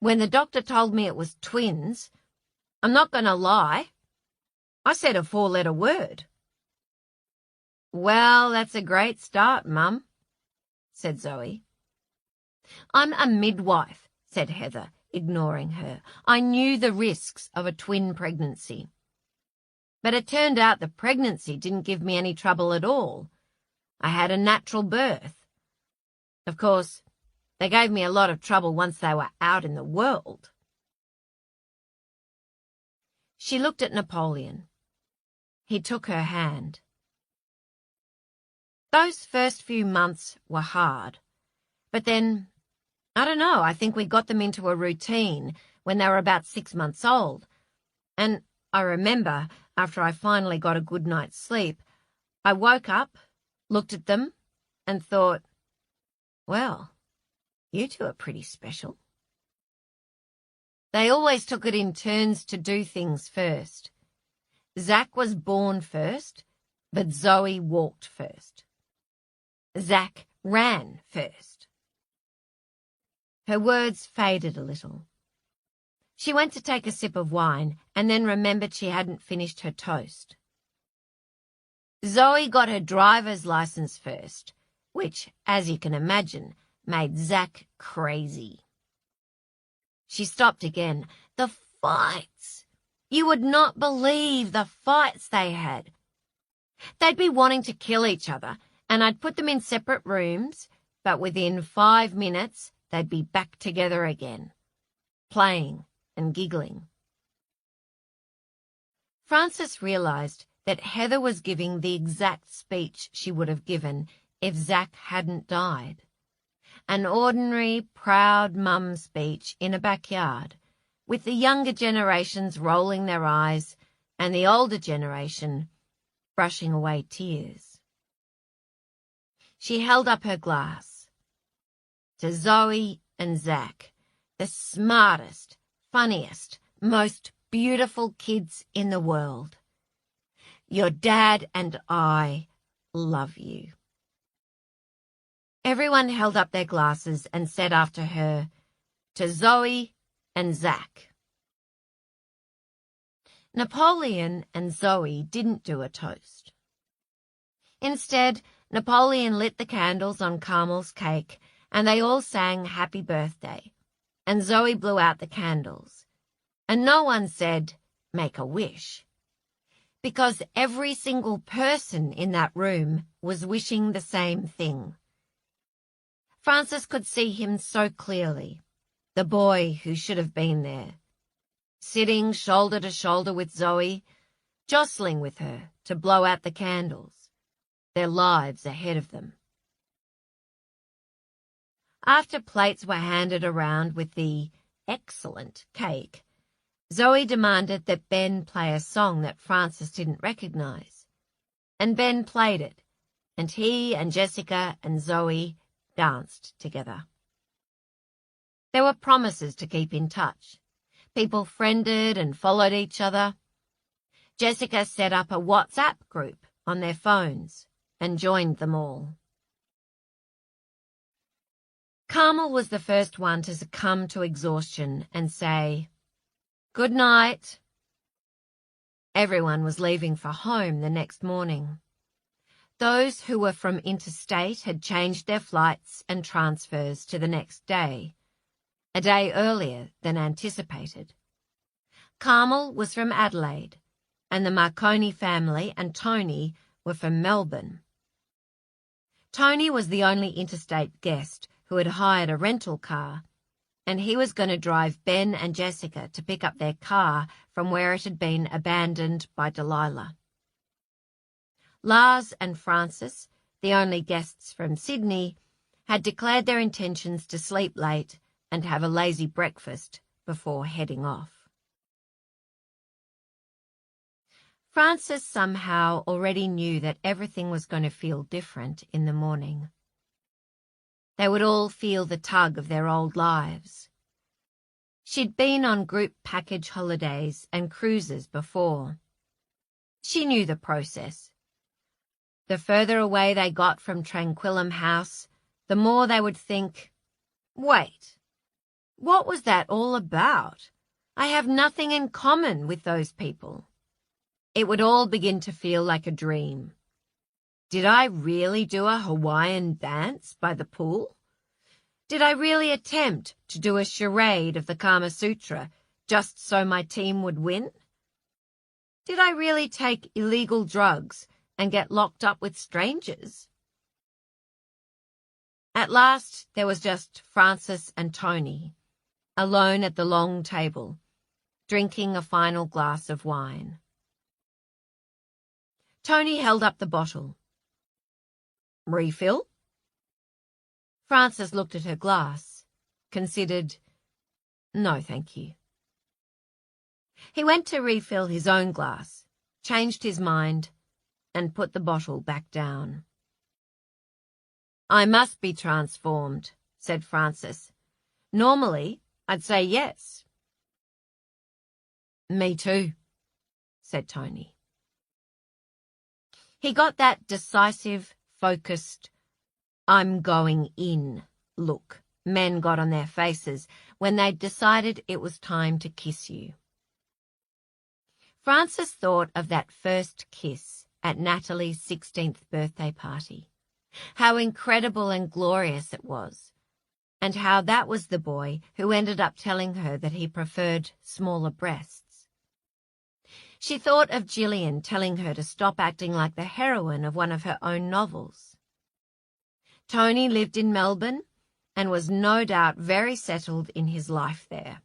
"When the doctor told me it was twins, I'm not going to lie, I said a 4-letter word." "Well, that's a great start, Mum," said Zoe. "I'm a midwife," said Heather, ignoring her. "I knew the risks of a twin pregnancy. But it turned out the pregnancy didn't give me any trouble at all. I had a natural birth. Of course, they gave me a lot of trouble once they were out in the world." She looked at Napoleon. He took her hand. "Those first few months were hard. But then, I don't know, I think we got them into a routine when they were about 6 months old. And I remember, after I finally got a good night's sleep, I woke up, looked at them, and thought, well, you two are pretty special." They always took it in turns to do things first. Zach was born first, but Zoe walked first. Zach ran first. Her words faded a little. She went to take a sip of wine and then remembered she hadn't finished her toast. Zoe got her driver's license first, which, as you can imagine, made Zach crazy. She stopped again. The fights! You would not believe the fights they had. They'd be wanting to kill each other, and I'd put them in separate rooms, but within 5 minutes they'd be back together again, playing and giggling. Frances realised that Heather was giving the exact speech she would have given if Zach hadn't died. An ordinary, proud mum speech in a backyard, with the younger generations rolling their eyes and the older generation brushing away tears. She held up her glass. "To Zoe and Zach, the smartest, funniest, most beautiful kids in the world. Your dad and I love you." Everyone held up their glasses and said after her, "To Zoe and Zach." Napoleon and Zoe didn't do a toast. Instead, Napoleon lit the candles on Carmel's cake and they all sang Happy Birthday, and Zoe blew out the candles. And no one said, "Make a wish," because every single person in that room was wishing the same thing. Frances could see him so clearly, the boy who should have been there, sitting shoulder to shoulder with Zoe, jostling with her to blow out the candles, their lives ahead of them. After plates were handed around with the excellent cake, Zoe demanded that Ben play a song that Frances didn't recognise, and Ben played it, and he and Jessica and Zoe danced together. There were promises to keep in touch. People friended and followed each other. Jessica set up a WhatsApp group on their phones and joined them all. Carmel was the first one to succumb to exhaustion and say, "Good night." Everyone was leaving for home the next morning. Those who were from interstate had changed their flights and transfers to the next day, a day earlier than anticipated. Carmel was from Adelaide, and the Marconi family and Tony were from Melbourne. Tony was the only interstate guest who had hired a rental car, and he was going to drive Ben and Jessica to pick up their car from where it had been abandoned by Delilah. Lars and Francis, the only guests from Sydney, had declared their intentions to sleep late and have a lazy breakfast before heading off. Francis somehow already knew that everything was going to feel different in the morning. They would all feel the tug of their old lives. She'd been on group package holidays and cruises before. She knew the process. The further away they got from Tranquillum House, the more they would think, wait, what was that all about? I have nothing in common with those people. It would all begin to feel like a dream. Did I really do a Hawaiian dance by the pool? Did I really attempt to do a charade of the Kama Sutra just so my team would win? Did I really take illegal drugs and get locked up with strangers? At last, there was just Francis and Tony, alone at the long table, drinking a final glass of wine. Tony held up the bottle. Refill? Francis looked at her glass, considered, no, thank you. He went to refill his own glass, changed his mind, and put the bottle back down. I must be transformed, said Francis. Normally, I'd say yes. Me too, said Tony. He got that decisive, focused, I'm going in look men got on their faces when they'd decided it was time to kiss you. Francis thought of that first kiss at Natalie's 16th birthday party, how incredible and glorious it was, and how that was the boy who ended up telling her that he preferred smaller breasts. She thought of Gillian telling her to stop acting like the heroine of one of her own novels. Tony lived in Melbourne and was no doubt very settled in his life there.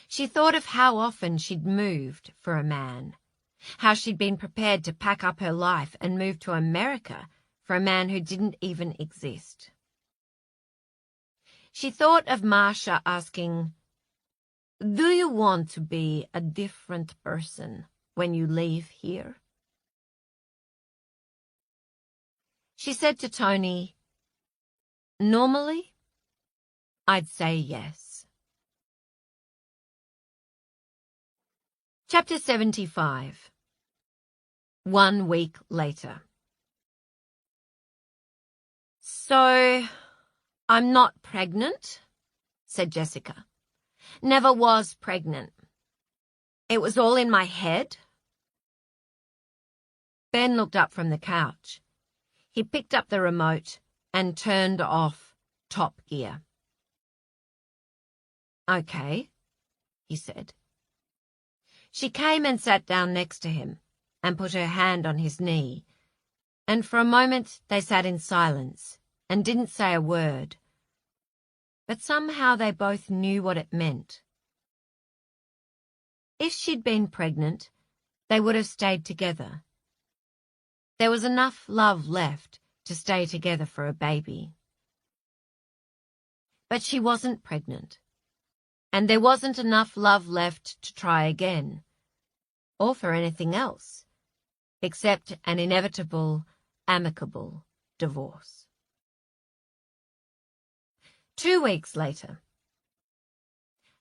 She thought of how often she'd moved for a man, how she'd been prepared to pack up her life and move to America for a man who didn't even exist. She thought of Marcia asking, do you want to be a different person when you leave here? She said to Tony, normally, I'd say yes. Chapter 75. 1 week later. So, I'm not pregnant, said Jessica. Never was pregnant. It was all in my head. Ben looked up from the couch. He picked up the remote and turned off Top Gear. Okay, he said. She came and sat down next to him and put her hand on his knee, and for a moment they sat in silence and didn't say a word. But somehow they both knew what it meant. If she'd been pregnant, they would have stayed together. There was enough love left to stay together for a baby. But she wasn't pregnant, and there wasn't enough love left to try again, or for anything else, except an inevitable, amicable divorce. 2 weeks later.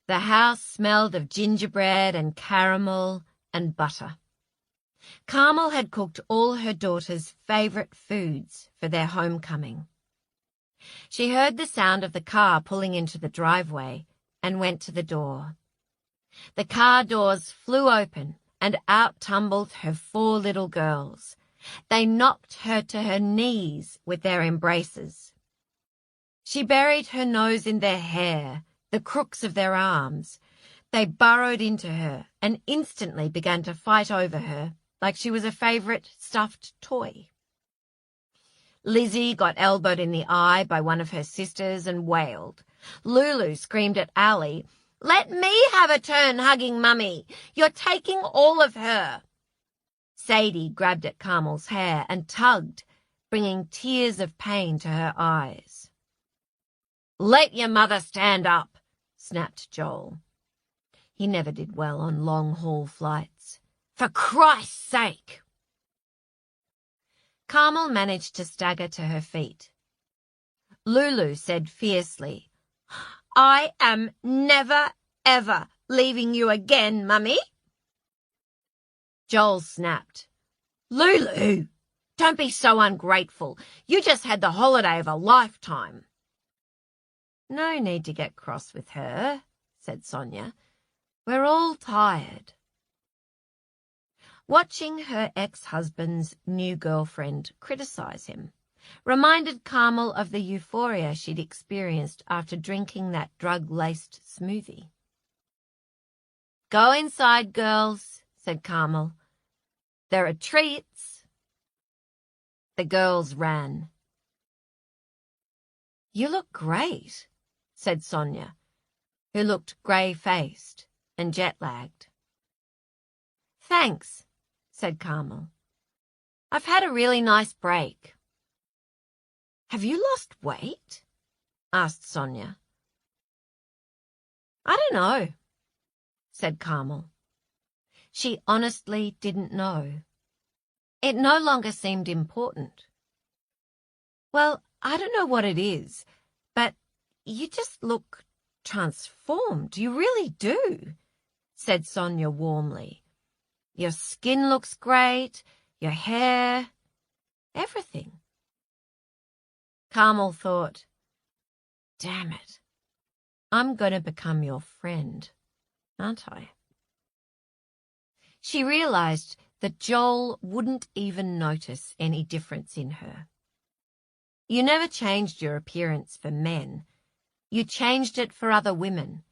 The house smelled of gingerbread and caramel and butter. Carmel had cooked all her daughters' favourite foods for their homecoming. She heard the sound of the car pulling into the driveway and went to the door. The car doors flew open and out tumbled her 4 little girls. They knocked her to her knees with their embraces. She buried her nose in their hair, the crooks of their arms. They burrowed into her and instantly began to fight over her like she was a favourite stuffed toy. Lizzie got elbowed in the eye by one of her sisters and wailed. Lulu screamed at Ali, "Let me have a turn hugging Mummy. You're taking all of her." Sadie grabbed at Carmel's hair and tugged, bringing tears of pain to her eyes. "Let your mother stand up," snapped Joel. He never did well on long-haul flights. "For Christ's sake!" Carmel managed to stagger to her feet. Lulu said fiercely, "I am never, ever leaving you again, Mummy." Joel snapped, "Lulu, don't be so ungrateful. You just had the holiday of a lifetime." "No need to get cross with her," said Sonia. "We're all tired." Watching her ex-husband's new girlfriend criticize him reminded Carmel of the euphoria she'd experienced after drinking that drug-laced smoothie. "Go inside, girls," said Carmel. "There are treats." The girls ran. "You look great," said Sonia, who looked grey-faced and jet-lagged. "Thanks," said Carmel. "I've had a really nice break." "Have you lost weight?" asked Sonia. "I don't know," said Carmel. She honestly didn't know. It no longer seemed important. "Well, I don't know what it is, but you just look transformed. You really do," said Sonia warmly. "Your skin looks great, your hair, everything." Carmel thought, "Damn it, I'm going to become your friend, aren't I?" She realized that Joel wouldn't even notice any difference in her. You never changed your appearance for men. You changed it for other women,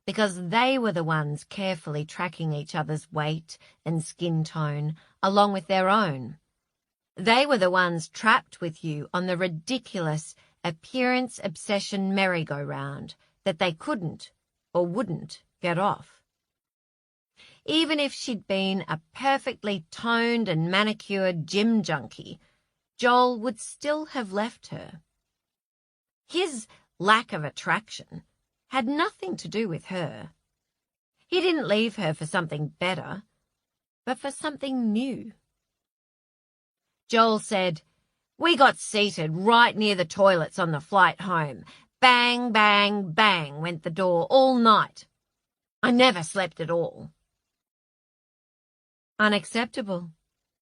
because they were the ones carefully tracking each other's weight and skin tone along with their own. They were the ones trapped with you on the ridiculous appearance obsession merry-go-round that they couldn't or wouldn't get off. Even if she'd been a perfectly toned and manicured gym junkie, Joel would still have left her. His lack of attraction had nothing to do with her. He didn't leave her for something better, but for something new. Joel said, "We got seated right near the toilets on the flight home. Bang, bang, bang went the door all night. I never slept at all." "Unacceptable,"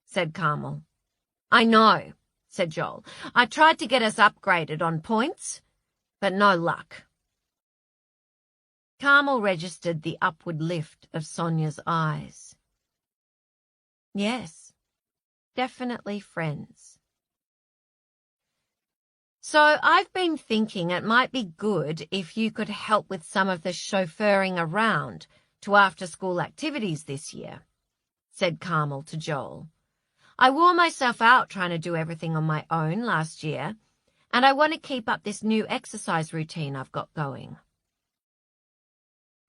said Carmel. "I know," said Joel. "I tried to get us upgraded on points, but no luck." Carmel registered the upward lift of Sonia's eyes. Yes, definitely friends. "So I've been thinking it might be good if you could help with some of the chauffeuring around to after-school activities this year," said Carmel to Joel. "I wore myself out trying to do everything on my own last year, and I want to keep up this new exercise routine I've got going."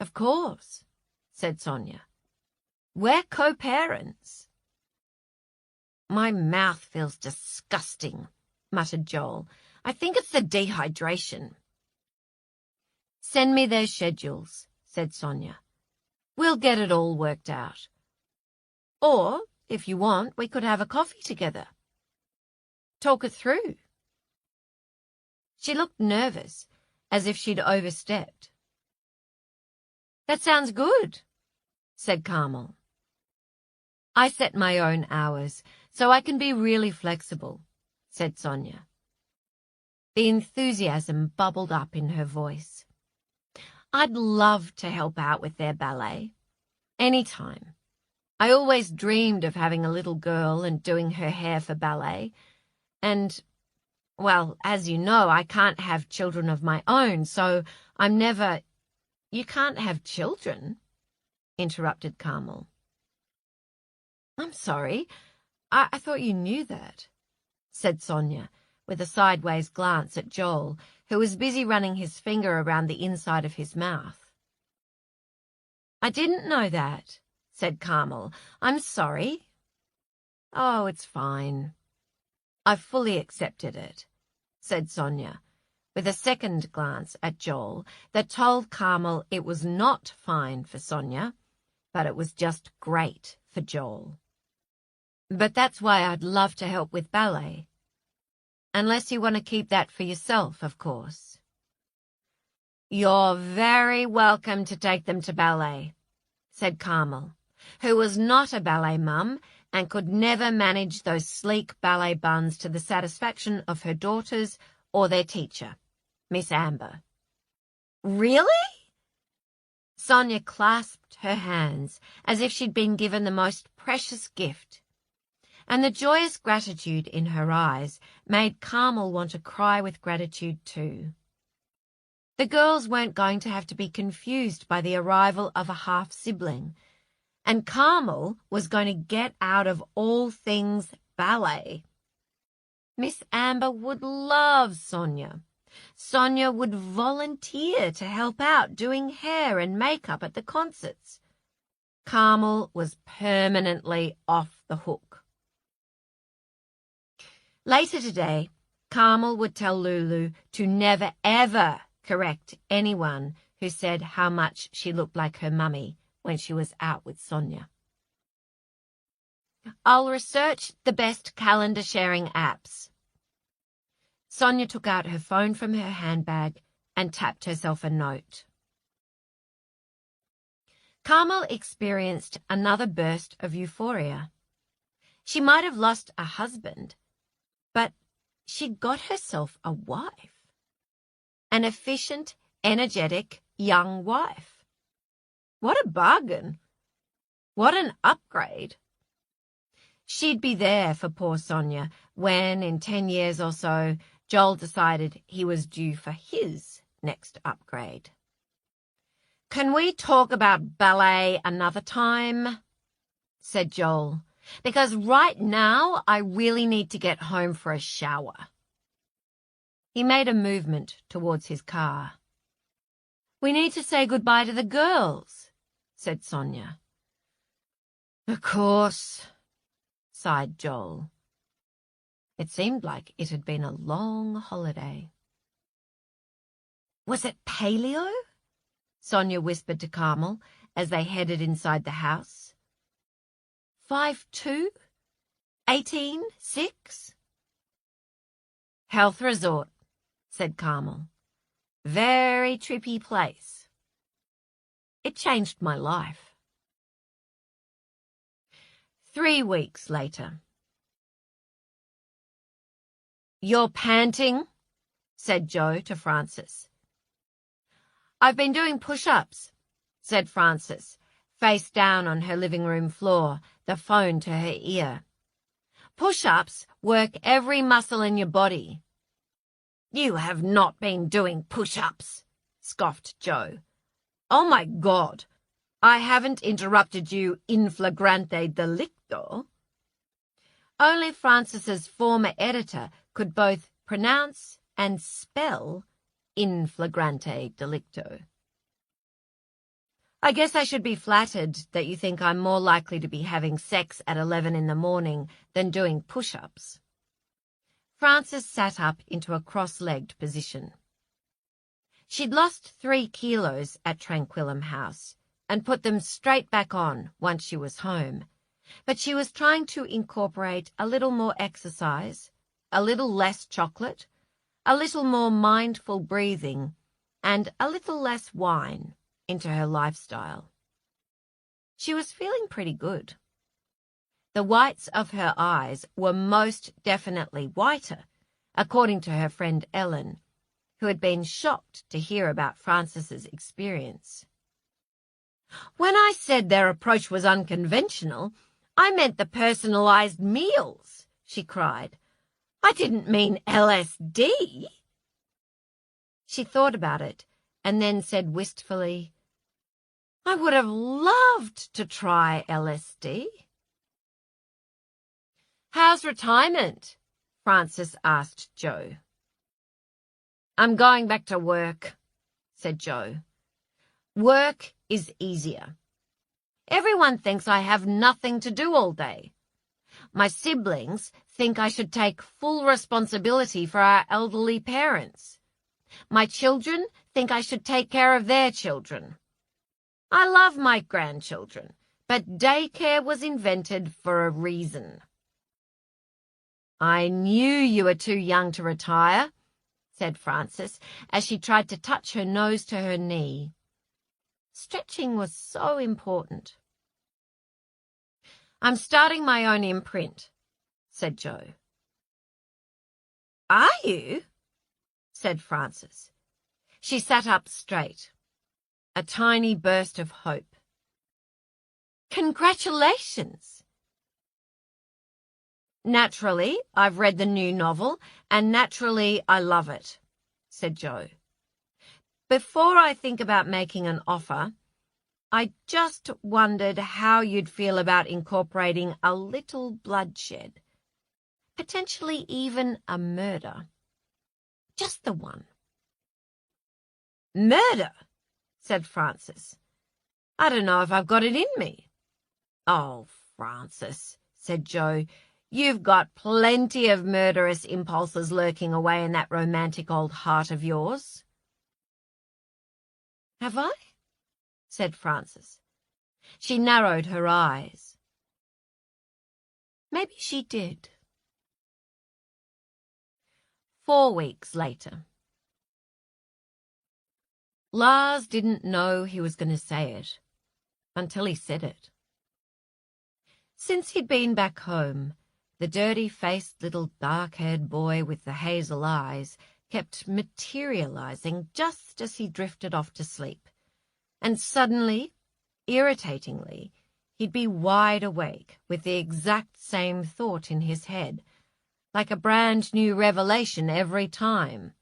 "Of course," said Sonia. "We're co-parents." "My mouth feels disgusting," muttered Joel. "I think it's the dehydration." "Send me their schedules," said Sonia. "We'll get it all worked out. Or, if you want, we could have a coffee together. Talk it through." She looked nervous, as if she'd overstepped. "That sounds good," said Carmel. "I set my own hours, so I can be really flexible," said Sonia. The enthusiasm bubbled up in her voice. "I'd love to help out with their ballet. Anytime. I always dreamed of having a little girl and doing her hair for ballet. And, well, as you know, I can't have children of my own, so I'm never—" "You can't have children?" interrupted Carmel. "I'm sorry. I thought you knew that," said Sonia, with a sideways glance at Joel, who was busy running his finger around the inside of his mouth. "I didn't know that," said Carmel. "I'm sorry." "Oh, it's fine. I've fully accepted it," said Sonia, with a second glance at Joel that told Carmel it was not fine for Sonia, but it was just great for Joel. "But that's why I'd love to help with ballet. Unless you want to keep that for yourself, of course." "You're very welcome to take them to ballet," said Carmel, who was not a ballet mum and could never manage those sleek ballet buns to the satisfaction of her daughters or their teacher, Miss Amber. "Really?" Sonia clasped her hands as if she'd been given the most precious gift, and the joyous gratitude in her eyes made Carmel want to cry with gratitude too. The girls weren't going to have to be confused by the arrival of a half-sibling, and Carmel was going to get out of all things ballet. Miss Amber would love Sonia. Sonia would volunteer to help out doing hair and makeup at the concerts. Carmel was permanently off the hook. Later today, Carmel would tell Lulu to never ever correct anyone who said how much she looked like her mummy when she was out with Sonia. "I'll research the best calendar sharing apps." Sonia took out her phone from her handbag and tapped herself a note. Carmel experienced another burst of euphoria. She might have lost a husband, but she'd got herself a wife. An efficient, energetic, young wife. What a bargain! What an upgrade! She'd be there for poor Sonia when, in 10 years or so, Joel decided he was due for his next upgrade. "Can we talk about ballet another time?" said Joel, "because right now I really need to get home for a shower." He made a movement towards his car. "We need to say goodbye to the girls," said Sonia. "Of course," sighed Joel. It seemed like it had been a long holiday. "Was it paleo?" Sonia whispered to Carmel as they headed inside the house. 5'2"? 18'6"? "Health resort," said Carmel. "Very trippy place. It changed my life." 3 weeks later. "You're panting," said Joe to Frances. "I've been doing push-ups," said Frances, face down on her living room floor, the phone to her ear. "Push-ups work every muscle in your body." "You have not been doing push-ups," scoffed Joe. "Oh my God, I haven't interrupted you in flagrante delicto." Only Frances's former editor could both pronounce and spell in flagrante delicto. "I guess I should be flattered that you think I'm more likely to be having sex at 11 in the morning than doing push-ups." Frances sat up into a cross-legged position. She'd lost 3 kilos at Tranquillum House and put them straight back on once she was home, but she was trying to incorporate a little more exercise, a little less chocolate, a little more mindful breathing, and a little less wine into her lifestyle. She was feeling pretty good. The whites of her eyes were most definitely whiter, according to her friend Ellen, who had been shocked to hear about Frances's experience. "When I said their approach was unconventional, I meant the personalized meals," she cried. "I didn't mean LSD." She thought about it and then said wistfully, "I would have loved to try LSD." "How's retirement?" Frances asked Joe. "I'm going back to work," said Joe. "Work is easier. Everyone thinks I have nothing to do all day. My siblings think I should take full responsibility for our elderly parents. My children think I should take care of their children. I love my grandchildren, but daycare was invented for a reason." "I knew you were too young to retire," said Frances, as she tried to touch her nose to her knee. Stretching was so important. "I'm starting my own imprint," said Joe. "Are you?" said Frances. She sat up straight, a tiny burst of hope. "Congratulations!" "Naturally, I've read the new novel, and naturally I love it," said Joe. "Before I think about making an offer, I just wondered how you'd feel about incorporating a little bloodshed, potentially even a murder. Just the one." "Murder?" said Frances. "I don't know if I've got it in me." "Oh, Frances," said Joe, "you've got plenty of murderous impulses lurking away in that romantic old heart of yours." "Have I?" said Frances. She narrowed her eyes. Maybe she did. 4 weeks later. Lars didn't know he was going to say it until he said it. Since he'd been back home, the dirty-faced little dark-haired boy with the hazel eyes kept materializing just as he drifted off to sleep, and suddenly, irritatingly, he'd be wide awake with the exact same thought in his head, like a brand-new revelation every time.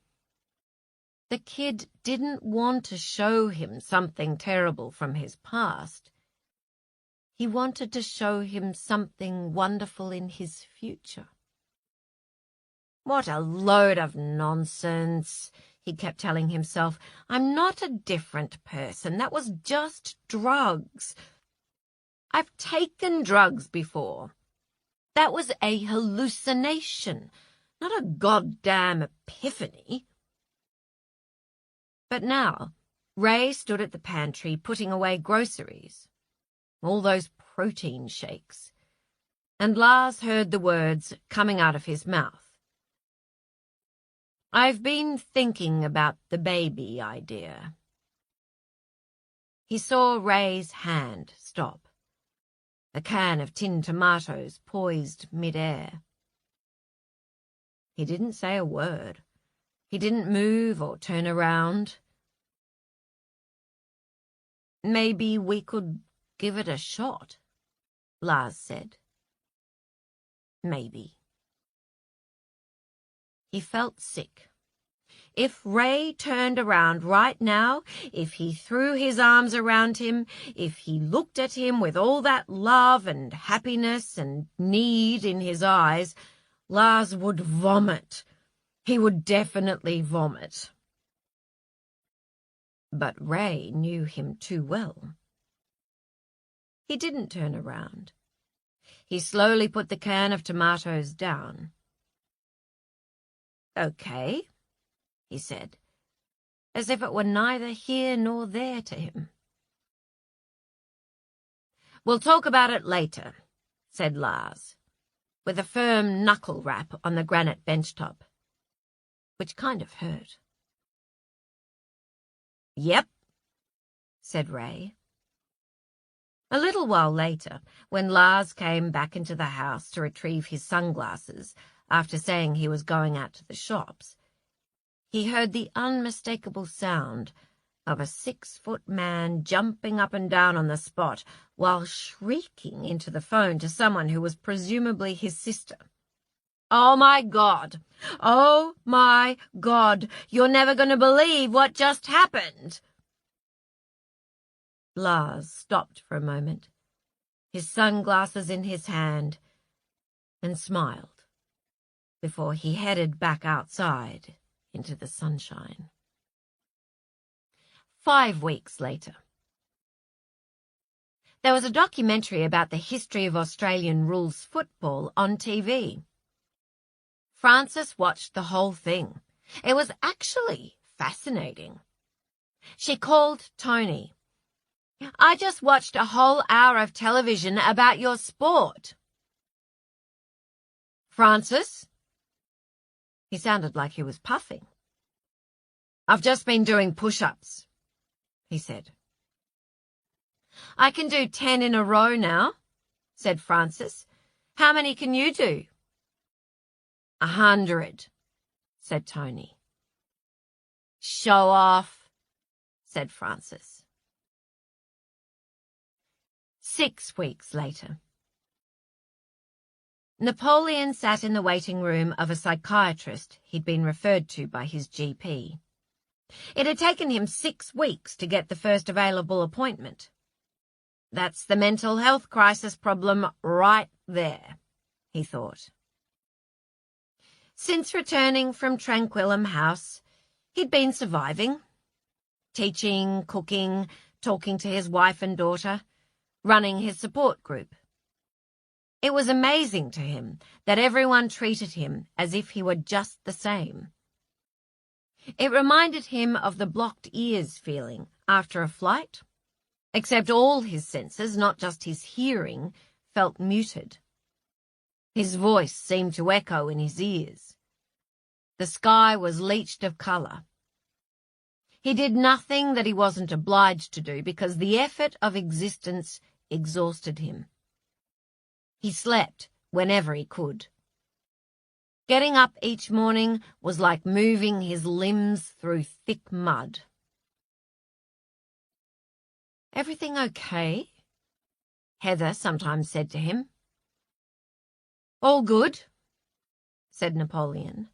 The kid didn't want to show him something terrible from his past. He wanted to show him something wonderful in his future. "What a load of nonsense," he kept telling himself. "I'm not a different person. That was just drugs. I've taken drugs before. That was a hallucination, not a goddamn epiphany." But now, Ray stood at the pantry putting away groceries, all those protein shakes, and Lars heard the words coming out of his mouth. "I've been thinking about the baby idea." He saw Ray's hand stop, a can of tinned tomatoes poised mid-air. He didn't say a word. He didn't move or turn around. "Maybe we could give it a shot," Lars said. Maybe. He felt sick. If Ray turned around right now, if he threw his arms around him, if he looked at him with all that love and happiness and need in his eyes, Lars would vomit. He would definitely vomit. But Ray knew him too well. He didn't turn around. He slowly put the can of tomatoes down. "Okay," he said, as if it were neither here nor there to him. "We'll talk about it later," said Lars, with a firm knuckle rap on the granite benchtop, which kind of hurt. "Yep," said Ray. A little while later, when Lars came back into the house to retrieve his sunglasses after saying he was going out to the shops, he heard the unmistakable sound of a 6-foot man jumping up and down on the spot while shrieking into the phone to someone who was presumably his sister. "Oh, my God! Oh, my God! You're never going to believe what just happened!" Lars stopped for a moment, his sunglasses in his hand, and smiled. before he headed back outside into the sunshine. 5 weeks later. There was a documentary about the history of Australian rules football on TV. Frances watched the whole thing. It was actually fascinating. She called Tony. "I just watched a whole hour of television about your sport." "Frances?" He sounded like he was puffing. "I've just been doing push-ups," he said. "I can do 10 in a row now," said Frances. "How many can you do?" 100, said Tony. "Show off," said Frances. 6 weeks later. Napoleon sat in the waiting room of a psychiatrist he'd been referred to by his GP. It had taken him 6 weeks to get the first available appointment. That's the mental health crisis problem right there, he thought. Since returning from Tranquillum House, he'd been surviving. Teaching, cooking, talking to his wife and daughter, running his support group. It was amazing to him that everyone treated him as if he were just the same. It reminded him of the blocked ears feeling after a flight, except all his senses, not just his hearing, felt muted. His voice seemed to echo in his ears. The sky was leached of colour. He did nothing that he wasn't obliged to do because the effort of existence exhausted him. He slept whenever he could. Getting up each morning was like moving his limbs through thick mud. "Everything okay?" Heather sometimes said to him. "All good," said Napoleon.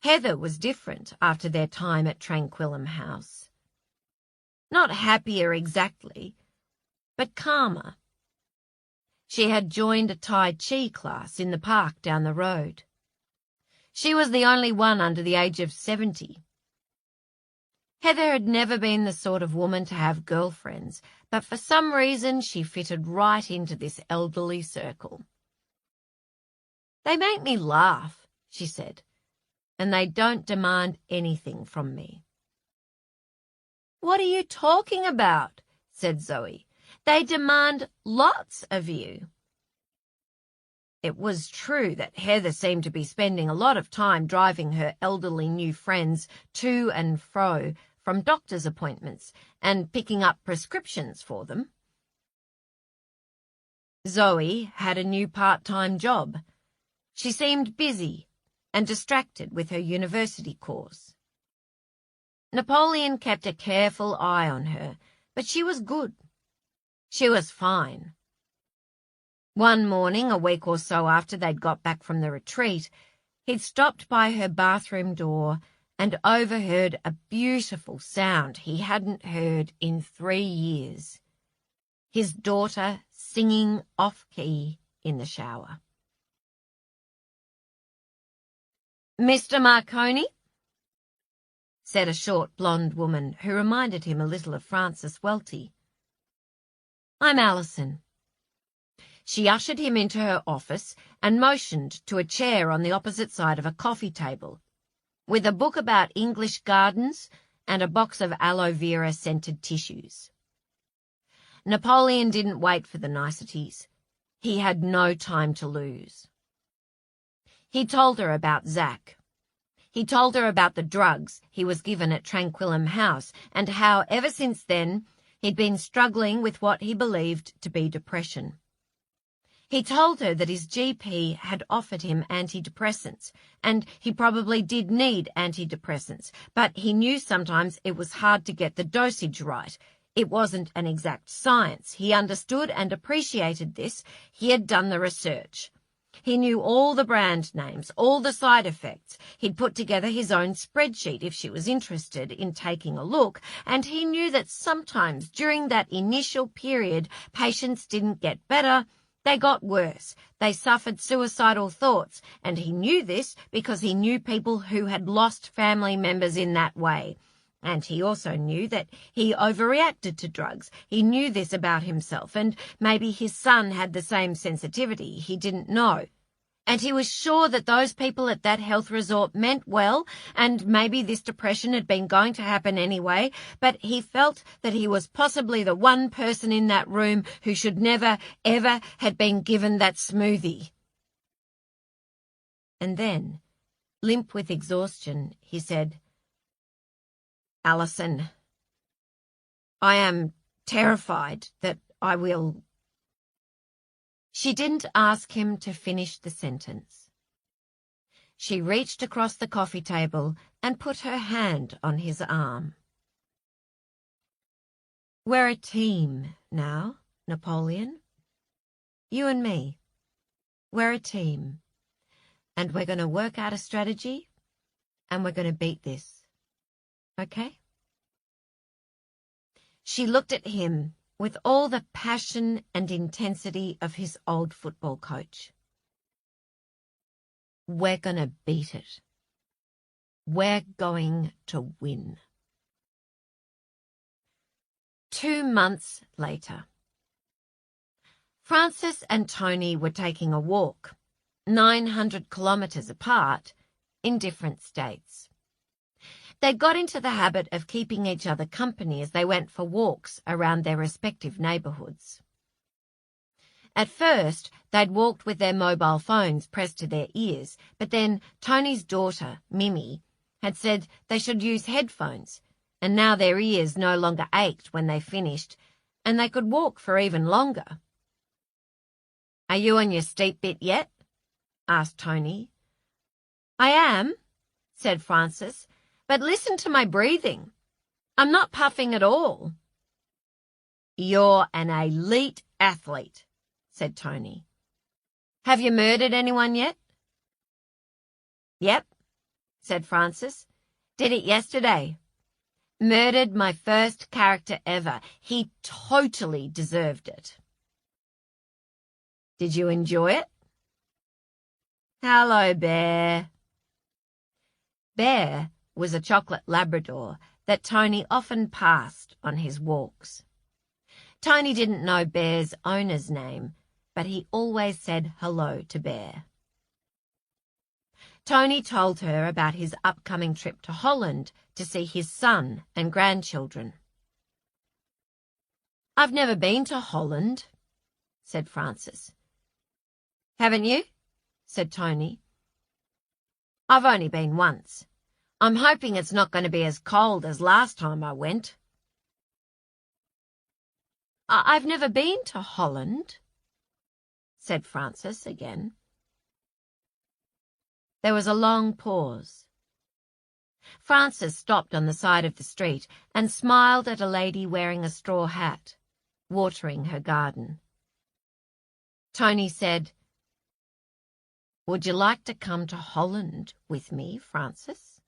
Heather was different after their time at Tranquillum House. Not happier exactly, but calmer. She had joined a Tai Chi class in the park down the road. She was the only one under the age of 70. Heather had never been the sort of woman to have girlfriends, but for some reason she fitted right into this elderly circle. "They make me laugh," she said, "and they don't demand anything from me." "What are you talking about?" said Zoe. "They demand lots of you." It was true that Heather seemed to be spending a lot of time driving her elderly new friends to and fro from doctor's appointments and picking up prescriptions for them. Zoe had a new part-time job. She seemed busy and distracted with her university course. Napoleon kept a careful eye on her, but she was good. She was fine. One morning, a week or so after they'd got back from the retreat, he'd stopped by her bathroom door and overheard a beautiful sound he hadn't heard in 3 years. His daughter singing off-key in the shower. "Mr. Marconi?" said a short blonde woman who reminded him a little of Frances Welty. "I'm Alison." She ushered him into her office and motioned to a chair on the opposite side of a coffee table, with a book about English gardens and a box of aloe vera scented tissues. Napoleon didn't wait for the niceties. He had no time to lose. He told her about Zach. He told her about the drugs he was given at Tranquillum House and how, ever since then, he'd been struggling with what he believed to be depression. He told her that his GP had offered him antidepressants, and he probably did need antidepressants, but he knew sometimes it was hard to get the dosage right. It wasn't an exact science. He understood and appreciated this. He had done the research. He knew all the brand names, all the side effects. He'd put together his own spreadsheet if she was interested in taking a look, and he knew that sometimes during that initial period patients didn't get better, They got worse. They suffered suicidal thoughts, and he knew this because he knew people who had lost family members in that way. And he also knew that he overreacted to drugs. He knew this about himself, and maybe his son had the same sensitivity. He didn't know. And he was sure that those people at that health resort meant well, and maybe this depression had been going to happen anyway, but he felt that he was possibly the one person in that room who should never, ever had been given that smoothie. And then, limp with exhaustion, he said, "Alison, I am terrified that I will..." She didn't ask him to finish the sentence. She reached across the coffee table and put her hand on his arm. "We're a team now, Napoleon. You and me. We're a team. And we're going to work out a strategy, and we're going to beat this. Okay?" She looked at him with all the passion and intensity of his old football coach. "We're going to beat it. We're going to win." 2 months later. Frances and Tony were taking a walk, 900 kilometres apart, in different states. They got into the habit of keeping each other company as they went for walks around their respective neighbourhoods. At first, they'd walked with their mobile phones pressed to their ears, but then Tony's daughter, Mimi, had said they should use headphones, and now their ears no longer ached when they finished, and they could walk for even longer. "Are you on your steep bit yet?" asked Tony. "I am," said Frances. "But listen to my breathing. I'm not puffing at all." "You're an elite athlete," said Tony. "Have you murdered anyone yet?" "Yep," said Frances. "Did it yesterday. Murdered my first character ever. He totally deserved it." "Did you enjoy it?" "Hello, Bear." Bear was a chocolate Labrador that Tony often passed on his walks. Tony didn't know Bear's owner's name, but he always said hello to Bear. Tony told her about his upcoming trip to Holland to see his son and grandchildren. "I've never been to Holland," said Frances. "Haven't you?" said Tony. "I've only been once. I'm hoping it's not going to be as cold as last time I went." "I've never been to Holland," said Frances again. There was a long pause. Frances stopped on the side of the street and smiled at a lady wearing a straw hat, watering her garden. Tony said, "Would you like to come to Holland with me, Frances?"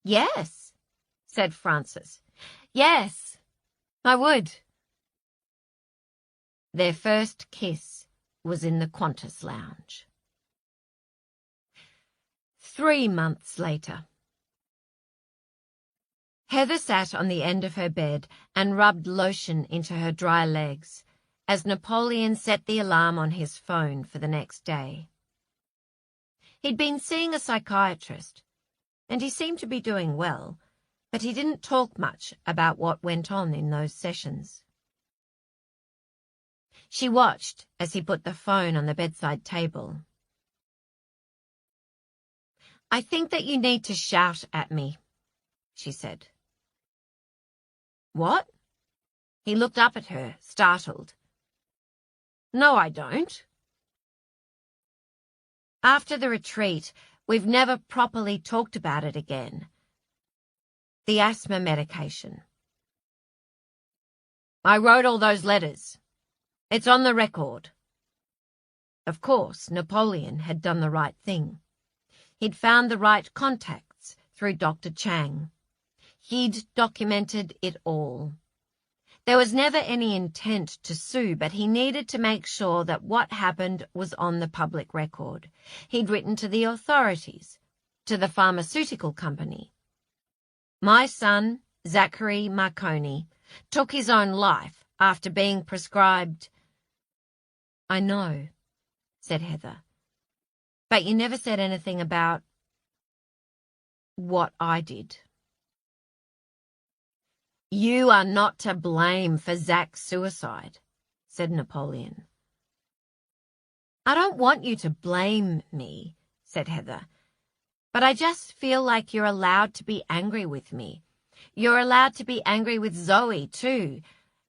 "Yes," said Frances. "Yes, I would." Their first kiss was in the Qantas lounge. 3 months later. Heather sat on the end of her bed and rubbed lotion into her dry legs as Napoleon set the alarm on his phone for the next day. He'd been seeing a psychiatrist, and he seemed to be doing well, but he didn't talk much about what went on in those sessions. She watched as he put the phone on the bedside table. "I think that you need to shout at me," she said. "What?" He looked up at her, startled. "No, I don't." "After the retreat, we've never properly talked about it again. The asthma medication. I wrote all those letters. It's on the record." Of course, Napoleon had done the right thing. He'd found the right contacts through Dr. Chang. He'd documented it all. There was never any intent to sue, but he needed to make sure that what happened was on the public record. He'd written to the authorities, to the pharmaceutical company. My son, Zachary Marconi, took his own life after being prescribed. I know, said Heather, but you never said anything about what I did. You are not to blame for Zach's suicide, said Napoleon. I don't want you to blame me, said Heather, but I just feel like you're allowed to be angry with me. You're allowed to be angry with Zoe too,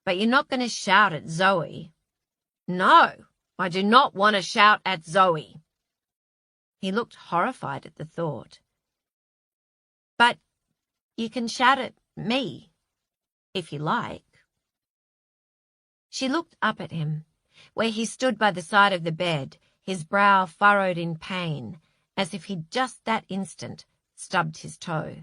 but you're not going to shout at Zoe. No, I do not want to shout at Zoe. He looked horrified at the thought. But you can shout at me, if you like. She looked up at him, where he stood by the side of the bed, his brow furrowed in pain, as if he'd just that instant stubbed his toe.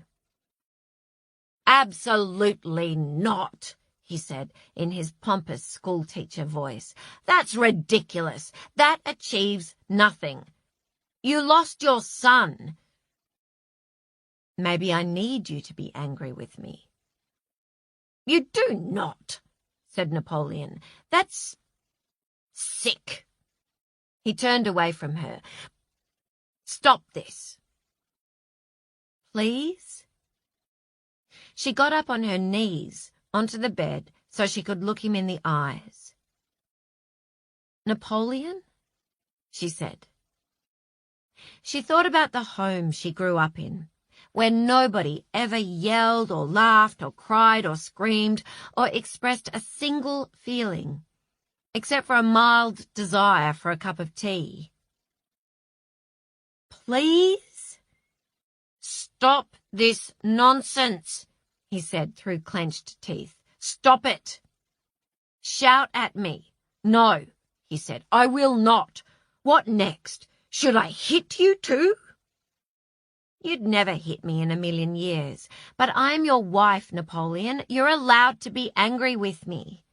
Absolutely not, he said in his pompous schoolteacher voice. That's ridiculous. That achieves nothing. You lost your son. Maybe I need you to be angry with me. You do not, said Napoleon. That's sick. He turned away from her. Stop this. Please? She got up on her knees onto the bed so she could look him in the eyes. Napoleon? She said. She thought about the home she grew up in, where nobody ever yelled or laughed or cried or screamed or expressed a single feeling, except for a mild desire for a cup of tea. Please? Stop this nonsense, he said through clenched teeth. Stop it. Shout at me. No, he said, I will not. What next? Should I hit you too? You'd never hit me in a million years, but I'm your wife, Napoleon. You're allowed to be angry with me.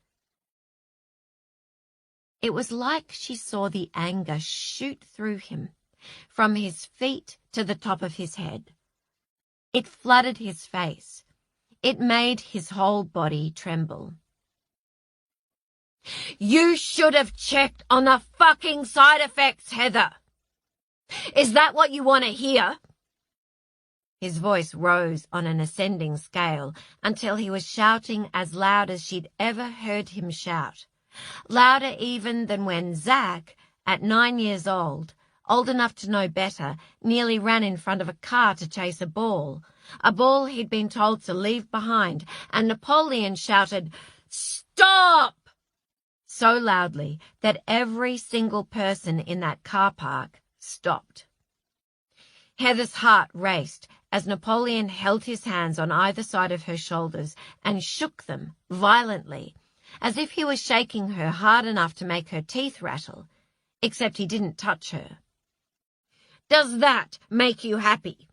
It was like she saw the anger shoot through him, from his feet to the top of his head. It flooded his face. It made his whole body tremble. You should have checked on the fucking side effects, Heather. Is that what you want to hear? His voice rose on an ascending scale until he was shouting as loud as she'd ever heard him shout. Louder even than when Zach, at 9 years old enough to know better, nearly ran in front of a car to chase a ball he'd been told to leave behind, and Napoleon shouted, Stop! So loudly that every single person in that car park stopped. Heather's heart raced as Napoleon held his hands on either side of her shoulders and shook them violently, as if he was shaking her hard enough to make her teeth rattle, except he didn't touch her. Does that make you happy?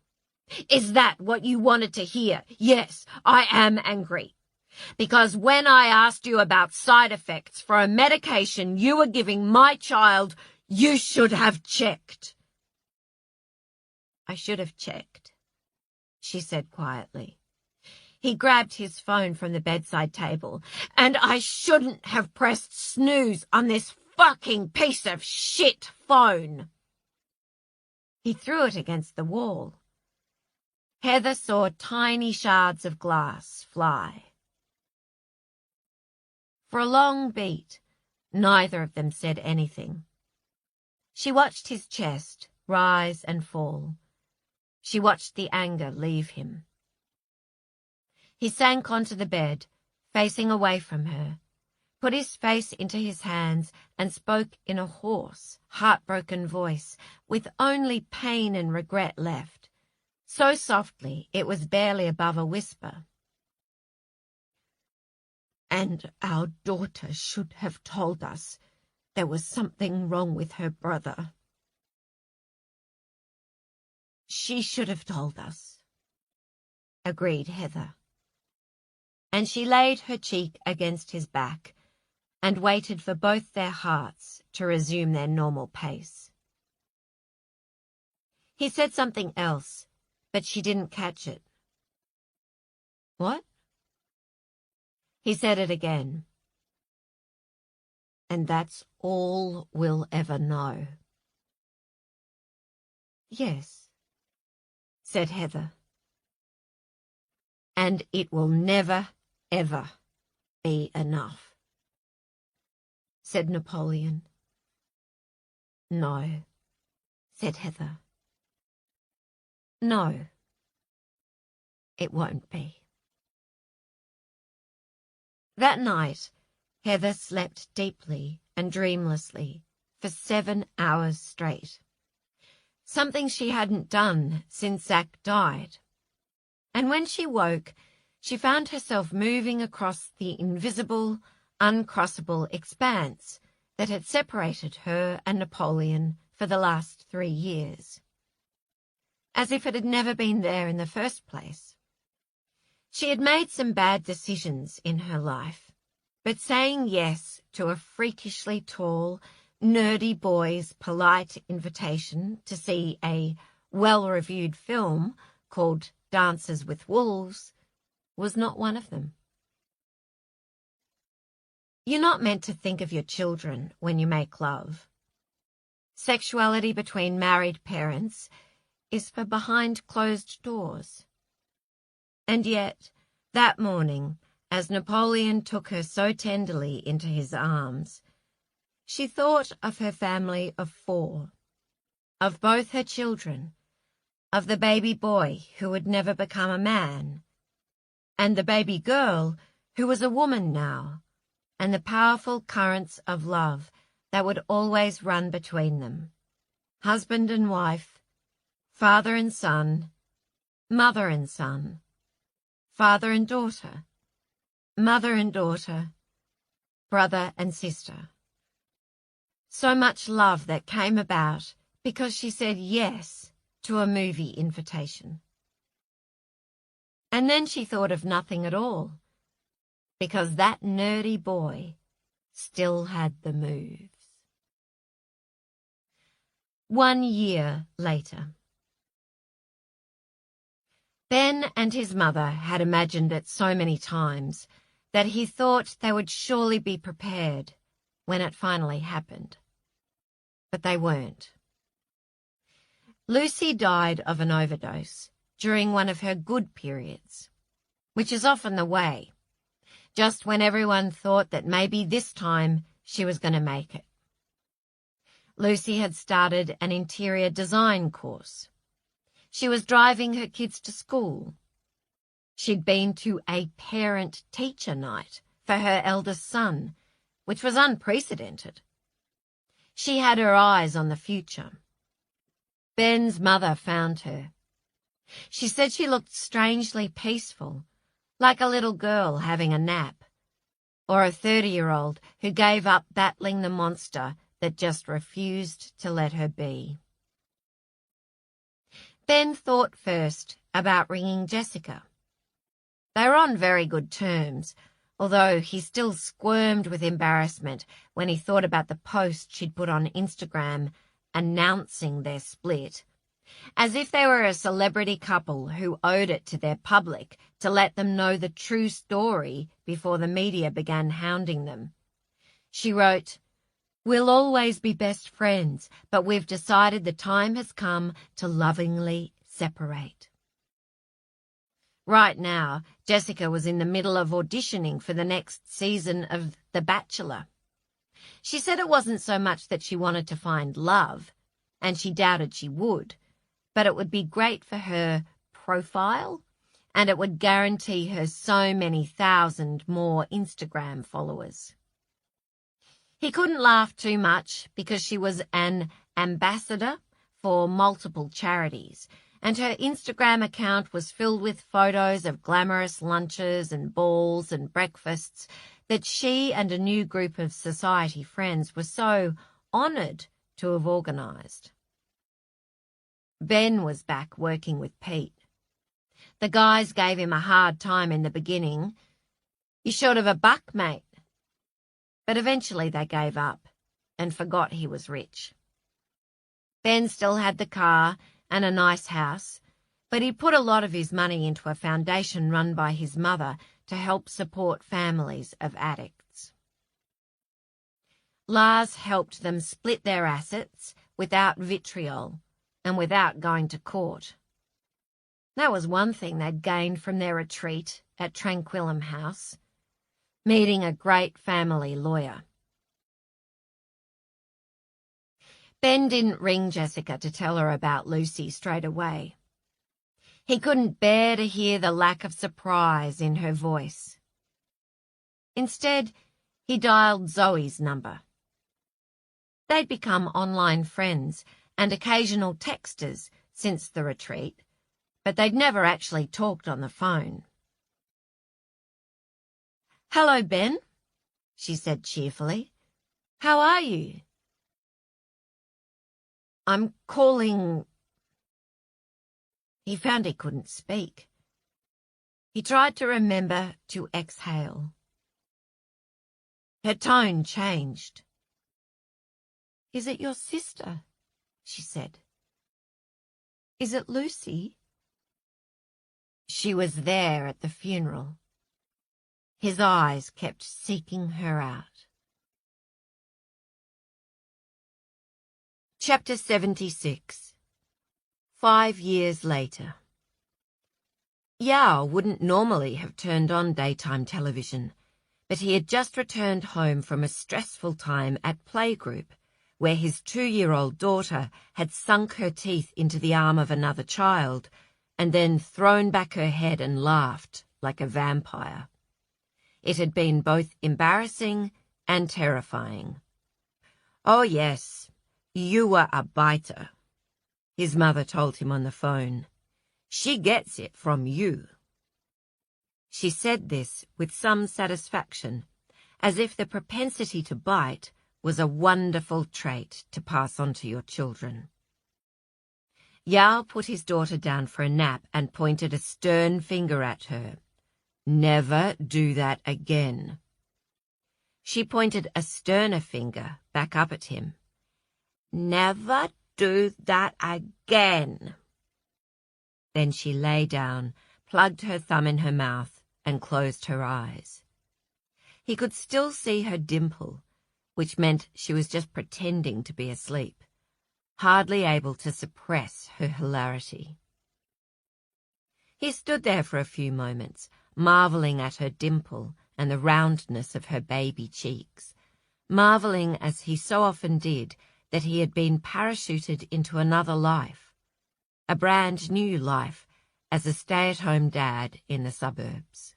Is that what you wanted to hear? Yes, I am angry. Because when I asked you about side effects for a medication you were giving my child, you should have checked. I should have checked, she said quietly. He grabbed his phone from the bedside table, and I shouldn't have pressed snooze on this fucking piece of shit phone. He threw it against the wall. Heather saw tiny shards of glass fly. For a long beat, neither of them said anything. She watched his chest rise and fall. She watched the anger leave him. He sank onto the bed, facing away from her, put his face into his hands and spoke in a hoarse, heartbroken voice, with only pain and regret left, so softly it was barely above a whisper. And our daughter should have told us there was something wrong with her brother. She should have told us, agreed Heather. and she laid her cheek against his back and waited for both their hearts to resume their normal pace. He said something else, but she didn't catch it. What? He said it again. And that's all we'll ever know. Yes, said Heather. And it will never, ever be enough, said Napoleon. No, said Heather. No, it won't be. That night, Heather slept deeply and dreamlessly for 7 hours straight, something she hadn't done since Zach died. And when she woke, she found herself moving across the invisible, uncrossable expanse that had separated her and Napoleon for the last 3 years, as if it had never been there in the first place. She had made some bad decisions in her life, but saying yes to a freakishly tall, nerdy boy's polite invitation to see a well-reviewed film called Dances with Wolves was not one of them. You're not meant to think of your children when you make love. Sexuality between married parents is for behind closed doors. And yet, that morning, as Napoleon took her so tenderly into his arms, she thought of her family of 4, of both her children, of the baby boy who would never become a man, and the baby girl who was a woman now, and the powerful currents of love that would always run between them, husband and wife, father and son, mother and son, father and daughter, mother and daughter, brother and sister. So much love that came about because she said yes to a movie invitation. And then she thought of nothing at all, because that nerdy boy still had the moves. 1 year later. Ben and his mother had imagined it so many times that he thought they would surely be prepared when it finally happened. But they weren't. Lucy died of an overdose during one of her good periods, which is often the way, just when everyone thought that maybe this time she was going to make it. Lucy had started an interior design course. She was driving her kids to school. She'd been to a parent-teacher night for her eldest son, which was unprecedented. She had her eyes on the future. Ben's mother found her. She said she looked strangely peaceful, like a little girl having a nap, or a 30-year-old who gave up battling the monster that just refused to let her be. Ben thought first about ringing Jessica. They were on very good terms, although he still squirmed with embarrassment when he thought about the post she'd put on Instagram announcing their split, as if they were a celebrity couple who owed it to their public to let them know the true story before the media began hounding them. She wrote, "We'll always be best friends, but we've decided the time has come to lovingly separate." Right now, Jessica was in the middle of auditioning for the next season of The Bachelor. She said it wasn't so much that she wanted to find love, and she doubted she would, but it would be great for her profile, and it would guarantee her so many thousand more Instagram followers. He couldn't laugh too much because she was an ambassador for multiple charities, and her Instagram account was filled with photos of glamorous lunches and balls and breakfasts that she and a new group of society friends were so honoured to have organised. Ben was back working with Pete. The guys gave him a hard time in the beginning, "You short of a buck, mate." But eventually they gave up and forgot he was rich. Ben still had the car and a nice house, but he put a lot of his money into a foundation run by his mother to help support families of addicts. Lars helped them split their assets without vitriol and without going to court. That was one thing they'd gained from their retreat at Tranquillum House, meeting a great family lawyer. Ben didn't ring Jessica to tell her about Lucy straight away. He couldn't bear to hear the lack of surprise in her voice. Instead, he dialed Zoe's number. They'd become online friends and occasional texters since the retreat, but they'd never actually talked on the phone. "Hello, Ben," she said cheerfully. "How are you?" "I'm calling—" He found he couldn't speak. He tried to remember to exhale. Her tone changed. "Is it your sister?" she said. "Is it Lucy?" She was there at the funeral. His eyes kept seeking her out. Chapter 76. 5 years later. Yao wouldn't normally have turned on daytime television, but he had just returned home from a stressful time at playgroup, where his 2-year-old daughter had sunk her teeth into the arm of another child and then thrown back her head and laughed like a vampire. It had been both embarrassing and terrifying. "Oh yes, you were a biter," his mother told him on the phone. "She gets it from you." She said this with some satisfaction, as if the propensity to bite was a wonderful trait to pass on to your children. Yao put his daughter down for a nap and pointed a stern finger at her. "Never do that again." She pointed a sterner finger back up at him. "Never do that again." Then she lay down, plugged her thumb in her mouth, and closed her eyes. He could still see her dimple, which meant she was just pretending to be asleep, hardly able to suppress her hilarity. He stood there for a few moments, marvelling at her dimple and the roundness of her baby cheeks, marvelling as he so often did that he had been parachuted into another life, a brand new life as a stay-at-home dad in the suburbs.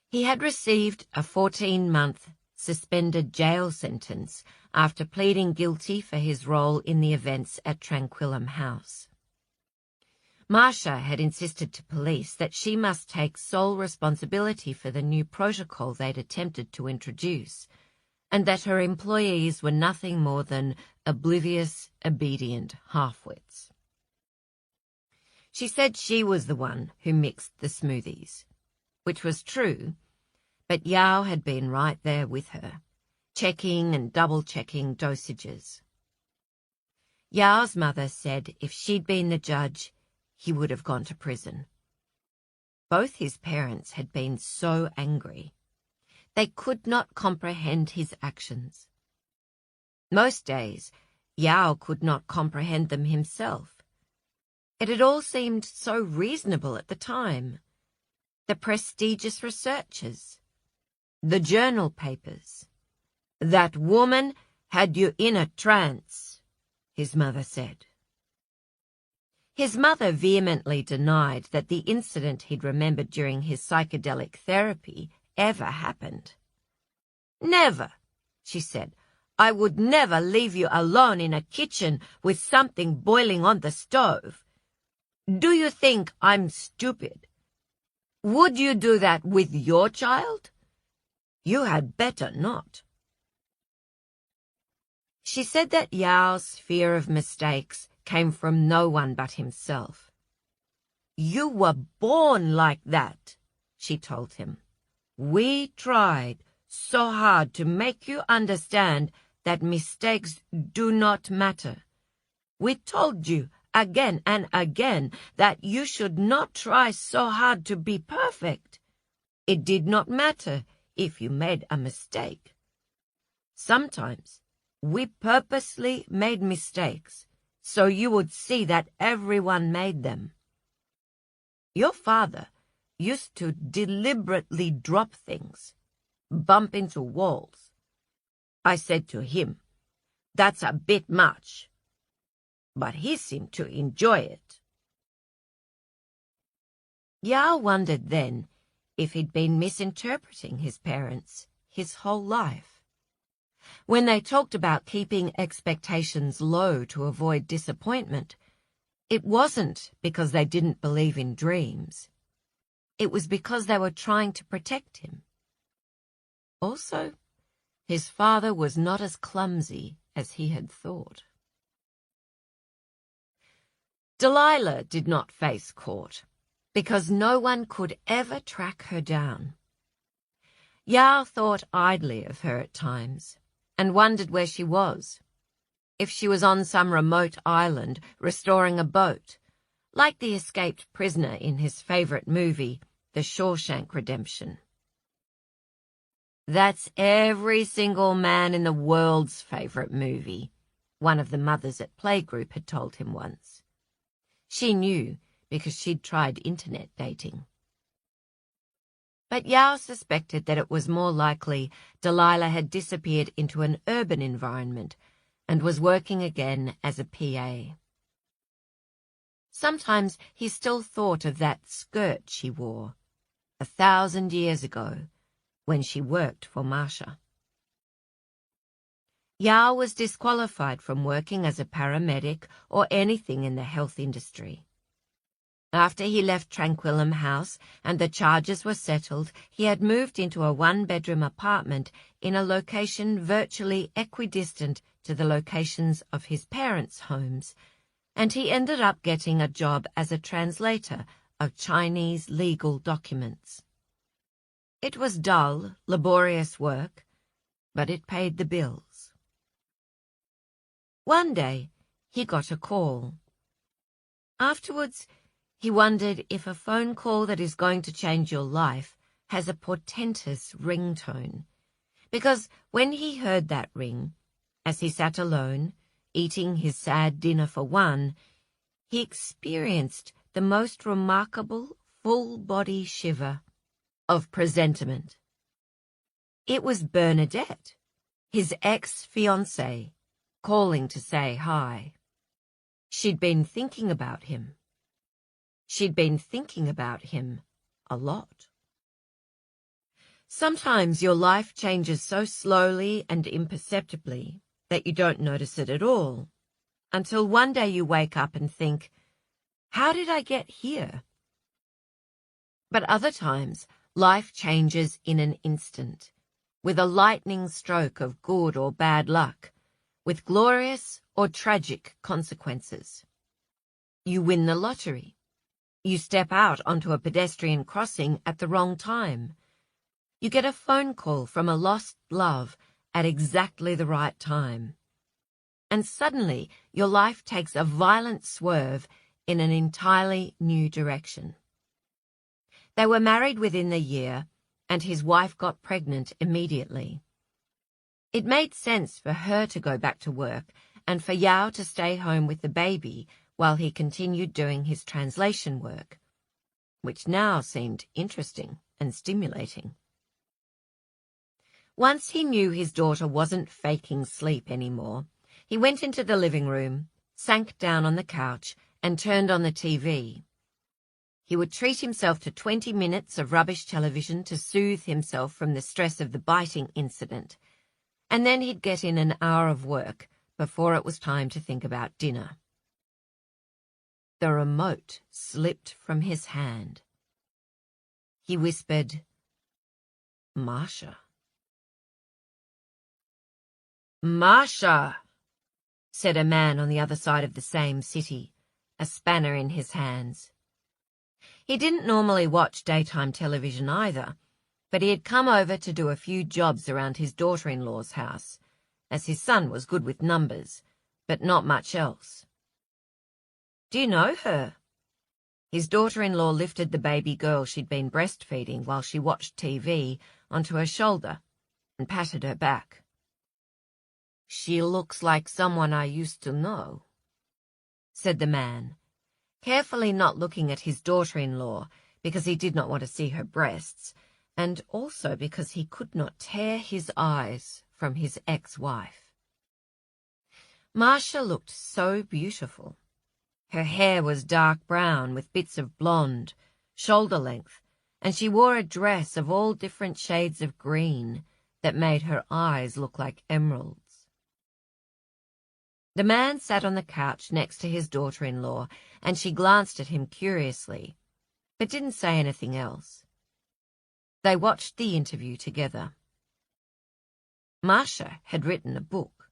He had received a 14-month suspended jail sentence after pleading guilty for his role in the events at Tranquillum House. Marcia had insisted to police that she must take sole responsibility for the new protocol they'd attempted to introduce, and that her employees were nothing more than oblivious, obedient half-wits. She said she was the one who mixed the smoothies, which was true, but Yao had been right there with her, checking and double-checking dosages. Yao's mother said if she'd been the judge, he would have gone to prison. Both his parents had been so angry. They could not comprehend his actions. Most days, Yao could not comprehend them himself. It had all seemed so reasonable at the time. The prestigious researchers, the journal papers. "That woman had you in a trance," his mother said. His mother vehemently denied that the incident he'd remembered during his psychedelic therapy ever happened. "Never," she said. "I would never leave you alone in a kitchen with something boiling on the stove. Do you think I'm stupid? Would you do that with your child? You had better not." She said that Yao's fear of mistakes came from no one but himself. "You were born like that," she told him. We tried so hard to make you understand that mistakes do not matter. We told you again and again that you should not try so hard to be perfect. It did not matter if you made a mistake. Sometimes we purposely made mistakes so you would see that everyone made them. Your father used to deliberately drop things, bump into walls. I said to him, "That's a bit much." But he seemed to enjoy it. Yao wondered then if he'd been misinterpreting his parents his whole life. When they talked about keeping expectations low to avoid disappointment, it wasn't because they didn't believe in dreams. It was because they were trying to protect him. Also, his father was not as clumsy as he had thought. Delilah did not face court, because no one could ever track her down. Yao thought idly of her at times, and wondered where she was. If she was on some remote island restoring a boat, like the escaped prisoner in his favorite movie, The Shawshank Redemption. "That's every single man in the world's favorite movie," one of the mothers at playgroup had told him once. She knew because she'd tried internet dating. But Yao suspected that it was more likely Delilah had disappeared into an urban environment and was working again as a PA. Sometimes he still thought of that skirt she wore 1,000 years ago when she worked for Marsha. Yao was disqualified from working as a paramedic or anything in the health industry. After he left Tranquillum House and the charges were settled, he had moved into a one-bedroom apartment in a location virtually equidistant to the locations of his parents' homes, and he ended up getting a job as a translator of Chinese legal documents. It was dull, laborious work, but it paid the bills. One day, he got a call. Afterwards, he wondered if a phone call that is going to change your life has a portentous ringtone, because when he heard that ring, as he sat alone, eating his sad dinner for one, he experienced the most remarkable full-body shiver of presentiment. It was Bernadette, his ex-fiancée, calling to say hi. She'd been thinking about him. She'd been thinking about him a lot. Sometimes your life changes so slowly and imperceptibly that you don't notice it at all, until one day you wake up and think, "How did I get here?" But other times, life changes in an instant, with a lightning stroke of good or bad luck, with glorious or tragic consequences. You win the lottery. You step out onto a pedestrian crossing at the wrong time. You get a phone call from a lost love at exactly the right time. And suddenly, your life takes a violent swerve in an entirely new direction. They were married within the year, and his wife got pregnant immediately. It made sense for her to go back to work and for Yao to stay home with the baby while he continued doing his translation work, which now seemed interesting and stimulating. Once he knew his daughter wasn't faking sleep anymore, he went into the living room, sank down on the couch, and turned on the TV. He would treat himself to 20 minutes of rubbish television to soothe himself from the stress of the biting incident, and then he'd get in an hour of work before it was time to think about dinner. The remote slipped from his hand. He whispered, "Marsha." "Marsha," said a man on the other side of the same city, a spanner in his hands. He didn't normally watch daytime television either, but he had come over to do a few jobs around his daughter-in-law's house, as his son was good with numbers, but not much else. "Do you know her?" His daughter-in-law lifted the baby girl she'd been breastfeeding while she watched TV onto her shoulder and patted her back. "She looks like someone I used to know," said the man, carefully not looking at his daughter-in-law because he did not want to see her breasts, and also because he could not tear his eyes from his ex-wife. Marcia looked so beautiful. Her hair was dark brown with bits of blonde, shoulder length, and she wore a dress of all different shades of green that made her eyes look like emeralds. The man sat on the couch next to his daughter-in-law, and she glanced at him curiously, but didn't say anything else. They watched the interview together. Marcia had written a book.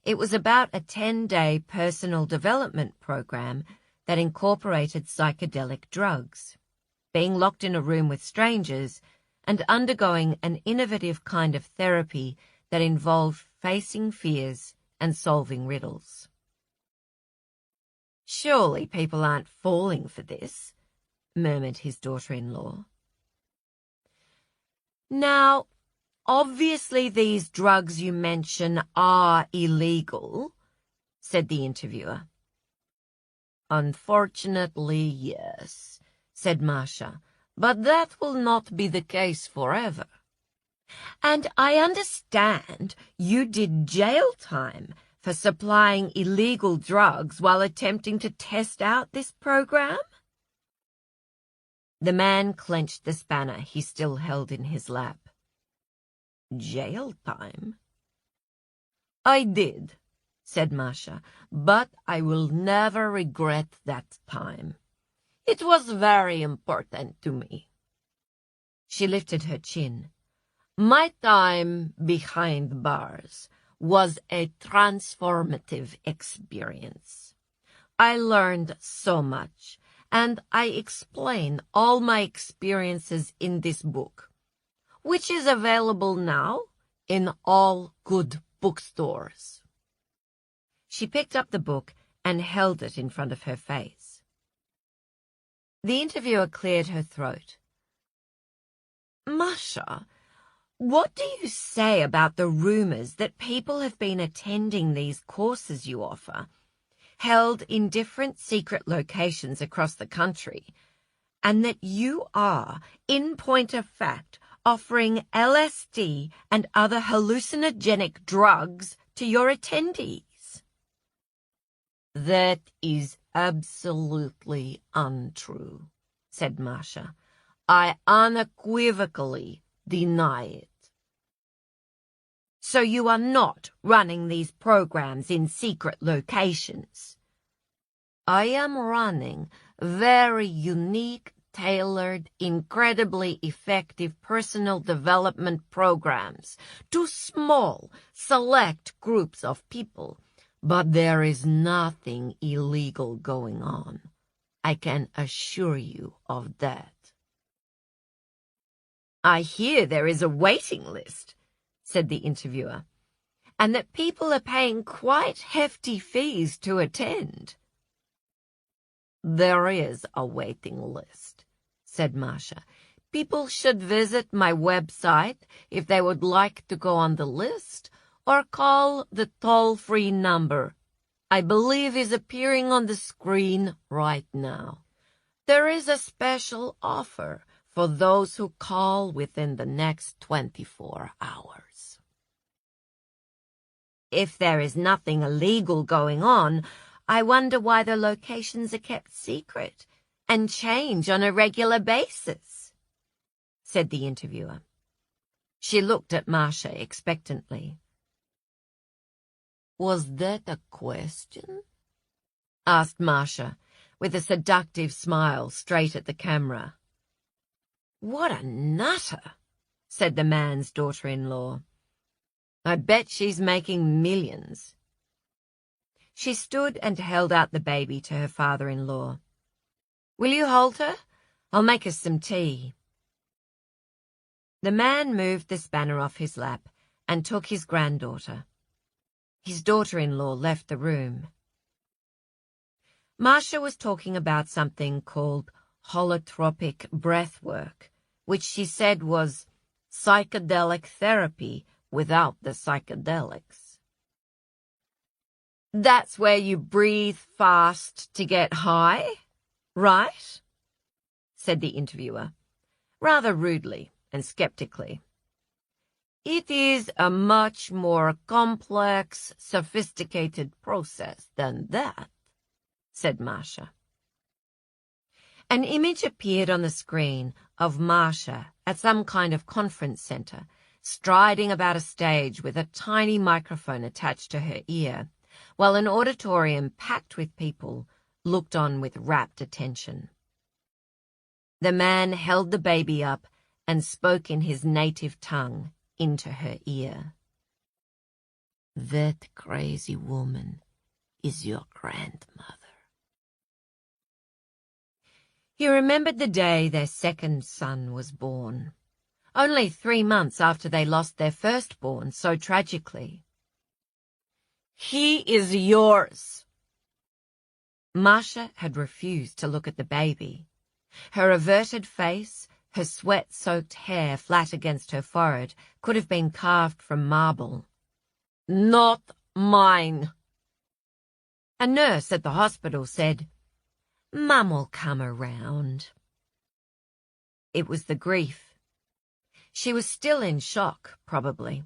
It was about a 10-day personal development program that incorporated psychedelic drugs, being locked in a room with strangers, and undergoing an innovative kind of therapy that involved facing fears and solving riddles. "Surely people aren't falling for this," murmured his daughter-in-law. "Now, obviously these drugs you mention are illegal," said the interviewer. "Unfortunately, yes," said Marcia, "but that will not be the case forever." "And I understand you did jail time for supplying illegal drugs while attempting to test out this program?" The man clenched the spanner he still held in his lap. "Jail time?" "I did," said Marcia, "but I will never regret that time. It was very important to me." She lifted her chin. "My time behind bars was a transformative experience. I learned so much, and I explain all my experiences in this book, which is available now in all good bookstores." She picked up the book and held it in front of her face. The interviewer cleared her throat. "Marcia, what do you say about the rumors that people have been attending these courses you offer, held in different secret locations across the country, and that you are, in point of fact, offering LSD and other hallucinogenic drugs to your attendees?" "That is absolutely untrue," said Marcia. "I unequivocally deny it." "So you are not running these programs in secret locations?" "I am running very unique, tailored, incredibly effective personal development programs to small, select groups of people, but there is nothing illegal going on. I can assure you of that." "I hear there is a waiting list," said the interviewer, "and that people are paying quite hefty fees to attend." "There is a waiting list," said Marcia. "People should visit my website if they would like to go on the list, or call the toll-free number I believe is appearing on the screen right now. There is a special offer for those who call within the next 24 hours. If there is nothing illegal going on, I wonder why the locations are kept secret and change on a regular basis," said the interviewer. She looked at Marcia expectantly. "Was that a question?" asked Marcia, with a seductive smile straight at the camera. "What a nutter," said the man's daughter-in-law. "I bet she's making millions." She stood and held out the baby to her father-in-law. "Will you hold her? I'll make us some tea." The man moved the spanner off his lap and took his granddaughter. His daughter-in-law left the room. Marcia was talking about something called holotropic breathwork, which she said was psychedelic therapy without the psychedelics. That's where you breathe fast to get high, right? Said the interviewer, rather rudely and skeptically. It is a much more complex, sophisticated process than that, said Marcia. An image appeared on the screen of Marcia at some kind of conference center, striding about a stage with a tiny microphone attached to her ear, while an auditorium packed with people looked on with rapt attention. The man held the baby up and spoke in his native tongue into her ear. That crazy woman is your grandmother. He remembered the day their second son was born, only 3 months after they lost their firstborn so tragically. He is yours. Marcia had refused to look at the baby. Her averted face, her sweat-soaked hair flat against her forehead, could have been carved from marble. Not mine. A nurse at the hospital said, Mum'll come around. It was the grief. She was still in shock, probably.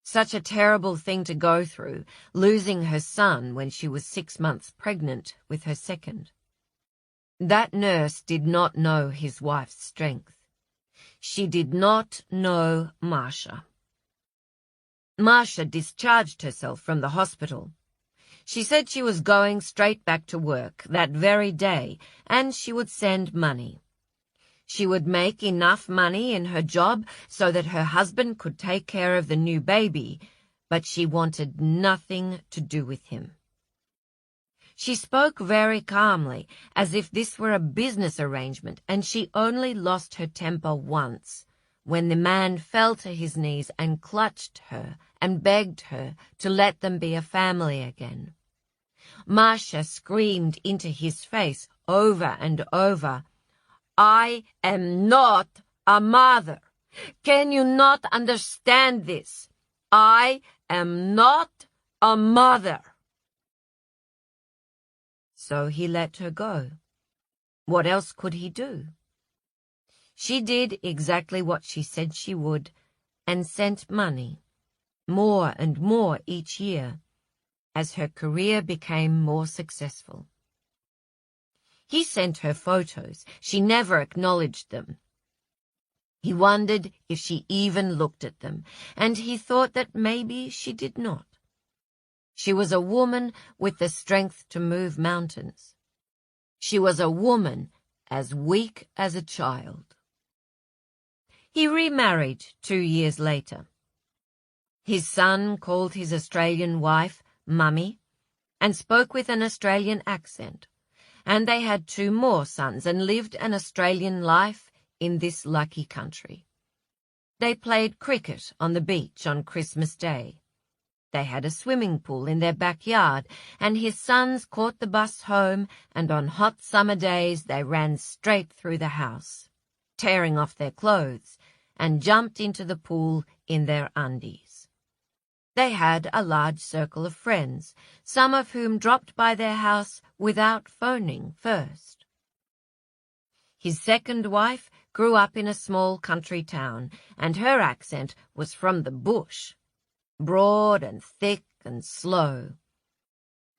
Such a terrible thing to go through, losing her son when she was 6 months pregnant with her second. That nurse did not know his wife's strength. She did not know Marcia. Marcia discharged herself from the hospital. She said she was going straight back to work that very day, and she would send money. She would make enough money in her job so that her husband could take care of the new baby, but she wanted nothing to do with him. She spoke very calmly, as if this were a business arrangement, and she only lost her temper once, when the man fell to his knees and clutched her and begged her to let them be a family again. Marcia screamed into his face over and over, I am not a mother. Can you not understand this? I am not a mother. So he let her go. What else could he do? She did exactly what she said she would, and sent money, more and more each year, as her career became more successful. He sent her photos. She never acknowledged them. He wondered if she even looked at them, and he thought that maybe she did not. She was a woman with the strength to move mountains. She was a woman as weak as a child. He remarried 2 years later. His son called his Australian wife Mummy and spoke with an Australian accent, and they had 2 more sons and lived an Australian life in this lucky country. They played cricket on the beach on Christmas Day. They had a swimming pool in their backyard, and his sons caught the bus home, and on hot summer days they ran straight through the house, tearing off their clothes, and jumped into the pool in their undies. They had a large circle of friends, some of whom dropped by their house without phoning first. His second wife grew up in a small country town, and her accent was from the bush, broad and thick and slow.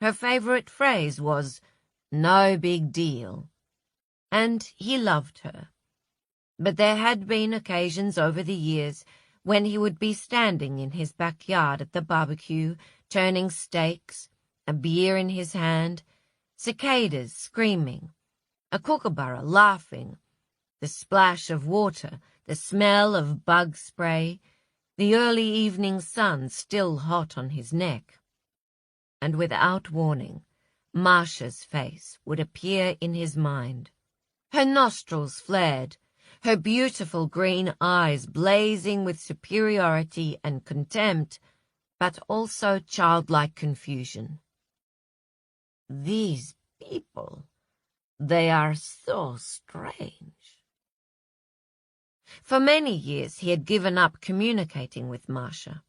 Her favorite phrase was, "No big deal," and he loved her. But there had been occasions over the years when he would be standing in his backyard at the barbecue, turning steaks, a beer in his hand, cicadas screaming, a kookaburra laughing, the splash of water, the smell of bug spray, the early evening sun still hot on his neck. And without warning, Marcia's face would appear in his mind. Her nostrils flared, her beautiful green eyes blazing with superiority and contempt, but also childlike confusion. These people, they are so strange. For many years he had given up communicating with Marcia.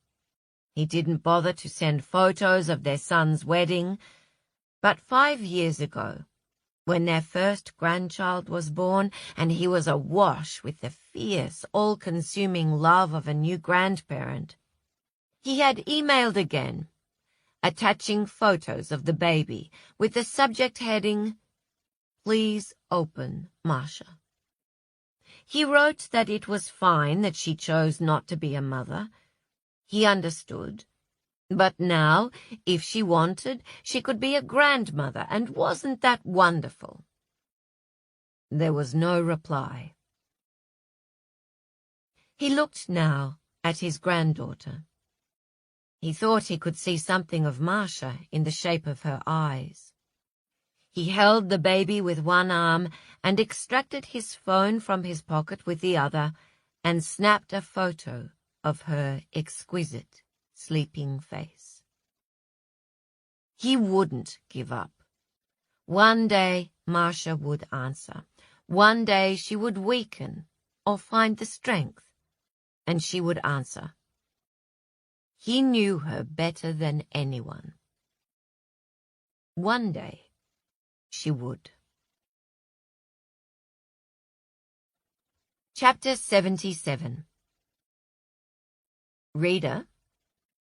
He didn't bother to send photos of their son's wedding, but 5 years ago, when their first grandchild was born and he was awash with the fierce, all-consuming love of a new grandparent, he had emailed again, attaching photos of the baby with the subject heading, "Please open, Marcia." He wrote that it was fine that she chose not to be a mother. He understood. But now, if she wanted, she could be a grandmother, and wasn't that wonderful? There was no reply. He looked now at his granddaughter. He thought he could see something of Marcia in the shape of her eyes. He held the baby with one arm and extracted his phone from his pocket with the other and snapped a photo of her exquisite, sleeping face. He wouldn't give up. One day Marcia would answer. One day she would weaken or find the strength, and she would answer. He knew her better than anyone. One day she would. Chapter 77. Reader,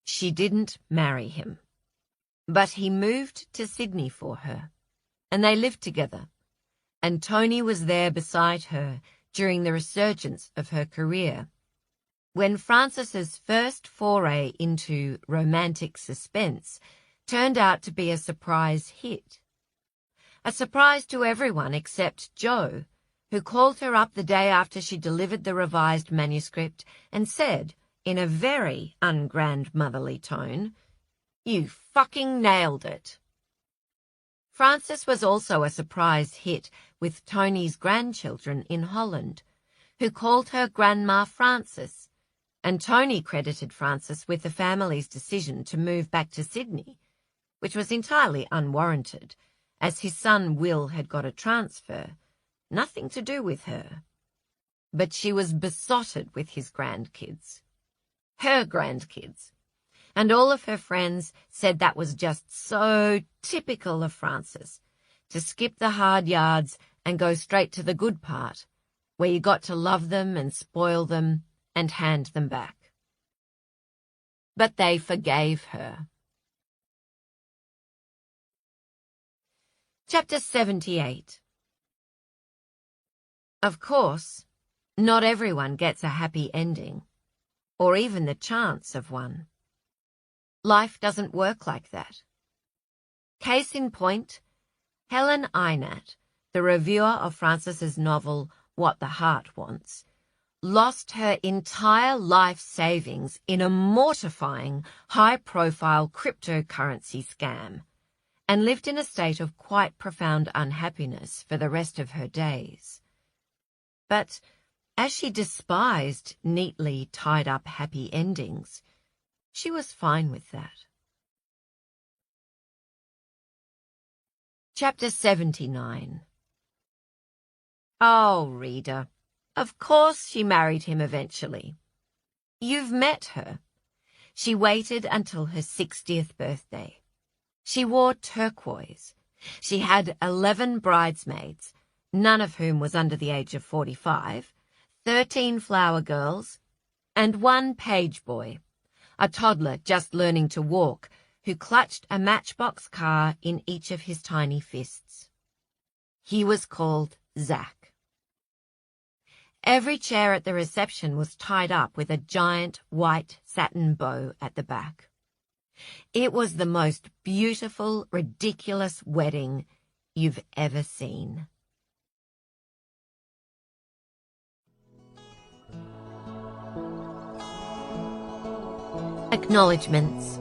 she didn't marry him, but he moved to Sydney for her, and they lived together, and Tony was there beside her during the resurgence of her career, when Frances's first foray into romantic suspense turned out to be a surprise hit. A surprise to everyone except Jo, who called her up the day after she delivered the revised manuscript and said, in a very ungrandmotherly tone, "You fucking nailed it." Frances was also a surprise hit with Tony's grandchildren in Holland, who called her Grandma Frances, and Tony credited Frances with the family's decision to move back to Sydney, which was entirely unwarranted, as his son Will had got a transfer, nothing to do with her. But she was besotted with his grandkids. Her grandkids. And all of her friends said that was just so typical of Frances, to skip the hard yards and go straight to the good part, where you got to love them and spoil them and hand them back. But they forgave her. Chapter 78. Of course, not everyone gets a happy ending, or even the chance of one. Life doesn't work like that. Case in point, Helen Einat, the reviewer of Frances's novel What the Heart Wants, lost her entire life savings in a mortifying, high-profile cryptocurrency scam, and lived in a state of quite profound unhappiness for the rest of her days. But as she despised neatly tied-up happy endings, she was fine with that. Chapter 79. Oh, reader, of course she married him eventually. You've met her. She waited until her 60th birthday. She wore turquoise. She had 11 bridesmaids, none of whom was under the age of 45, 13 flower girls, and 1 page boy, a toddler just learning to walk, who clutched a matchbox car in each of his tiny fists. He was called Zach. Every chair at the reception was tied up with a giant white satin bow at the back. It was the most beautiful, ridiculous wedding you've ever seen. Acknowledgements.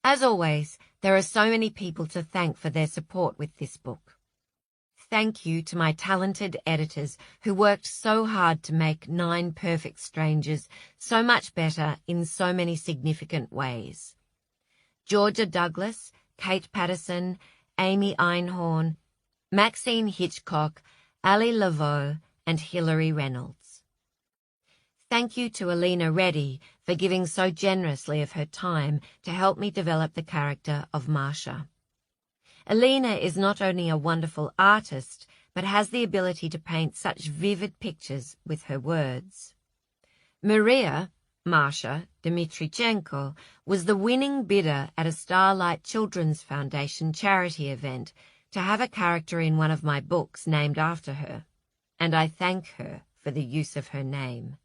As always, there are so many people to thank for their support with this book. thank you to my talented editors who worked so hard to make 9 Perfect Strangers so much better in so many significant ways. Georgia Douglas, Kate Patterson, Amy Einhorn, Maxine Hitchcock, Ali Laveau, and Hilary Reynolds. Thank you to Alina Reddy for giving so generously of her time to help me develop the character of Marcia. Alina is not only a wonderful artist, but has the ability to paint such vivid pictures with her words. Maria, Marcia Dmitrichenko, was the winning bidder at a Starlight Children's Foundation charity event to have a character in one of my books named after her, and I thank her for the use of her name.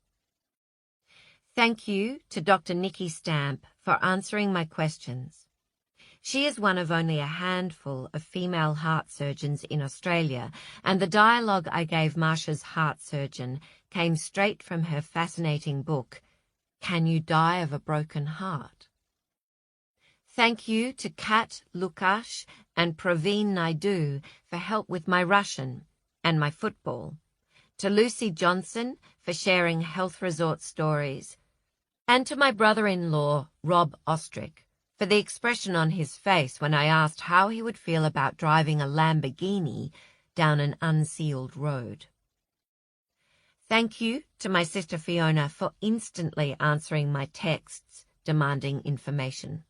Thank you to Dr. Nikki Stamp for answering my questions. She is one of only a handful of female heart surgeons in Australia, and the dialogue I gave Marcia's heart surgeon came straight from her fascinating book, Can You Die of a Broken Heart? Thank you to Kat Lukash and Praveen Naidu for help with my Russian and my football, to Lucy Johnson for sharing health resort stories, and to my brother-in-law, Rob Ostrick, for the expression on his face when I asked how he would feel about driving a Lamborghini down an unsealed road. Thank you to my sister Fiona for instantly answering my texts demanding information.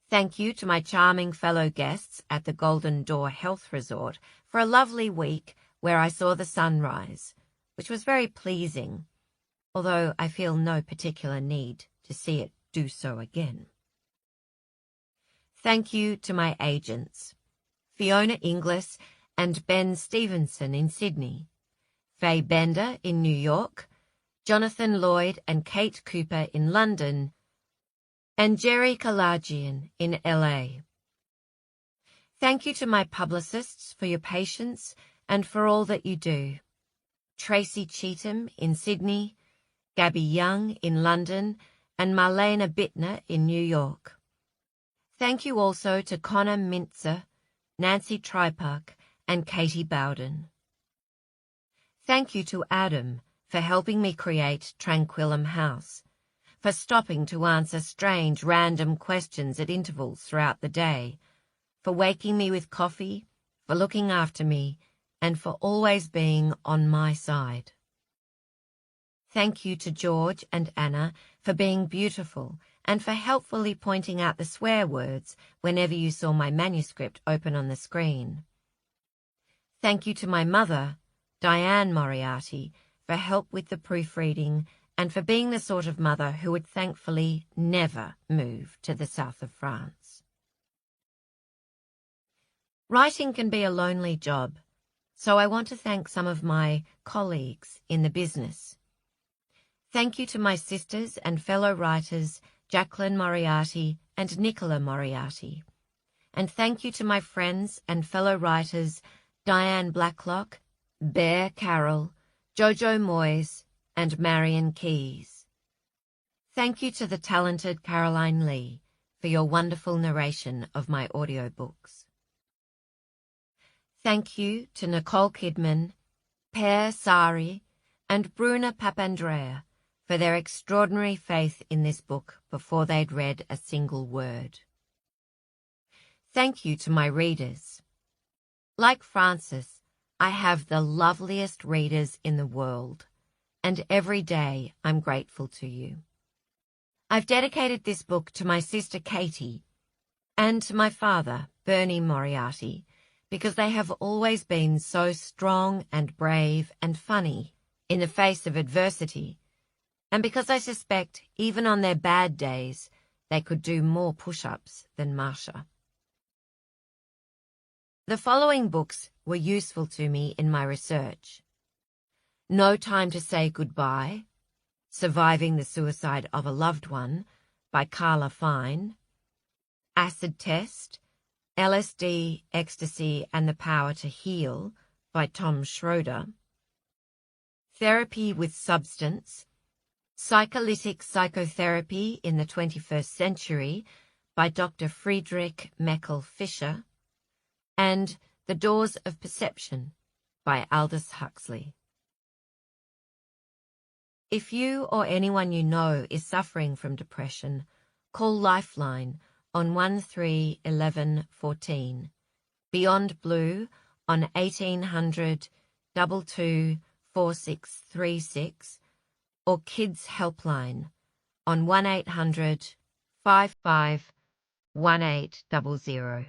Thank you to my charming fellow guests at the Golden Door Health Resort for a lovely week where I saw the sunrise, which was very pleasing, although I feel no particular need to see it do so again. Thank you to my agents, Fiona Inglis and Ben Stevenson in Sydney, Faye Bender in New York, Jonathan Lloyd and Kate Cooper in London, and Jerry Kalajian in LA. Thank you to my publicists for your patience and for all that you do. Tracy Cheetham in Sydney, Gabby Young in London, and Marlena Bittner in New York. Thank you also to Connor Mintzer, Nancy Tripark, and Katie Bowden. Thank you to Adam for helping me create Tranquillum House, for stopping to answer strange random questions at intervals throughout the day, for waking me with coffee, for looking after me, and for always being on my side. Thank you to George and Anna for being beautiful and for helpfully pointing out the swear words whenever you saw my manuscript open on the screen. Thank you to my mother, Diane Moriarty, for help with the proofreading and for being the sort of mother who would thankfully never move to the south of France. Writing can be a lonely job, so I want to thank some of my colleagues in the business. Thank you to my sisters and fellow writers, Jacqueline Moriarty and Nicola Moriarty. And thank you to my friends and fellow writers, Diane Blacklock, Bear Carroll, Jojo Moyes, and Marion Keyes. Thank you to the talented Caroline Lee for your wonderful narration of my audiobooks. Thank you to Nicole Kidman, Per Sari, and Bruna Papandrea for their extraordinary faith in this book before they'd read a single word. Thank you to my readers. Like Frances, I have the loveliest readers in the world, and every day I'm grateful to you. I've dedicated this book to my sister Katie and to my father, Bernie Moriarty, because they have always been so strong and brave and funny in the face of adversity, and because I suspect even on their bad days they could do more push-ups than Marcia. The following books were useful to me in my research. No Time to Say Goodbye, Surviving the Suicide of a Loved One by Carla Fine, Acid Test, LSD, Ecstasy and the Power to Heal by Tom Schroeder, Therapy with Substance, Psycholytic Psychotherapy in the 21st Century by Dr. Friedrich Meckel Fischer, and The Doors of Perception by Aldous Huxley. If you or anyone you know is suffering from depression, call Lifeline on 131114, Beyond Blue on 1800 22 4636, or Kids Helpline on 1800 55 1800.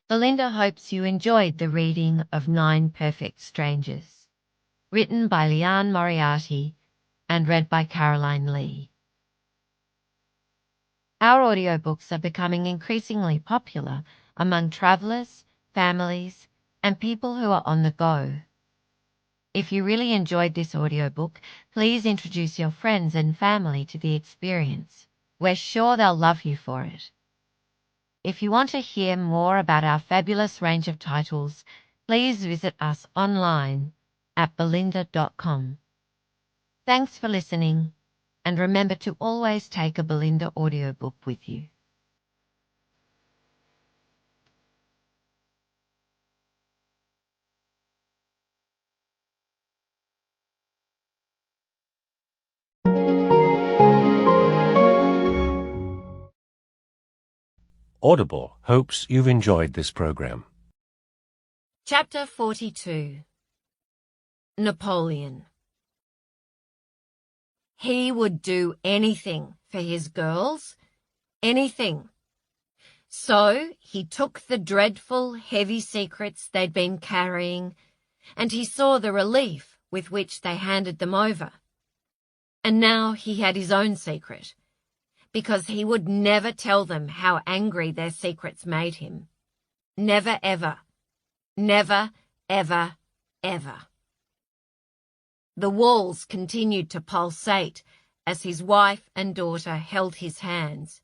Belinda hopes you enjoyed the reading of 9 Perfect Strangers, written by Liane Moriarty and read by Caroline Lee. Our audiobooks are becoming increasingly popular among travellers, families, and people who are on the go. If you really enjoyed this audiobook, please introduce your friends and family to the experience. We're sure they'll love you for it. If you want to hear more about our fabulous range of titles, please visit us online at belinda.com. Thanks for listening, and remember to always take a Belinda audiobook with you. Audible hopes you've enjoyed this program. Chapter 42. Napoleon. He would do anything for his girls, anything. So he took the dreadful, heavy secrets they'd been carrying, and he saw the relief with which they handed them over. And now he had his own secret, because he would never tell them how angry their secrets made him. Never, ever. Never, ever, ever. The walls continued to pulsate as his wife and daughter held his hands,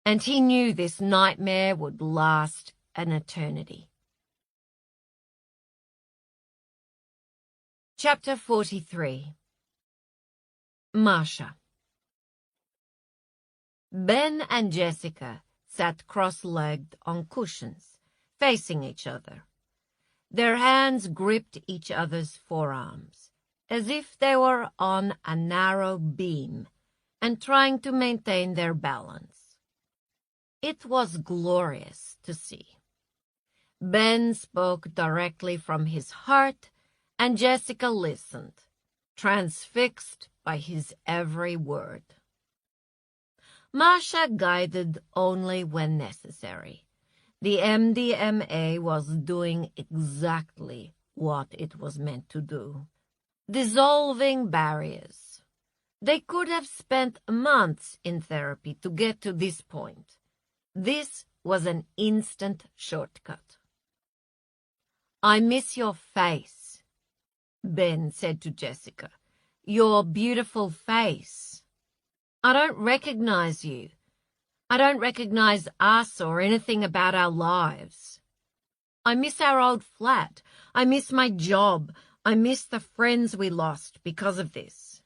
and he knew this nightmare would last an eternity. Chapter 43. Marcia. Ben and Jessica sat cross-legged on cushions, facing each other. Their hands gripped each other's forearms, as if they were on a narrow beam and trying to maintain their balance. It was glorious to see. Ben spoke directly from his heart, and Jessica listened, transfixed by his every word. Marcia guided only when necessary. The MDMA was doing exactly what it was meant to do. Dissolving barriers. They could have spent months in therapy to get to this point. This was an instant shortcut. "I miss your face," Ben said to Jessica. "Your beautiful face. I don't recognize you. I don't recognize us or anything about our lives. I miss our old flat. I miss my job. I miss the friends we lost because of this.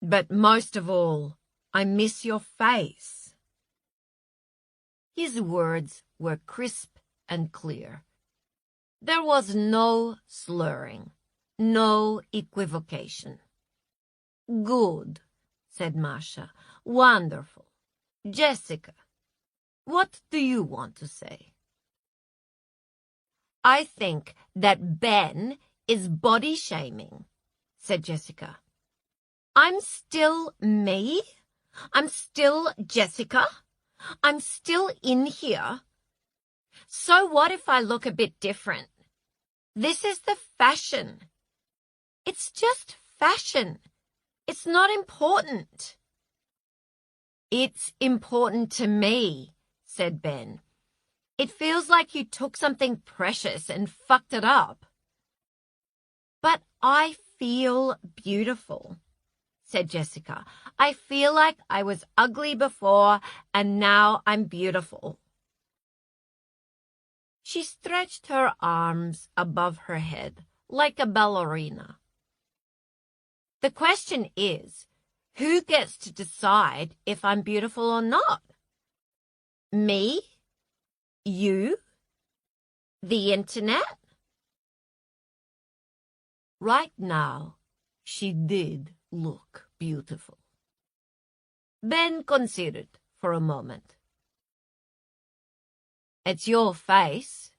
But most of all, I miss your face." His words were crisp and clear. There was no slurring, no equivocation. "Good," said Marcia. "Wonderful. Jessica, what do you want to say?" "I think that Ben is body shaming," said Jessica. "I'm still me. I'm still Jessica. I'm still in here. So what if I look a bit different? This is the fashion. It's just fashion. It's not important." "It's important to me," said Ben. "It feels like you took something precious and fucked it up." "But I feel beautiful," said Jessica. "I feel like I was ugly before and now I'm beautiful." She stretched her arms above her head like a ballerina. The question is, who gets to decide if I'm beautiful or not? Me? You? The internet? Right now, she did look beautiful. Ben considered for a moment. It's your face,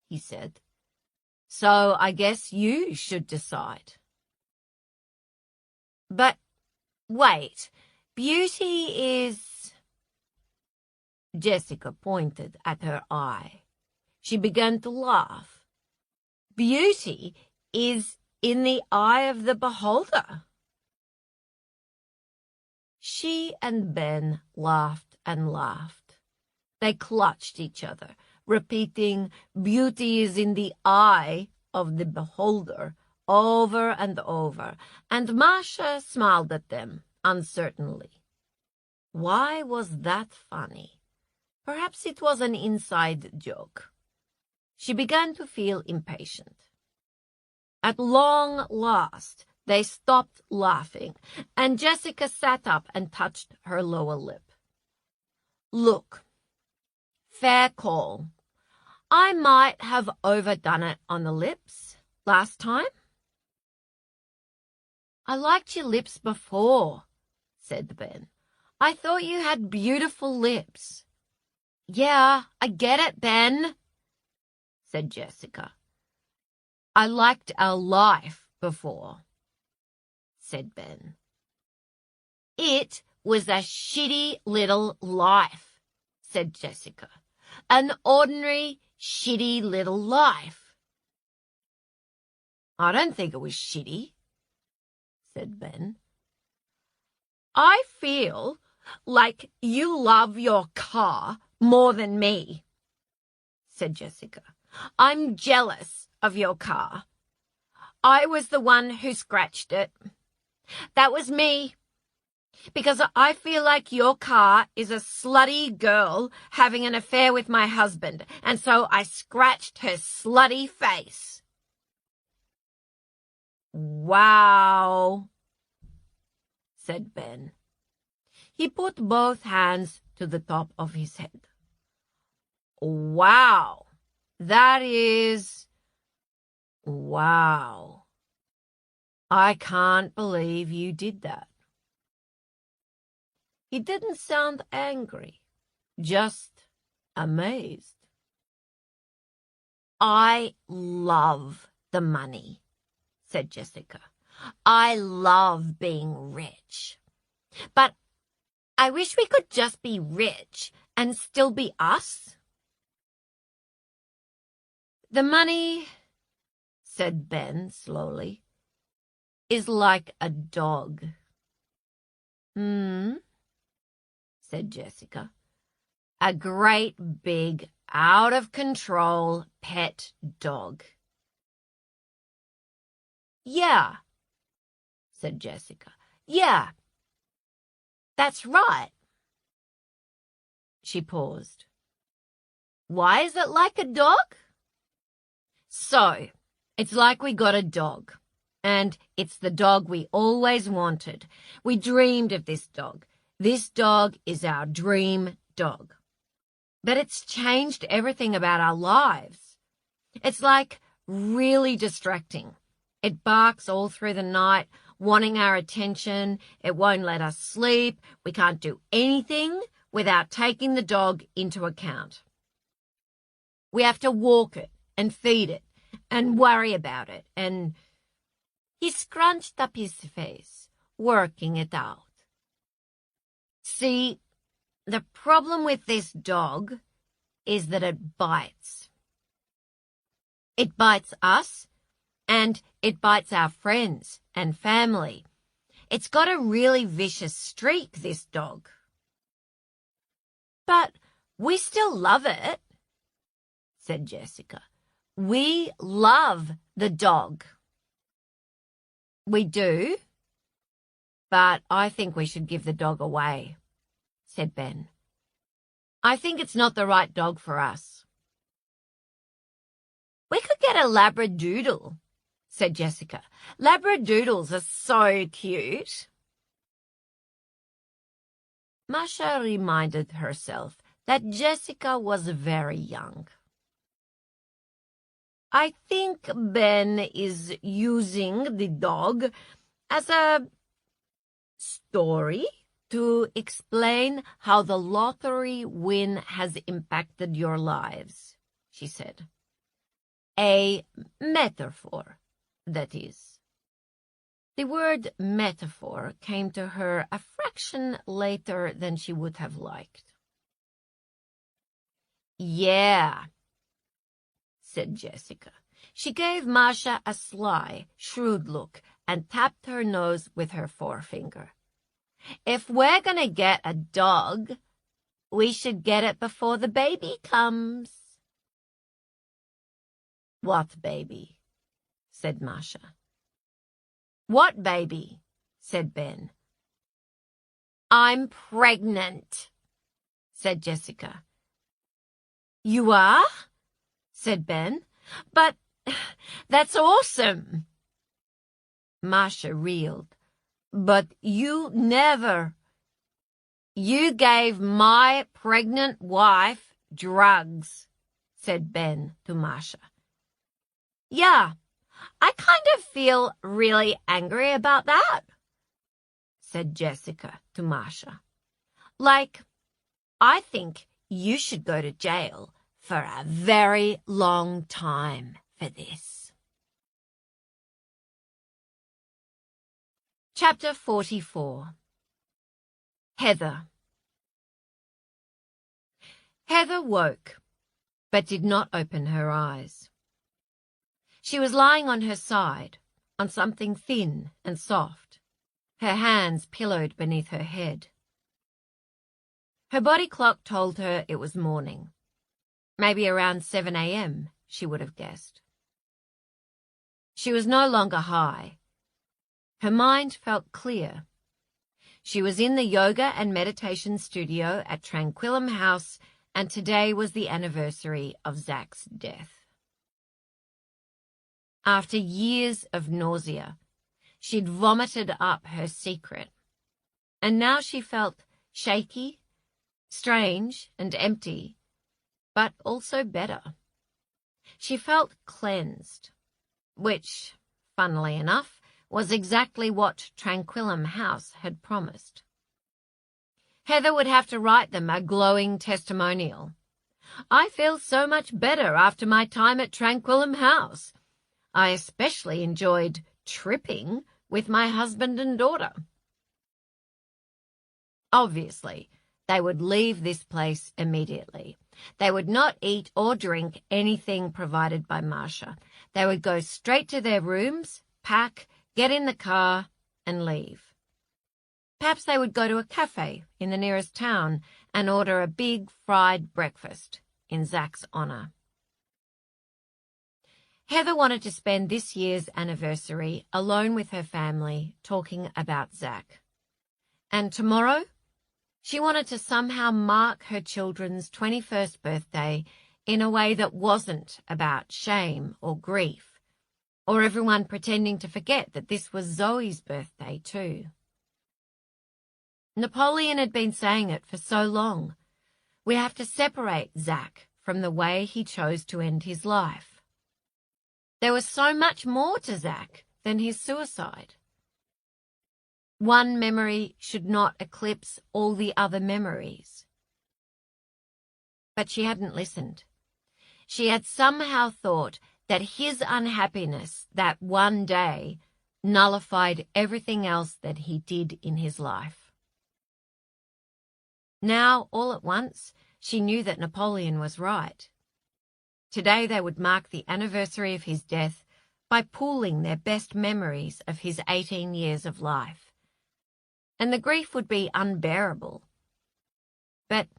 he said. So I guess you should decide. But wait, beauty is... Jessica pointed at her eye. She began to laugh. Beauty is in the eye of the beholder. She and Ben laughed and laughed. They clutched each other, repeating, beauty is in the eye of the beholder, over and over, and Marcia smiled at them uncertainly. Why was that funny? Perhaps it was an inside joke. She began to feel impatient. At long last, they stopped laughing, and Jessica sat up and touched her lower lip. Look, fair call. I might have overdone it on the lips last time. I liked your lips before, said Ben. I thought you had beautiful lips. Yeah, I get it, Ben, said Jessica. I liked our life before, said Ben. It was a shitty little life, said Jessica. An ordinary, shitty little life. I don't think it was shitty, said Ben. I feel like you love your car more than me, said Jessica. I'm jealous of your car. I was the one who scratched it. That was me. Because I feel like your car is a slutty girl having an affair with my husband, and so I scratched her slutty face. Wow, said Ben. He put both hands to the top of his head. Wow, that is... wow. I can't believe you did that. He didn't sound angry, just amazed. I love the money, said Jessica. I love being rich. But I wish we could just be rich and still be us. The money, said Ben slowly, is like a dog. Said Jessica. A great big, out-of-control pet dog. Yeah, said Jessica. Yeah, that's right. She paused. Why is it like a dog? So, it's like we got a dog, and it's the dog we always wanted. We dreamed of this dog. This dog is our dream dog. But it's changed everything about our lives. It's like really distracting. It barks all through the night, wanting our attention. It won't let us sleep. We can't do anything without taking the dog into account. We have to walk it and feed it and worry about it. And he scrunched up his face, working it out. See, the problem with this dog is that it bites. It bites us, and it bites our friends and family. It's got a really vicious streak, this dog. But we still love it, said Jessica. We love the dog. We do, but I think we should give the dog away, said Ben. I think it's not the right dog for us. We could get a Labradoodle, said Jessica. Labradoodles are so cute. Masha reminded herself that Jessica was very young. I think Ben is using the dog as a story to explain how the lottery win has impacted your lives, she said. A metaphor, that is. The word metaphor came to her a fraction later than she would have liked. Yeah, said Jessica. She gave Masha a sly, shrewd look and tapped her nose with her forefinger. If we're gonna get a dog, we should get it before the baby comes. What baby? Said Masha. What baby? Said Ben. I'm pregnant, said Jessica. You are? Said Ben. But that's awesome. Masha reeled. But you never. You gave my pregnant wife drugs, said Ben to Masha. Yeah, I kind of feel really angry about that, said Jessica to Masha. Like, I think you should go to jail for a very long time for this. Chapter 44. Heather. Heather woke, but did not open her eyes. She was lying on her side, on something thin and soft, her hands pillowed beneath her head. Her body clock told her it was morning. Maybe around 7 a.m., she would have guessed. She was no longer high. Her mind felt clear. She was in the yoga and meditation studio at Tranquillum House, and today was the anniversary of Zach's death. After years of nausea, she'd vomited up her secret, and now she felt shaky, strange, and empty, but also better. She felt cleansed, which, funnily enough, was exactly what Tranquillum House had promised. Heather would have to write them a glowing testimonial. I feel so much better after my time at Tranquillum House. I especially enjoyed tripping with my husband and daughter. Obviously, they would leave this place immediately. They would not eat or drink anything provided by Masha. They would go straight to their rooms, pack, get in the car, and leave. Perhaps they would go to a cafe in the nearest town and order a big fried breakfast in Zach's honor. Heather wanted to spend this year's anniversary alone with her family talking about Zach. And tomorrow, she wanted to somehow mark her children's 21st birthday in a way that wasn't about shame or grief, or everyone pretending to forget that this was Zoe's birthday too. Napoleon had been saying it for so long. We have to separate Zach from the way he chose to end his life. There was so much more to Zach than his suicide. One memory should not eclipse all the other memories. But she hadn't listened. She had somehow thought that his unhappiness that one day nullified everything else that he did in his life. Now, all at once, she knew that Napoleon was right. Today they would mark the anniversary of his death by pooling their best memories of his 18 years of life. And the grief would be unbearable. But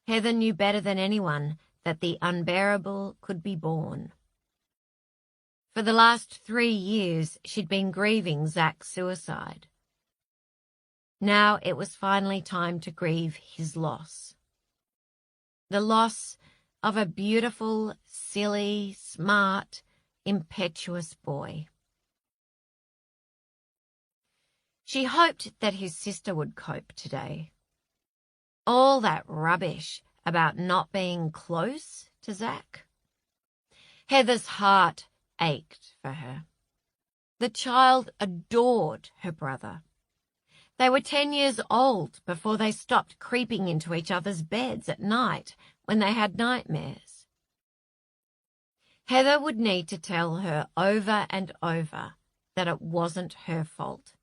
Heather knew better than anyone that the unbearable could be borne. For the last 3 years, she'd been grieving Zach's suicide. Now it was finally time to grieve his loss. The loss of a beautiful, silly, smart, impetuous boy. She hoped that his sister would cope today. All that rubbish about not being close to Zach. Heather's heart ached for her. The child adored her brother. They were 10 years old before they stopped creeping into each other's beds at night when they had nightmares. Heather would need to tell her over and over that it wasn't her fault.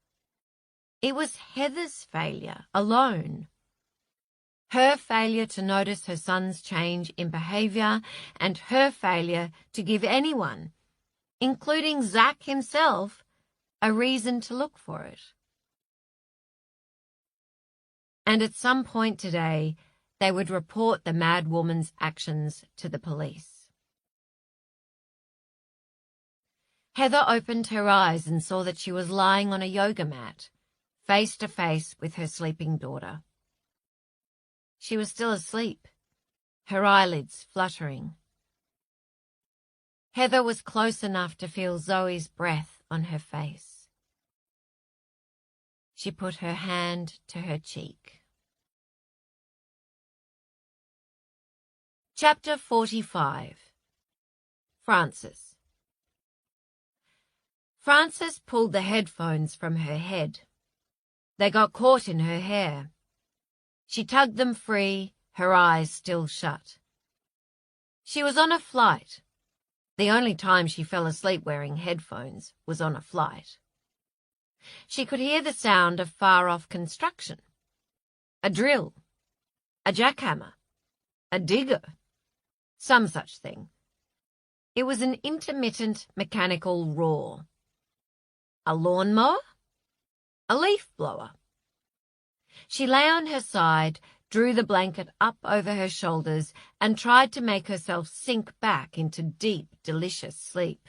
It was Heather's failure alone. Her failure to notice her son's change in behavior and her failure to give anyone, including Zach himself, a reason to look for it. And at some point today, they would report the mad woman's actions to the police. Heather opened her eyes and saw that she was lying on a yoga mat, face to face with her sleeping daughter. She was still asleep, her eyelids fluttering. Heather was close enough to feel Zoe's breath on her face. She put her hand to her cheek. Chapter 45. Frances. Frances pulled the headphones from her head. They got caught in her hair. She tugged them free, her eyes still shut. She was on a flight. The only time she fell asleep wearing headphones was on a flight. She could hear the sound of far-off construction. A drill, a jackhammer, a digger, some such thing. It was an intermittent mechanical roar. A lawnmower? A leaf blower? She lay on her side, drew the blanket up over her shoulders, and tried to make herself sink back into deep, delicious sleep.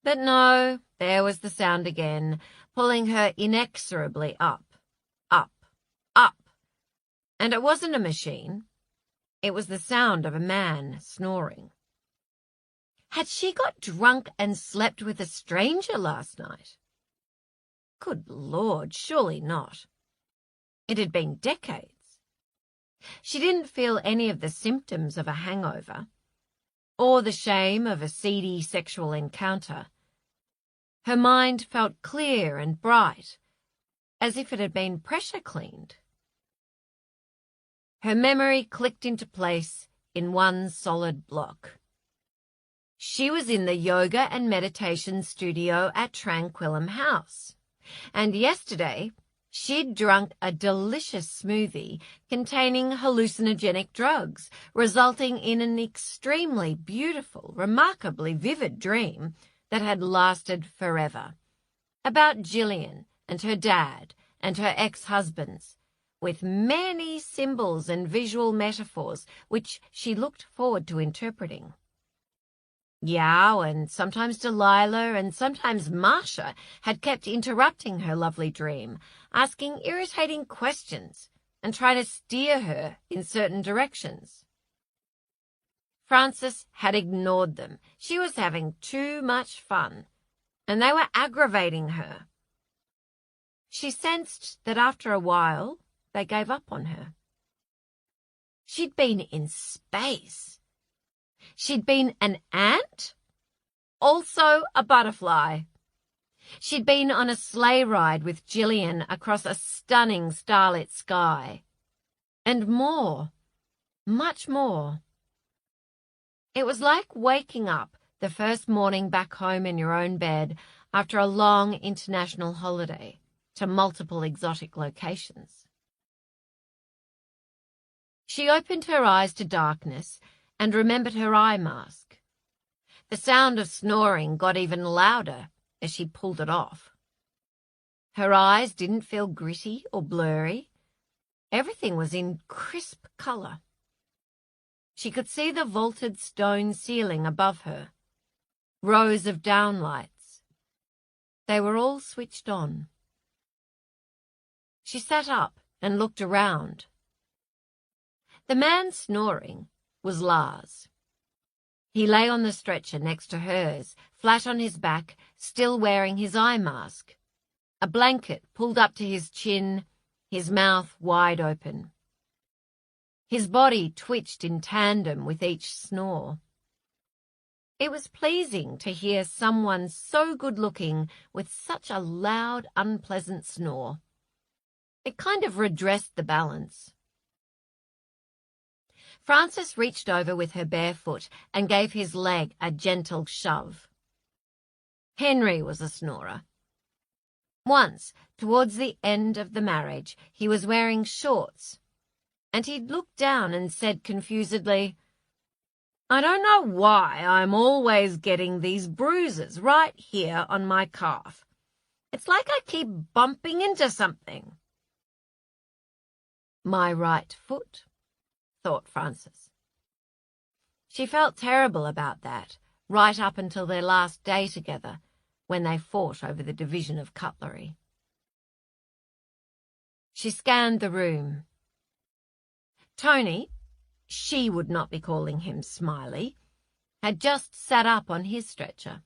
But no, there was the sound again, pulling her inexorably up, up, up. And it wasn't a machine. It was the sound of a man snoring. Had she got drunk and slept with a stranger last night? Good Lord, surely not. It had been decades. She didn't feel any of the symptoms of a hangover, or the shame of a seedy sexual encounter. Her mind felt clear and bright, as if it had been pressure cleaned. Her memory clicked into place in one solid block. She was in the yoga and meditation studio at Tranquillum House, and yesterday she'd drunk a delicious smoothie containing hallucinogenic drugs, resulting in an extremely beautiful, remarkably vivid dream that had lasted forever, about Gillian and her dad and her ex-husbands, with many symbols and visual metaphors which she looked forward to interpreting. Yao and sometimes Delilah and sometimes Marcia had kept interrupting her lovely dream, asking irritating questions and trying to steer her in certain directions. Frances had ignored them. She was having too much fun, and they were aggravating her. She sensed that after a while they gave up on her. She'd been in space. She'd been an ant, also a butterfly. She'd been on a sleigh ride with Gillian across a stunning starlit sky. And more, much more. It was like waking up the first morning back home in your own bed after a long international holiday to multiple exotic locations. She opened her eyes to darkness and remembered her eye mask. The sound of snoring got even louder as she pulled it off. Her eyes didn't feel gritty or blurry. Everything was in crisp colour. She could see the vaulted stone ceiling above her, rows of downlights. They were all switched on. She sat up and looked around. The man snoring was Lars. He lay on the stretcher next to hers, flat on his back, still wearing his eye mask, a blanket pulled up to his chin, his mouth wide open. His body twitched in tandem with each snore. It was pleasing to hear someone so good-looking with such a loud, unpleasant snore. It kind of redressed the balance. Frances reached over with her bare foot and gave his leg a gentle shove. Henry was a snorer. Once, towards the end of the marriage, he was wearing shorts, and he'd looked down and said confusedly, "I don't know why I'm always getting these bruises right here on my calf. It's like I keep bumping into something." My right foot, thought Frances. She felt terrible about that, right up until their last day together, when they fought over the division of cutlery. She scanned the room. Tony, she would not be calling him Smiley, had just sat up on his stretcher.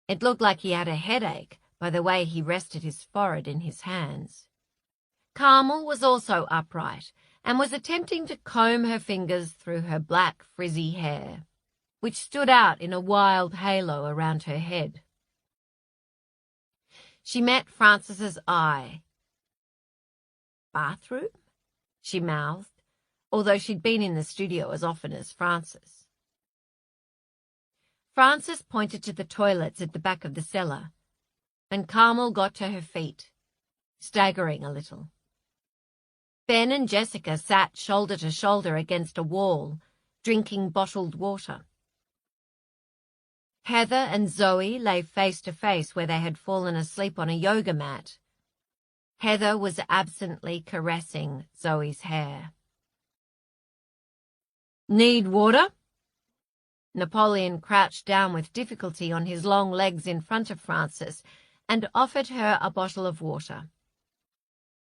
It looked like he had a headache by the way he rested his forehead in his hands. Carmel was also upright and was attempting to comb her fingers through her black frizzy hair, which stood out in a wild halo around her head. She met Frances's eye. "Bathroom?" she mouthed, although she'd been in the studio as often as Frances. Frances pointed to the toilets at the back of the cellar, and Carmel got to her feet, staggering a little. Ben and Jessica sat shoulder to shoulder against a wall, drinking bottled water. Heather and Zoe lay face to face where they had fallen asleep on a yoga mat. Heather was absently caressing Zoe's hair. "Need water?" Napoleon crouched down with difficulty on his long legs in front of Frances and offered her a bottle of water.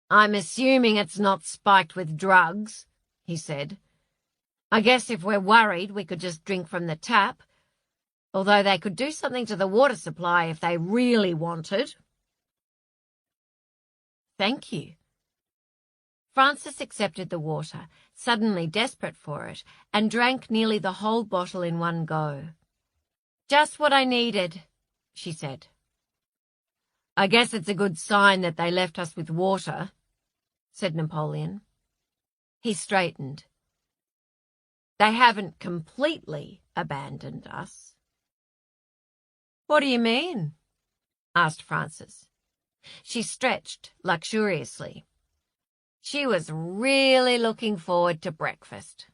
"I'm assuming it's not spiked with drugs," he said. "I guess if we're worried, we could just drink from the tap, although they could do something to the water supply if they really wanted." "Thank you." Frances accepted the water, suddenly desperate for it, and drank nearly the whole bottle in one go. "Just what I needed," she said. "I guess it's a good sign that they left us with water," said Napoleon. He straightened. "They haven't completely abandoned us." "What do you mean?" asked Frances. She stretched luxuriously. She was really looking forward to breakfast.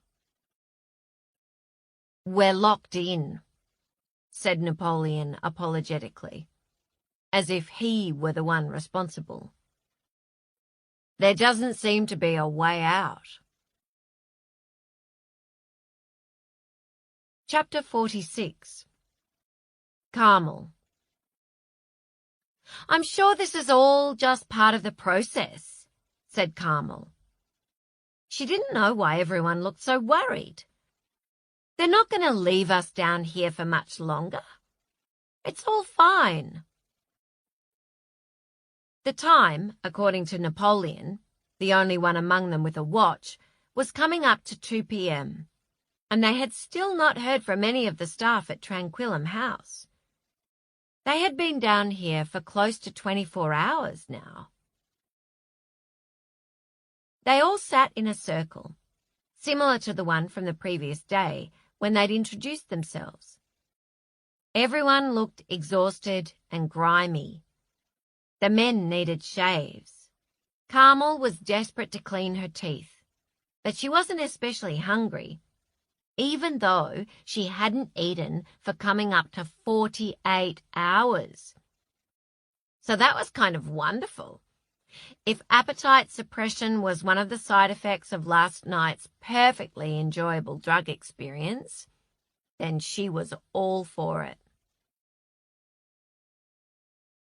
"We're locked in," said Napoleon apologetically, as if he were the one responsible. "There doesn't seem to be a way out." Chapter 46. Carmel. "I'm sure this is all just part of the process," said Carmel. She didn't know why everyone looked so worried. "They're not going to leave us down here for much longer. It's all fine." The time, according to Napoleon, the only one among them with a watch, was coming up to 2 p.m., and they had still not heard from any of the staff at Tranquillum House. They had been down here for close to 24 hours now. They all sat in a circle, similar to the one from the previous day when they'd introduced themselves. Everyone looked exhausted and grimy. The men needed shaves. Carmel was desperate to clean her teeth, but she wasn't especially hungry, even though she hadn't eaten for coming up to 48 hours. So that was kind of wonderful. If appetite suppression was one of the side effects of last night's perfectly enjoyable drug experience, then she was all for it.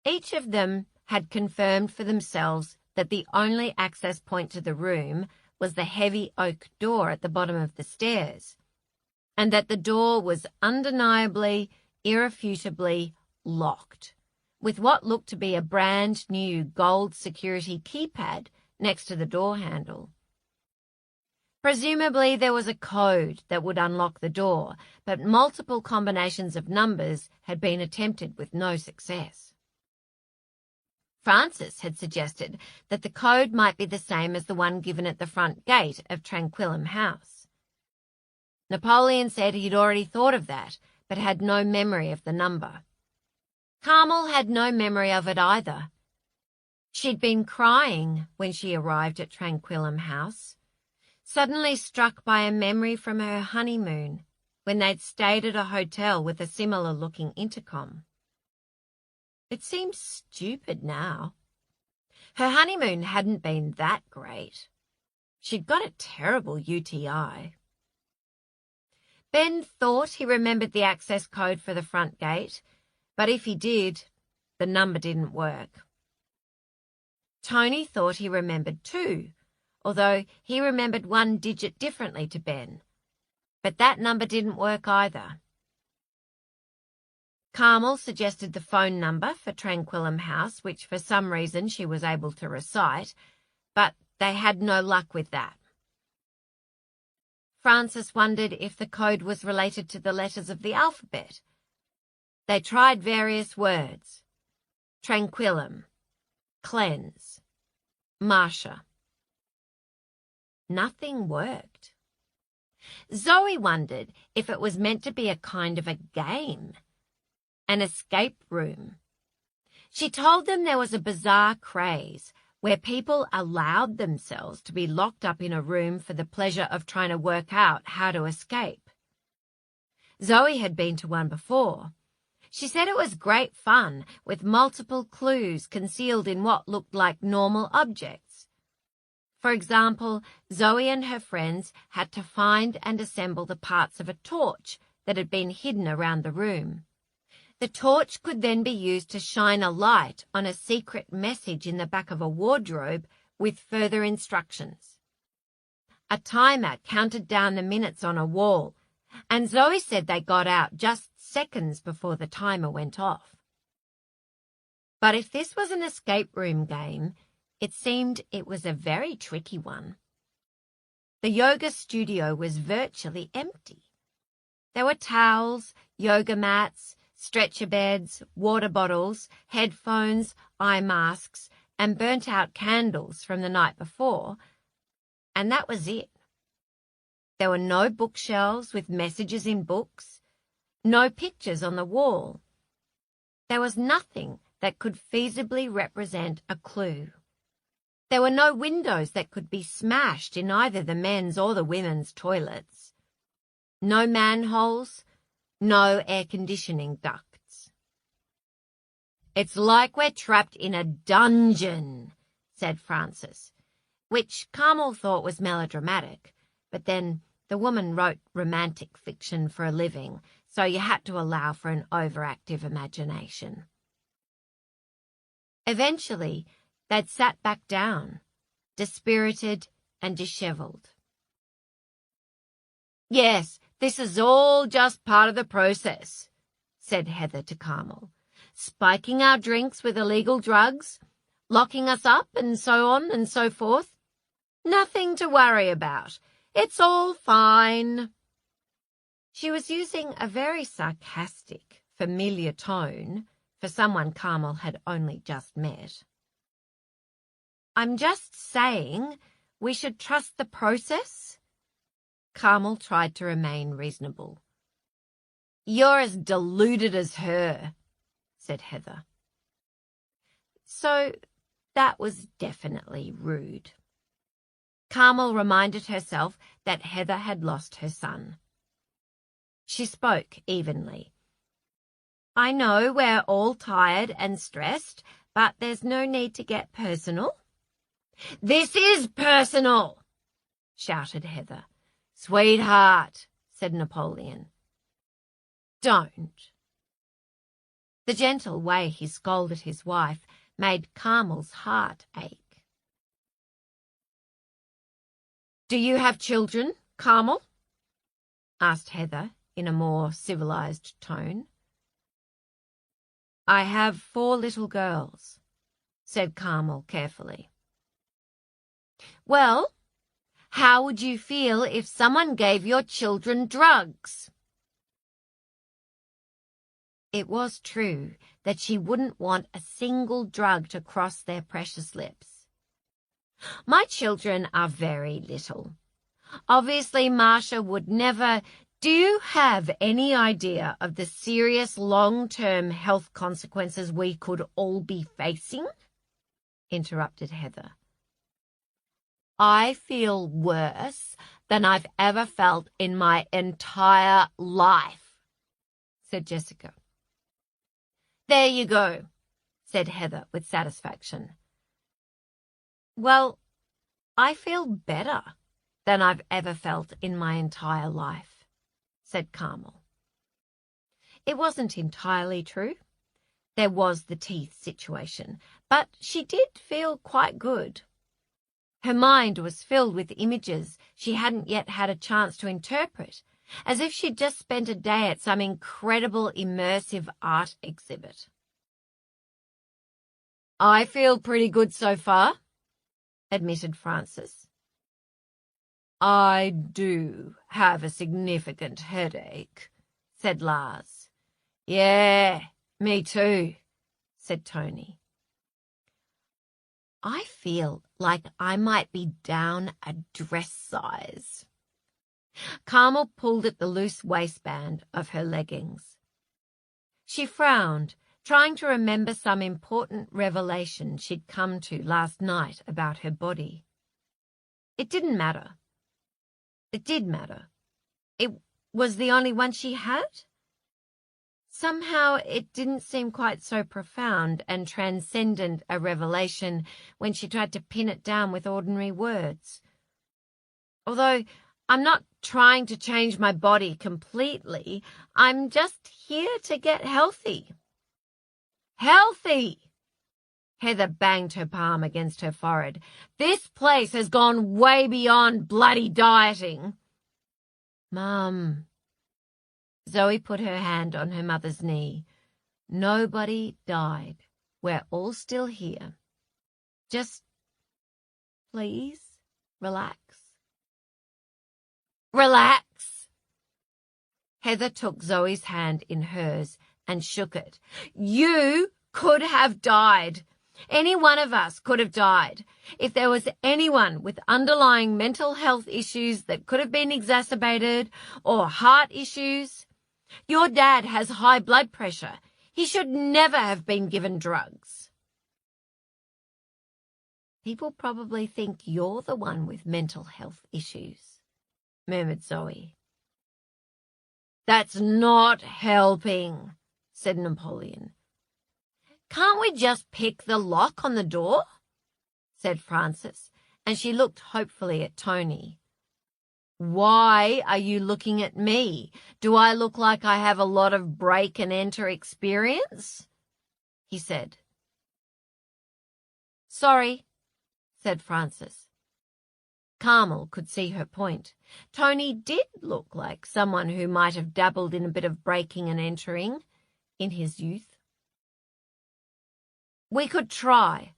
Each of them had confirmed for themselves that the only access point to the room was the heavy oak door at the bottom of the stairs, and that the door was undeniably, irrefutably locked, with what looked to be a brand new gold security keypad next to the door handle. Presumably there was a code that would unlock the door, but multiple combinations of numbers had been attempted with no success. Francis had suggested that the code might be the same as the one given at the front gate of Tranquillum House. Napoleon said he'd already thought of that, but had no memory of the number. Carmel had no memory of it either. She'd been crying when she arrived at Tranquillum House, suddenly struck by a memory from her honeymoon when they'd stayed at a hotel with a similar-looking intercom. It seemed stupid now. Her honeymoon hadn't been that great. She'd got a terrible UTI. Ben thought he remembered the access code for the front gate, but if he did, the number didn't work. Tony thought he remembered too, although he remembered one digit differently to Ben, but that number didn't work either. Carmel suggested the phone number for Tranquillum House, which for some reason she was able to recite, but they had no luck with that. Francis wondered if the code was related to the letters of the alphabet. They tried various words: Tranquillum, cleanse, Marcia. Nothing worked. Zoe wondered if it was meant to be a kind of a game, an escape room. She told them there was a bizarre craze where people allowed themselves to be locked up in a room for the pleasure of trying to work out how to escape. Zoe had been to one before. She said it was great fun, with multiple clues concealed in what looked like normal objects. For example, Zoe and her friends had to find and assemble the parts of a torch that had been hidden around the room. The torch could then be used to shine a light on a secret message in the back of a wardrobe with further instructions. A timer counted down the minutes on a wall, and Zoe said they got out just seconds before the timer went off. But if this was an escape room game, it seemed it was a very tricky one. The yoga studio was virtually empty. There were towels, yoga mats, stretcher beds, water bottles, headphones, eye masks, and burnt-out candles from the night before, and that was it. There were no bookshelves with messages in books, no pictures on the wall. There was nothing that could feasibly represent a clue. There were no windows that could be smashed in either the men's or the women's toilets. No manholes, no air conditioning ducts. "It's like we're trapped in a dungeon," said Francis, which Carmel thought was melodramatic, but then the woman wrote romantic fiction for a living, so you had to allow for an overactive imagination. Eventually, they'd sat back down, dispirited and dishevelled. "Yes, this is all just part of the process," said Heather to Carmel. "Spiking our drinks with illegal drugs, locking us up, and so on and so forth. Nothing to worry about. It's all fine." She was using a very sarcastic, familiar tone for someone Carmel had only just met. "I'm just saying we should trust the process." Carmel tried to remain reasonable. "You're as deluded as her," said Heather. So that was definitely rude. Carmel reminded herself that Heather had lost her son. She spoke evenly. "I know we're all tired and stressed, but there's no need to get personal." "This is personal," shouted Heather. "Sweetheart," said Napoleon. "Don't." The gentle way he scolded his wife made Carmel's heart ache. "Do you have children, Carmel?" asked Heather in a more civilized tone. I have 4 little girls, said Carmel carefully. Well, how would you feel if someone gave your children drugs? It was true that she wouldn't want a single drug to cross their precious lips. My children are very little. Obviously, Marcia would never. Do you have any idea of the serious long-term health consequences we could all be facing? Interrupted Heather. I feel worse than I've ever felt in my entire life, said Jessica. There you go, said Heather with satisfaction. Well, I feel better than I've ever felt in my entire life, said Carmel. It wasn't entirely true. There was the teeth situation, but she did feel quite good. Her mind was filled with images she hadn't yet had a chance to interpret, as if she'd just spent a day at some incredible immersive art exhibit. I feel pretty good so far, admitted Frances. I do have a significant headache, said Lars. Yeah, me too, said Tony. I feel like I might be down a dress size. Carmel pulled at the loose waistband of her leggings. She frowned, trying to remember some important revelation she'd come to last night about her body. It didn't matter. It did matter. It was the only one she had. Somehow it didn't seem quite so profound and transcendent a revelation when she tried to pin it down with ordinary words. Although I'm not trying to change my body completely, I'm just here to get healthy. Healthy! Heather banged her palm against her forehead. This place has gone way beyond bloody dieting. Mum. Zoe put her hand on her mother's knee. Nobody died. We're all still here. Just, please, relax. Relax! Heather took Zoe's hand in hers and shook it. You could have died. Any one of us could have died. If there was anyone with underlying mental health issues that could have been exacerbated, or heart issues. Your dad has high blood pressure. He should never have been given drugs. People probably think you're the one with mental health issues, murmured Zoe. That's not helping, said Napoleon. Can't we just pick the lock on the door? Said Frances, and she looked hopefully at Tony. Why are you looking at me? Do I look like I have a lot of break-and-enter experience? He said. Sorry, said Frances. Carmel could see her point. Tony did look like someone who might have dabbled in a bit of breaking and entering in his youth. We could try.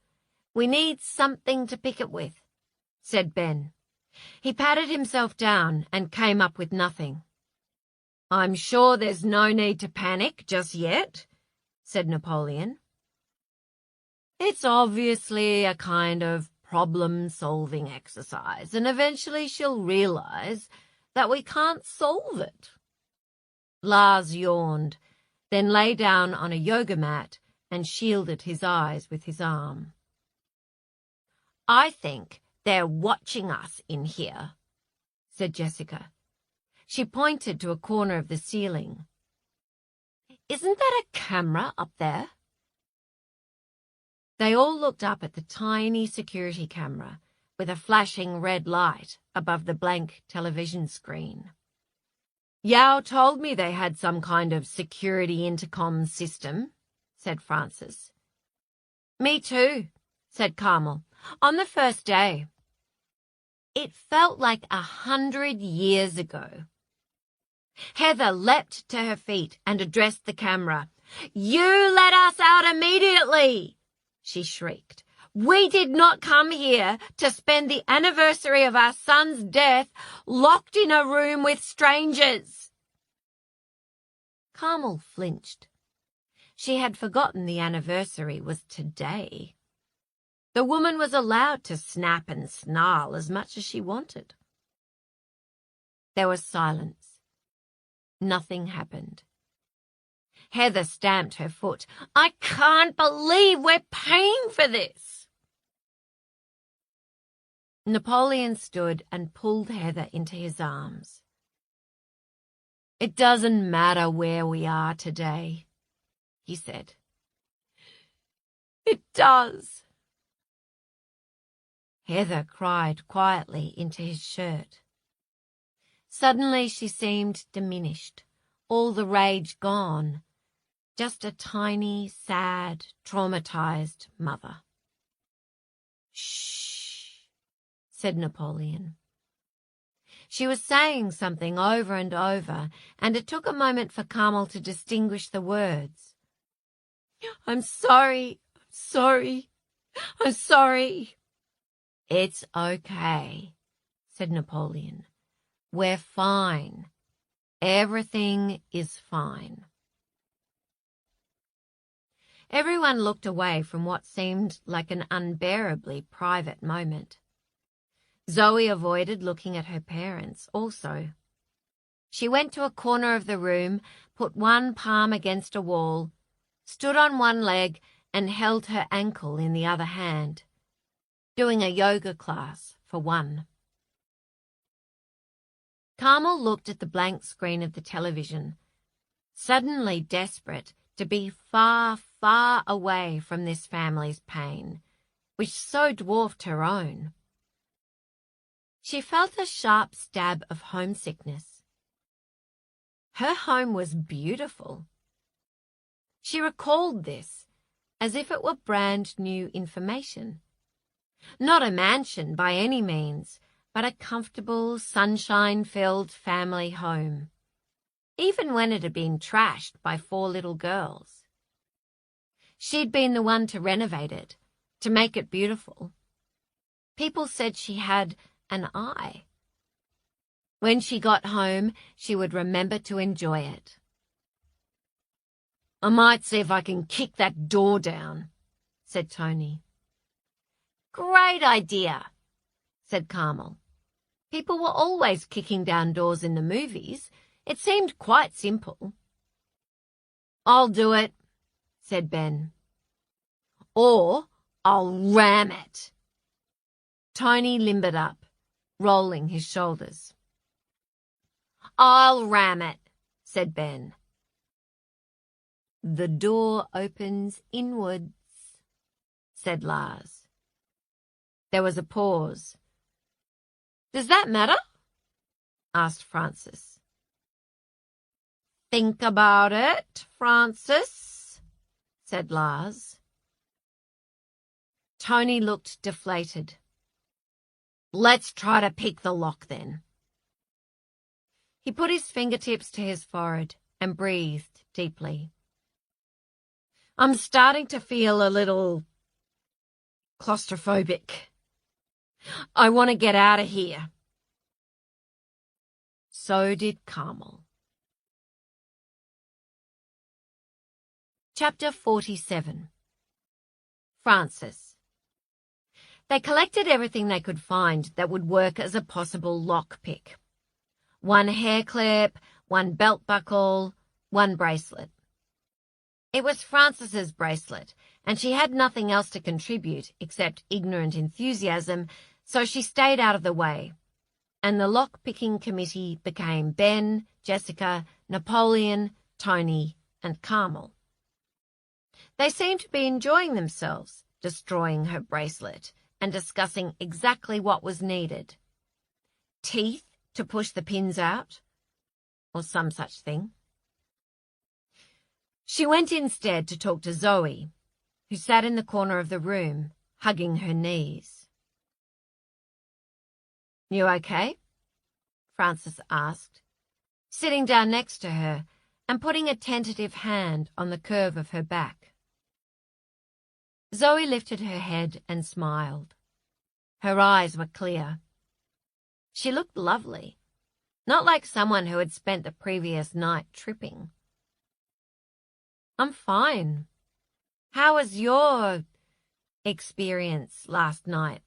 We need something to pick it with, said Ben. He patted himself down and came up with nothing. I'm sure there's no need to panic just yet, said Napoleon. It's obviously a kind of problem-solving exercise, and eventually she'll realize that we can't solve it. Lars yawned, then lay down on a yoga mat and shielded his eyes with his arm. I think they're watching us in here, said Jessica. She pointed to a corner of the ceiling. Isn't that a camera up there? They all looked up at the tiny security camera with a flashing red light above the blank television screen. Yao told me they had some kind of security intercom system, said Frances. Me too, said Carmel, on the first day. It felt like 100 years ago. Heather leapt to her feet and addressed the camera. "You let us out immediately!" she shrieked. "We did not come here to spend the anniversary of our son's death locked in a room with strangers." Carmel flinched. She had forgotten the anniversary was today. The woman was allowed to snap and snarl as much as she wanted. There was silence. Nothing happened. Heather stamped her foot. "I can't believe we're paying for this." Napoleon stood and pulled Heather into his arms. "It doesn't matter where we are today," he said. "It does." Heather cried quietly into his shirt. Suddenly she seemed diminished, all the rage gone, just a tiny, sad, traumatized mother. "Shh," said Napoleon. She was saying something over and over, and it took a moment for Carmel to distinguish the words. "I'm sorry, I'm sorry, I'm sorry." "It's okay," said Napoleon. "We're fine. Everything is fine." Everyone looked away from what seemed like an unbearably private moment. Zoe avoided looking at her parents also. She went to a corner of the room, put one palm against a wall, stood on one leg, and held her ankle in the other hand, doing a yoga class for one. Carmel looked at the blank screen of the television, suddenly desperate to be far, far away from this family's pain, which so dwarfed her own. She felt a sharp stab of homesickness. Her home was beautiful. She recalled this as if it were brand new information. Not a mansion by any means, but a comfortable, sunshine-filled family home, even when it had been trashed by 4 little girls. She'd been the one to renovate it, to make it beautiful. People said she had an eye. When she got home, she would remember to enjoy it. "I might see if I can kick that door down," said Tony. "Great idea," said Carmel. People were always kicking down doors in the movies. It seemed quite simple. "I'll do it," said Ben. "Or I'll ram it." Tony limbered up, rolling his shoulders. "I'll ram it," said Ben. "The door opens inwards," said Lars. There was a pause. "Does that matter?" asked Francis. "Think about it, Francis," said Lars. Tony looked deflated. "Let's try to pick the lock then." He put his fingertips to his forehead and breathed deeply. "I'm starting to feel a little claustrophobic. I want to get out of here." So did Carmel. Chapter 47. Francis. They collected everything they could find that would work as a possible lockpick. 1 hair clip, 1 belt buckle, 1 bracelet. It was Francis's bracelet, and she had nothing else to contribute except ignorant enthusiasm, so she stayed out of the way, and the lock-picking committee became Ben, Jessica, Napoleon, Tony, and Carmel. They seemed to be enjoying themselves, destroying her bracelet and discussing exactly what was needed. Teeth to push the pins out, or some such thing. She went instead to talk to Zoe, who sat in the corner of the room, hugging her knees. "You okay?" Francis asked, sitting down next to her and putting a tentative hand on the curve of her back. Zoe lifted her head and smiled. Her eyes were clear. She looked lovely, not like someone who had spent the previous night tripping. "I'm fine. How was your experience last night?"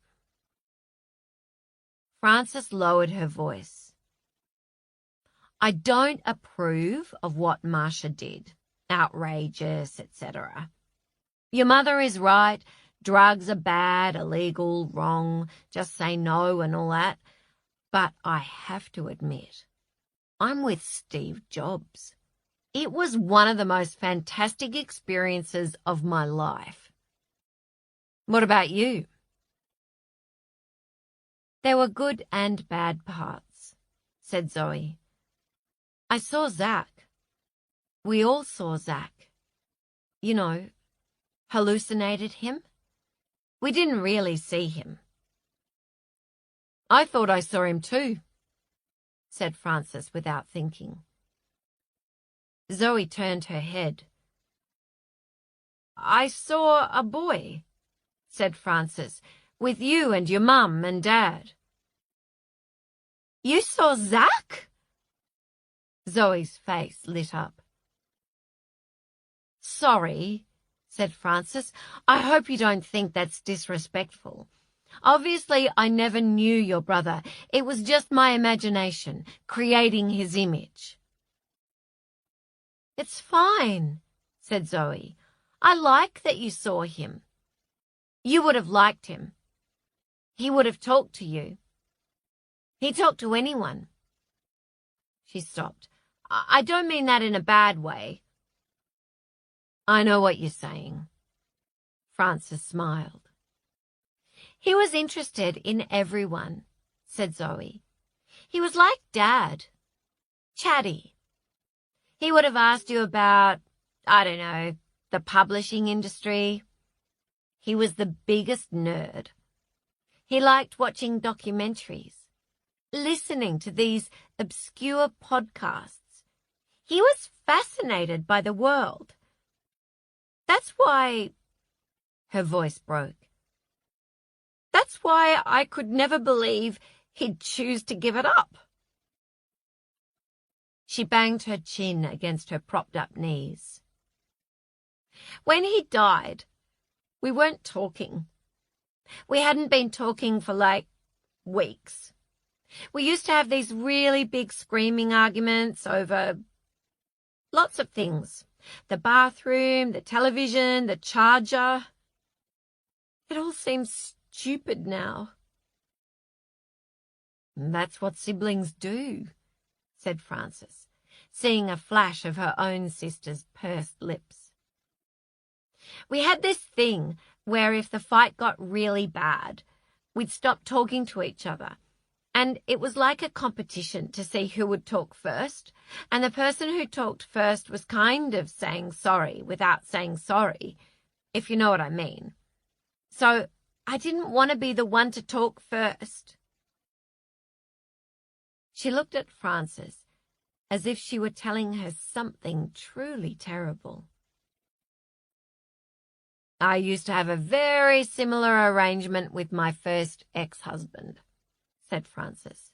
Frances lowered her voice. "I don't approve of what Marcia did. Outrageous, etc. Your mother is right. Drugs are bad, illegal, wrong. Just say no and all that. But I have to admit, I'm with Steve Jobs. It was one of the most fantastic experiences of my life. What about you?" "There were good and bad parts," said Zoe. "I saw Zach. We all saw Zach. You know, hallucinated him. We didn't really see him." "I thought I saw him too," said Frances without thinking. Zoe turned her head. "I saw a boy," said Frances, "with you and your mum and dad." "You saw Zach?" Zoe's face lit up. "Sorry," said Frances. "I hope you don't think that's disrespectful. Obviously, I never knew your brother. It was just my imagination, creating his image." "It's fine," said Zoe. "I like that you saw him. You would have liked him. He would have talked to you. He talked to anyone." She stopped. "I don't mean that in a bad way." "I know what you're saying." Frances smiled. "He was interested in everyone," said Zoe. "He was like Dad. Chatty. He would have asked you about, I don't know, the publishing industry. He was the biggest nerd. He liked watching documentaries, listening to these obscure podcasts. He was fascinated by the world. That's why—" her voice broke. "That's why I could never believe he'd choose to give it up." She banged her chin against her propped-up knees. "When he died, we weren't talking. We hadn't been talking for like weeks. We used to have these really big screaming arguments over lots of things. The bathroom, the television, the charger. It all seems stupid now." "That's what siblings do," said Frances, seeing a flash of her own sister's pursed lips. "We had this thing where if the fight got really bad, we'd stop talking to each other. And it was like a competition to see who would talk first. And the person who talked first was kind of saying sorry without saying sorry, if you know what I mean. So I didn't want to be the one to talk first." She looked at Frances as if she were telling her something truly terrible. "I used to have a very similar arrangement with my first ex-husband," said Frances.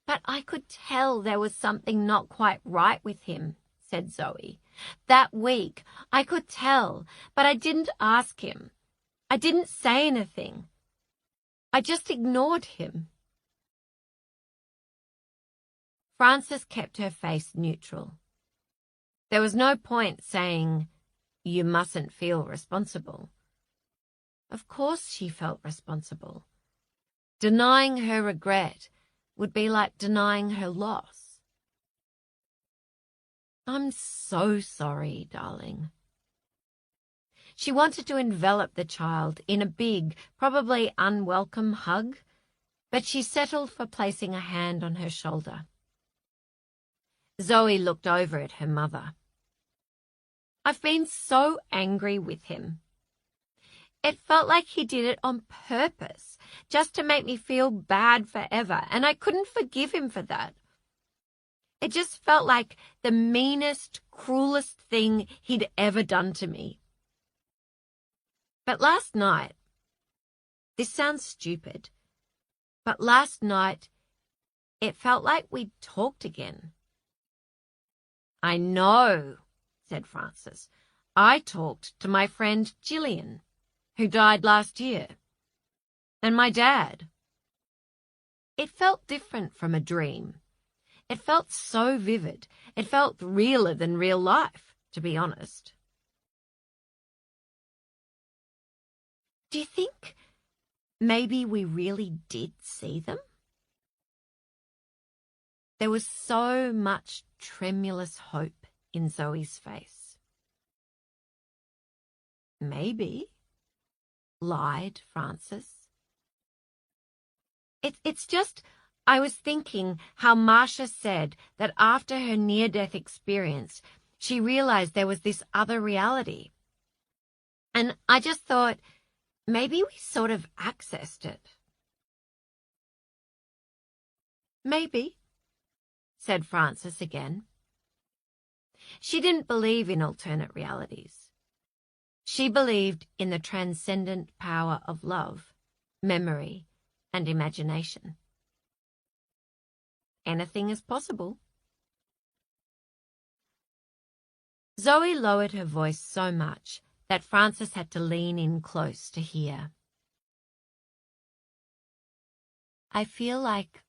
"But I could tell there was something not quite right with him," said Zoe. "That week, I could tell, but I didn't ask him. I didn't say anything. I just ignored him." Frances kept her face neutral. There was no point saying, "You mustn't feel responsible." Of course she felt responsible. Denying her regret would be like denying her loss. "I'm so sorry, darling." She wanted to envelop the child in a big, probably unwelcome hug, but she settled for placing a hand on her shoulder. Zoe looked over at her mother. "I've been so angry with him. It felt like he did it on purpose, just to make me feel bad forever, and I couldn't forgive him for that. It just felt like the meanest, cruelest thing he'd ever done to me. But last night, this sounds stupid, but last night it felt like we'd talked again. I know, said Frances. I talked to my friend Gillian, who died last year, and my dad. It felt different from a dream. It felt so vivid. It felt realer than real life, to be honest. Do you think maybe we really did see them? There was so much tremulous hope in Zoe's face. Maybe, lied Frances. It's just, I was thinking how Marcia said that after her near-death experience, she realized there was this other reality. And I just thought, maybe we sort of accessed it. Maybe, said Frances again. She didn't believe in alternate realities. She believed in the transcendent power of love, memory, and imagination. Anything is possible. Zoe lowered her voice so much that Frances had to lean in close to hear. I feel like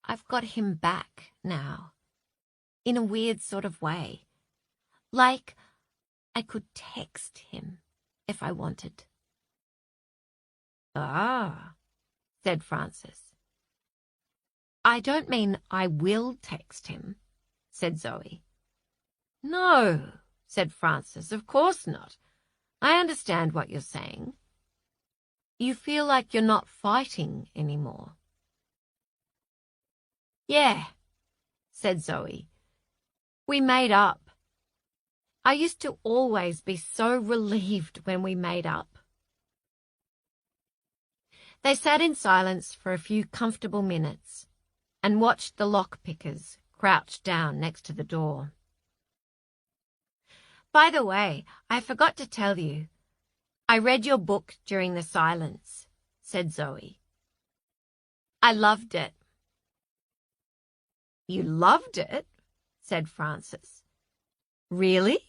I've got him back now, in a weird sort of way. Like I could text him if I wanted. Ah, said Frances. I don't mean I will text him, said Zoe. No, said Frances, of course not. I understand what you're saying. You feel like you're not fighting anymore. Yeah, said Zoe. We made up. I used to always be so relieved when we made up. They sat in silence for a few comfortable minutes and watched the lockpickers crouch down next to the door. By the way, I forgot to tell you. I read your book during the silence, said Zoe. I loved it. You loved it? Said Frances. Really?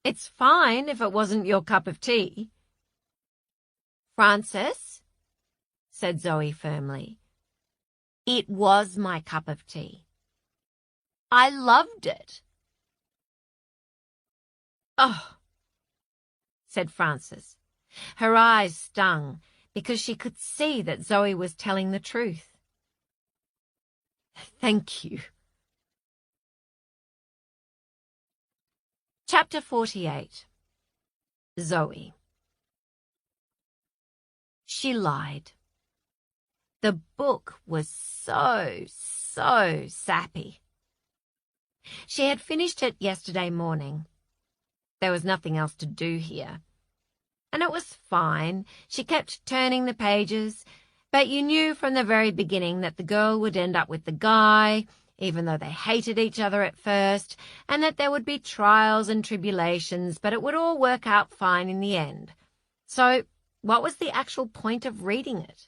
It's fine if it wasn't your cup of tea. Frances, said Zoe firmly, it was my cup of tea. I loved it. Oh, said Frances. Her eyes stung because she could see that Zoe was telling the truth. Thank you. Chapter 48. Zoe. She lied. The book was so sappy. She had finished it yesterday morning. There was nothing else to do here. And it was fine. She kept turning the pages, but you knew from the very beginning that the girl would end up with the guy, even though they hated each other at first, and that there would be trials and tribulations, but it would all work out fine in the end. So, what was the actual point of reading it?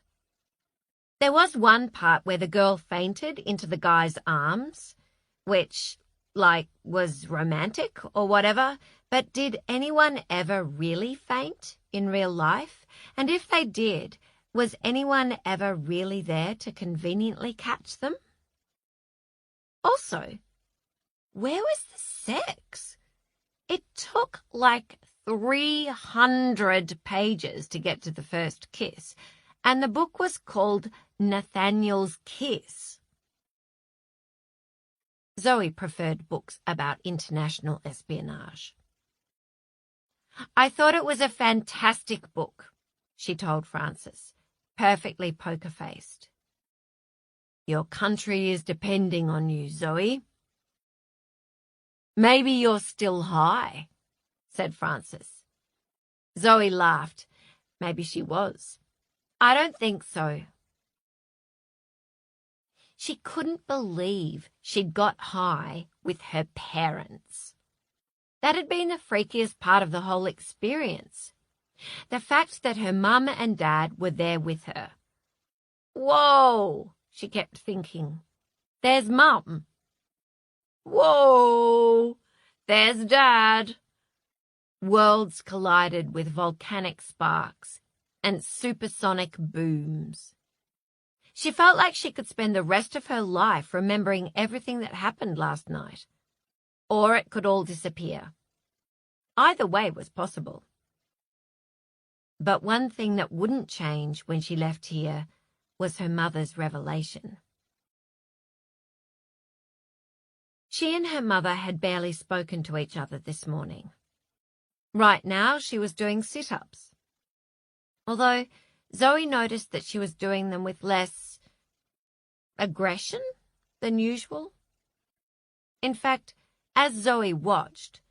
There was one part where the girl fainted into the guy's arms, which, was romantic or whatever, but did anyone ever really faint in real life? And if they did, was anyone ever really there to conveniently catch them? Also, where was the sex? It took 300 pages to get to the first kiss, and the book was called Nathaniel's Kiss. Zoe preferred books about international espionage. I thought it was a fantastic book, she told Frances, perfectly poker-faced. Your country is depending on you, Zoe. Maybe you're still high, said Frances. Zoe laughed. Maybe she was. I don't think so. She couldn't believe she'd got high with her parents. That had been the freakiest part of the whole experience. The fact that her mum and dad were there with her. Whoa, she kept thinking. There's Mum. Whoa, there's Dad. Worlds collided with volcanic sparks and supersonic booms. She felt like she could spend the rest of her life remembering everything that happened last night. Or it could all disappear. Either way was possible. But one thing that wouldn't change when she left here was her mother's revelation. She and her mother had barely spoken to each other this morning. Right now, she was doing sit-ups. Although Zoe noticed that she was doing them with less aggression than usual. In fact, as Zoe watched,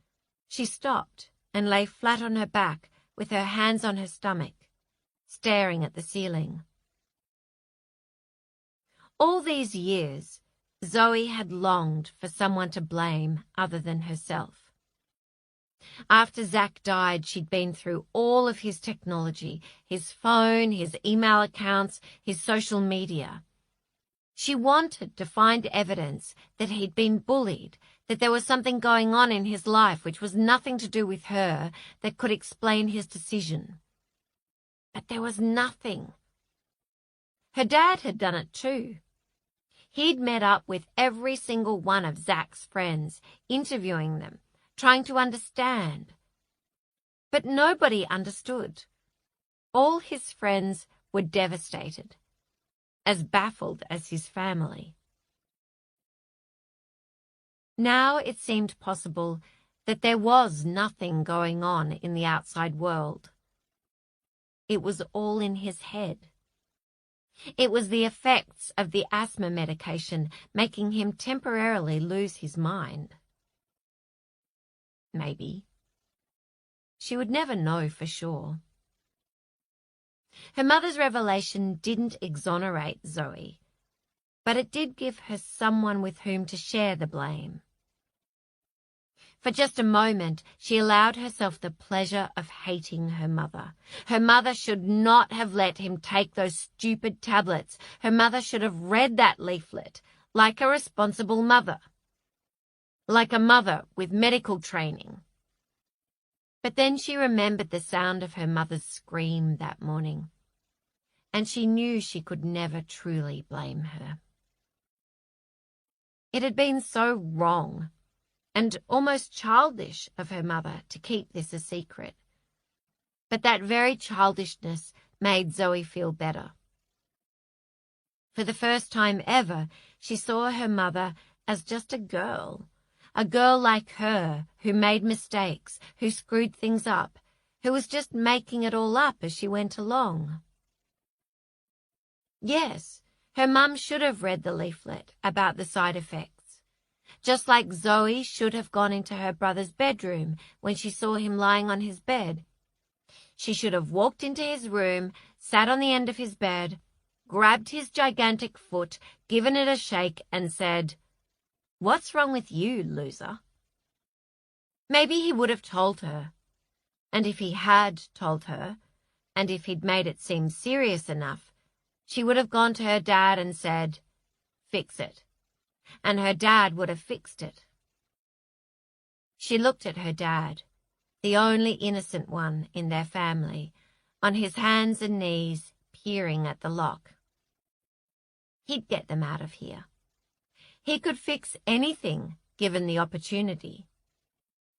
she stopped and lay flat on her back with her hands on her stomach, staring at the ceiling. All these years, Zoe had longed for someone to blame other than herself. After Zach died, she'd been through all of his technology, his phone, his email accounts, his social media. She wanted to find evidence that he'd been bullied, that there was something going on in his life which was nothing to do with her that could explain his decision. But there was nothing. Her dad had done it too. He'd met up with every single one of Zach's friends, interviewing them, trying to understand. But nobody understood. All his friends were devastated, as baffled as his family. Now it seemed possible that there was nothing going on in the outside world. It was all in his head. It was the effects of the asthma medication making him temporarily lose his mind. Maybe. She would never know for sure. Her mother's revelation didn't exonerate Zoe, but it did give her someone with whom to share the blame. For just a moment, she allowed herself the pleasure of hating her mother. Her mother should not have let him take those stupid tablets. Her mother should have read that leaflet, like a responsible mother. Like a mother with medical training. But then she remembered the sound of her mother's scream that morning, and she knew she could never truly blame her. It had been so wrong and almost childish of her mother to keep this a secret. But that very childishness made Zoe feel better. For the first time ever, she saw her mother as just a girl like her who made mistakes, who screwed things up, who was just making it all up as she went along. Yes, her mum should have read the leaflet about the side effects. Just like Zoe should have gone into her brother's bedroom when she saw him lying on his bed. She should have walked into his room, sat on the end of his bed, grabbed his gigantic foot, given it a shake, and said, "What's wrong with you, loser?" Maybe he would have told her. And if he had told her, and if he'd made it seem serious enough, she would have gone to her dad and said, "Fix it." And her dad would have fixed it. She looked at her dad, the only innocent one in their family, on his hands and knees, peering at the lock. He'd get them out of here. He could fix anything given the opportunity.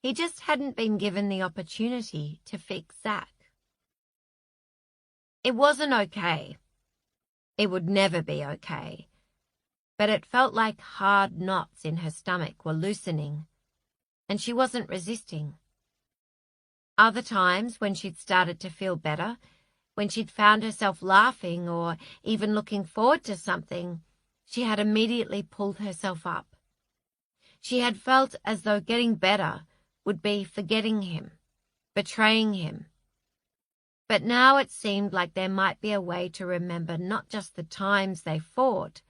He just hadn't been given the opportunity to fix Zach. It wasn't okay. It would never be okay. But it felt like hard knots in her stomach were loosening, and she wasn't resisting. Other times, when she'd started to feel better, when she'd found herself laughing or even looking forward to something, she had immediately pulled herself up. She had felt as though getting better would be forgetting him, betraying him. But now it seemed like there might be a way to remember not just the times they fought,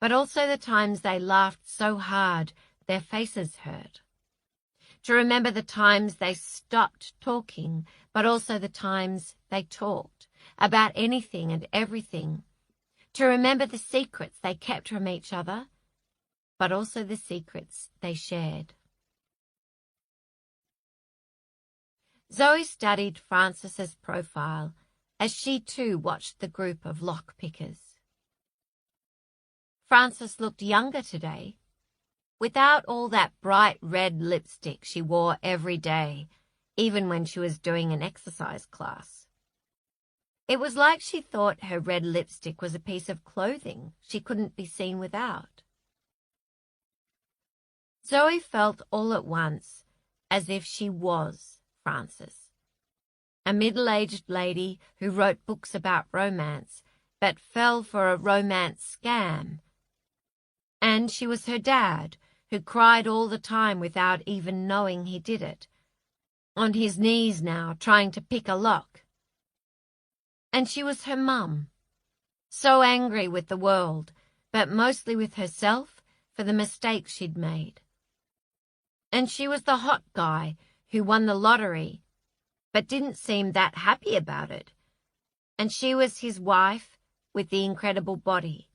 but also the times they laughed so hard their faces hurt. To remember the times they stopped talking, but also the times they talked about anything and everything. To remember the secrets they kept from each other, but also the secrets they shared. Zoe studied Frances's profile as she too watched the group of lock-pickers. Frances looked younger today, without all that bright red lipstick she wore every day, even when she was doing an exercise class. It was like she thought her red lipstick was a piece of clothing she couldn't be seen without. Zoe felt all at once as if she was Frances, a middle-aged lady who wrote books about romance but fell for a romance scam. And she was her dad, who cried all the time without even knowing he did it, on his knees now trying to pick a lock. And she was her mum, so angry with the world, but mostly with herself for the mistakes she'd made. And she was the hot guy who won the lottery, but didn't seem that happy about it. And she was his wife with the incredible body.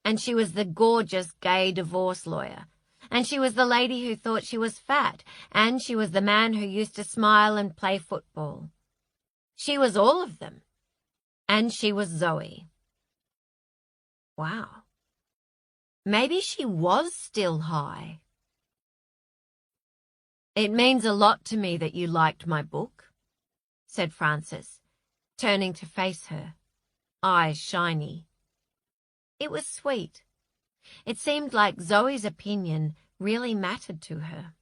And she was the gorgeous gay divorce lawyer. And she was the lady who thought she was fat. And she was the man who used to smile and play football. She was all of them. And she was Zoe. Wow. Maybe she was still high. "It means a lot to me that you liked my book," said Frances, turning to face her, eyes shiny. It was sweet. It seemed like Zoe's opinion really mattered to her.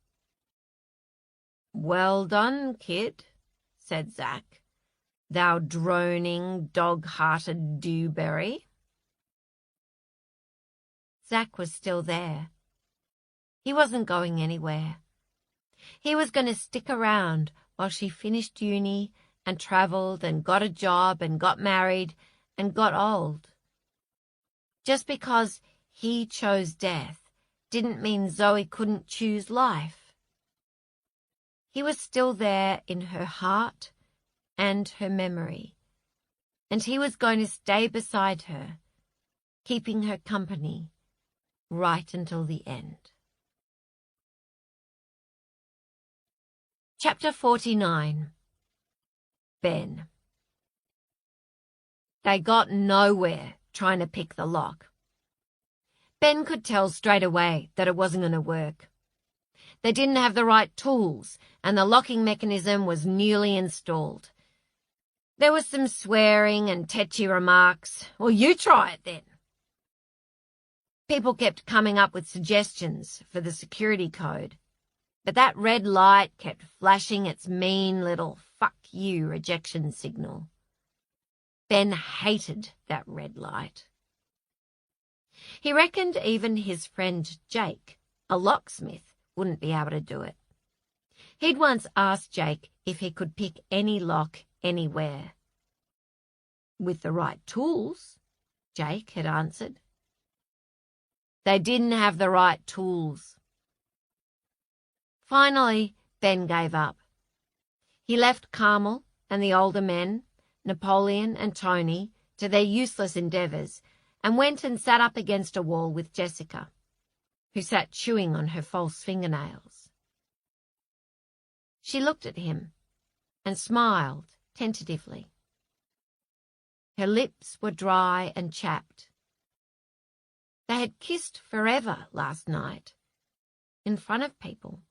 "Well done, kid," said Zack, "thou droning, dog-hearted dewberry." Zack was still there. He wasn't going anywhere. He was going to stick around while she finished uni and travelled and got a job and got married and got old. Just because he chose death didn't mean Zoe couldn't choose life. He was still there in her heart and her memory, and he was going to stay beside her, keeping her company right until the end. Chapter 49. Ben. They got nowhere trying to pick the lock. Ben could tell straight away that it wasn't going to work. They didn't have the right tools, and the locking mechanism was newly installed. There was some swearing and tetchy remarks. "Well, you try it then." People kept coming up with suggestions for the security code, but that red light kept flashing its mean little "fuck you" rejection signal. Ben hated that red light. He reckoned even his friend Jake, a locksmith, wouldn't be able to do it. He'd once asked Jake if he could pick any lock anywhere. "With the right tools," Jake had answered. They didn't have the right tools. Finally, Ben gave up. He left Carmel and the older men, Napoleon and Tony, to their useless endeavours, and went and sat up against a wall with Jessica, who sat chewing on her false fingernails. She looked at him and smiled tentatively. Her lips were dry and chapped. They had kissed forever last night, in front of people.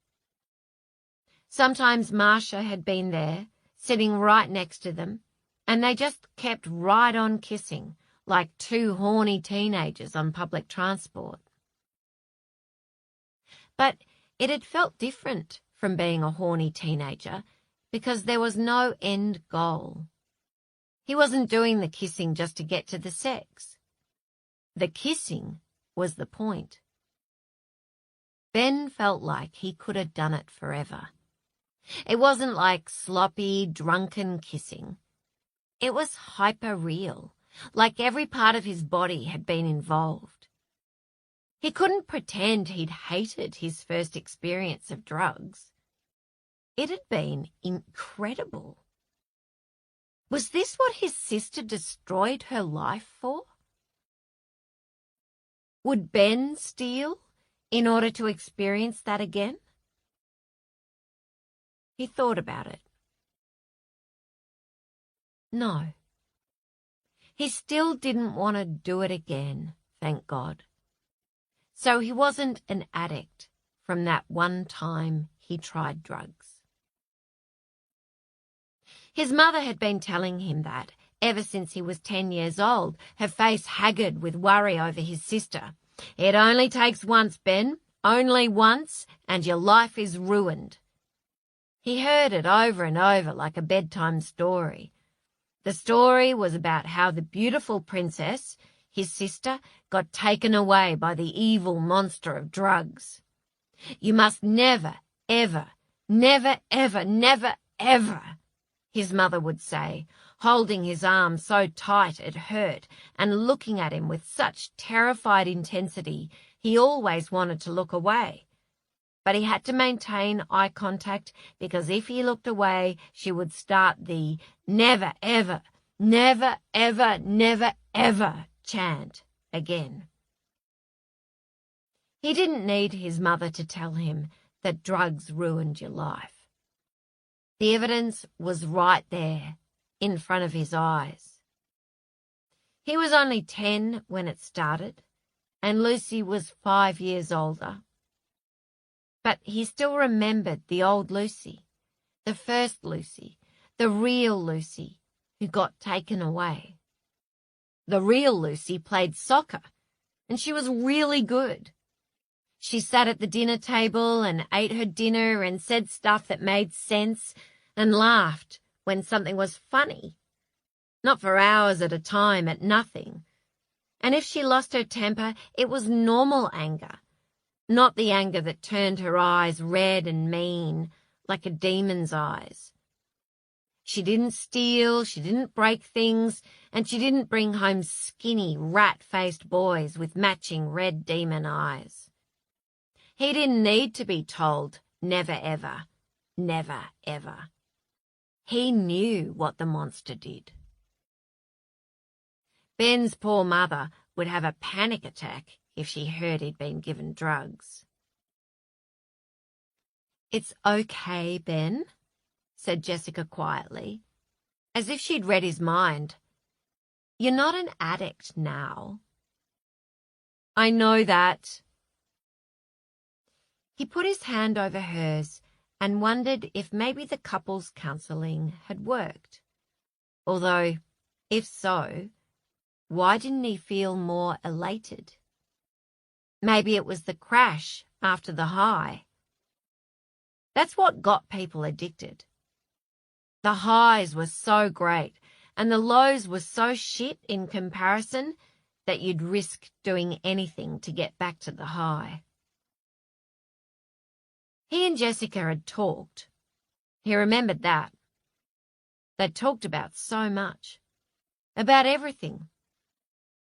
Sometimes Marcia had been there, sitting right next to them, and they just kept right on kissing, like two horny teenagers on public transport. But it had felt different from being a horny teenager, because there was no end goal. He wasn't doing the kissing just to get to the sex. The kissing was the point. Ben felt like he could have done it forever. It wasn't like sloppy, drunken kissing. It was hyper-real, like every part of his body had been involved. He couldn't pretend he'd hated his first experience of drugs. It had been incredible. Was this what his sister destroyed her life for? Would Ben steal in order to experience that again? He thought about it. No. He still didn't want to do it again, thank God. So he wasn't an addict from that one time he tried drugs. His mother had been telling him that ever since he was 10 years old, her face haggard with worry over his sister. It only takes once, Ben, only once, and your life is ruined. He heard it over and over like a bedtime story. The story was about how the beautiful princess, his sister, got taken away by the evil monster of drugs. You must never, ever, never, ever, never, ever, his mother would say, holding his arm so tight it hurt and looking at him with such terrified intensity he always wanted to look away. But he had to maintain eye contact because if he looked away, she would start the never, ever, never, ever, never, ever chant again. He didn't need his mother to tell him that drugs ruined your life. The evidence was right there in front of his eyes. He was only 10 when it started, and Lucy was 5 years older. But he still remembered the old Lucy, the first Lucy, the real Lucy, who got taken away. The real Lucy played soccer, and she was really good. She sat at the dinner table and ate her dinner and said stuff that made sense and laughed when something was funny. Not for hours at a time at nothing. And if she lost her temper, it was normal anger, not the anger that turned her eyes red and mean like a demon's eyes. She didn't steal, she didn't break things, and she didn't bring home skinny, rat-faced boys with matching red demon eyes. He didn't need to be told, never ever, never ever. He knew what the monster did. Ben's poor mother would have a panic attack if she heard he'd been given drugs. "It's okay, Ben," said Jessica quietly, as if she'd read his mind. "You're not an addict now." "I know that." He put his hand over hers and wondered if maybe the couple's counselling had worked. Although, if so, why didn't he feel more elated? Maybe it was the crash after the high. That's what got people addicted. The highs were so great and the lows were so shit in comparison that you'd risk doing anything to get back to the high. He and Jessica had talked. He remembered that. They'd talked about so much. About everything.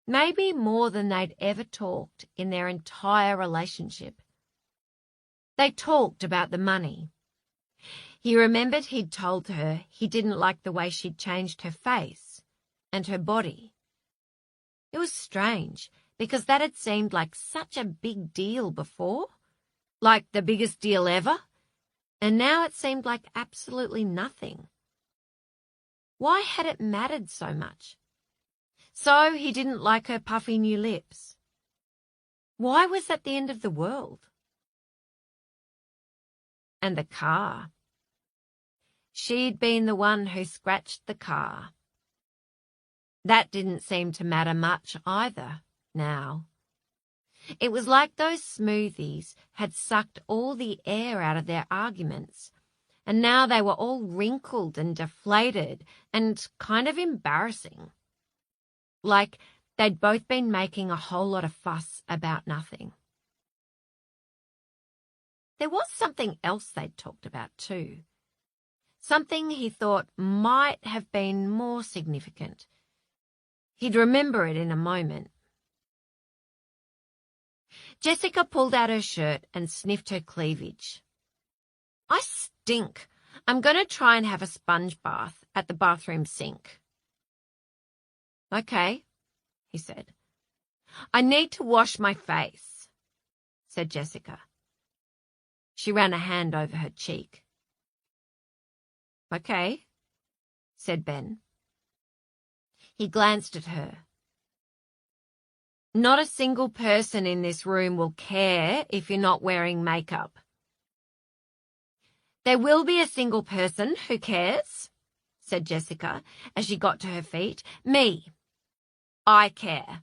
Maybe more than they'd ever talked in their entire relationship. They talked about the money. He remembered he'd told her he didn't like the way she'd changed her face and her body. It was strange because that had seemed like such a big deal before. Like the biggest deal ever, and now it seemed like absolutely nothing. Why had it mattered so much? So he didn't like her puffy new lips. Why was that the end of the world? And the car. She'd been the one who scratched the car. That didn't seem to matter much either now. It was like those smoothies had sucked all the air out of their arguments, and now they were all wrinkled and deflated and kind of embarrassing. Like they'd both been making a whole lot of fuss about nothing. There was something else they'd talked about too. Something he thought might have been more significant. He'd remember it in a moment. Jessica pulled out her shirt and sniffed her cleavage. I stink. I'm going to try and have a sponge bath at the bathroom sink. Okay, he said. I need to wash my face, said Jessica. She ran a hand over her cheek. Okay, said Ben. He glanced at her. Not a single person in this room will care if you're not wearing makeup. There will be a single person who cares, said Jessica as she got to her feet. Me. I care.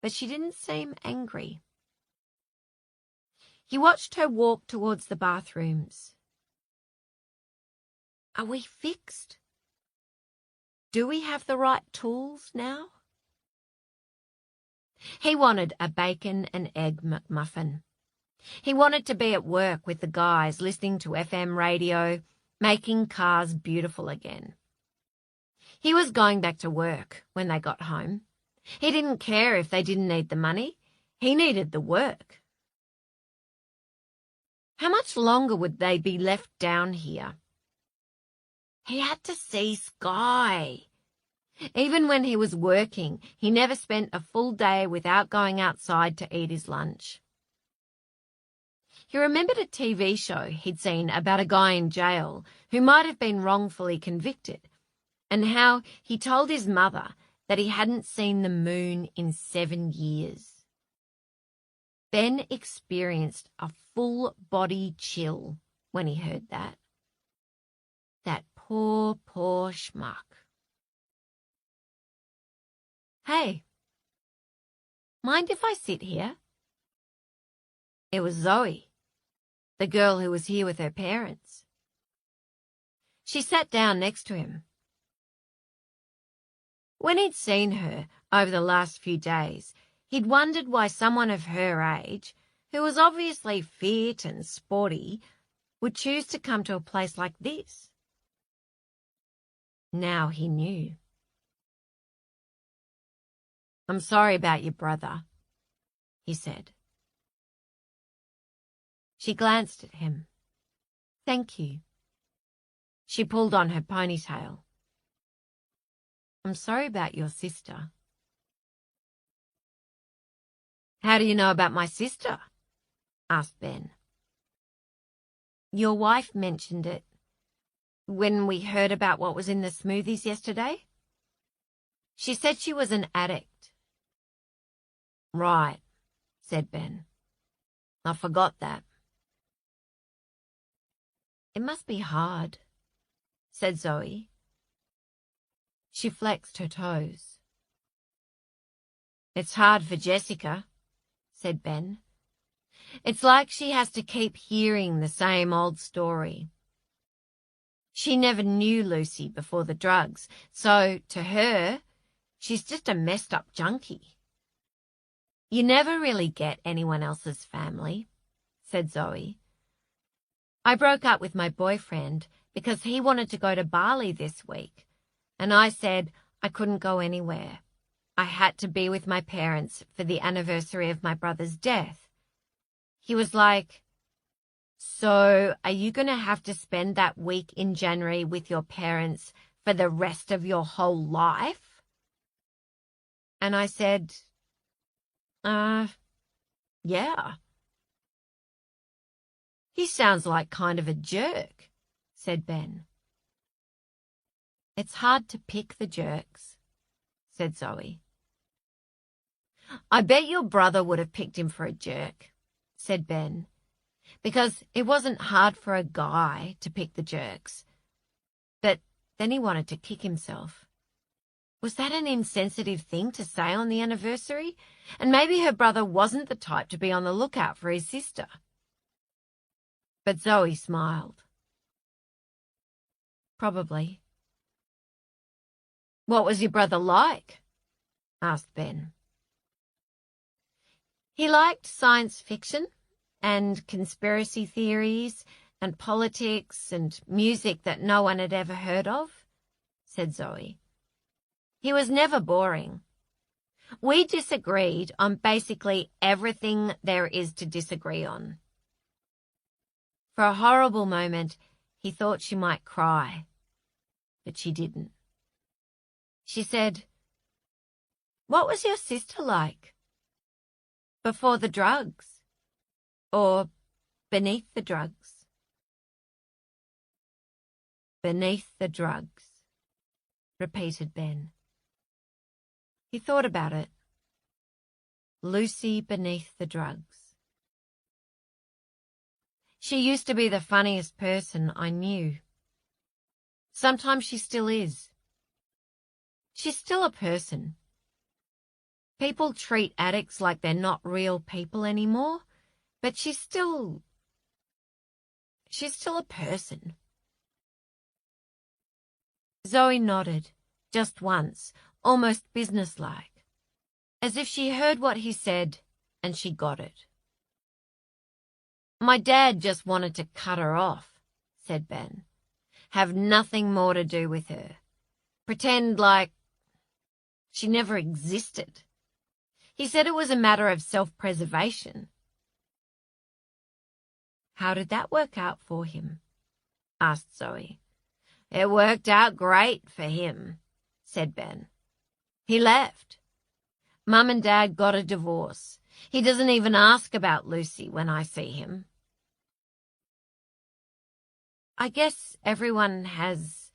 But she didn't seem angry. He watched her walk towards the bathrooms. Are we fixed? Do we have the right tools now? He wanted a bacon and egg McMuffin. He wanted to be at work with the guys listening to FM radio, making cars beautiful again. He was going back to work when they got home. He didn't care if they didn't need the money. He needed the work. How much longer would they be left down here? He had to see Sky. Even when he was working, he never spent a full day without going outside to eat his lunch. He remembered a TV show he'd seen about a guy in jail who might have been wrongfully convicted, and how he told his mother that he hadn't seen the moon in 7 years. Ben experienced a full-body chill when he heard that. That poor schmuck. Hey, mind if I sit here? It was Zoe, the girl who was here with her parents. She sat down next to him. When he'd seen her over the last few days, he'd wondered why someone of her age, who was obviously fit and sporty, would choose to come to a place like this. Now he knew. I'm sorry about your brother, he said. She glanced at him. Thank you. She pulled on her ponytail. I'm sorry about your sister. How do you know about my sister? Asked Ben. Your wife mentioned it when we heard about what was in the smoothies yesterday. She said she was an addict. Right, said Ben. I forgot that. It must be hard, said Zoe. She flexed her toes. It's hard for Jessica, said Ben. It's like she has to keep hearing the same old story. She never knew Lucy before the drugs, so to her, she's just a messed up junkie. You never really get anyone else's family, said Zoe. I broke up with my boyfriend because he wanted to go to Bali this week, and I said I couldn't go anywhere. I had to be with my parents for the anniversary of my brother's death. He was like, so are you going to have to spend that week in January with your parents for the rest of your whole life? And I said, yeah. He sounds like kind of a jerk, said Ben. It's hard to pick the jerks, said Zoe. I bet your brother would have picked him for a jerk, said Ben, because it wasn't hard for a guy to pick the jerks. But then he wanted to kick himself. Was that an insensitive thing to say on the anniversary? And maybe her brother wasn't the type to be on the lookout for his sister. But Zoe smiled. Probably. What was your brother like? Asked Ben. He liked science fiction and conspiracy theories and politics and music that no one had ever heard of, said Zoe. He was never boring. We disagreed on basically everything there is to disagree on. For a horrible moment, he thought she might cry, but she didn't. She said, "What was your sister like? Before the drugs? Or beneath the drugs?" "Beneath the drugs," repeated Ben. He thought about it. Lucy beneath the drugs. She used to be the funniest person I knew. Sometimes she still is. She's still a person. People treat addicts like they're not real people anymore, but she's still a person. Zoe nodded, just once, almost businesslike, as if she heard what he said and she got it. "My dad just wanted to cut her off," said Ben. "Have nothing more to do with her. Pretend like she never existed. He said it was a matter of self-preservation." "How did that work out for him?" asked Zoe. "It worked out great for him," said Ben. "He left. Mum and Dad got a divorce. He doesn't even ask about Lucy when I see him." "I guess everyone has,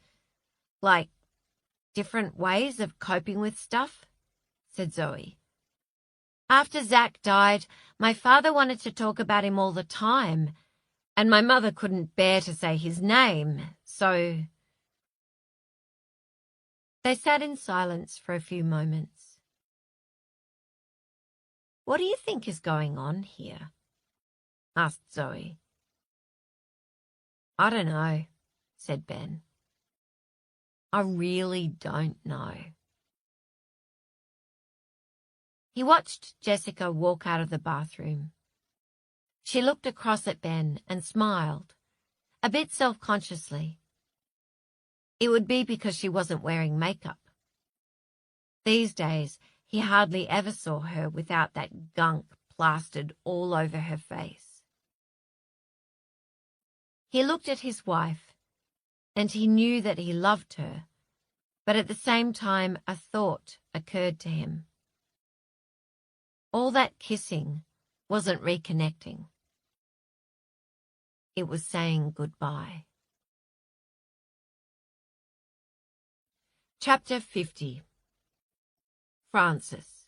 different ways of coping with stuff," said Zoe. "After Zach died, my father wanted to talk about him all the time, and my mother couldn't bear to say his name, so..." They sat in silence for a few moments. "What do you think is going on here?" asked Zoe. "I don't know," said Ben. "I really don't know." He watched Jessica walk out of the bathroom. She looked across at Ben and smiled, a bit self-consciously. It would be because she wasn't wearing makeup. These days, he hardly ever saw her without that gunk plastered all over her face. He looked at his wife, and he knew that he loved her, but at the same time a thought occurred to him. All that kissing wasn't reconnecting. It was saying goodbye. Chapter 50. Francis.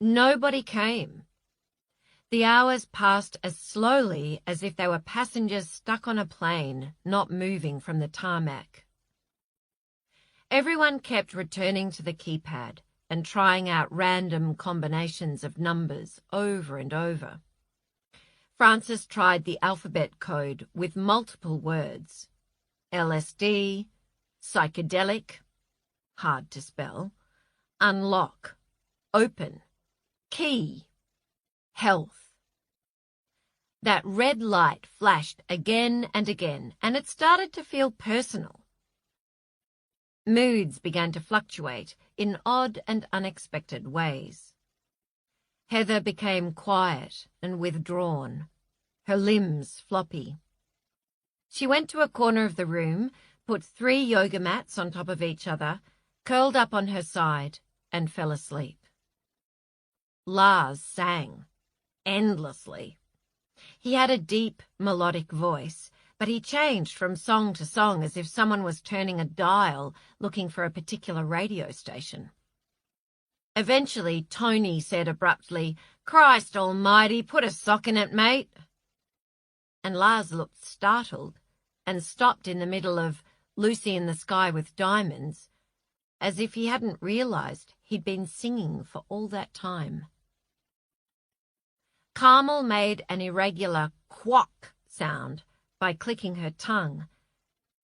Nobody came. The hours passed as slowly as if they were passengers stuck on a plane, not moving from the tarmac. Everyone kept returning to the keypad and trying out random combinations of numbers over and over. Francis tried the alphabet code with multiple words. LSD, psychedelic, hard to spell, unlock, open, key, health. That red light flashed again and again, and it started to feel personal. Moods began to fluctuate in odd and unexpected ways. Heather became quiet and withdrawn, her limbs floppy. She went to a corner of the room, put 3 yoga mats on top of each other, curled up on her side, and fell asleep. Lars sang, endlessly. He had a deep, melodic voice, but he changed from song to song as if someone was turning a dial looking for a particular radio station. Eventually, Tony said abruptly, "Christ almighty, put a sock in it, mate." And Lars looked startled and stopped in the middle of Lucy in the Sky with Diamonds, as if he hadn't realized he'd been singing for all that time. Carmel made an irregular quack sound by clicking her tongue,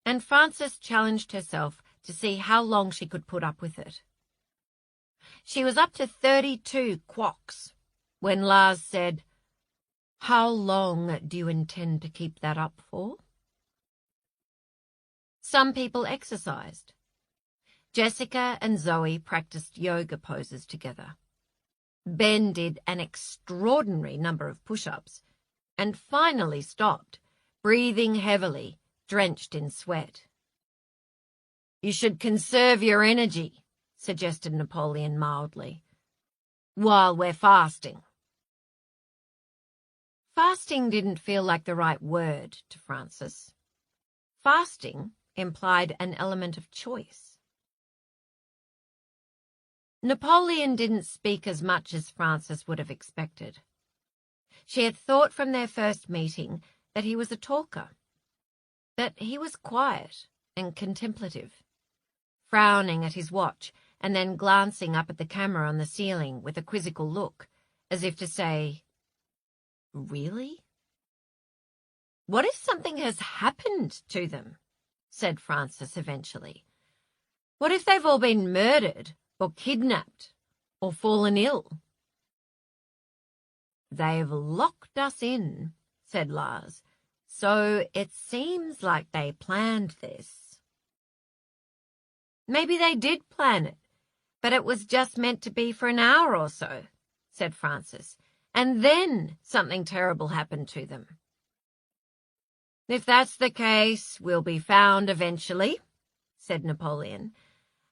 and Frances challenged herself to see how long she could put up with it. She was up to 32 quacks when Lars said, "How long do you intend to keep that up for?" Some people exercised. Jessica and Zoe practiced yoga poses together. Ben did an extraordinary number of push-ups and finally stopped, breathing heavily, drenched in sweat. "You should conserve your energy," suggested Napoleon mildly, "while we're fasting." Fasting didn't feel like the right word to Frances. Fasting implied an element of choice. Napoleon didn't speak as much as Frances would have expected. She had thought from their first meeting that he was a talker, that he was quiet and contemplative, frowning at his watch and then glancing up at the camera on the ceiling with a quizzical look, as if to say, "Really?" "What if something has happened to them?" said Frances eventually. "What if they've all been murdered or kidnapped or fallen ill?" "They've locked us in," said Lars, "so it seems like they planned this." "Maybe they did plan it, but it was just meant to be for an hour or so," said Frances, "and then something terrible happened to them." "If that's the case, we'll be found eventually," said Napoleon.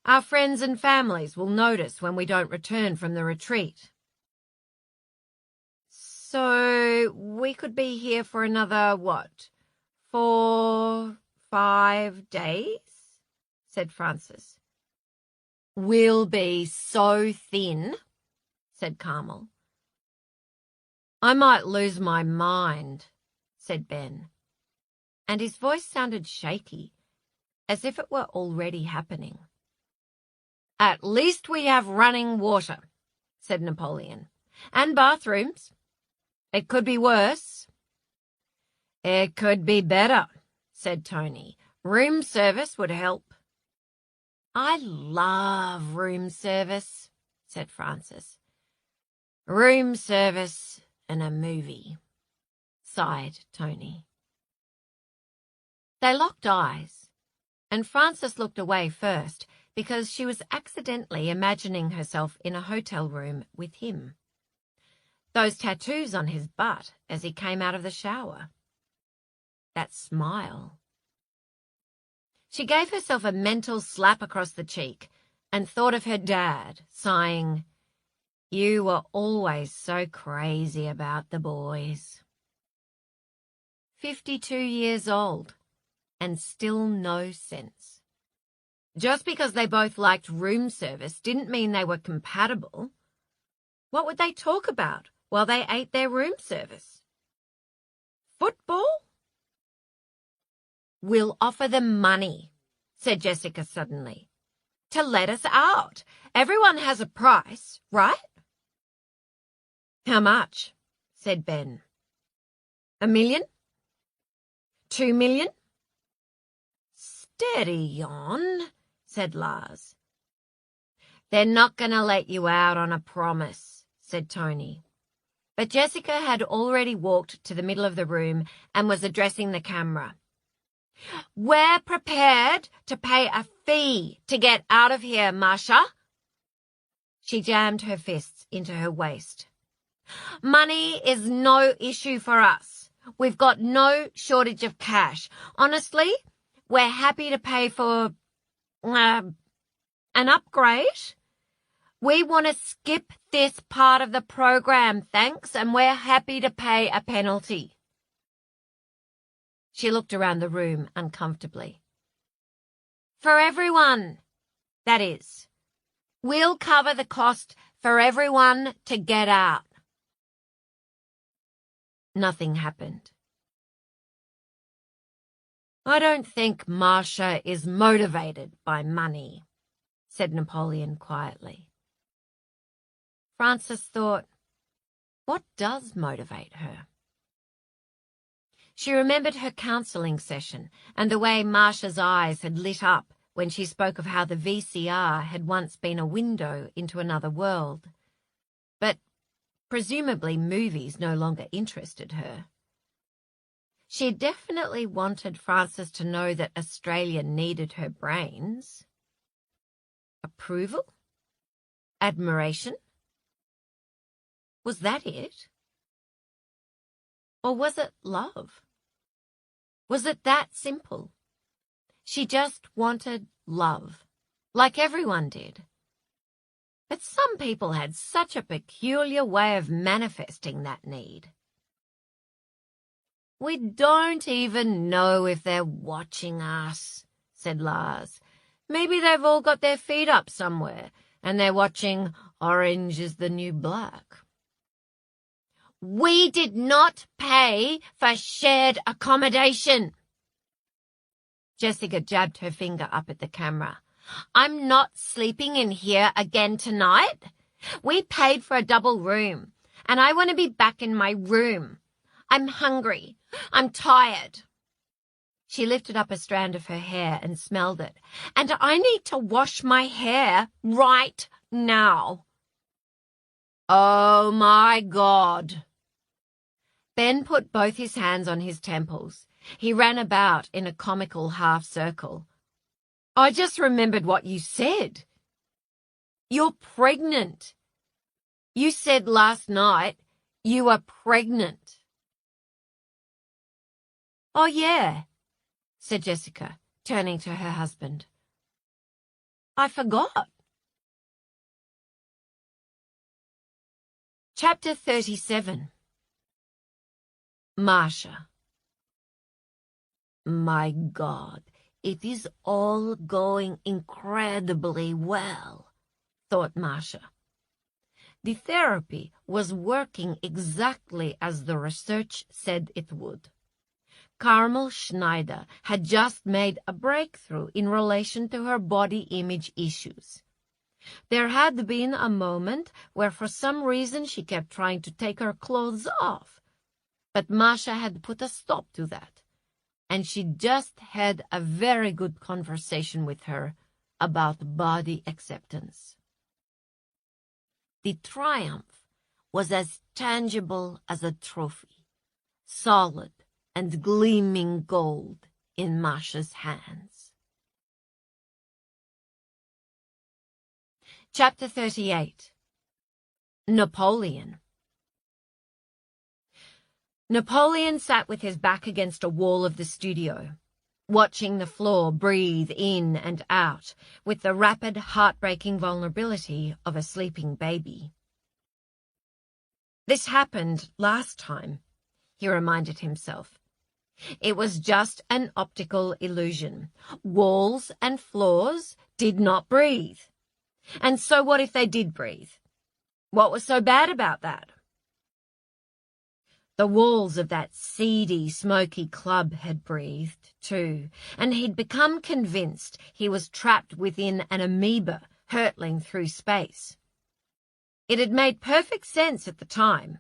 "Our friends and families will notice when we don't return from the retreat." "So we could be here for another, 4, 5 days?" said Frances. "We'll be so thin," said Carmel. "I might lose my mind," said Ben, and his voice sounded shaky, as if it were already happening. "At least we have running water," said Napoleon, "and bathrooms. It could be worse." "It could be better," said Tony. "Room service would help." "I love room service," said Frances. "Room service and a movie," sighed Tony. They locked eyes, and Frances looked away first because she was accidentally imagining herself in a hotel room with him. Those tattoos on his butt as he came out of the shower. That smile. She gave herself a mental slap across the cheek and thought of her dad, sighing, "You were always so crazy about the boys." 52 years old, and still no sense. Just because they both liked room service didn't mean they were compatible. What would they talk about while they ate their room service? Football? "We'll offer them money," said Jessica suddenly, "to let us out. Everyone has a price, right?" "How much?" said Ben. "1 million? 2 million? "Steady on," said Lars. "They're not going to let you out on a promise," said Tony. But Jessica had already walked to the middle of the room and was addressing the camera. "We're prepared to pay a fee to get out of here, Masha." She jammed her fists into her waist. "Money is no issue for us. We've got no shortage of cash. Honestly, we're happy to pay for an upgrade. We want to skip this part of the program, thanks, and we're happy to pay a penalty." She looked around the room uncomfortably. "For everyone, that is. We'll cover the cost for everyone to get out." Nothing happened. "I don't think Marcia is motivated by money," said Napoleon quietly. Frances thought, what does motivate her? She remembered her counselling session and the way Marcia's eyes had lit up when she spoke of how the VCR had once been a window into another world. But presumably movies no longer interested her. She definitely wanted Frances to know that Australia needed her brains. Approval? Admiration? Was that it? Or was it love? Was it that simple? She just wanted love, like everyone did. But some people had such a peculiar way of manifesting that need. We don't even know if they're watching us, said Lars. Maybe they've all got their feet up somewhere, and they're watching Orange is the New Black. We did not pay for shared accommodation. Jessica jabbed her finger up at the camera. I'm not sleeping in here again tonight. We paid for a double room, and I want to be back in my room. I'm hungry. I'm tired. She lifted up a strand of her hair and smelled it. And I need to wash my hair right now. Oh, my God. Ben put both his hands on his temples. He ran about in a comical half circle. I just remembered what you said. You're pregnant. You said last night you were pregnant. Oh, yeah, said Jessica, turning to her husband. I forgot. Chapter 37. Marcia. My God, it is all going incredibly well, thought Marcia. The therapy was working exactly as the research said it would. Carmel Schneider had just made a breakthrough in relation to her body image issues. There had been a moment where for some reason she kept trying to take her clothes off, but Marcia had put a stop to that, and she just had a very good conversation with her about body acceptance. The triumph was as tangible as a trophy, solid and gleaming gold in Marcia's hands. Chapter 38. Napoleon. Napoleon sat with his back against a wall of the studio, watching the floor breathe in and out with the rapid, heartbreaking vulnerability of a sleeping baby. This happened last time, he reminded himself. It was just an optical illusion. Walls and floors did not breathe. And so what if they did breathe? What was so bad about that? The walls of that seedy, smoky club had breathed, too, and he'd become convinced he was trapped within an amoeba hurtling through space. It had made perfect sense at the time.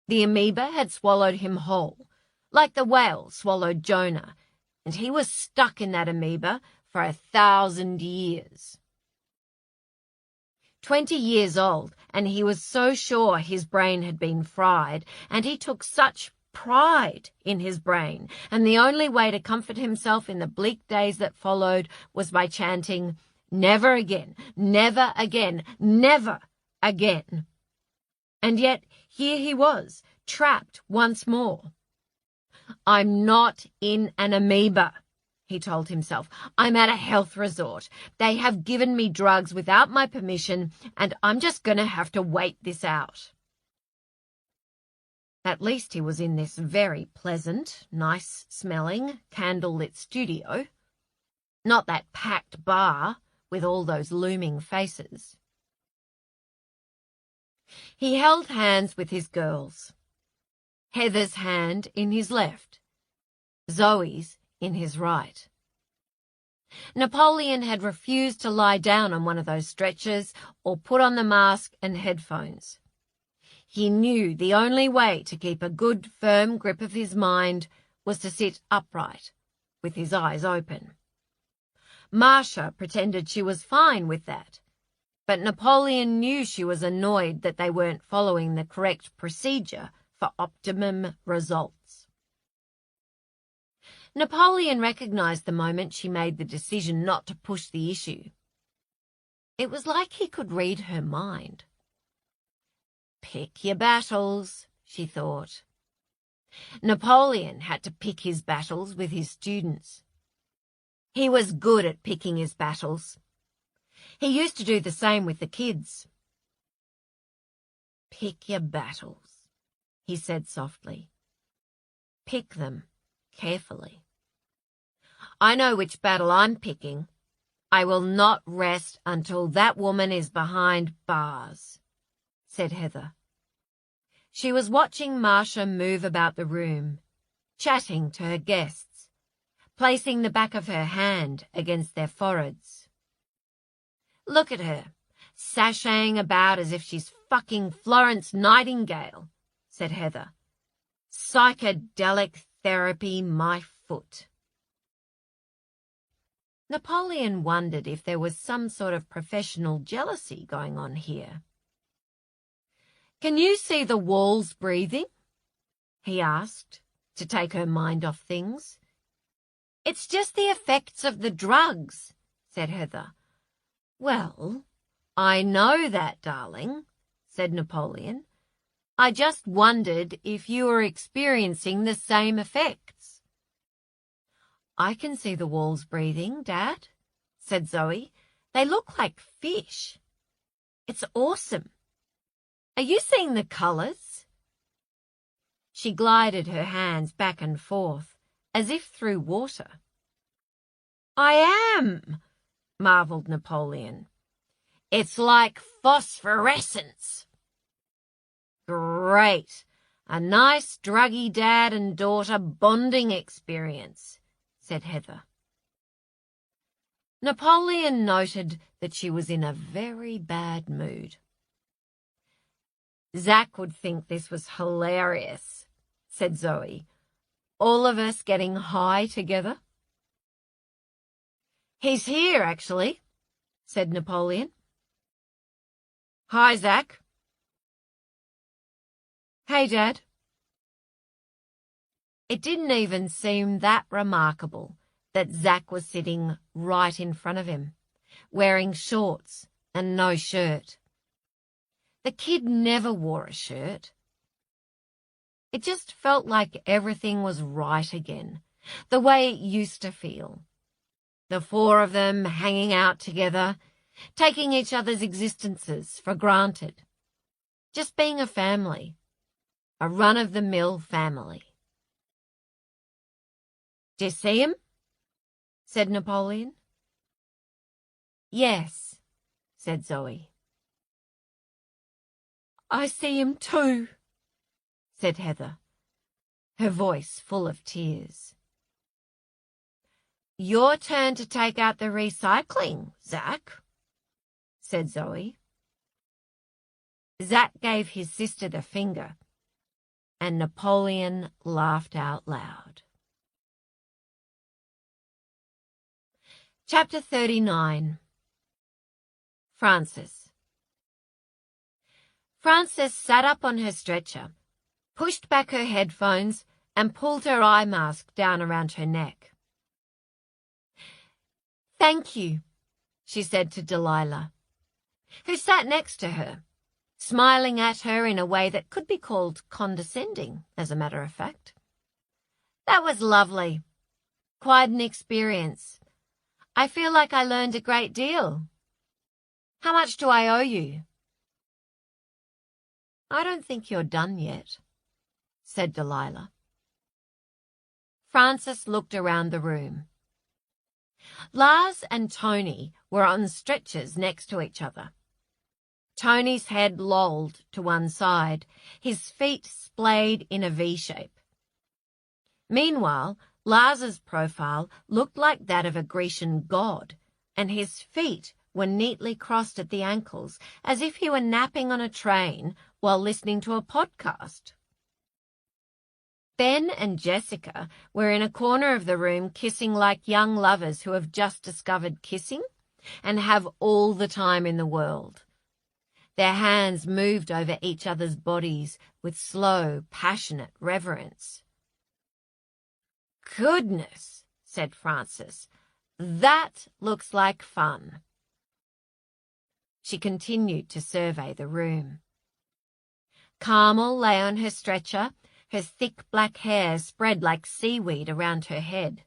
The amoeba had swallowed him whole, like the whale swallowed Jonah, and he was stuck in that amoeba for 1,000 years. 20 years old, and he was so sure his brain had been fried, and he took such pride in his brain, and the only way to comfort himself in the bleak days that followed was by chanting, "Never again, never again, never again." And yet here he was, trapped once more. I'm not in an amoeba, he told himself. I'm at a health resort. They have given me drugs without my permission, and I'm just going to have to wait this out. At least he was in this very pleasant, nice-smelling, candle-lit studio. Not that packed bar with all those looming faces. He held hands with his girls. Heather's hand in his left, Zoe's in his right. Napoleon had refused to lie down on one of those stretchers or put on the mask and headphones. He knew the only way to keep a good, firm grip of his mind was to sit upright, with his eyes open. Marcia pretended she was fine with that, but Napoleon knew she was annoyed that they weren't following the correct procedure for optimum results. Napoleon recognized the moment she made the decision not to push the issue. It was like he could read her mind. Pick your battles, she thought. Napoleon had to pick his battles with his students. He was good at picking his battles. He used to do the same with the kids. Pick your battles, he said softly. Pick them carefully. I know which battle I'm picking. I will not rest until that woman is behind bars, said Heather. She was watching Marcia move about the room, chatting to her guests, placing the back of her hand against their foreheads. Look at her, sashaying about as if she's fucking Florence Nightingale, said Heather. Psychedelic therapy, my foot. Napoleon wondered if there was some sort of professional jealousy going on here. Can you see the walls breathing? He asked, to take her mind off things. It's just the effects of the drugs, said Heather. Well, I know that, darling, said Napoleon. I just wondered if you were experiencing the same effects. I can see the walls breathing, Dad, said Zoe. They look like fish. It's awesome. Are you seeing the colours? She glided her hands back and forth, as if through water. I am, marvelled Napoleon. It's like phosphorescence. Great. A nice druggy dad and daughter bonding experience, said Heather. Napoleon noted that she was in a very bad mood. Zach would think this was hilarious, said Zoe. All of us getting high together. He's here, actually, said Napoleon. Hi, Zach. Hey, Dad. It didn't even seem that remarkable that Zach was sitting right in front of him, wearing shorts and no shirt. The kid never wore a shirt. It just felt like everything was right again, the way it used to feel. The four of them hanging out together, taking each other's existences for granted. Just being a family, a run-of-the-mill family. Do you see him? Said Napoleon. Yes, said Zoe. I see him too, said Heather, her voice full of tears. Your turn to take out the recycling, Zach, said Zoe. Zach gave his sister the finger, and Napoleon laughed out loud. Chapter 39. Frances. Frances sat up on her stretcher, pushed back her headphones, and pulled her eye mask down around her neck. Thank you, she said to Delilah, who sat next to her, smiling at her in a way that could be called condescending, as a matter of fact. That was lovely. Quite an experience. I feel like I learned a great deal. How much do I owe you? I don't think you're done yet, said Delilah. Frances looked around the room. Lars and Tony were on stretchers next to each other. Tony's head lolled to one side, his feet splayed in a V shape. Meanwhile, Lars's profile looked like that of a Grecian god, and his feet were neatly crossed at the ankles, as if he were napping on a train while listening to a podcast. Ben and Jessica were in a corner of the room kissing like young lovers who have just discovered kissing and have all the time in the world. Their hands moved over each other's bodies with slow, passionate reverence. Goodness, said Frances, that looks like fun. She continued to survey the room. Carmel lay on her stretcher, her thick black hair spread like seaweed around her head.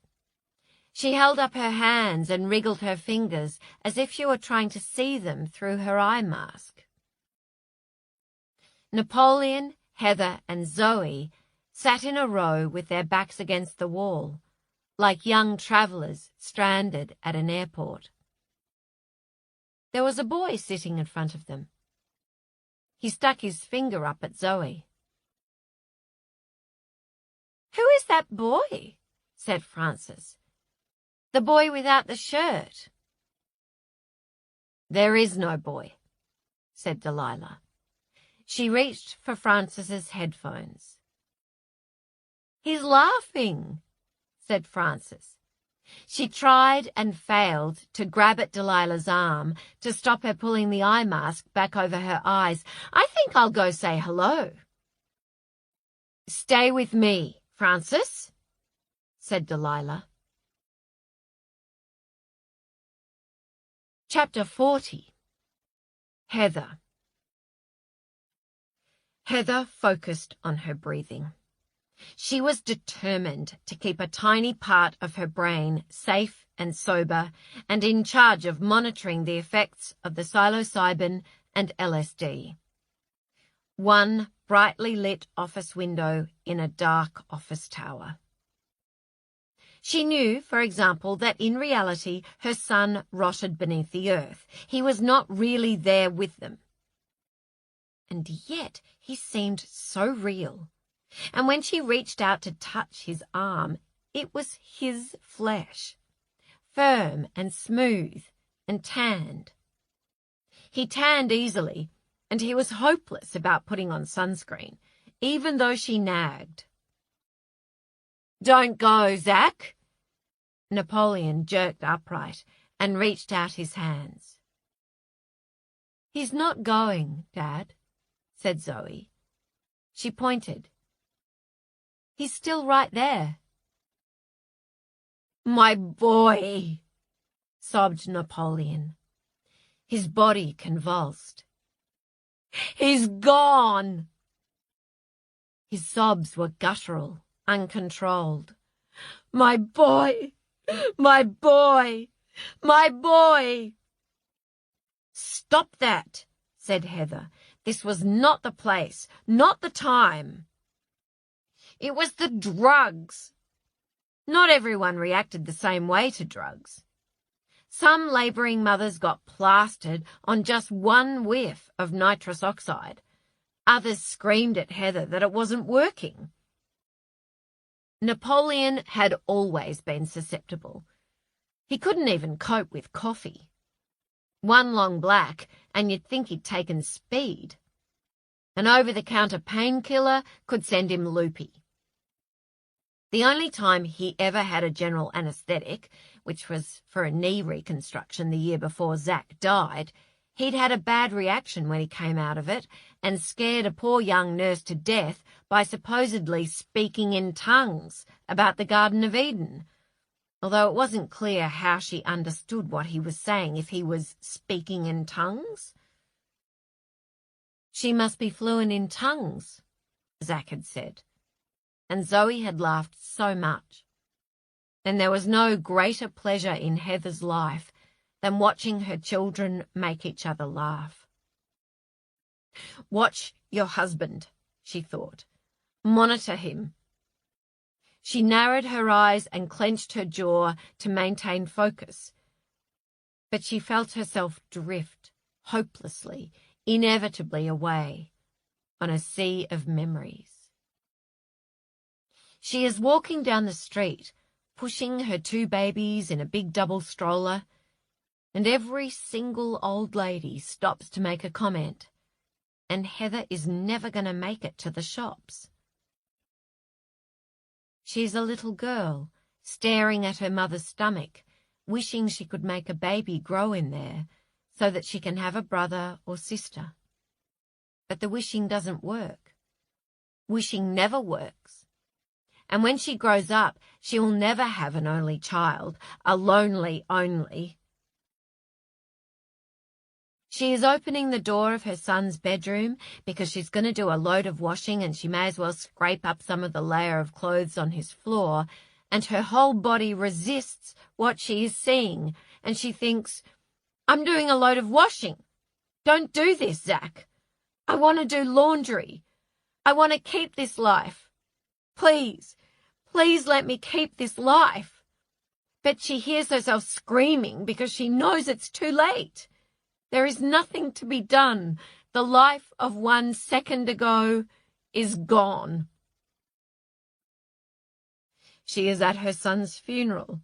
She held up her hands and wriggled her fingers as if she were trying to see them through her eye mask. Napoleon, Heather, and Zoe sat in a row with their backs against the wall, like young travellers stranded at an airport. There was a boy sitting in front of them. He stuck his finger up at Zoe. "Who is that boy?" said Frances. "The boy without the shirt." "There is no boy," said Delilah. She reached for Frances's headphones. "He's laughing," said Frances. She tried and failed to grab at Delilah's arm to stop her pulling the eye mask back over her eyes. "I think I'll go say hello." "Stay with me, Frances," said Delilah. Chapter 40. Heather. Heather focused on her breathing. She was determined to keep a tiny part of her brain safe and sober and in charge of monitoring the effects of the psilocybin and LSD. One brightly lit office window in a dark office tower. She knew, for example, that in reality her son rotted beneath the earth. He was not really there with them. And yet he seemed so real. And when she reached out to touch his arm, it was his flesh, firm and smooth and tanned. He tanned easily, and he was hopeless about putting on sunscreen, even though she nagged. "Don't go, Zach." Napoleon jerked upright and reached out his hands. "He's not going, Dad," said Zoe. She pointed. "He's still right there." "My boy," sobbed Napoleon. His body convulsed. "He's gone." His sobs were guttural, uncontrolled. "My boy, my boy, my boy." "Stop that," said Heather. "This was not the place, not the time." "It was the drugs." Not everyone reacted the same way to drugs. Some labouring mothers got plastered on just one whiff of nitrous oxide. Others screamed at Heather that it wasn't working. Napoleon had always been susceptible. He couldn't even cope with coffee. One long black, and you'd think he'd taken speed. An over-the-counter painkiller could send him loopy. The only time he ever had a general anaesthetic, which was for a knee reconstruction the year before Zach died, he'd had a bad reaction when he came out of it and scared a poor young nurse to death by supposedly speaking in tongues about the Garden of Eden, although it wasn't clear how she understood what he was saying if he was speaking in tongues. "She must be fluent in tongues," Zach had said, and Zoe had laughed so much. And there was no greater pleasure in Heather's life than watching her children make each other laugh. "Watch your husband," she thought. "Monitor him." She narrowed her eyes and clenched her jaw to maintain focus. But she felt herself drift, hopelessly, inevitably away, on a sea of memories. She is walking down the street, pushing her 2 babies in a big double stroller, and every single old lady stops to make a comment, and Heather is never going to make it to the shops. She's a little girl, staring at her mother's stomach, wishing she could make a baby grow in there so that she can have a brother or sister. But the wishing doesn't work. Wishing never works. And when she grows up, she will never have an only child, a lonely only. She is opening the door of her son's bedroom because she's going to do a load of washing and she may as well scrape up some of the layer of clothes on his floor, and her whole body resists what she is seeing, and she thinks, I'm doing a load of washing. Don't do this, Zach. I want to do laundry. I want to keep this life. Please, please let me keep this life. But she hears herself screaming because she knows it's too late. There is nothing to be done. The life of 1 second ago is gone. She is at her son's funeral,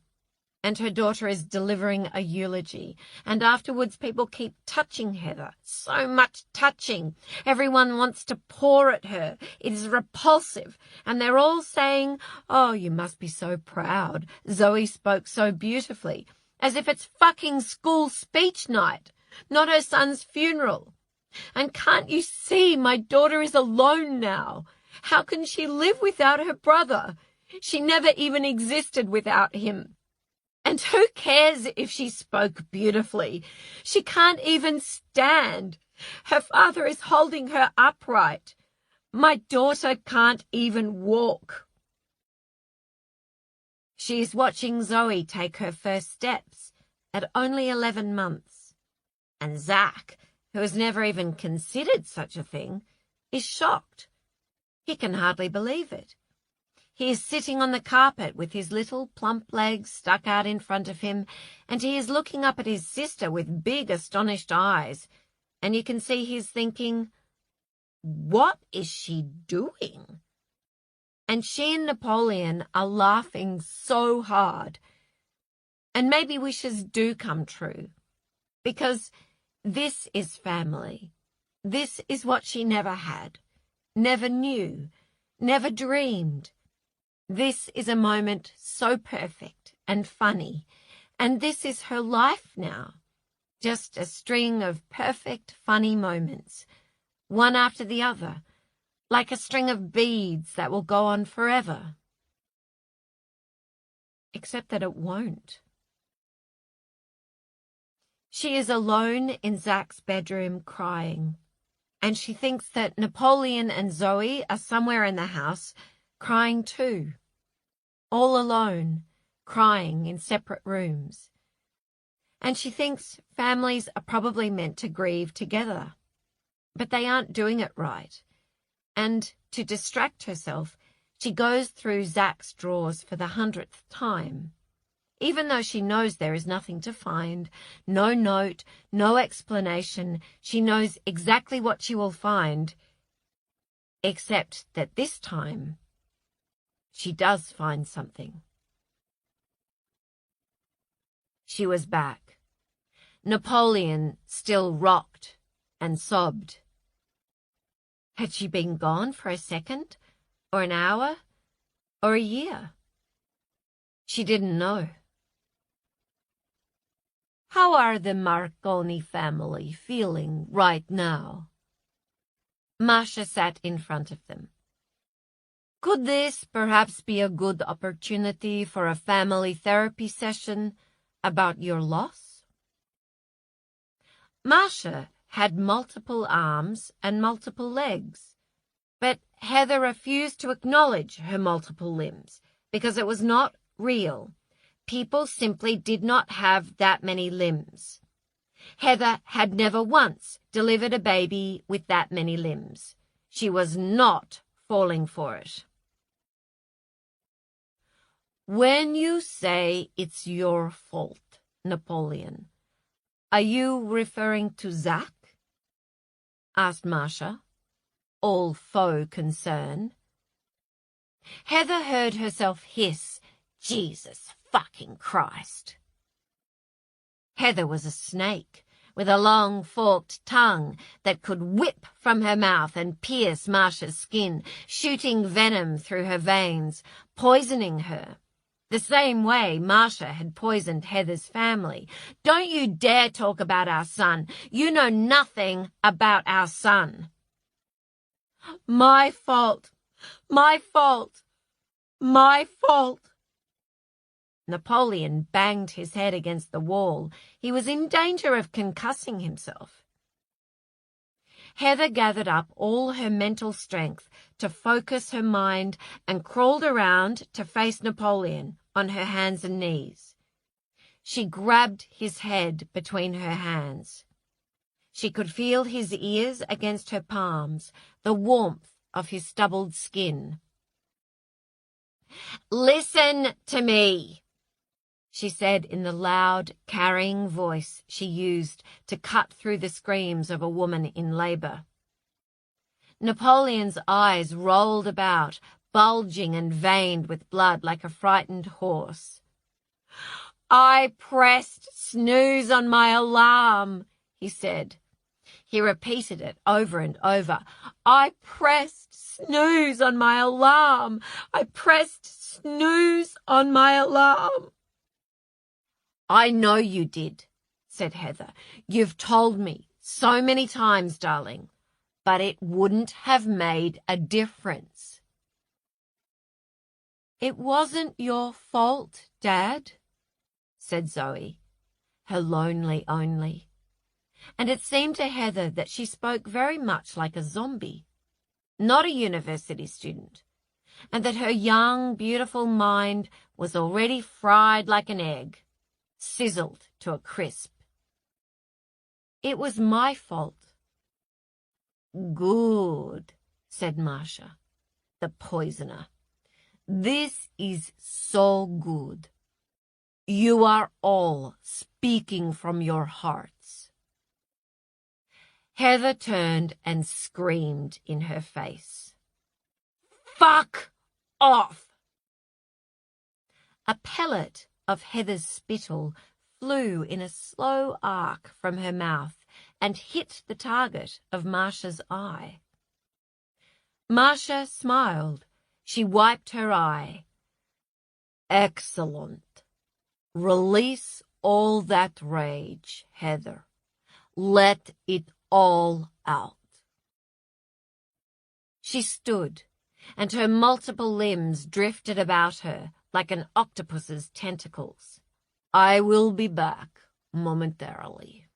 and her daughter is delivering a eulogy, and afterwards people keep touching Heather. So much touching. Everyone wants to paw at her. It is repulsive. And they're all saying, oh, you must be so proud. Zoe spoke so beautifully. As if it's fucking school speech night, not her son's funeral. And can't you see my daughter is alone now? How can she live without her brother? She never even existed without him. And who cares if she spoke beautifully? She can't even stand. Her father is holding her upright. My daughter can't even walk. She is watching Zoe take her first steps at only 11 months. And Zach, who has never even considered such a thing, is shocked. He can hardly believe it. He is sitting on the carpet with his little plump legs stuck out in front of him, and he is looking up at his sister with big, astonished eyes, and you can see he's thinking, what is she doing? And she and Napoleon are laughing so hard. And maybe wishes do come true, because this is family. This is what she never had, never knew, never dreamed. This is a moment so perfect and funny, and this is her life now. Just a string of perfect, funny moments, one after the other, like a string of beads that will go on forever. Except that it won't. She is alone in Zach's bedroom crying, and she thinks that Napoleon and Zoe are somewhere in the house crying too, all alone, crying in separate rooms. And she thinks families are probably meant to grieve together, but they aren't doing it right. And to distract herself, she goes through Zach's drawers for the 100th time. Even though she knows there is nothing to find, no note, no explanation, she knows exactly what she will find, except that this time she does find something. She was back. Napoleon still rocked and sobbed. Had she been gone for a second, or an hour, or a year? She didn't know. How are the Marconi family feeling right now? Masha sat in front of them. Could this perhaps be a good opportunity for a family therapy session about your loss? Masha had multiple arms and multiple legs, but Heather refused to acknowledge her multiple limbs because it was not real. People simply did not have that many limbs. Heather had never once delivered a baby with that many limbs. She was not falling for it. When you say it's your fault, Napoleon, are you referring to Zach? Asked Masha, all faux concern. Heather heard herself hiss, Jesus fucking Christ. Heather was a snake with a long forked tongue that could whip from her mouth and pierce Masha's skin, shooting venom through her veins, poisoning her. The same way Masha had poisoned Heather's family. Don't you dare talk about our son. You know nothing about our son. My fault. My fault. My fault. Napoleon banged his head against the wall. He was in danger of concussing himself. Heather gathered up all her mental strength to focus her mind and crawled around to face Napoleon on her hands and knees. She grabbed his head between her hands. She could feel his ears against her palms, the warmth of his stubbled skin. "Listen to me," she said in the loud, carrying voice she used to cut through the screams of a woman in labor. Napoleon's eyes rolled about, bulging and veined with blood like a frightened horse. "I pressed snooze on my alarm," he said. He repeated it over and over. "I pressed snooze on my alarm. I pressed snooze on my alarm." "I know you did," said Heather. "You've told me so many times, darling, but it wouldn't have made a difference." "It wasn't your fault, Dad," said Zoe, her lonely only. And it seemed to Heather that she spoke very much like a zombie, not a university student, and that her young, beautiful mind was already fried like an egg, sizzled to a crisp. "It was my fault." "Good," said Marcia, the poisoner. "This is so good. You are all speaking from your hearts." Heather turned and screamed in her face. "Fuck off!" A pellet of Heather's spittle flew in a slow arc from her mouth and hit the target of Marcia's eye. Marcia smiled. She wiped her eye. "Excellent. Release all that rage, Heather. Let it all out." She stood, and her multiple limbs drifted about her like an octopus's tentacles. "I will be back momentarily."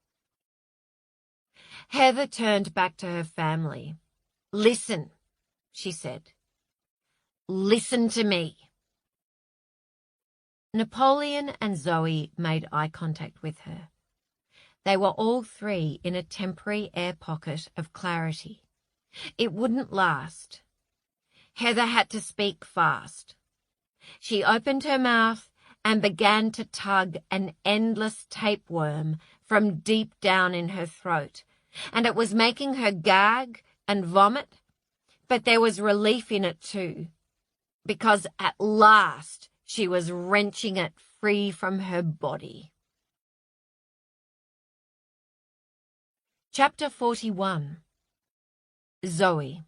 Heather turned back to her family. "Listen," she said. "Listen to me." Napoleon and Zoe made eye contact with her. They were all three in a temporary air pocket of clarity. It wouldn't last. Heather had to speak fast. She opened her mouth and began to tug an endless tapeworm from deep down in her throat, and it was making her gag and vomit, but there was relief in it too, because at last she was wrenching it free from her body. Chapter 41. Zoe.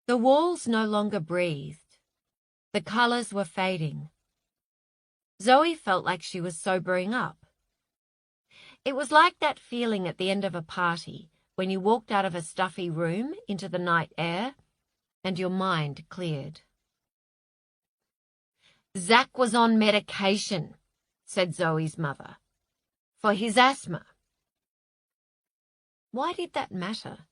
The walls no longer breathed. The colours were fading. Zoe felt like she was sobering up. It was like that feeling at the end of a party when you walked out of a stuffy room into the night air and your mind cleared. "Zach was on medication," said Zoe's mother, "for his asthma." Why did that matter?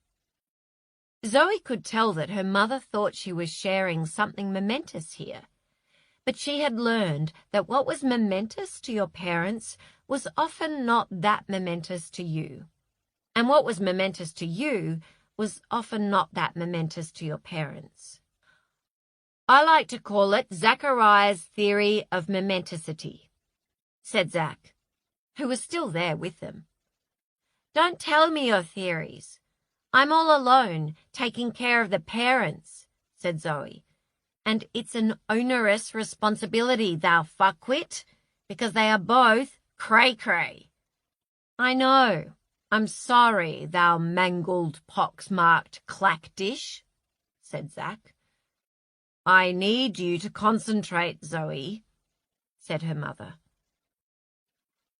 Zoe could tell that her mother thought she was sharing something momentous here, but she had learned that what was momentous to your parents was often not that momentous to you, and what was momentous to you was often not that momentous to your parents. "I like to call it Zachariah's theory of momentousity," said Zach, who was still there with them. "Don't tell me your theories. I'm all alone, taking care of the parents," said Zoe. "And it's an onerous responsibility, thou fuckwit, because they are both cray-cray." "I know. I'm sorry, thou mangled, pox-marked clack-dish," said Zach. "I need you to concentrate, Zoe," said her mother.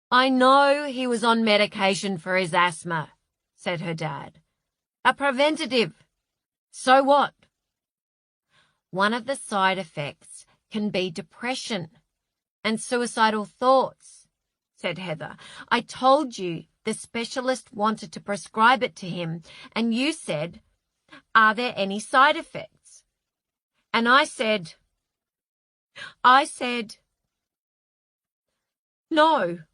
"I know he was on medication for his asthma," said her dad. "A preventative. So what?" "One of the side effects can be depression and suicidal thoughts," said Heather. "I told you The specialist wanted to prescribe it to him, and you said, "Are there any side effects?" And I said, "No."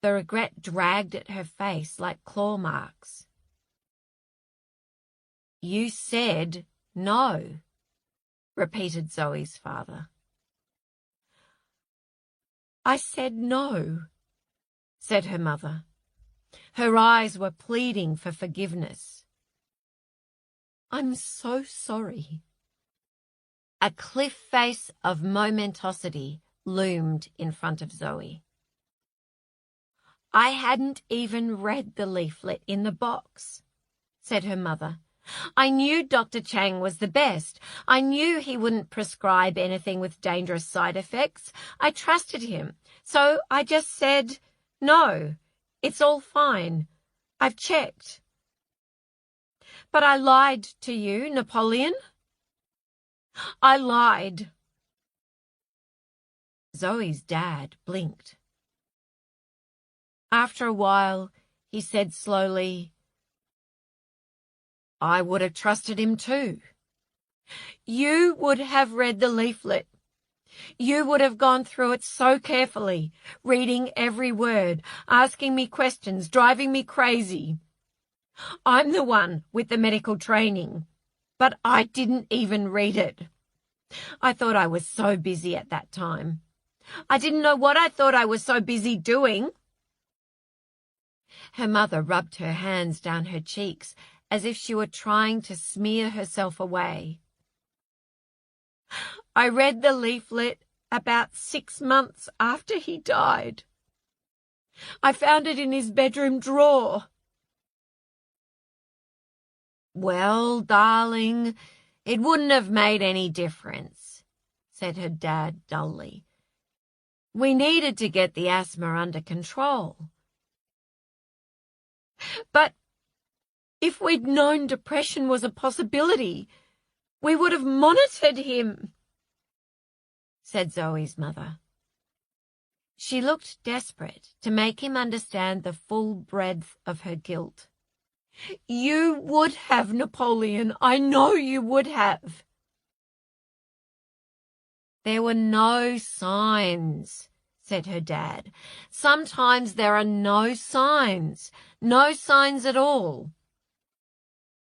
The regret dragged at her face like claw marks. "You said no," repeated Zoe's father. "I said no," said her mother. Her eyes were pleading for forgiveness. "I'm so sorry." A cliff face of momentosity loomed in front of Zoe. "I hadn't even read the leaflet in the box," said her mother. "I knew Dr. Chang was the best. I knew he wouldn't prescribe anything with dangerous side effects. I trusted him. So I just said, no, it's all fine. I've checked." "But I lied to you, Napoleon. I lied." Zoe's dad blinked. After a while, he said slowly, "I would have trusted him too. You would have read the leaflet. You would have gone through it so carefully, reading every word, asking me questions, driving me crazy. I'm the one with the medical training, but I didn't even read it. I thought I was so busy at that time. I didn't know what I thought I was so busy doing." Her mother rubbed her hands down her cheeks as if she were trying to smear herself away. "I read the leaflet about 6 months after he died. I found it in his bedroom drawer." "Well, darling, it wouldn't have made any difference," said her dad dully. "We needed to get the asthma under control." "But if we'd known depression was a possibility, we would have monitored him," said Zoe's mother. She looked desperate to make him understand the full breadth of her guilt. "You would have, Napoleon. I know you would have." "There were no signs," said her dad. "Sometimes there are no signs at all.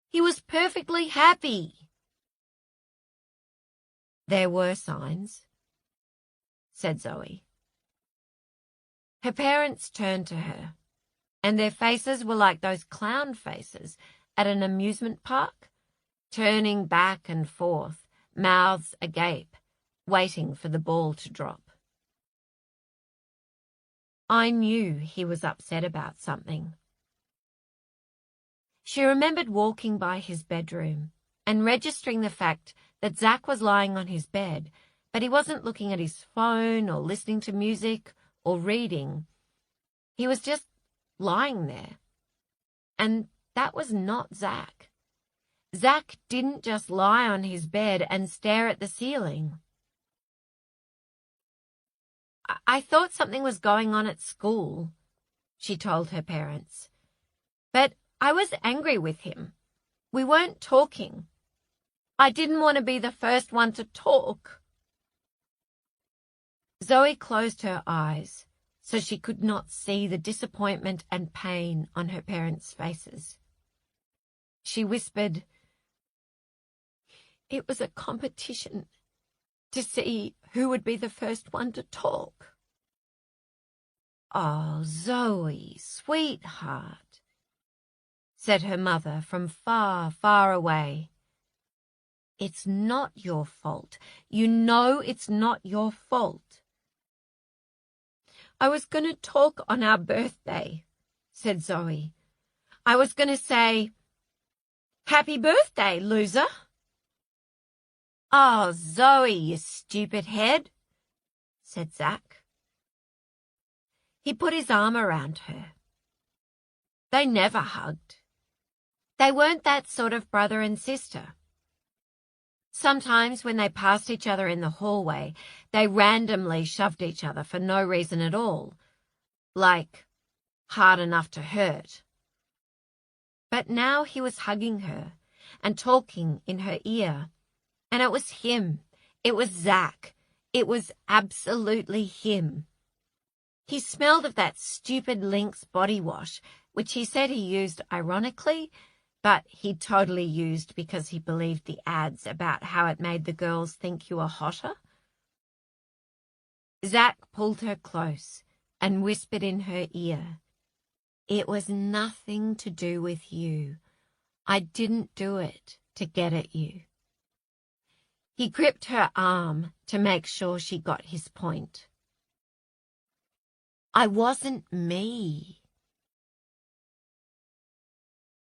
He was perfectly happy." "There were signs," said Zoe. Her parents turned to her, and their faces were like those clown faces at an amusement park, turning back and forth, mouths agape, waiting for the ball to drop. I knew he was upset about something. She remembered walking by his bedroom and registering the fact that Zach was lying on his bed, but he wasn't looking at his phone or listening to music or reading. He was just lying there. And that was not Zach. Zach didn't just lie on his bed and stare at the ceiling. I thought something was going on at school, she told her parents. But I was angry with him. We weren't talking. I didn't want to be the first one to talk. Zoe closed her eyes so she could not see the disappointment and pain on her parents' faces. She whispered, "It was a competition to see who would be the first one to talk." "Oh, Zoe, sweetheart," said her mother from far, far away. "It's not your fault. You know it's not your fault." "I was going to talk on our birthday," said Zoe. "I was going to say, 'Happy birthday, loser.'" "Oh, Zoe, you stupid head," said Zach. He put his arm around her. They never hugged. They weren't that sort of brother and sister. Sometimes when they passed each other in the hallway, they randomly shoved each other for no reason at all, like hard enough to hurt. But now he was hugging her and talking in her ear, and it was him. It was Zach. It was absolutely him. He smelled of that stupid Lynx body wash, which he said he used ironically, but he totally used because he believed the ads about how it made the girls think you were hotter. Zach pulled her close and whispered in her ear, "It was nothing to do with you. I didn't do it to get at you." He gripped her arm to make sure she got his point. "I wasn't me.